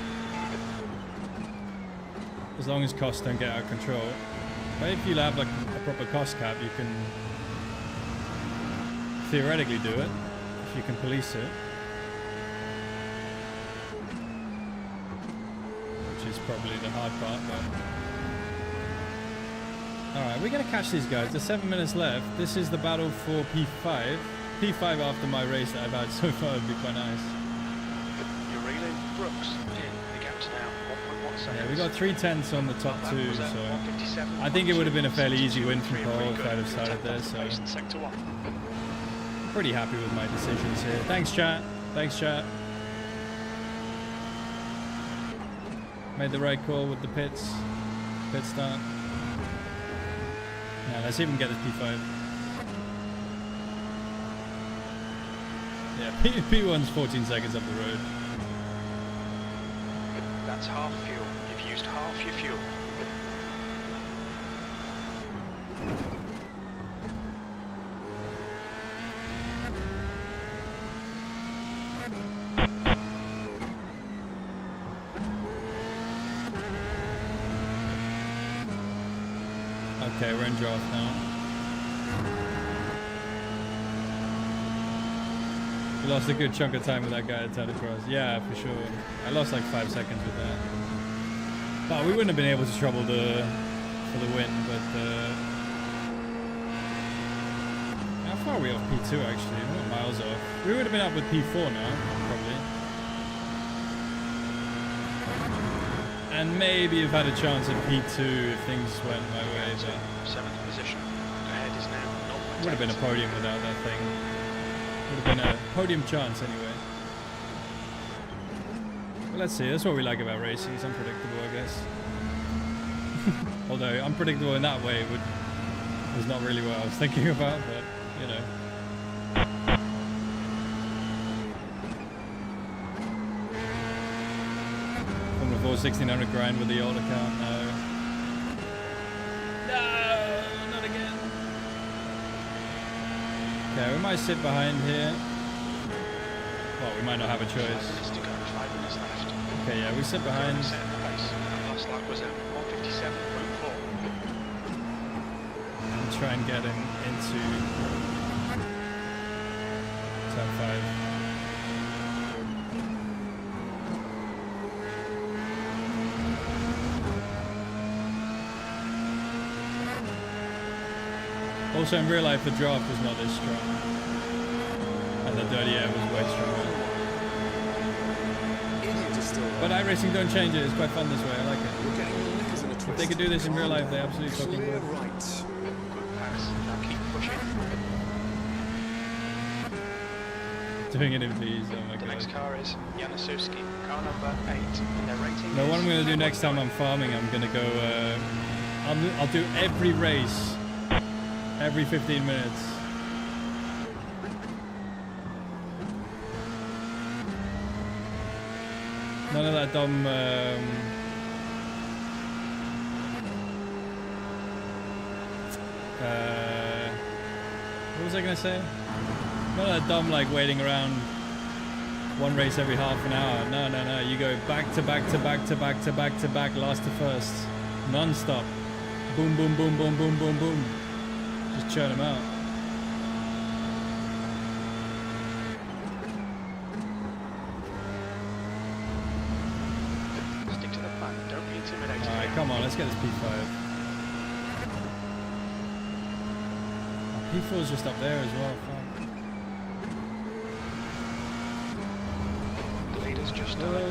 As long as costs don't get out of control. But if you have like a proper cost cap, you can theoretically do it, if you can police it. Which is probably the hard part, but... Alright, we're going to catch these guys. There's 7 minutes left. This is the battle for P5. P5 after my race that I've had so far would be quite nice. You're reeling. Brooks in. The gap's now 1.1 seconds. Yeah, we got 3/10 on the top two, so I think it would have been a fairly easy win from Cole if I'd have started there, so I'm pretty happy with my decisions here. Thanks, chat. Thanks, chat. Made the right call with the pit start. Now let's see if we can get this P5. Yeah, P1's 14 seconds up the road. That's half fuel. You've used half your fuel. Okay, we're in draft now. We lost a good chunk of time with that guy that turned across. Yeah, for sure. I lost like 5 seconds with that. But we wouldn't have been able to trouble for the win, but how far are we off P2 actually? We're miles off. We would have been up with P4 now, probably. And maybe have had a chance at P2 if things went my way, but 7th position. Ahead is now 0.8. would have been a podium without that thing. Would have been a podium chance anyway. But let's see, that's what we like about racing, it's unpredictable, I guess. Although unpredictable in that way was not really what I was thinking about, but you know. From the 1600 grind with the old account, no. No, not again. Okay, we might sit behind here. Well, we might not have a choice. 5 minutes to go, 5 minutes left. Okay, yeah, we sit behind. Last lap was at 157.4. And try and get him into top 5. Also, in real life, the draft was not this strong. And the dirty air was way stronger. But iRacing don't change it, it's quite fun this way, I like it. If they could do this in real life, they absolutely fucking would. Good pass. Now keep pushing. Doing it in V's, oh my The god. next car is Januszewski, car number 8, and their rating No, what is I'm going to do next time I'm farming, I'm going to go, I'll do every race, every 15 minutes. None of that dumb, what was I going to say? None of that dumb, like, waiting around one race every half an hour. No, no, no. You go back to back to back to back to back to back, last to first. Non-stop. Boom, boom, boom, boom, boom, boom, boom. Just churn them out. Stick to the plan, don't be intimidated. Alright, come on, let's get this P5. P4's just up there as well. Fuck. The leader's just done 157.4.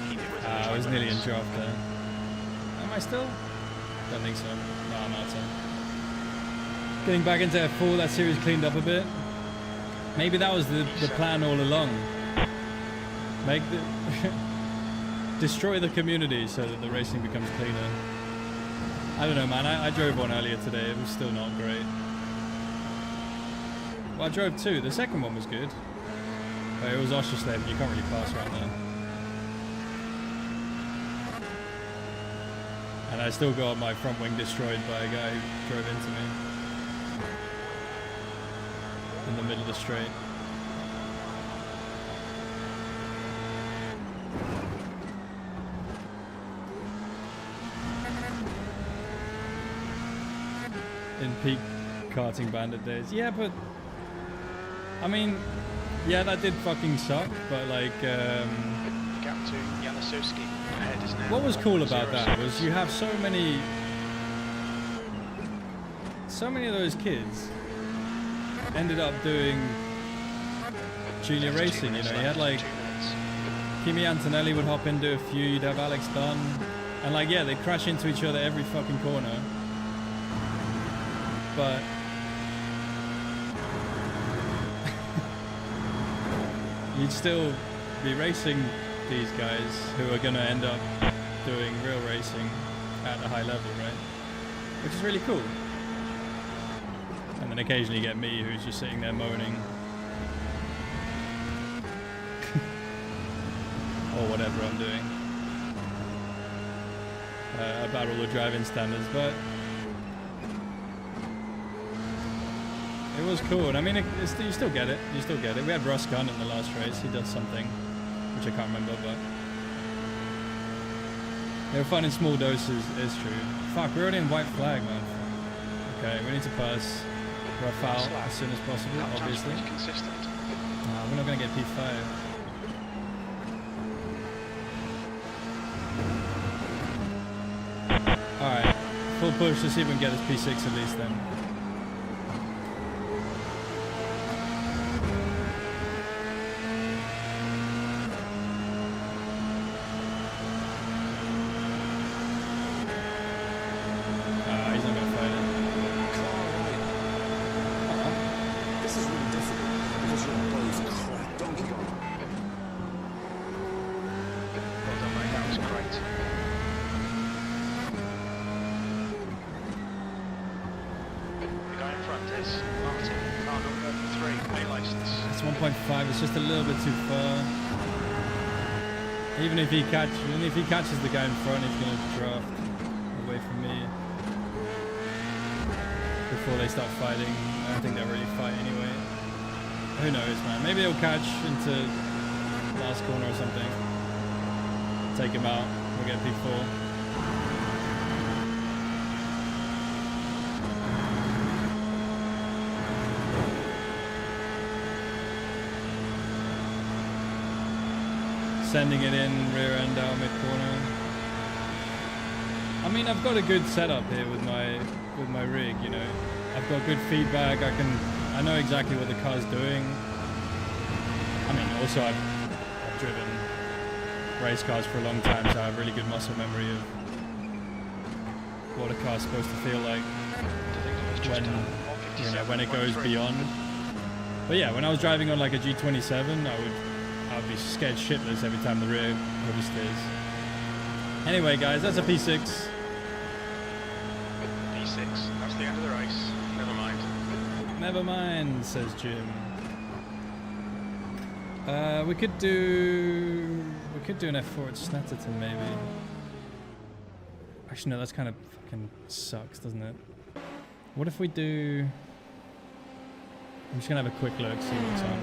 Keep it within the I was track nearly in limits. draft there. Am I still? Don't think so. No, I'm out. Getting back into F4, that series cleaned up a bit. Maybe that was the plan all along. Make the destroy the community so that the racing becomes cleaner. I don't know, man. I drove one earlier today. It was still not great. Well, I drove 2. The second one was good. But it was Oschersleben. You can't really pass around there. And I still got my front wing destroyed by a guy who drove into me in the middle of the straight. In peak karting bandit days. Yeah, but I mean, yeah, that did fucking suck, but like Gap to Janosowski. Ahead is now what was cool about that 1.06. was you have so many of those kids ended up doing junior racing, you know. You had like Kimi Antonelli would hop in, do a few, you'd have Alex Dunn, and like, yeah, they'd crash into each other every fucking corner. But you'd still be racing these guys who are going to end up doing real racing at a high level, right? Which is really cool. And then occasionally you get me who's just sitting there moaning. Or whatever I'm doing. About all the driving standards, but it was cool, and I mean, you still get it. You still get it. We had Ross Gunn in the last race. He does something, which I can't remember, but they were fun in small doses. It's true. Fuck, we're already in white flag, man. Okay, we need to pass Rafael as soon as possible, obviously. Nah, we're not gonna get P5. All right, full push to see if we can get this P6 at least then. It's just a little bit too far. Even if he catches the guy in front, he's gonna draft away from me before they start fighting. I don't think they'll really fight anyway. Who knows, man? Maybe they'll catch into last corner or something. Take him out. We'll get P4. Sending it in, rear end out, mid corner. I mean, I've got a good setup here with my rig, you know. I've got good feedback. I know exactly what the car's doing. I mean, also I've driven race cars for a long time, so I have really good muscle memory of what a car's supposed to feel like when it goes beyond. But yeah, when I was driving on like a G27, I'd be scared shitless every time the rear oversteers. Anyway, guys, that's a P6. P6, that's the end of the race. Never mind. Never mind, says Jim. We could do an F4 at Snetterton, maybe. Actually, no, that's kind of fucking sucks, doesn't it? What if we do? I'm just gonna have a quick look, see what's on.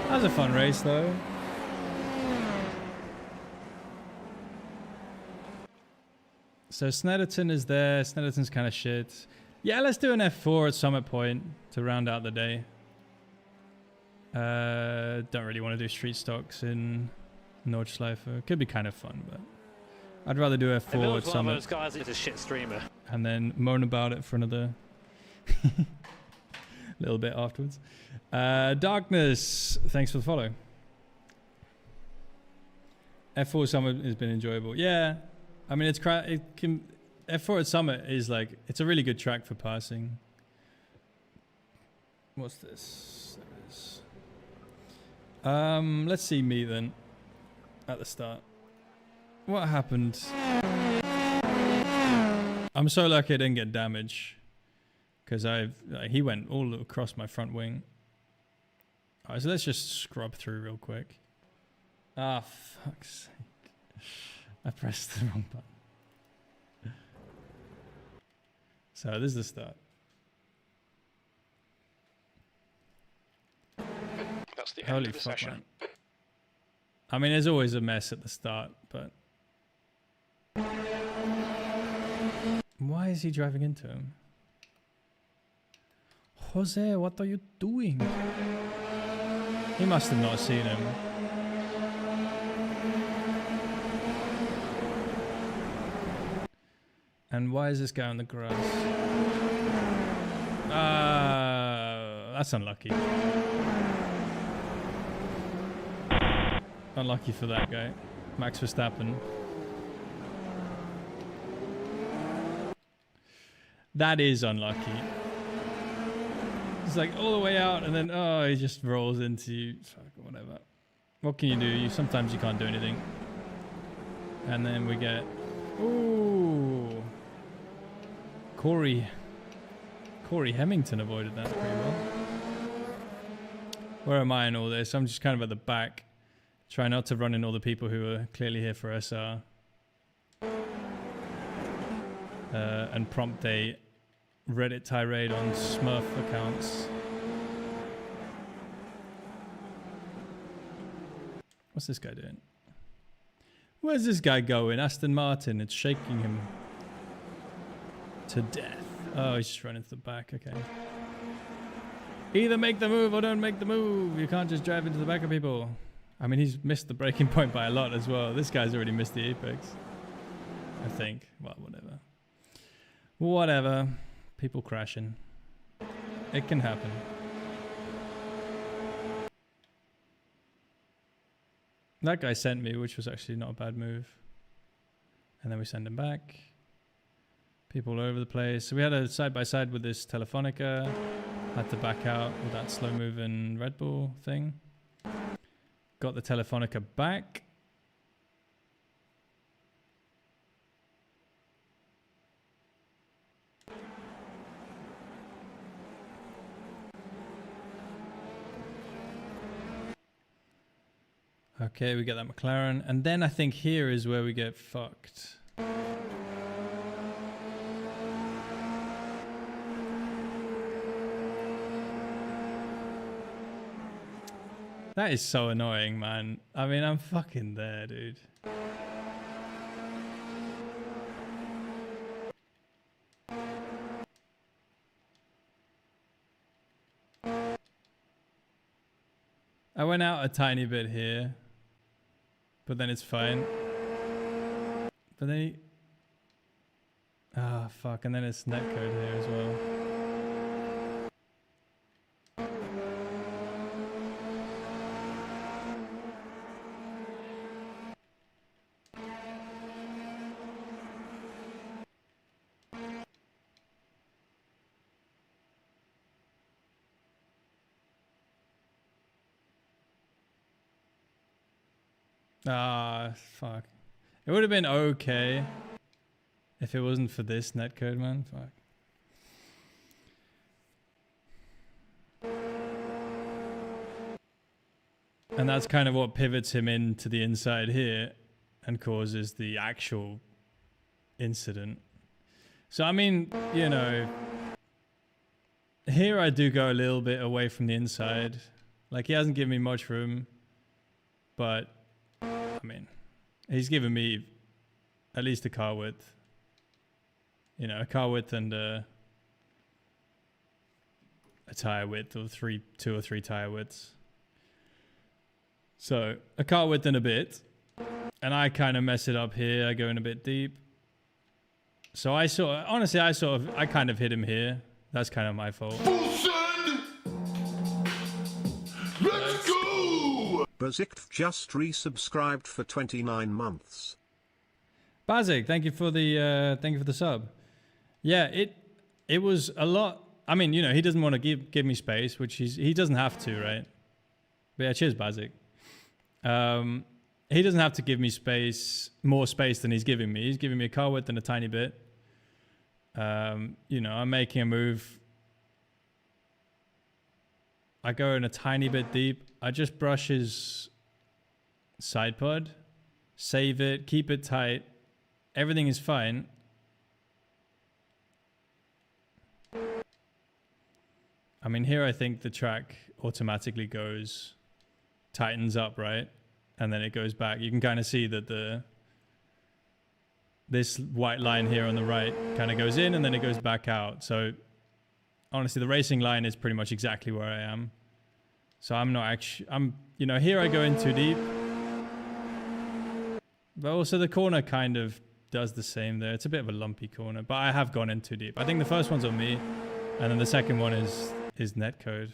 That was a fun race, though. So Snetterton is there. Snetterton's kind of shit. Yeah, let's do an F4 at Summit Point to round out the day. Don't really want to do street stocks in Nordschleife. Could be kind of fun, but I'd rather do F4 at Summit. One of those guys is a shit streamer. And then moan about it for another little bit afterwards. Darkness, thanks for the follow. F4 Summit has been enjoyable. Yeah, I mean F4 at Summit is like, it's a really good track for passing. What's this? There it is. Let's see me then at the start. What happened? I'm so lucky I didn't get damage. because he went all across my front wing. All right, so let's just scrub through real quick. Ah, fuck's sake. I pressed the wrong button. So this is the start. That's the end Holy of the fuck, session. man. I mean, there's always a mess at the start, but... Why is he driving into him? Jose, what are you doing? He must have not seen him. And why is this guy on the grass? That's unlucky. Unlucky for that guy. Max Verstappen. That is unlucky. It's like all the way out and then, oh, he just rolls into you. Fuck, whatever. What can you do? Sometimes you can't do anything. And then we get... Ooh. Corey Hemmington avoided that pretty well. Where am I in all this? I'm just kind of at the back. Try not to run in all the people who are clearly here for SR. And prompt a Reddit tirade on smurf accounts. What's this guy doing? Where's this guy going? Aston Martin, it's shaking him to death. Oh, he's just running to the back, okay. Either make the move or don't make the move. You can't just drive into the back of people. I mean, he's missed the braking point by a lot as well. This guy's already missed the apex, I think. Well, whatever. Whatever. People crashing. It can happen. That guy sent me, which was actually not a bad move. And then we send him back. People all over the place. So we had a side-by-side with this Telefonica. Had to back out with that slow-moving Red Bull thing. Got the Telefonica back. Okay, we get that McLaren. And then I think here is where we get fucked. That is so annoying, man. I mean, I'm fucking there, dude. I went out a tiny bit here, but then it's fine. But then he... Ah, fuck, and then it's netcode here as well. Ah, fuck. It would have been okay if it wasn't for this netcode, man. Fuck. And that's kind of what pivots him into the inside here and causes the actual incident. So, I mean, you know, here I do go a little bit away from the inside. Like, he hasn't given me much room, but... I mean, he's given me at least a car width. You know, a car width and a tire width, or 2 or 3 tire widths. So, a car width and a bit. And I kind of mess it up here. I go in a bit deep. So I kind of hit him here. That's kind of my fault. Let's go! Bazik just resubscribed for 29 months. Bazik, thank you for the sub. Yeah, it was a lot. I mean, you know, he doesn't want to give me space, which he doesn't have to, right? But yeah, cheers, Bazik. He doesn't have to give me more space than he's giving me. He's giving me a car width and a tiny bit. You know, I'm making a move I go in a tiny bit deep. I just brush his side pod, save it, keep it tight. Everything is fine. I mean, here I think the track automatically goes, tightens up, right? And then it goes back. You can kind of see that this white line here on the right kind of goes in and then it goes back out. So honestly, the racing line is pretty much exactly where I am. So I'm not actually, you know, here I go in too deep. But also the corner kind of does the same there. It's a bit of a lumpy corner, but I have gone in too deep. I think the first one's on me, and then the second one is netcode,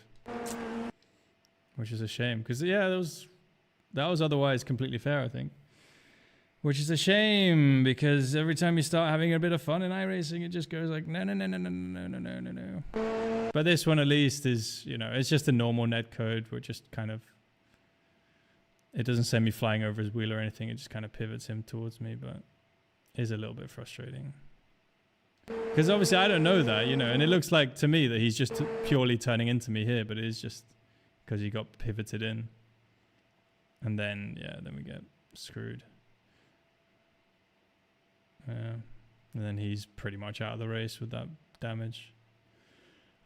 which is a shame because yeah, that was otherwise completely fair, I think. Which is a shame because every time you start having a bit of fun in iRacing, it just goes like no. But this one at least is, you know, it's just a normal netcode. We're just kind of, it doesn't send me flying over his wheel or anything. It just kind of pivots him towards me, but it is a little bit frustrating. Because obviously I don't know that, you know, and it looks like to me that he's just purely turning into me here, but it is just because he got pivoted in. And then, yeah, then we get screwed. And then he's pretty much out of the race with that damage.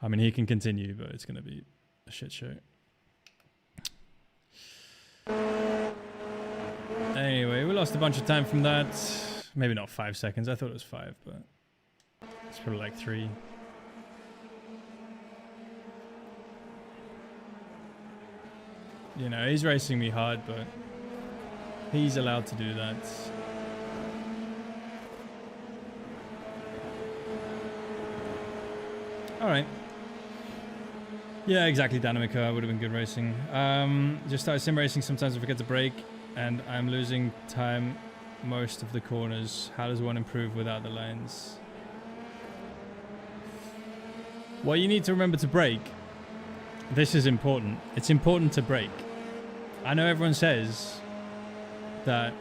I mean, he can continue, but it's going to be a shit show. Anyway, we lost a bunch of time from that. Maybe not 5 seconds. I thought it was 5, but it's probably like 3. You know, he's racing me hard, but he's allowed to do that. All right. Yeah, exactly, Dynamica. Would have been good racing. Just started sim racing. Sometimes I forget to brake, and I'm losing time most of the corners. How does one improve without the lines? Well, you need to remember to brake. This is important. It's important to brake. I know everyone says that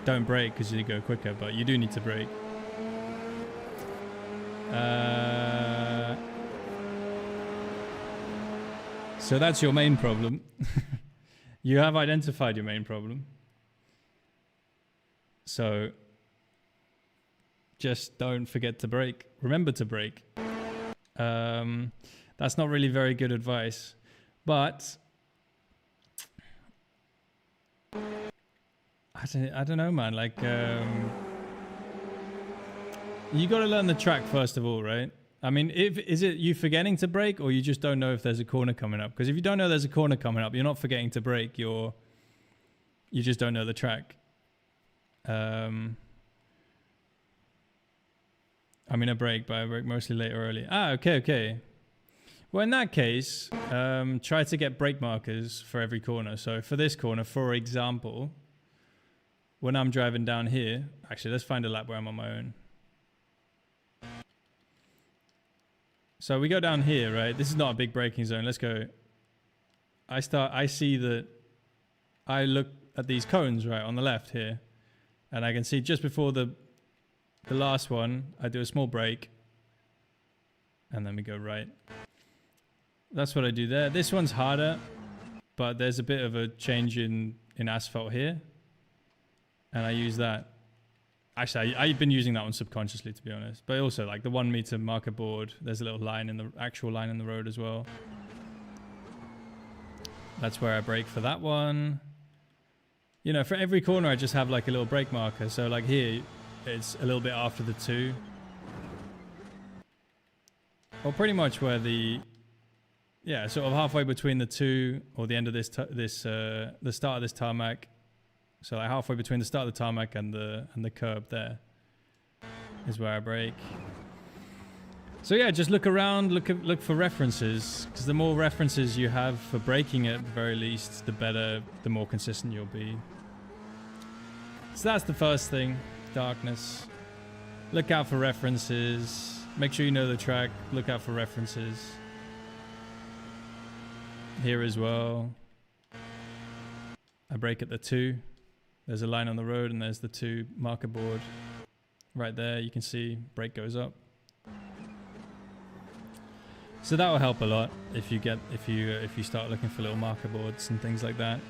don't brake because you go quicker, but you do need to brake. So that's your main problem. You have identified your main problem. So just don't forget to brake. Remember to brake. That's not really very good advice, but I don't know, man. Like, you got to learn the track first of all, right? I mean, is it you forgetting to brake, or you just don't know if there's a corner coming up? Because if you don't know there's a corner coming up, you're not forgetting to brake. You just don't know the track. I mean, I brake, but I brake mostly late or early. Ah, okay. Well, in that case, try to get brake markers for every corner. So for this corner, for example, when I'm driving down here, actually, let's find a lap where I'm on my own. So we go down here, right? This is not a big braking zone. Let's go. I see that I look at these cones, right, on the left here. And I can see just before the last one, I do a small brake. And then we go right. That's what I do there. This one's harder, but there's a bit of a change in asphalt here. And I use that. Actually, I've been using that one subconsciously, to be honest. But also, like the 1 meter marker board, there's a little line in the actual line in the road as well. That's where I brake for that one. You know, for every corner, I just have like a little brake marker. So like here, it's a little bit after the 2. Or pretty much where yeah, sort of halfway between the 2 or the end of the start of this tarmac. So like halfway between the start of the tarmac and the curb there is where I brake. So yeah, just look around, look for references, because the more references you have for braking at the very least, the better, the more consistent you'll be. So that's the first thing, darkness. Look out for references. Make sure you know the track. Look out for references. Here as well. I brake at the 2. There's a line on the road and there's the 2 marker board. Right there, you can see brake goes up. So that will help a lot if you start looking for little marker boards and things like that.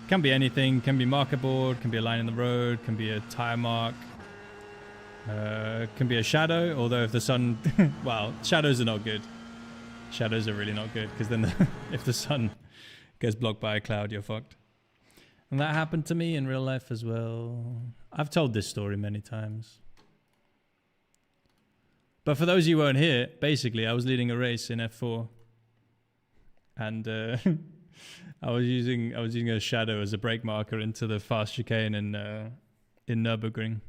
Can be anything. Can be marker board. Can be a line in the road. Can be a tire mark. Can be a shadow. Although if the sun, well, shadows are not good. Shadows are really not good because then if the sun gets blocked by a cloud, you're fucked. And that happened to me in real life as well. I've told this story many times. But for those of you who weren't here, basically I was leading a race in F4, and I was using a shadow as a brake marker into the fast chicane in Nürburgring.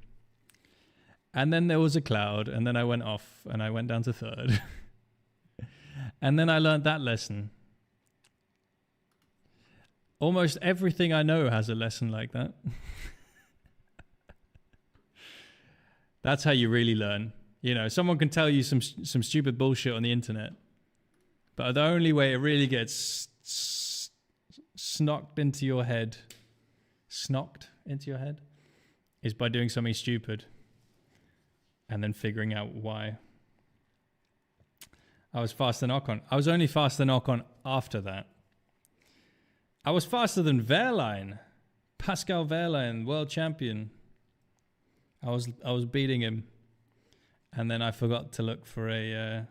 And then there was a cloud, and then I went off and I went down to third. And then I learned that lesson. Almost everything I know has a lesson like that. That's how you really learn. You know, someone can tell you some stupid bullshit on the internet, but the only way it really gets snocked into your head is by doing something stupid and then figuring out why. I was faster than Ocon. I was only faster than Ocon after that. I was faster than Wehrlein. Pascal Wehrlein, world champion. I was beating him. And then I forgot to look for a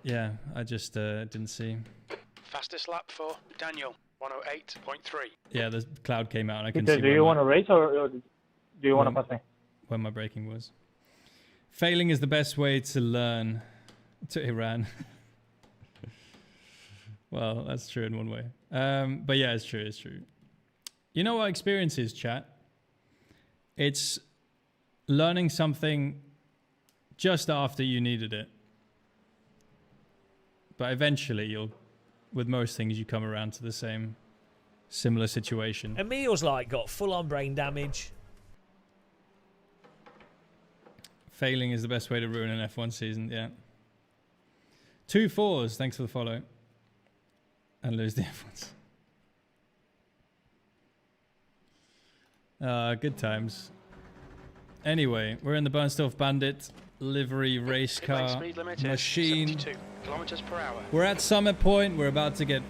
yeah, I just didn't see. Fastest lap for Daniel, 108.3. Yeah, the cloud came out and I couldn't Peter, see. do you want to race or do you want to pass me? Where my braking was. Failing is the best way to learn. To Iran. Well, that's true in one way. But yeah, it's true. You know what experience is, chat? It's learning something just after you needed it. But eventually, with most things, you come around to the similar situation. Emil's got full-on brain damage. Failing is the best way to ruin an F1 season, yeah. 2 4s, thanks for the follow. And lose the F1s. Good times. Anyway, we're in the Bernstorff Bandit livery race car machine. km/h. We're at Summit Point. We're about to get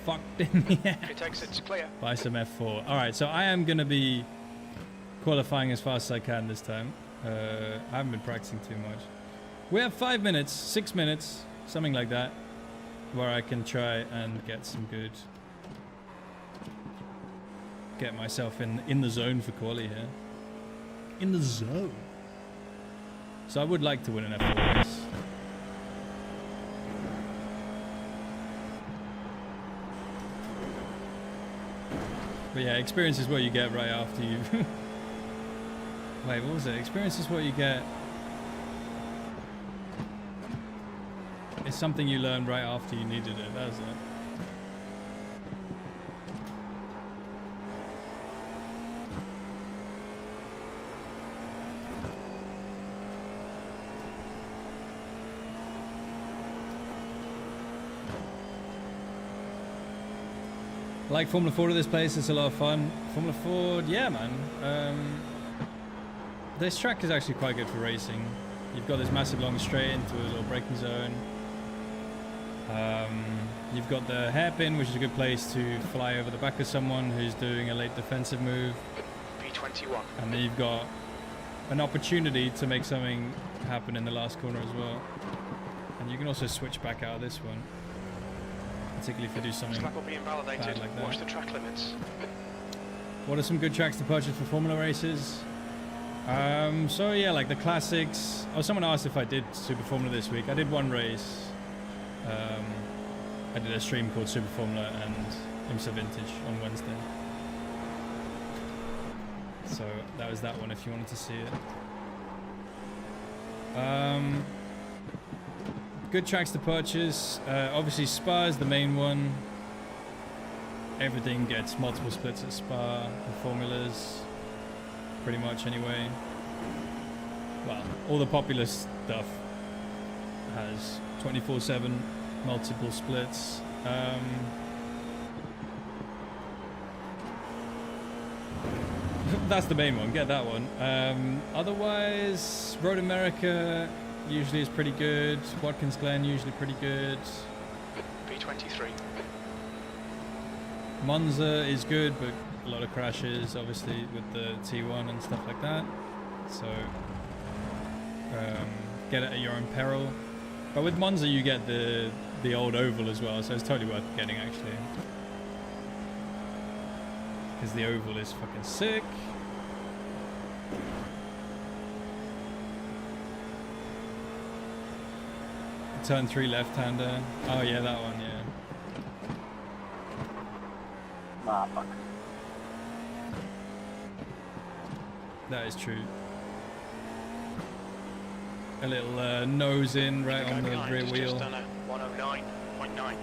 fucked in the air It takes it's clear. by some F4. All right, so I am going to be qualifying as fast as I can this time. I haven't been practicing too much. We have 5 minutes, 6 minutes, something like that, where I can try and get some good... Get myself in the zone for quali here. In the zone. So I would like to win an F4 race. But yeah, experience is what you get right after you... Wait, what was it? Experience is what you get... It's something you learn right after you needed it, that's it. I like Formula Ford at this place, it's a lot of fun. Formula Ford, yeah man. This track is actually quite good for racing. You've got this massive long straight into a little braking zone. You've got the hairpin, which is a good place to fly over the back of someone who's doing a late defensive move. P21. And then you've got an opportunity to make something happen in the last corner as well. And you can also switch back out of this one. Particularly if you do something Lap will be invalidated. bad like that. Watch the track limits. What are some good tracks to purchase for Formula races? So yeah, like the classics. Oh, someone asked if I did Super Formula this week. I did one race. I did a stream called Super Formula and IMSA Vintage on Wednesday. So that was that one if you wanted to see it. Good tracks to purchase. Obviously Spa is the main one. Everything gets multiple splits at Spa and formulas. Pretty much anyway. Well, all the popular stuff has 24/7 multiple splits. that's the main one. Get that one. Otherwise, Road America usually is pretty good. Watkins Glen usually pretty good. P23. Monza is good, but a lot of crashes, obviously, with the T1 and stuff like that. So, get it at your own peril. But with Monza, you get the old oval as well, so it's totally worth getting, actually. Because the oval is fucking sick. Turn 3 left-hander. Oh yeah, that one, yeah. Nah, fuck. That is true. A little nose in right on the rear wheel. Just done a 109.9.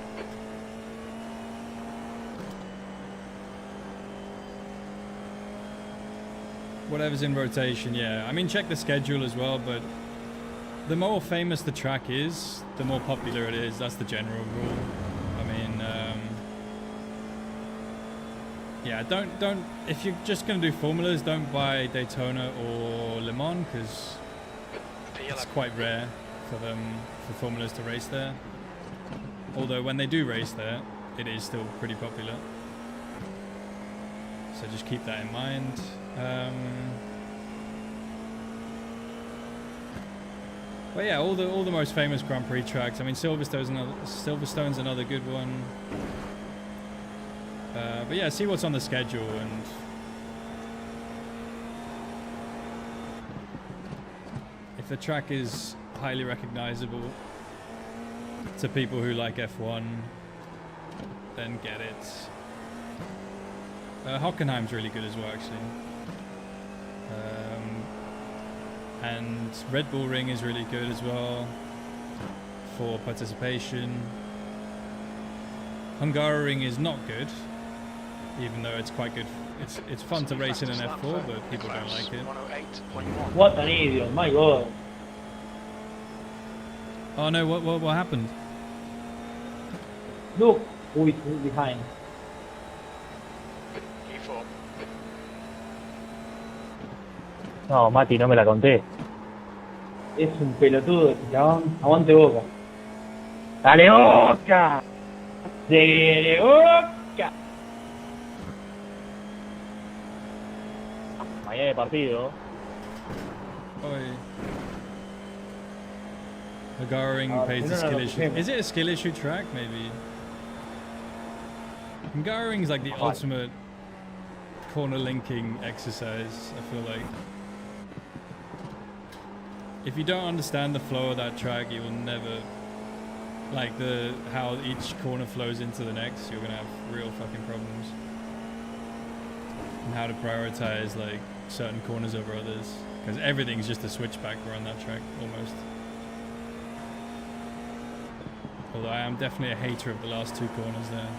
Whatever's in rotation, yeah. I mean, check the schedule as well, but the more famous the track is, the more popular it is. That's the general rule. I mean, yeah, don't, if you're just going to do formulas, don't buy Daytona or Le Mans, because it's quite rare for formulas to race there. Although when they do race there, it is still pretty popular. So just keep that in mind. But yeah, all the most famous Grand Prix tracks. I mean, Silverstone's another good one. But yeah, see what's on the schedule, and if the track is highly recognizable to people who like F1, then get it. Hockenheim's really good as well, actually. And Red Bull Ring is really good as well for participation. Hungaroring is not good, even though it's quite good. It's fun to race in an F4, but people don't like it. What an idiot, my god. Oh no, what happened? Look who is behind. E4. No, Mati, no me la conté. Es un pelotudo, chabón. Aguante Boca. ¡Dale Boca! ¡Dale Boca! Mañana de partido. Oi. Hungaroring pays a skill issue. Is it a skill issue track? Maybe. Hungaroring is like the ultimate corner linking exercise, I feel like. If you don't understand the flow of that track, you will never, like how each corner flows into the next, you're gonna have real fucking problems. And how to prioritize like certain corners over others, because everything's just a switchback around that track almost. Although I am definitely a hater of the last two corners there.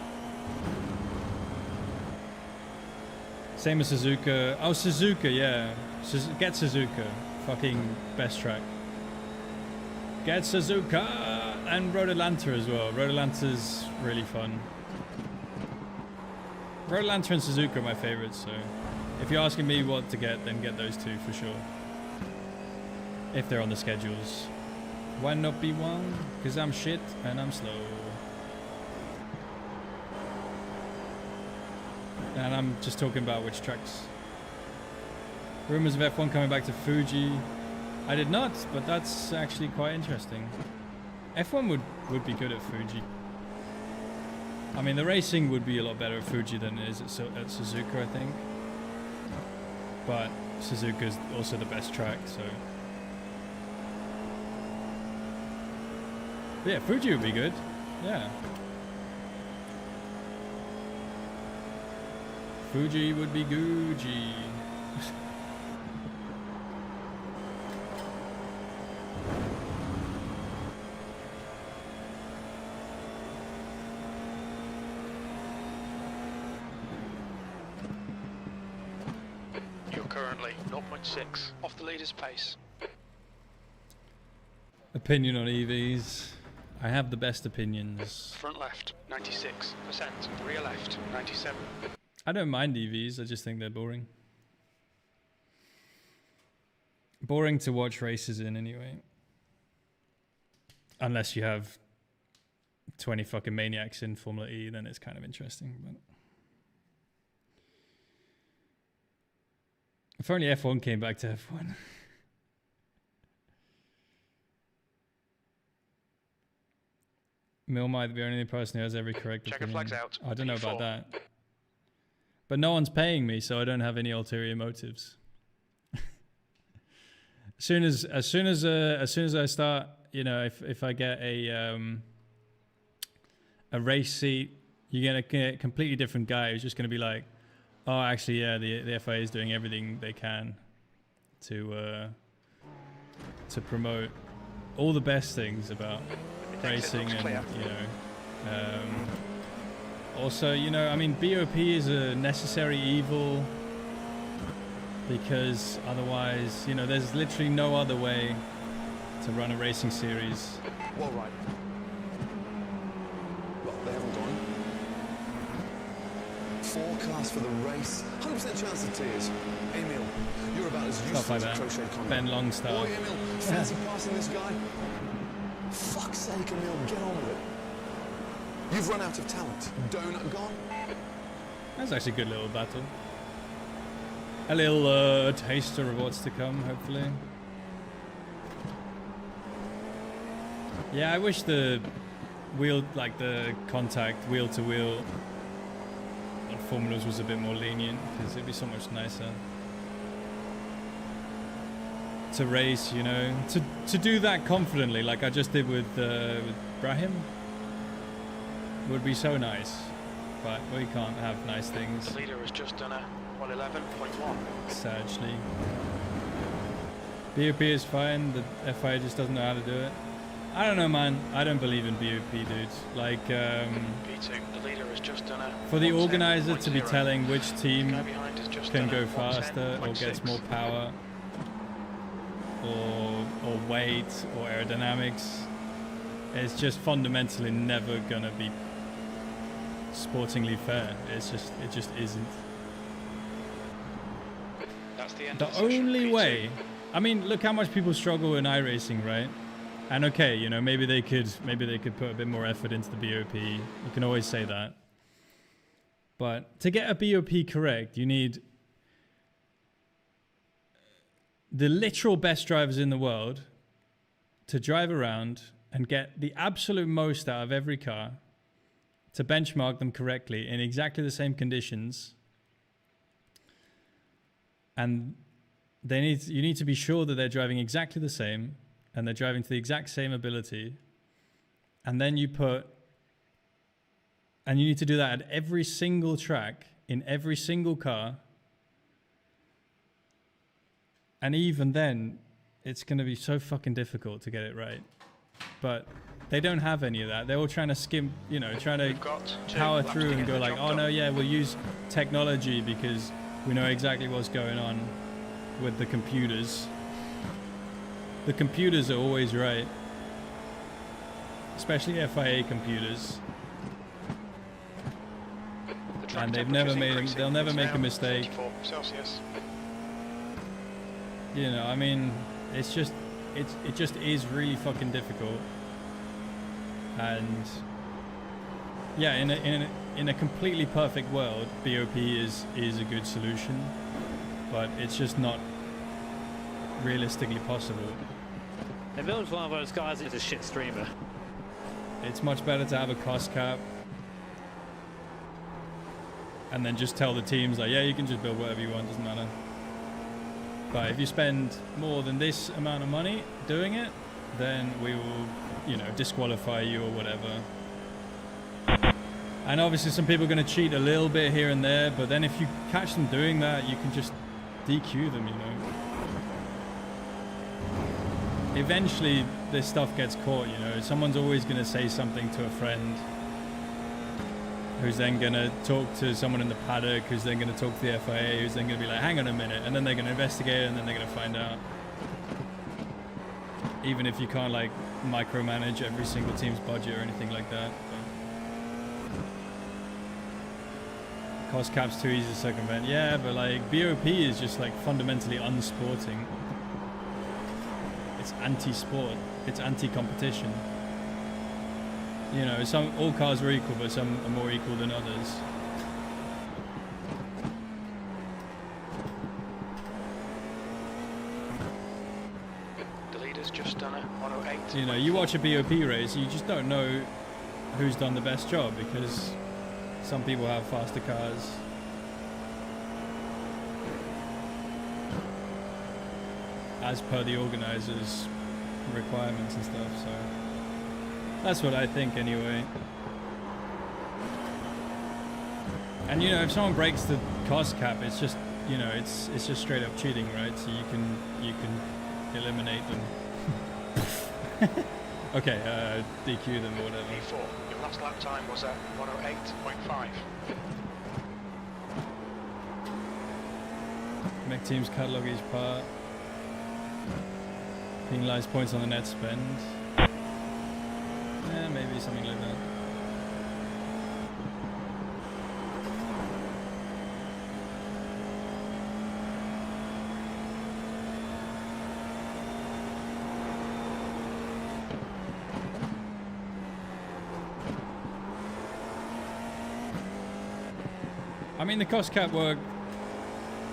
Same as Suzuka. Oh, Suzuka, yeah. Get Suzuka. Fucking best track. Get Suzuka! And Road Atlanta as well. Road Atlanta's really fun. Road Atlanta and Suzuka are my favorites, so if you're asking me what to get, then get those two for sure. If they're on the schedules. Why not be one? Because I'm shit and I'm slow. And I'm just talking about which tracks. Rumors of F1 coming back to Fuji. I did not, but that's actually quite interesting. F1 would be good at Fuji. I mean, the racing would be a lot better at Fuji than it is at Suzuka, I think. But Suzuka is also the best track, so. But yeah, Fuji would be good. Yeah. Fuji would be Gucci. You're currently 0.6 off the leader's pace. Opinion on EVs. I have the best opinions. Front left, 96%. Rear left, 97%. I don't mind EVs, I just think they're boring. boring to watch races in anyway. Unless you have 20 fucking maniacs in Formula E, then it's kind of interesting. But if only F1 came back to F1. Mill might be the only person who has every correct Checker opinion. flags out. I don't know about P4. that. But no one's paying me, so I don't have any ulterior motives. As soon as I start, you know, if I get a race seat, you get a completely different guy who's just going to be like, oh, actually, yeah, the FIA is doing everything they can to promote all the best things about racing, and you know, also, you know, I mean, BOP is a necessary evil because otherwise, you know, there's literally no other way to run a racing series. Well, right. Well, they haven't gone. Forecast for the race. 100% chance of tears. Emil, you're about as Stuff useful like as a that. crocheted condom. Ben Longstaff. Boy, Emil, fancy passing this guy? Fuck's sake, Emil, get on with it. You've run out of talent. Donut gone? That's actually a good little battle. A little taster of what's to come, hopefully. Yeah, I wish the wheel, like the contact wheel to wheel on formulas was a bit more lenient, because it'd be so much nicer to race, you know, to do that confidently, like I just did with Brahim. Would be so nice, but we can't have nice things. The leader has just done a 111.1. Sadly. BOP is fine, the FIA just doesn't know how to do it. I don't know, man. I don't believe in BOP, dudes. Like, P2, the leader has just done a for the organizer to be 110.0. telling which team The guy behind has just can done go a faster or gets 110.6. more power or weight or aerodynamics, it's just fundamentally never gonna be sportingly fair. It just isn't. That's the end The of the session. only P2. way, I mean, look how much people struggle in iRacing, right? And okay, you know, maybe they could put a bit more effort into the BOP. You can always say that. But to get a BOP correct, you need the literal best drivers in the world to drive around and get the absolute most out of every car, to benchmark them correctly in exactly the same conditions. And you need to be sure that they're driving exactly the same and they're driving to the exact same ability. And then you need to do that at every single track, in every single car. And even then, it's going to be so fucking difficult to get it right. But they don't have any of that. They're all trying to skim, you know, trying to power through and go like, oh no, yeah, we'll use technology because we know exactly what's going on with the computers. The computers are always right. Especially FIA computers. And they've never they'll never make a mistake. 44 Celsius. You know, I mean, it just is really fucking difficult. And yeah, in a completely perfect world, BOP is a good solution, but it's just not realistically possible. Emil's one of those guys who's a shit streamer. It's much better to have a cost cap and then just tell the teams like, yeah, you can just build whatever you want, doesn't matter. But if you spend more than this amount of money doing it, then we will, you know, disqualify you or whatever. And obviously some people are going to cheat a little bit here and there, but then if you catch them doing that, you can just DQ them, you know. Eventually this stuff gets caught, you know. Someone's always going to say something to a friend who's then going to talk to someone in the paddock, who's then going to talk to the FIA, who's then going to be like, hang on a minute, and then they're going to investigate it, and then they're going to find out. Even if you can't like micromanage every single team's budget or anything like that. But cost cap's too easy to circumvent. Yeah, but like BOP is just like fundamentally unsporting. it's anti-sport, it's anti-competition. You know, all cars are equal, but some are more equal than others. The leader's just done a 108. You know, you watch a BOP race, you just don't know who's done the best job because some people have faster cars. As per the organizers' requirements and stuff, so that's what I think anyway. And you know, if someone breaks the cost cap, it's just, you know, it's just straight up cheating, right? So you can eliminate them. Okay, DQ them or whatever. E4, your last lap time was at 108.5. Make teams catalog each part. Penalise points on the net spend. Yeah, maybe something like that. I mean, the cost cap work,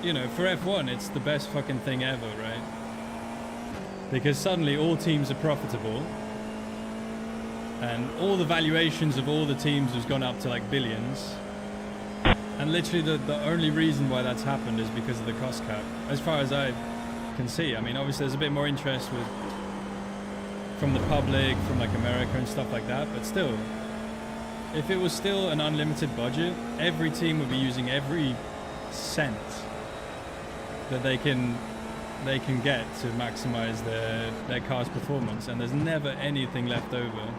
you know, for F1, it's the best fucking thing ever, right? Because suddenly all teams are profitable and all the valuations of all the teams has gone up to like billions. And literally the only reason why that's happened is because of the cost cap, as far as I can see. I mean, obviously there's a bit more interest from the public, from like America and stuff like that, but still, if it was still an unlimited budget, every team would be using every cent that they can get to maximize their car's performance, and there's never anything left over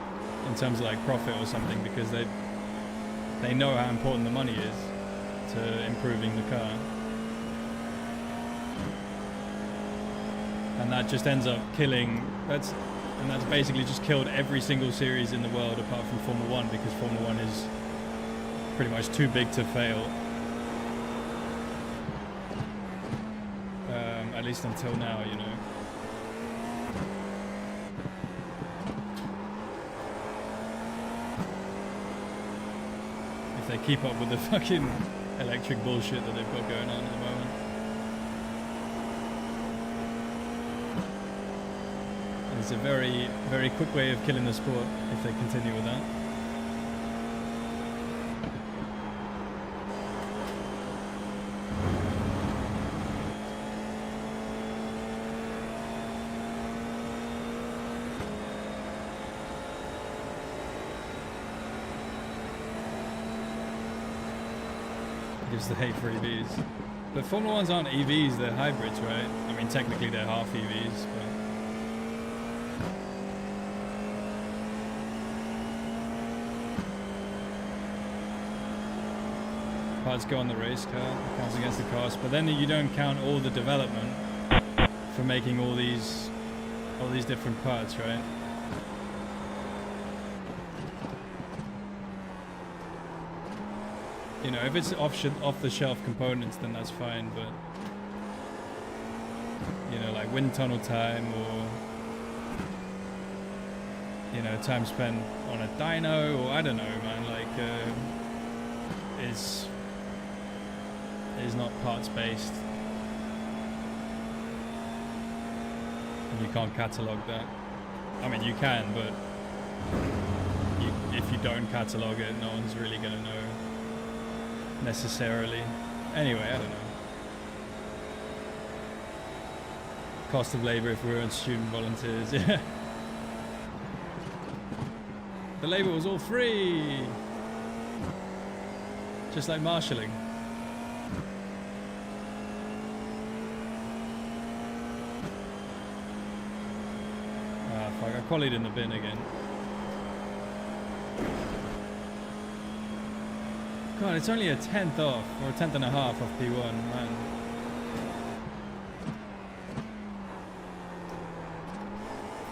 in terms of like profit or something, because they know how important the money is to improving the car. And that just ends up killing, that's basically just killed every single series in the world apart from Formula 1, because Formula 1 is pretty much too big to fail. At least until now, you know. If they keep up with the fucking electric bullshit that they've got going on at the moment. It's a very, very quick way of killing the sport if they continue with that. Gives the hate for EVs. But Formula 1s aren't EVs, they're hybrids, right? I mean, technically they're half EVs, but... parts go on the race car, counts against the cost, but then you don't count all the development for making all these different parts, right? You know, if it's off-the-shelf components, then that's fine, but you know, like wind tunnel time, or you know, time spent on a dyno, or I don't know, man, like is not parts based, and you can't catalog that. I mean, you can, but if you don't catalog it, no one's really gonna know necessarily. Anyway, I don't know. Cost of labor if we were on student volunteers, yeah. The labor was all free, just like marshalling. Ah, fuck, I qualied in the bin again. God, it's only a 10th off, or a 10th and a half off P1, man.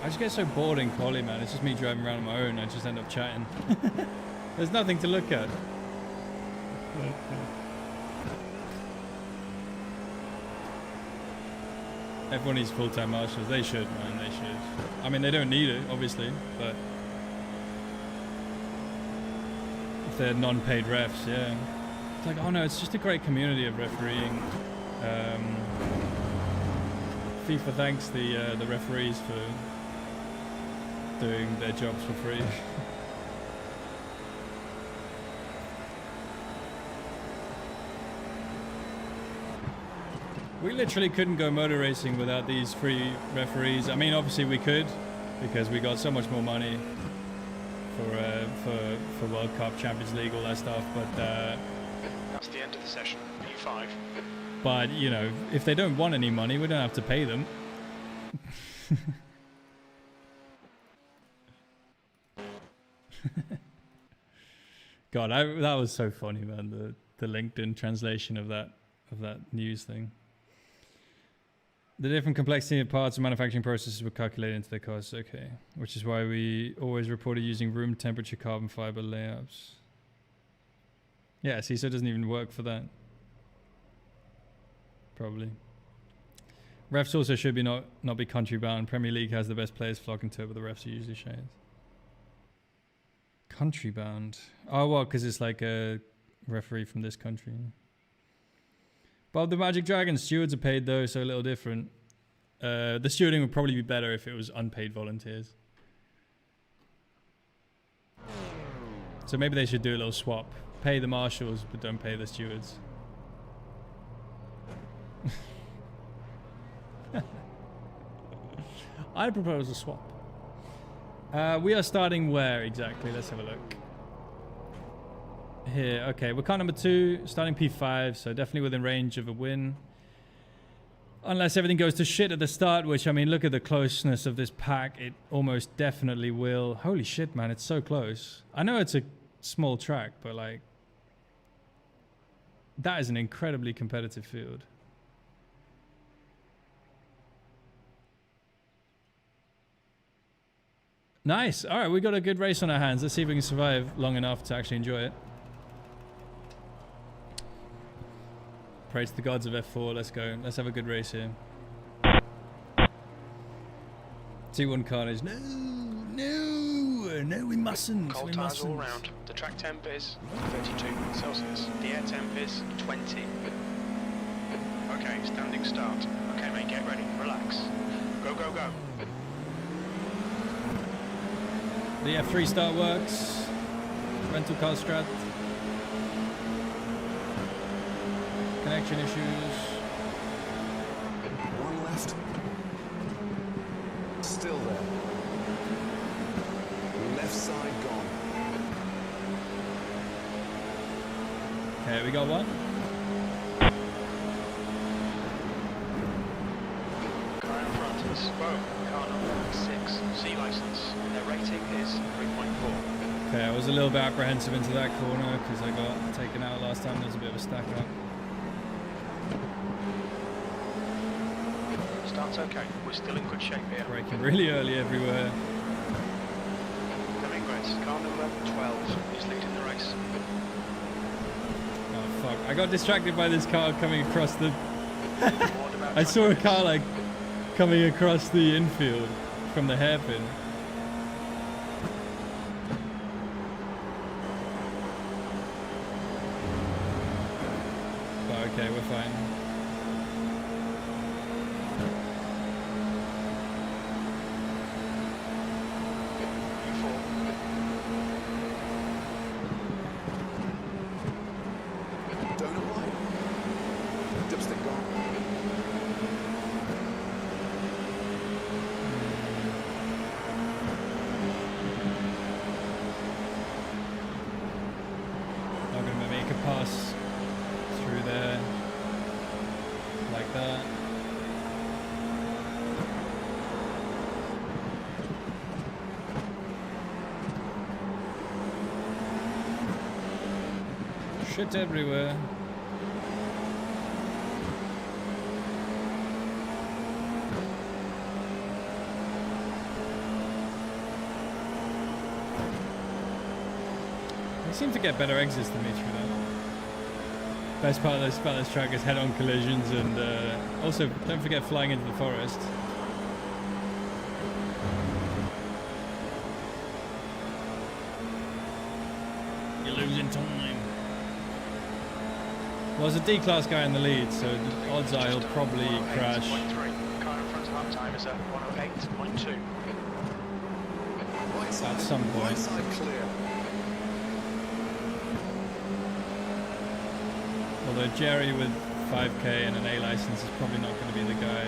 I just get so bored in quali, man. It's just me driving around on my own. I just end up chatting. There's nothing to look at. Everyone needs full-time marshals. They should, man. They should. I mean, they don't need it, obviously, but if they're non-paid refs, yeah. It's like, oh no, it's just a great community of refereeing. FIFA thanks the referees for doing their jobs for free. We literally couldn't go motor racing without these free referees. I mean, obviously we could, because we got so much more money for World Cup, Champions League, all that stuff. But that's the end of the session. P5. But you know, if they don't want any money, we don't have to pay them. God, that was so funny, man. The LinkedIn translation of that news thing. The different complexity of parts and manufacturing processes were calculated into their costs. Okay, which is why we always reported using room temperature carbon fiber layups. Yeah, see, so it doesn't even work for that. Probably. Refs also should be not be country bound. Premier League has the best players, Falken Donnington, but the refs are usually shades. Country bound. Oh, well, because it's like a referee from this country. Bob the Magic Dragon, stewards are paid though, so a little different. The stewarding would probably be better if it was unpaid volunteers. So maybe they should do a little swap. Pay the marshals, but don't pay the stewards. I propose a swap. We are starting where exactly? Let's have a look. Here, okay, we're car number 2, starting P5, so definitely within range of a win. Unless everything goes to shit at the start, which, I mean, look at the closeness of this pack. It almost definitely will. Holy shit, man, it's so close. I know it's a small track, but, like, that is an incredibly competitive field. Nice. All right, we got a good race on our hands. Let's see if we can survive long enough to actually enjoy it. Praise to the gods of F4. Let's go. Let's have a good race here. T1 carnage. No, we mustn't. Cold tires all round. The track temp is 32 Celsius. The air temp is 20. Okay, standing start. Okay, mate, get ready. Relax. Go, go, go. The F3 start works. Rental car strat. Connection issues. One left. Still there. Left side gone. Okay, we got one. Car in front of us. Whoa, car number 6, C license. Their rating is 3.4. Okay, I was a little bit apprehensive into that corner because I got taken out last time. There's a bit of a stack up. Start's okay. We're still in good shape here. Braking really early everywhere. Coming Grace. Car number 12 is leading the race. Oh fuck! I got distracted by this car coming across the. I saw a car like coming across the infield from the hairpin. But okay, we're fine. Shit everywhere. They seem to get better exits than me through that. Best part of this track is head-on collisions, and also don't forget flying into the forest. You're losing time. Well, there's a D-class guy in the lead, so the odds are he'll probably crash. Car in front lap time is at 108.2. At some point. Although Jerry with 5k and an A license is probably not going to be the guy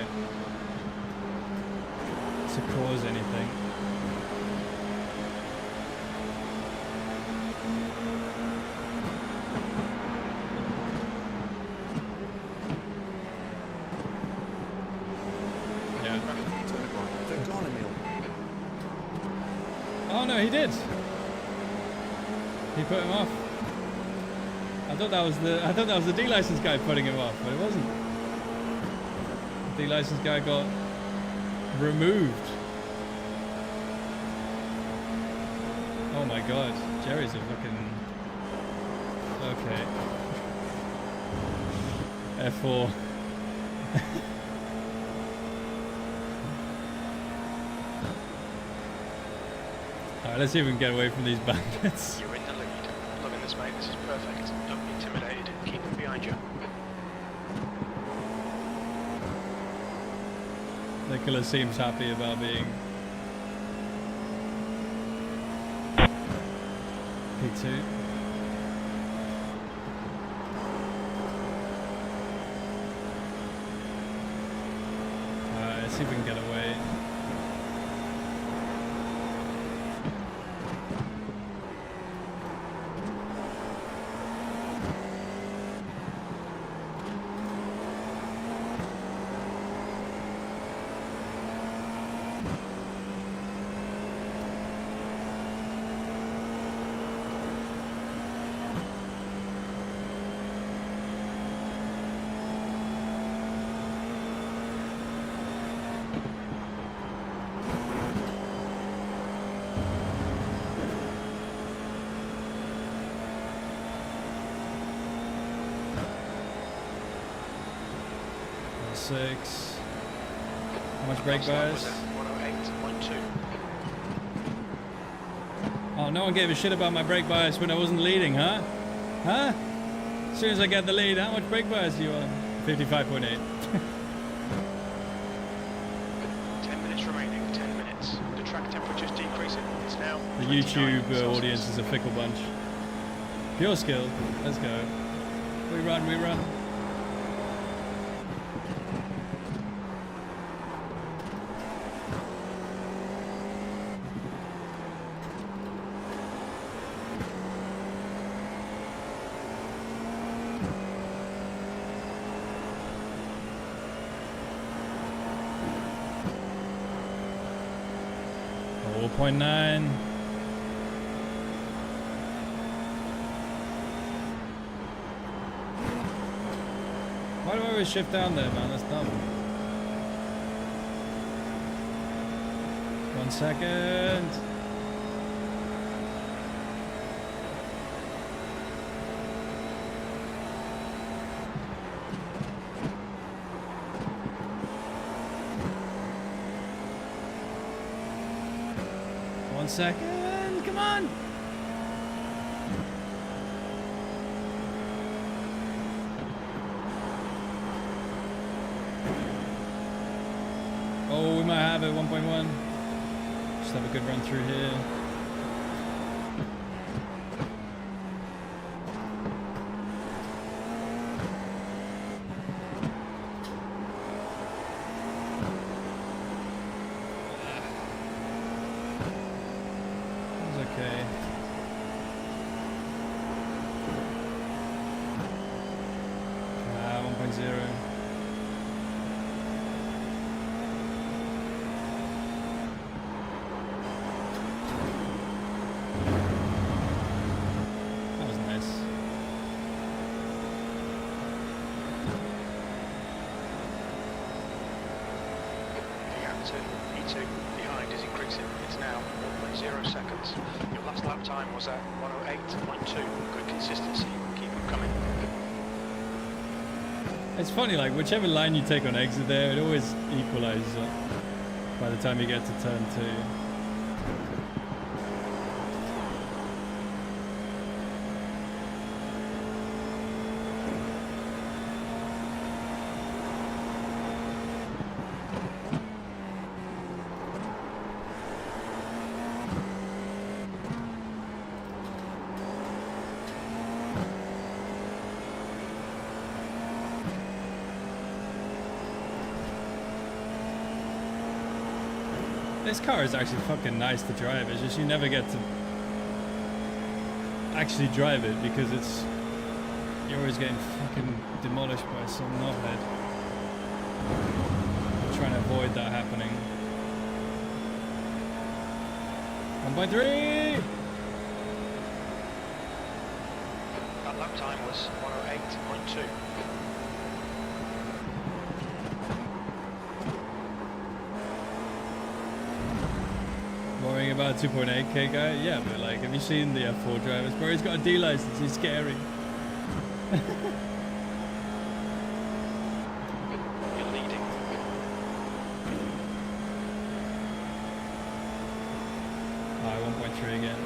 to cause anything. Oh no, he did. He put him off. I thought that was the D license guy putting him off, but it wasn't. The D license guy got removed. Oh my god, Jerry's a fucking okay. F4. Alright, let's see if we can get away from these bandits. You're in the lead. Loving this, mate. This is perfect. Don't be intimidated. Keep them behind you. Nicola seems happy about being P2. Alright, let's see if we can get away. Six. How much brake bias? 108.2. Oh, no one gave a shit about my brake bias when I wasn't leading, huh? Huh? As soon as I get the lead, how much brake bias are you on? 55.8. 10 minutes remaining. 10 minutes. The track temperature's decreasing. It's now. The YouTube audience is a fickle bunch. Pure skill. Let's go. We run, we run. .9. Why do I always shift down there, man? That's dumb. 1 second. Second, come on! Oh, we might have it, 1.1. Just have a good run through here. Okay. 1.0. That was nice. E2 behind is increasing. It's now 1.0 seconds. Your last lap time was at 108.2. Good consistency. Keep them coming. It's funny, like whichever line you take on exit there, it always equalizes by the time you get to turn 2. This car is actually fucking nice to drive. It's just you never get to actually drive it because you're always getting fucking demolished by some knobhead. I'm trying to avoid that happening. 1.3! That lap time was 108.2. Worrying about 2.8k guy? Yeah, but like, have you seen the F4 drivers? Bro, he's got a D license, he's scary. You're leading. Alright, 1.3 again.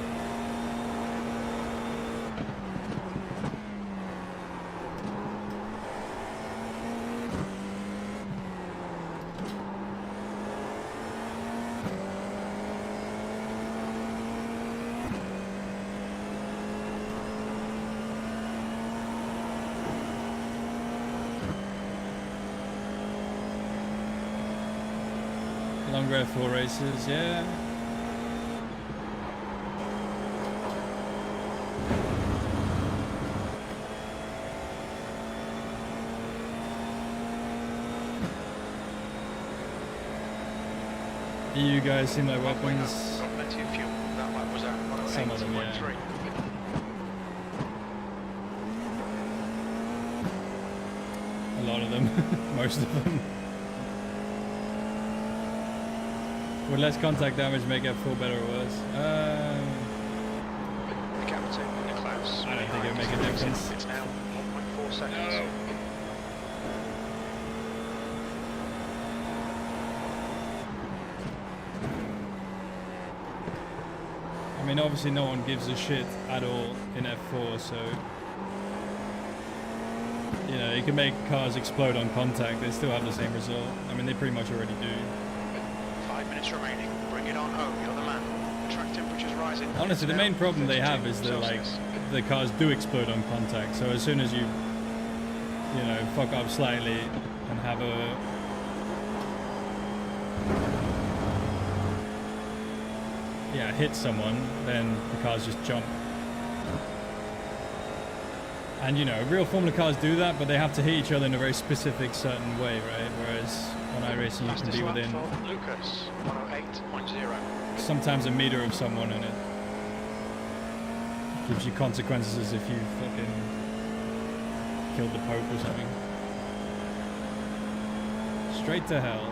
Longer F4 races, yeah. You guys seem like weapons. Got plenty of fuel. That lap was at 108.3. Some of them, yeah. A lot of them, most of them. Would less contact damage make F4 better or worse? The captain, Klaus. I don't think it would make a difference. It's now 1.4 seconds. No. I mean, obviously no one gives a shit at all in F4, so... You know, you can make cars explode on contact, they still have the same result. I mean, they pretty much already do. 5 minutes remaining. Bring it on home, you're the man. The track temperature's rising. Honestly, the main problem they have is that, like, the cars do explode on contact, so as soon as you know, fuck up slightly and have a... Yeah, hit someone, then the cars just jump. And you know, real Formula cars do that, but they have to hit each other in a very specific, certain way, right? Whereas on iRacing you can be within Lucas, 108.0. sometimes a meter of someone, and it gives you consequences as if you fucking killed the Pope or something. Straight to hell.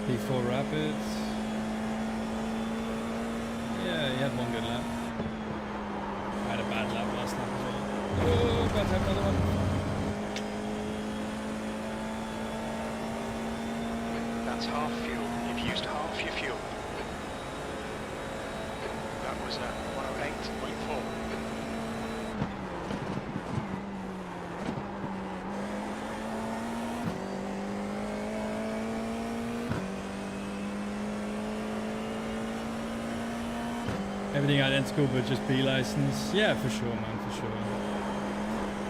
P4 Rapids. Yeah, he had one good lap. I had a bad lap last lap as well. Oh, about to have another one. That's half fuel. You've used half your fuel. That was at 108.4. Everything identical, but just B license. Yeah, for sure, man, for sure.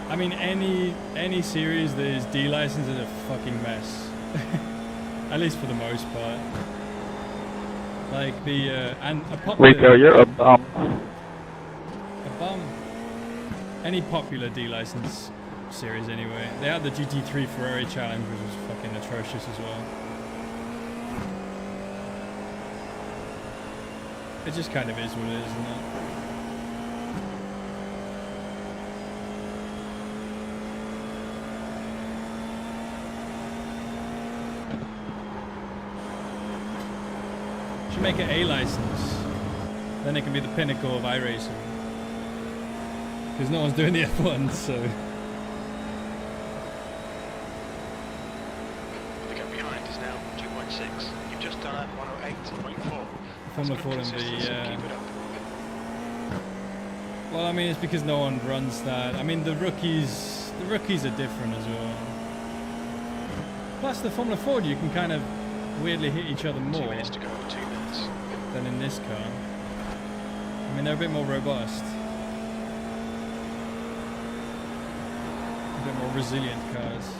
I mean, any series that is D license is a fucking mess. At least for the most part. Like the and a popular. Rico, you're a bum. A bum. Any popular D license series anyway. They had the GT3 Ferrari challenge, which was fucking atrocious as well. It just kind of is what it is, isn't it? Should make an A license. Then it can be the pinnacle of iRacing. Because no one's doing the F1, so... The gap behind is now 2.6. You've just done a 108.4. Formula 4 and the... Keep it up. Well, I mean, it's because no one runs that. I mean, the rookies are different as well. Plus, the Formula 4, you can kind of weirdly hit each other more 2 minutes to go, 2 minutes. than in this car. I mean, they're a bit more robust. A bit more resilient cars.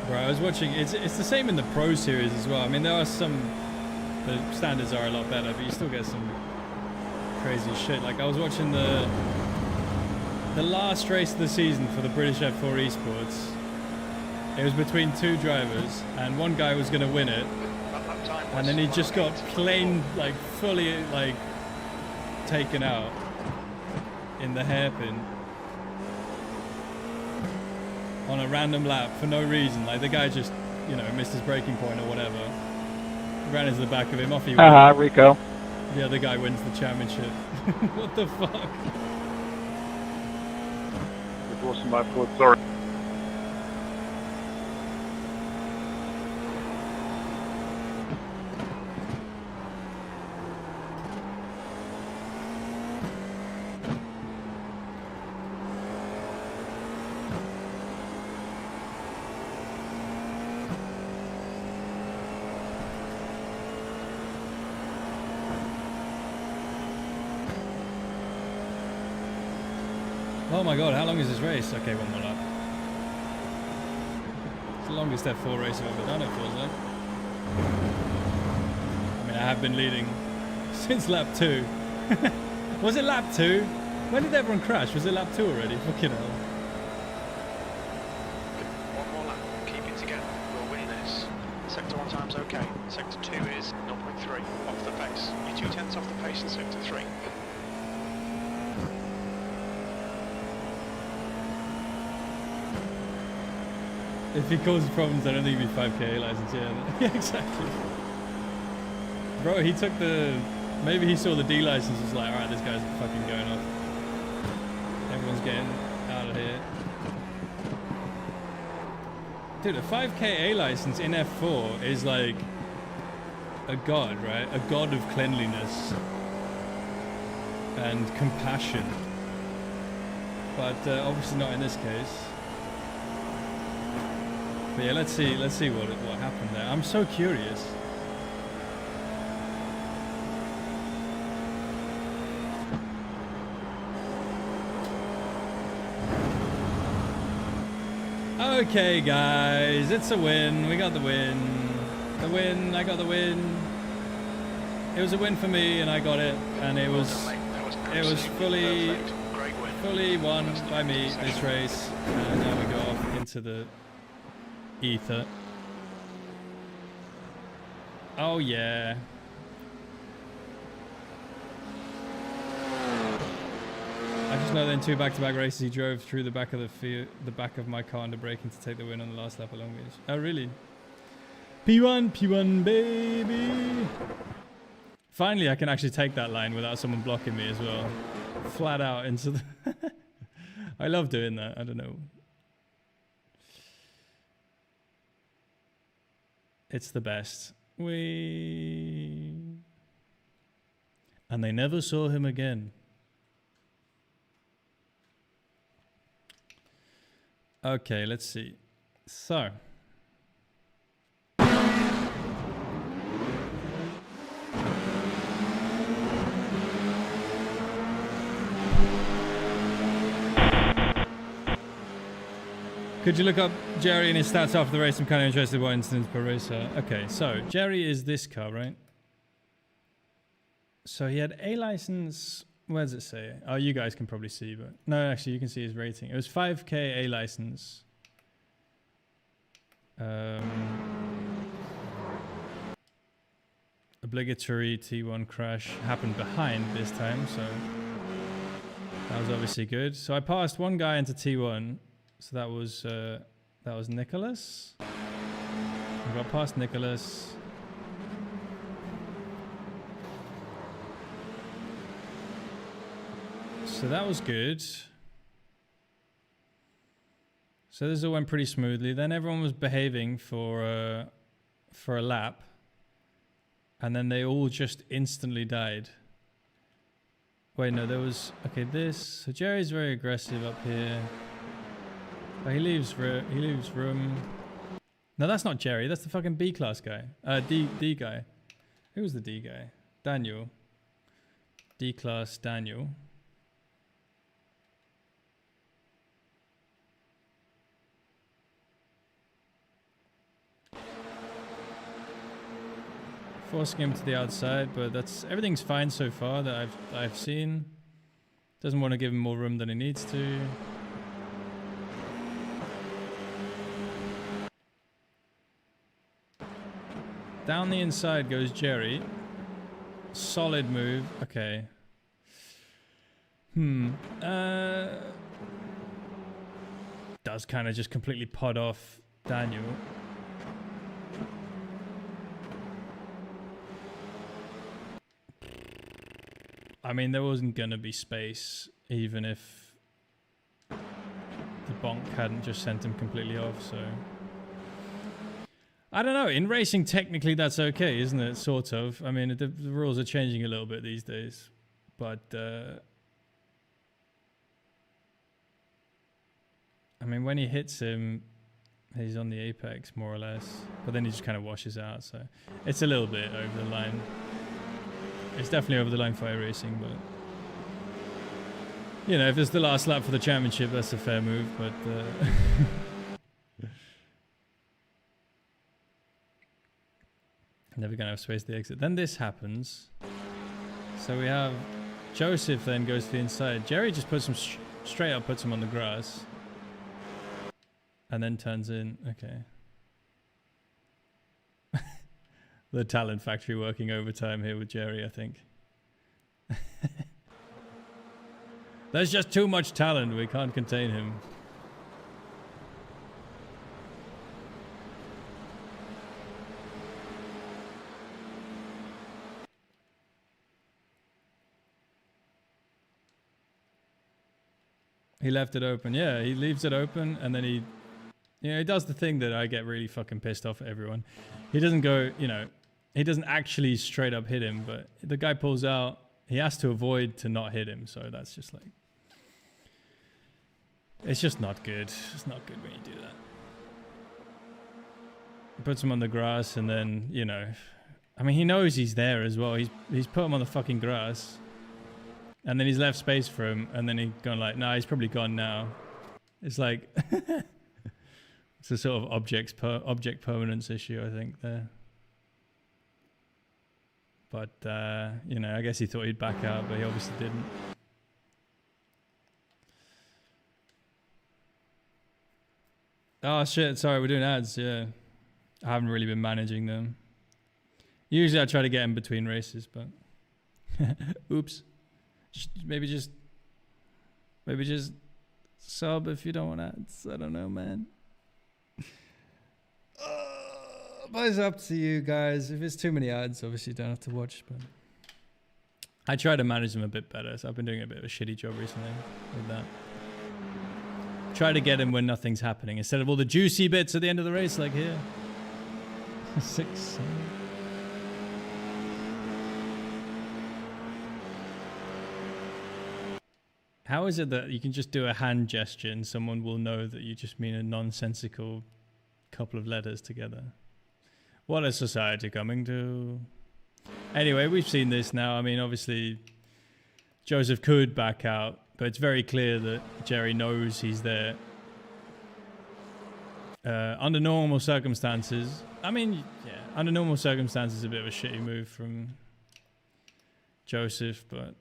Bro, I was watching, it's the same in the Pro Series as well. I mean, there are some, the standards are a lot better, but you still get some crazy shit. Like, I was watching the last race of the season for the British F4 Esports. It was between two drivers, and one guy was going to win it, and then he just got plain, like, fully, like, taken out in the hairpin on a random lap for no reason. Like, the guy just, you know, missed his braking point or whatever. Ran into the back of him, off he went. Rico. The other guy wins the championship. What the fuck? It wasn't my fault, sorry. Oh my god, how long is this race? Okay, one more lap. It's the longest F4 race I've ever done, it feels like. I mean, I have been leading since lap 2. Was it lap 2? When did everyone crash? Was it lap 2 already? Fucking hell. One more lap. Keep it together. We'll win this. Sector 1 time's okay. Sector 2 is 0.3 off the pace. You're 2/10 off the pace in sector 3. If he causes problems, I don't think he'd be 5k license, yeah. Yeah, exactly. Bro, he took the... Maybe he saw the D license and was like, alright, this guy's fucking going off. Everyone's getting out of here. Dude, a 5k A license in F4 is like a god, right? A god of cleanliness and compassion. But obviously not in this case. But yeah, let's see what happened there. I'm so curious. Okay, guys, it's a win. We got the win. The win. I got the win. It was a win for me, and I got it. And it was fully won by me this race. And now we go off into the ether. Oh yeah. I just know that in 2 back-to-back races he drove through the back of the back of my car under braking to take the win on the last lap along with. Oh really? P1 baby. Finally I can actually take that line without someone blocking me as well. Flat out into the I love doing that. I don't know. It's the best. And they never saw him again. Okay, let's see. So. Could you look up Jerry and his stats after the race? I'm kind of interested what incidents per racer. Okay, so Jerry is this car, right? So he had A license. Where does it say? Oh, you guys can probably see, but no, actually, you can see his rating. It was 5K A license. Obligatory T1 crash happened behind this time, so that was obviously good. So I passed one guy into T1. So that was Nicholas. I got past Nicholas. So that was good. So this all went pretty smoothly. Then everyone was behaving for a lap, and then they all just instantly died. Wait, no, there was this. So Jerry's very aggressive up here. But he leaves room. No, that's not Jerry. That's the fucking B class guy. D guy. Who was the D guy? Daniel. D class Daniel. Forcing him to the outside, but everything's fine so far that I've seen. Doesn't want to give him more room than he needs to. Down the inside goes Jerry. Solid move. Okay. Does kind of just completely pod off Daniel. I mean, there wasn't going to be space, even if the bonk hadn't just sent him completely off, so... I don't know. In racing, technically, that's okay, isn't it? Sort of. I mean, the rules are changing a little bit these days. But, I mean, when he hits him, he's on the apex, more or less. But then he just kind of washes out, so... It's a little bit over the line. It's definitely over the line for iRacing, but... You know, if it's the last lap for the championship, that's a fair move, but... Never gonna have space to the exit. Then this happens. So we have Joseph then goes to the inside. Jerry just puts him straight up, puts him on the grass. And then turns in. Okay. The talent factory working overtime here with Jerry, I think. There's just too much talent. We can't contain him. He left it open. Yeah, he leaves it open, and then he does the thing that I get really fucking pissed off at everyone. He doesn't go, he doesn't actually straight up hit him, but the guy pulls out. He has to avoid to not hit him, so that's just like... It's just not good. It's not good when you do that. He puts him on the grass, and then, I mean, he knows he's there as well. He's put him on the fucking grass. And then he's left space for him, and then he's gone like, nah, he's probably gone now. It's like, it's a sort of object permanence issue, I think, there. But, I guess he thought he'd back out, but he obviously didn't. Oh, shit, sorry, we're doing ads, yeah. I haven't really been managing them. Usually I try to get in between races, but... Oops. Maybe just sub if you don't want ads. I don't know, man. But it's up to you guys. If it's too many ads, obviously you don't have to watch. But I try to manage them a bit better. So I've been doing a bit of a shitty job recently with that. Try to get them when nothing's happening instead of all the juicy bits at the end of the race, like here. 6. How is it that you can just do a hand gesture and someone will know that you just mean a nonsensical couple of letters together? What is society coming to? Anyway, we've seen this now. I mean, obviously, Joseph could back out, but it's very clear that Jerry knows he's there. Under normal circumstances, I mean, yeah, under normal circumstances, a bit of a shitty move from Joseph, but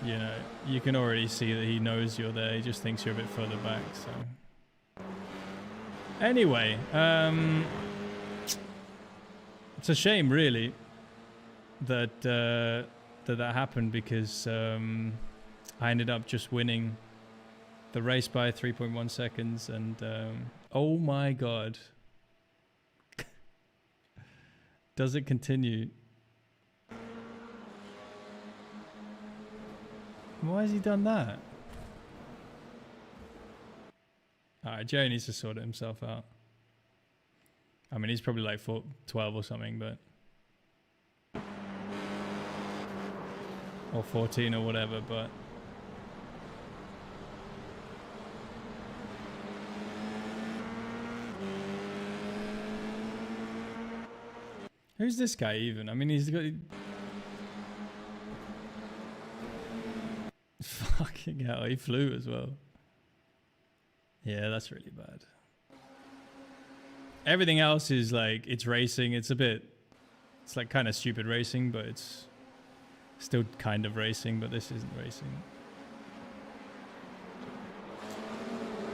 you know, you can already see that he knows you're there. He just thinks you're a bit further back. So anyway, it's a shame, really, that that happened, because I ended up just winning the race by 3.1 seconds, and oh my god, does it continue? Why has he done that? Alright, Joe needs to sort it himself out. I mean, he's probably like 12 or something, but... or 14 or whatever, but... who's this guy even? I mean, he's got... fucking hell, he flew as well. Yeah, that's really bad. Everything else is like, it's racing. It's a bit... it's like kind of stupid racing, but it's still kind of racing, but this isn't racing.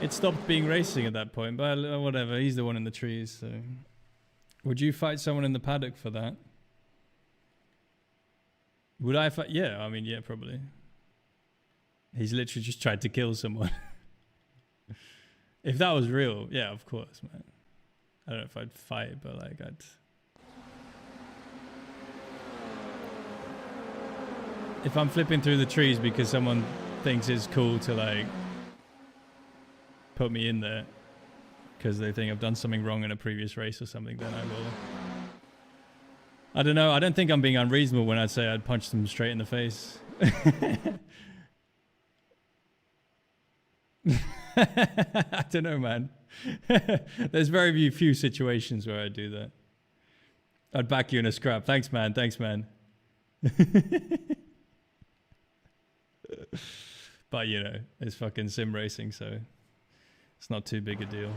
It stopped being racing at that point, but whatever. He's the one in the trees, so... would you fight someone in the paddock for that? Would I fight? Yeah, I mean, yeah, probably. He's literally just tried to kill someone. If that was real, yeah, of course, man. I don't know if I'd fight, but like I'd... if I'm flipping through the trees because someone thinks it's cool to like put me in there because they think I've done something wrong in a previous race or something, then I will. I don't know. I don't think I'm being unreasonable when I say I'd punch them straight in the face. I don't know, man. There's very few situations where I do that. I'd back you in a scrap. Thanks, man. Thanks, man. But, you know, it's fucking sim racing, so it's not too big a deal.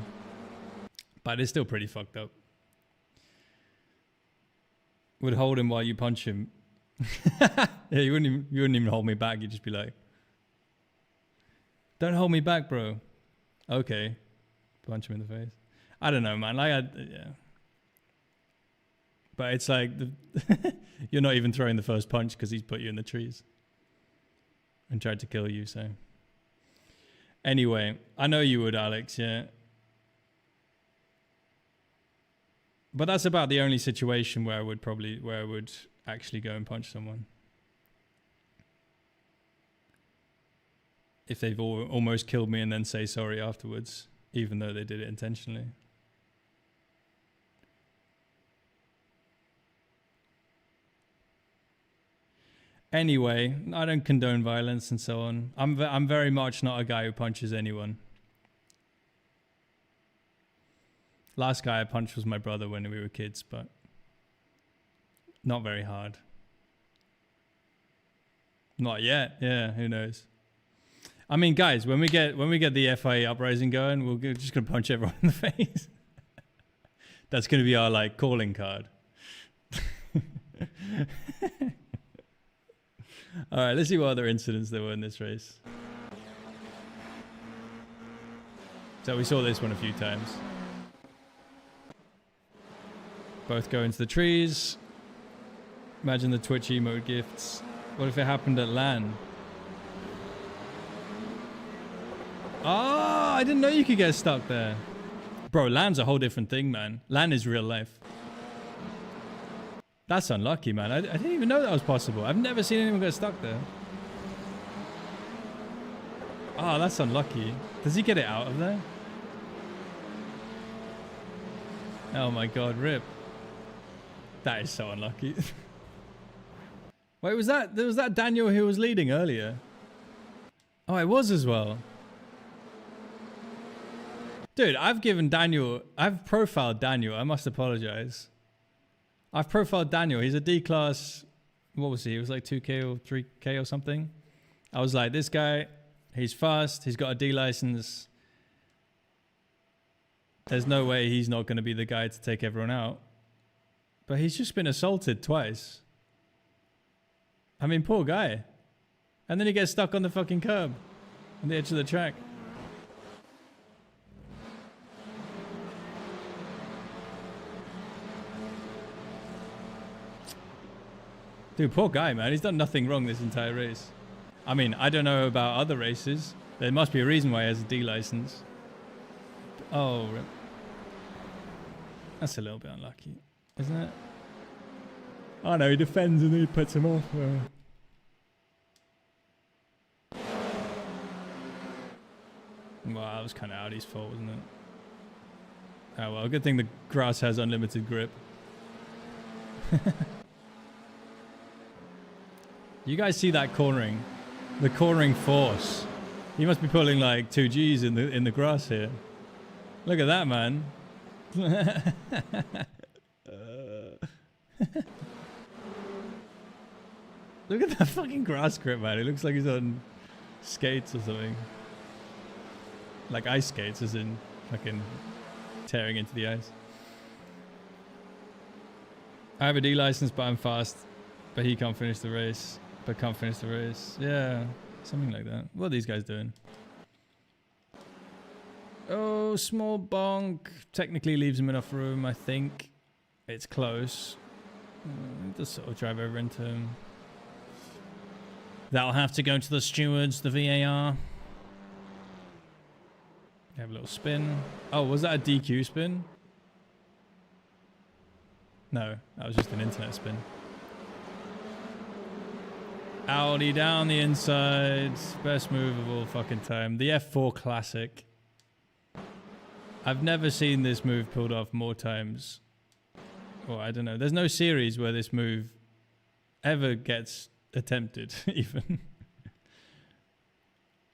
But it's still pretty fucked up. Would hold him while you punch him. Yeah, you wouldn't even hold me back. You'd just be like, don't hold me back, bro. Okay. Punch him in the face. I don't know, man. Like, yeah. But it's like, you're not even throwing the first punch because he's put you in the trees and tried to kill you, so. Anyway, I know you would, Alex, yeah. But that's about the only situation where I would actually go and punch someone. If they've almost killed me and then say sorry afterwards, even though they did it intentionally. Anyway, I don't condone violence and so on. I'm very much not a guy who punches anyone. Last guy I punched was my brother when we were kids, but not very hard. Not yet. Yeah, who knows? I mean, guys, when we get the FIA uprising going, we're just gonna punch everyone in the face. That's gonna be our like calling card. All right, let's see what other incidents there were in this race. So we saw this one a few times. Both go into the trees. Imagine the Twitch emote gifts. What if it happened at LAN? Oh, I didn't know you could get stuck there. Bro, LAN's a whole different thing, man. LAN is real life. That's unlucky, man. I didn't even know that was possible. I've never seen anyone get stuck there. Oh, that's unlucky. Does he get it out of there? Oh my god, rip. That is so unlucky. Wait, was that Daniel who was leading earlier? Oh, it was as well. Dude, I've profiled Daniel. I must apologize. I've profiled Daniel. He's a D-class, what was he? He was like 2K or 3K or something. I was like, this guy, he's fast. He's got a D license. There's no way he's not going to be the guy to take everyone out. But he's just been assaulted twice. I mean, poor guy. And then he gets stuck on the fucking curb. On the edge of the track. Dude, poor guy, man. He's done nothing wrong this entire race. I mean, I don't know about other races. There must be a reason why he has a D license. Oh, rip. That's a little bit unlucky, isn't it? Oh no, he defends and then he puts him off. Well, that was kind of Audi's fault, wasn't it? Oh well, good thing the grass has unlimited grip. You guys see that cornering? The cornering force. He must be pulling like 2 Gs in the grass here. Look at that, man. Look at that fucking grass grip, man. It looks like he's on skates or something. Like ice skates, as in fucking tearing into the ice. I have a D license, but I'm fast. But he can't finish the race. But can't finish the race. Yeah, something like that. What are these guys doing? Oh, small bonk. Technically leaves him enough room, I think. It's close. Just sort of drive over into him. That'll have to go to the stewards, the VAR. Have a little spin. Oh, was that a DQ spin? No, that was just an internet spin. Audi down the inside. Best move of all fucking time. The F4 Classic. I've never seen this move pulled off more times. Or I don't know. There's no series where this move ever gets attempted, even.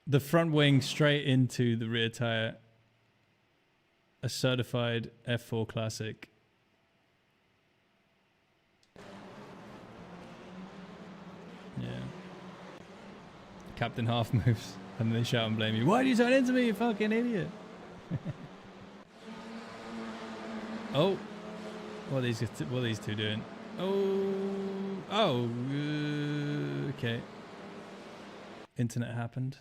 The front wing straight into the rear tire. A certified F4 Classic. Yeah. Captain half moves. And they shout and blame you. Why did you turn into me, you fucking idiot? Oh. What are these two doing? Oh. Okay. Internet happened.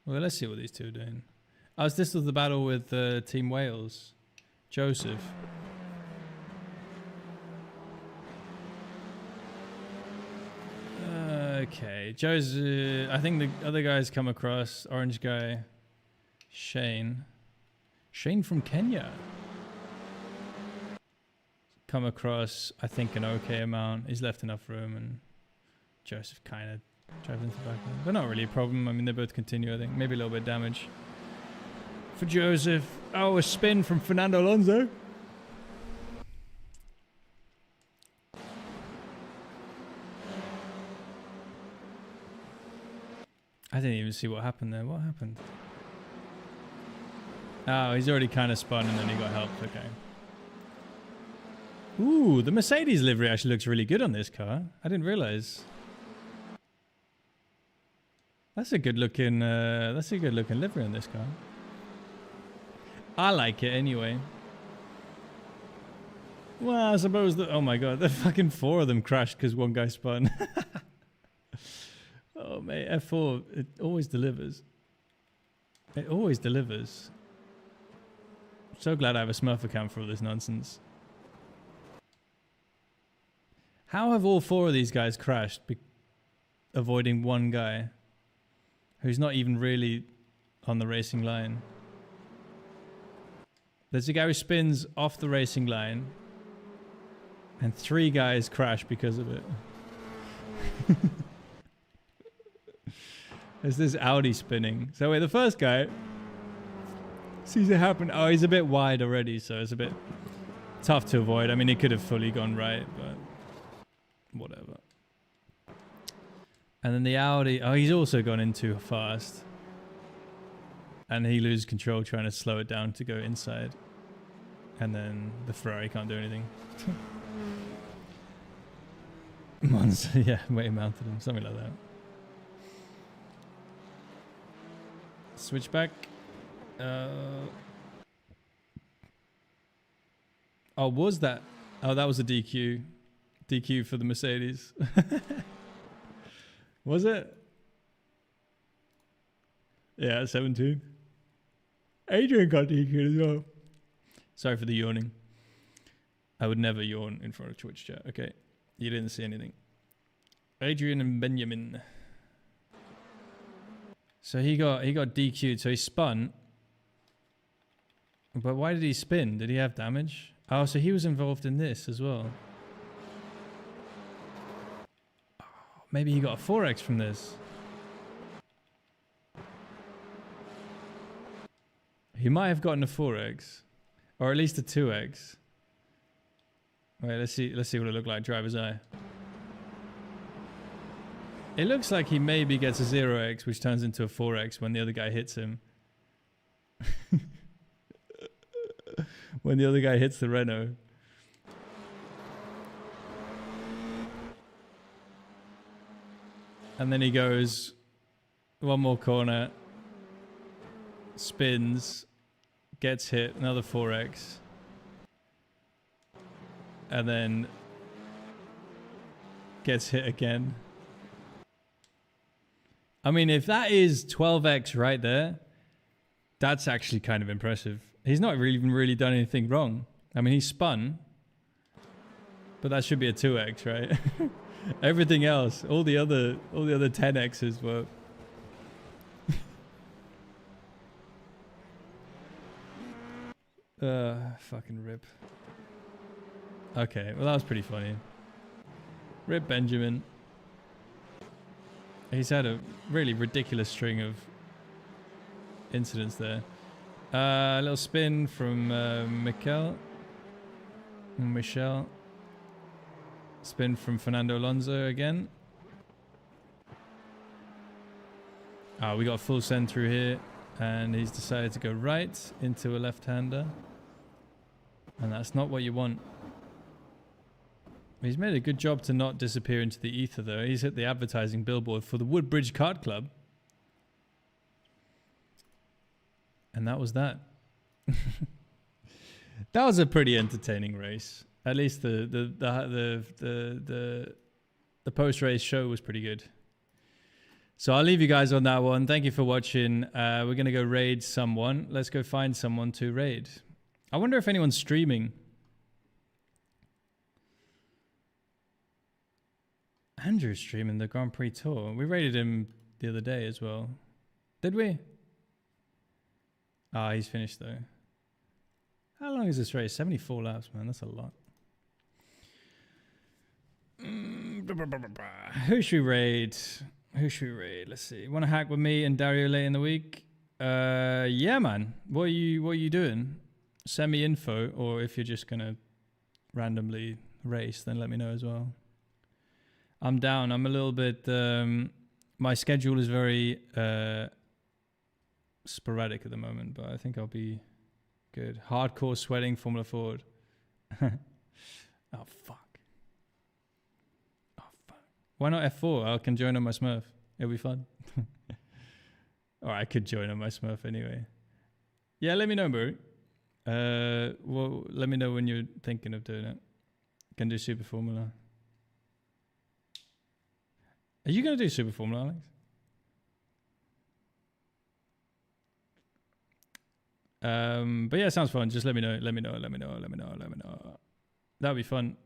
Well, let's see what these two are doing. Oh, this was the battle with Team Wales. Joseph. Okay, Joseph. I think the other guys come across. Orange guy. Shane from Kenya. Come across, I think, an okay amount. He's left enough room, and Joseph kind of drives into the back. But not really a problem. I mean, they both continue, I think. Maybe a little bit of damage for Joseph. Oh, a spin from Fernando Alonso. I didn't even see what happened there. What happened? Oh, he's already kind of spun and then he got helped. Okay. Ooh, the Mercedes livery actually looks really good on this car. I didn't realize. That's a good looking livery on this car. I like it anyway. Well, I suppose that, oh my god, the fucking 4 of them crashed because one guy spun. Oh mate, F4, it always delivers. It always delivers. So glad I have a Smurf account for all this nonsense. How have all 4 of these guys crashed, avoiding one guy who's not even really on the racing line? There's a guy who spins off the racing line and 3 guys crash because of it. There's this Audi spinning. So wait, the first guy sees it happen. Oh, he's a bit wide already, so it's a bit tough to avoid. I mean, he could have fully gone right, but whatever. And then the Audi, oh, he's also gone in too fast. And he loses control trying to slow it down to go inside. And then the Ferrari can't do anything. Monza, yeah, weight mounted him, something like that. Switchback. Oh, was that? Oh, that was a DQ. DQ for the Mercedes. Was it? Yeah, 17. Adrian got DQ'd as well. Sorry for the yawning. I would never yawn in front of Twitch chat. Okay. You didn't see anything. Adrian and Benjamin. So he got DQ'd. So he spun. But why did he spin? Did he have damage? Oh, so he was involved in this as well. Oh, maybe he got a 4x from this. He might have gotten a 4x. Or at least a 2x. Wait, let's see what it looked like, driver's eye. It looks like he maybe gets a 0x, which turns into a 4x when the other guy hits him. When the other guy hits the Renault. And then he goes one more corner, spins, gets hit, another 4x. And then gets hit again. I mean, if that is 12x right there, that's actually kind of impressive. He's not really done anything wrong. I mean, he spun, but that should be a 2x, right? Everything else, all the other 10x's were. Fucking rip. Okay, well that was pretty funny. Rip Benjamin. He's had a really ridiculous string of incidents there. A little spin from Michel. Spin from Fernando Alonso again. We got a full send through here, and he's decided to go right into a left-hander. And that's not what you want. He's made a good job to not disappear into the ether, though. He's hit the advertising billboard for the Woodbridge Kart Club. And that was that. That was a pretty entertaining race. At least the post-race show was pretty good. So I'll leave you guys on that one. Thank you for watching. We're going to go raid someone. Let's go find someone to raid. I wonder if anyone's streaming. Andrew's streaming the Grand Prix Tour. We raided him the other day as well. Did we? He's finished though. How long is this race? 74 laps, man. That's a lot. Who should we raid? Let's see. Want to hack with me and Dario late in the week? Yeah, man. What are you doing? Send me info, or if you're just gonna randomly race, then let me know as well. I'm down. I'm a little bit. My schedule is very sporadic at the moment, but I think I'll be good. Hardcore sweating Formula Ford. Oh fuck. Why not F4? I can join on my Smurf. It'll be fun. Or I could join on my Smurf anyway. Yeah, let me know, bro. Well, let me know when you're thinking of doing it. Can do Super Formula. Are you going to do Super Formula, Alex? But yeah, sounds fun. Just let me know. Let me know. That'd be fun.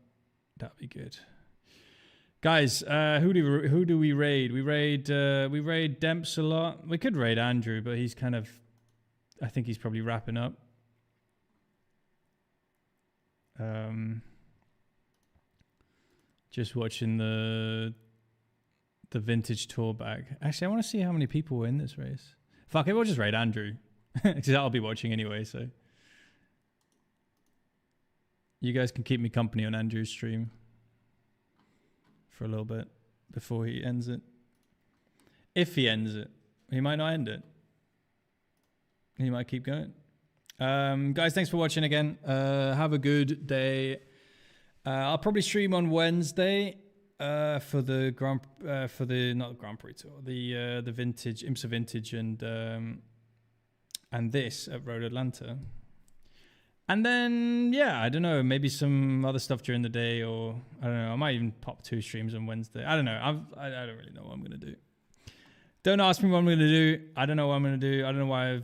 That'd be good. Guys, who do we raid? We raid Demps a lot. We could raid Andrew, but he's kind of, I think he's probably wrapping up. Just watching the vintage tour back. Actually, I want to see how many people were in this race. Fuck it, we'll just raid Andrew. Because I'll be watching anyway, so. You guys can keep me company on Andrew's stream for a little bit before he ends it. If he ends it. He might not end it. He might keep going. Guys, thanks for watching again. Have a good day. I'll probably stream on Wednesday for the not the Grand Prix Tour, the vintage IMSA Vintage and and this at Road Atlanta. And then, yeah, I don't know, maybe some other stuff during the day, or I don't know, I might even pop 2 streams on Wednesday. I don't know. I don't really know what I'm going to do. Don't ask me what I'm going to do. I don't know what I'm going to do. I don't know why I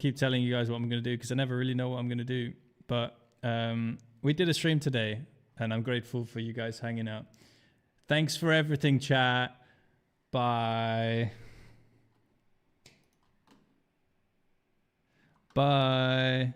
keep telling you guys what I'm going to do, because I never really know what I'm going to do. But we did a stream today, and I'm grateful for you guys hanging out. Thanks for everything, chat. Bye. Bye.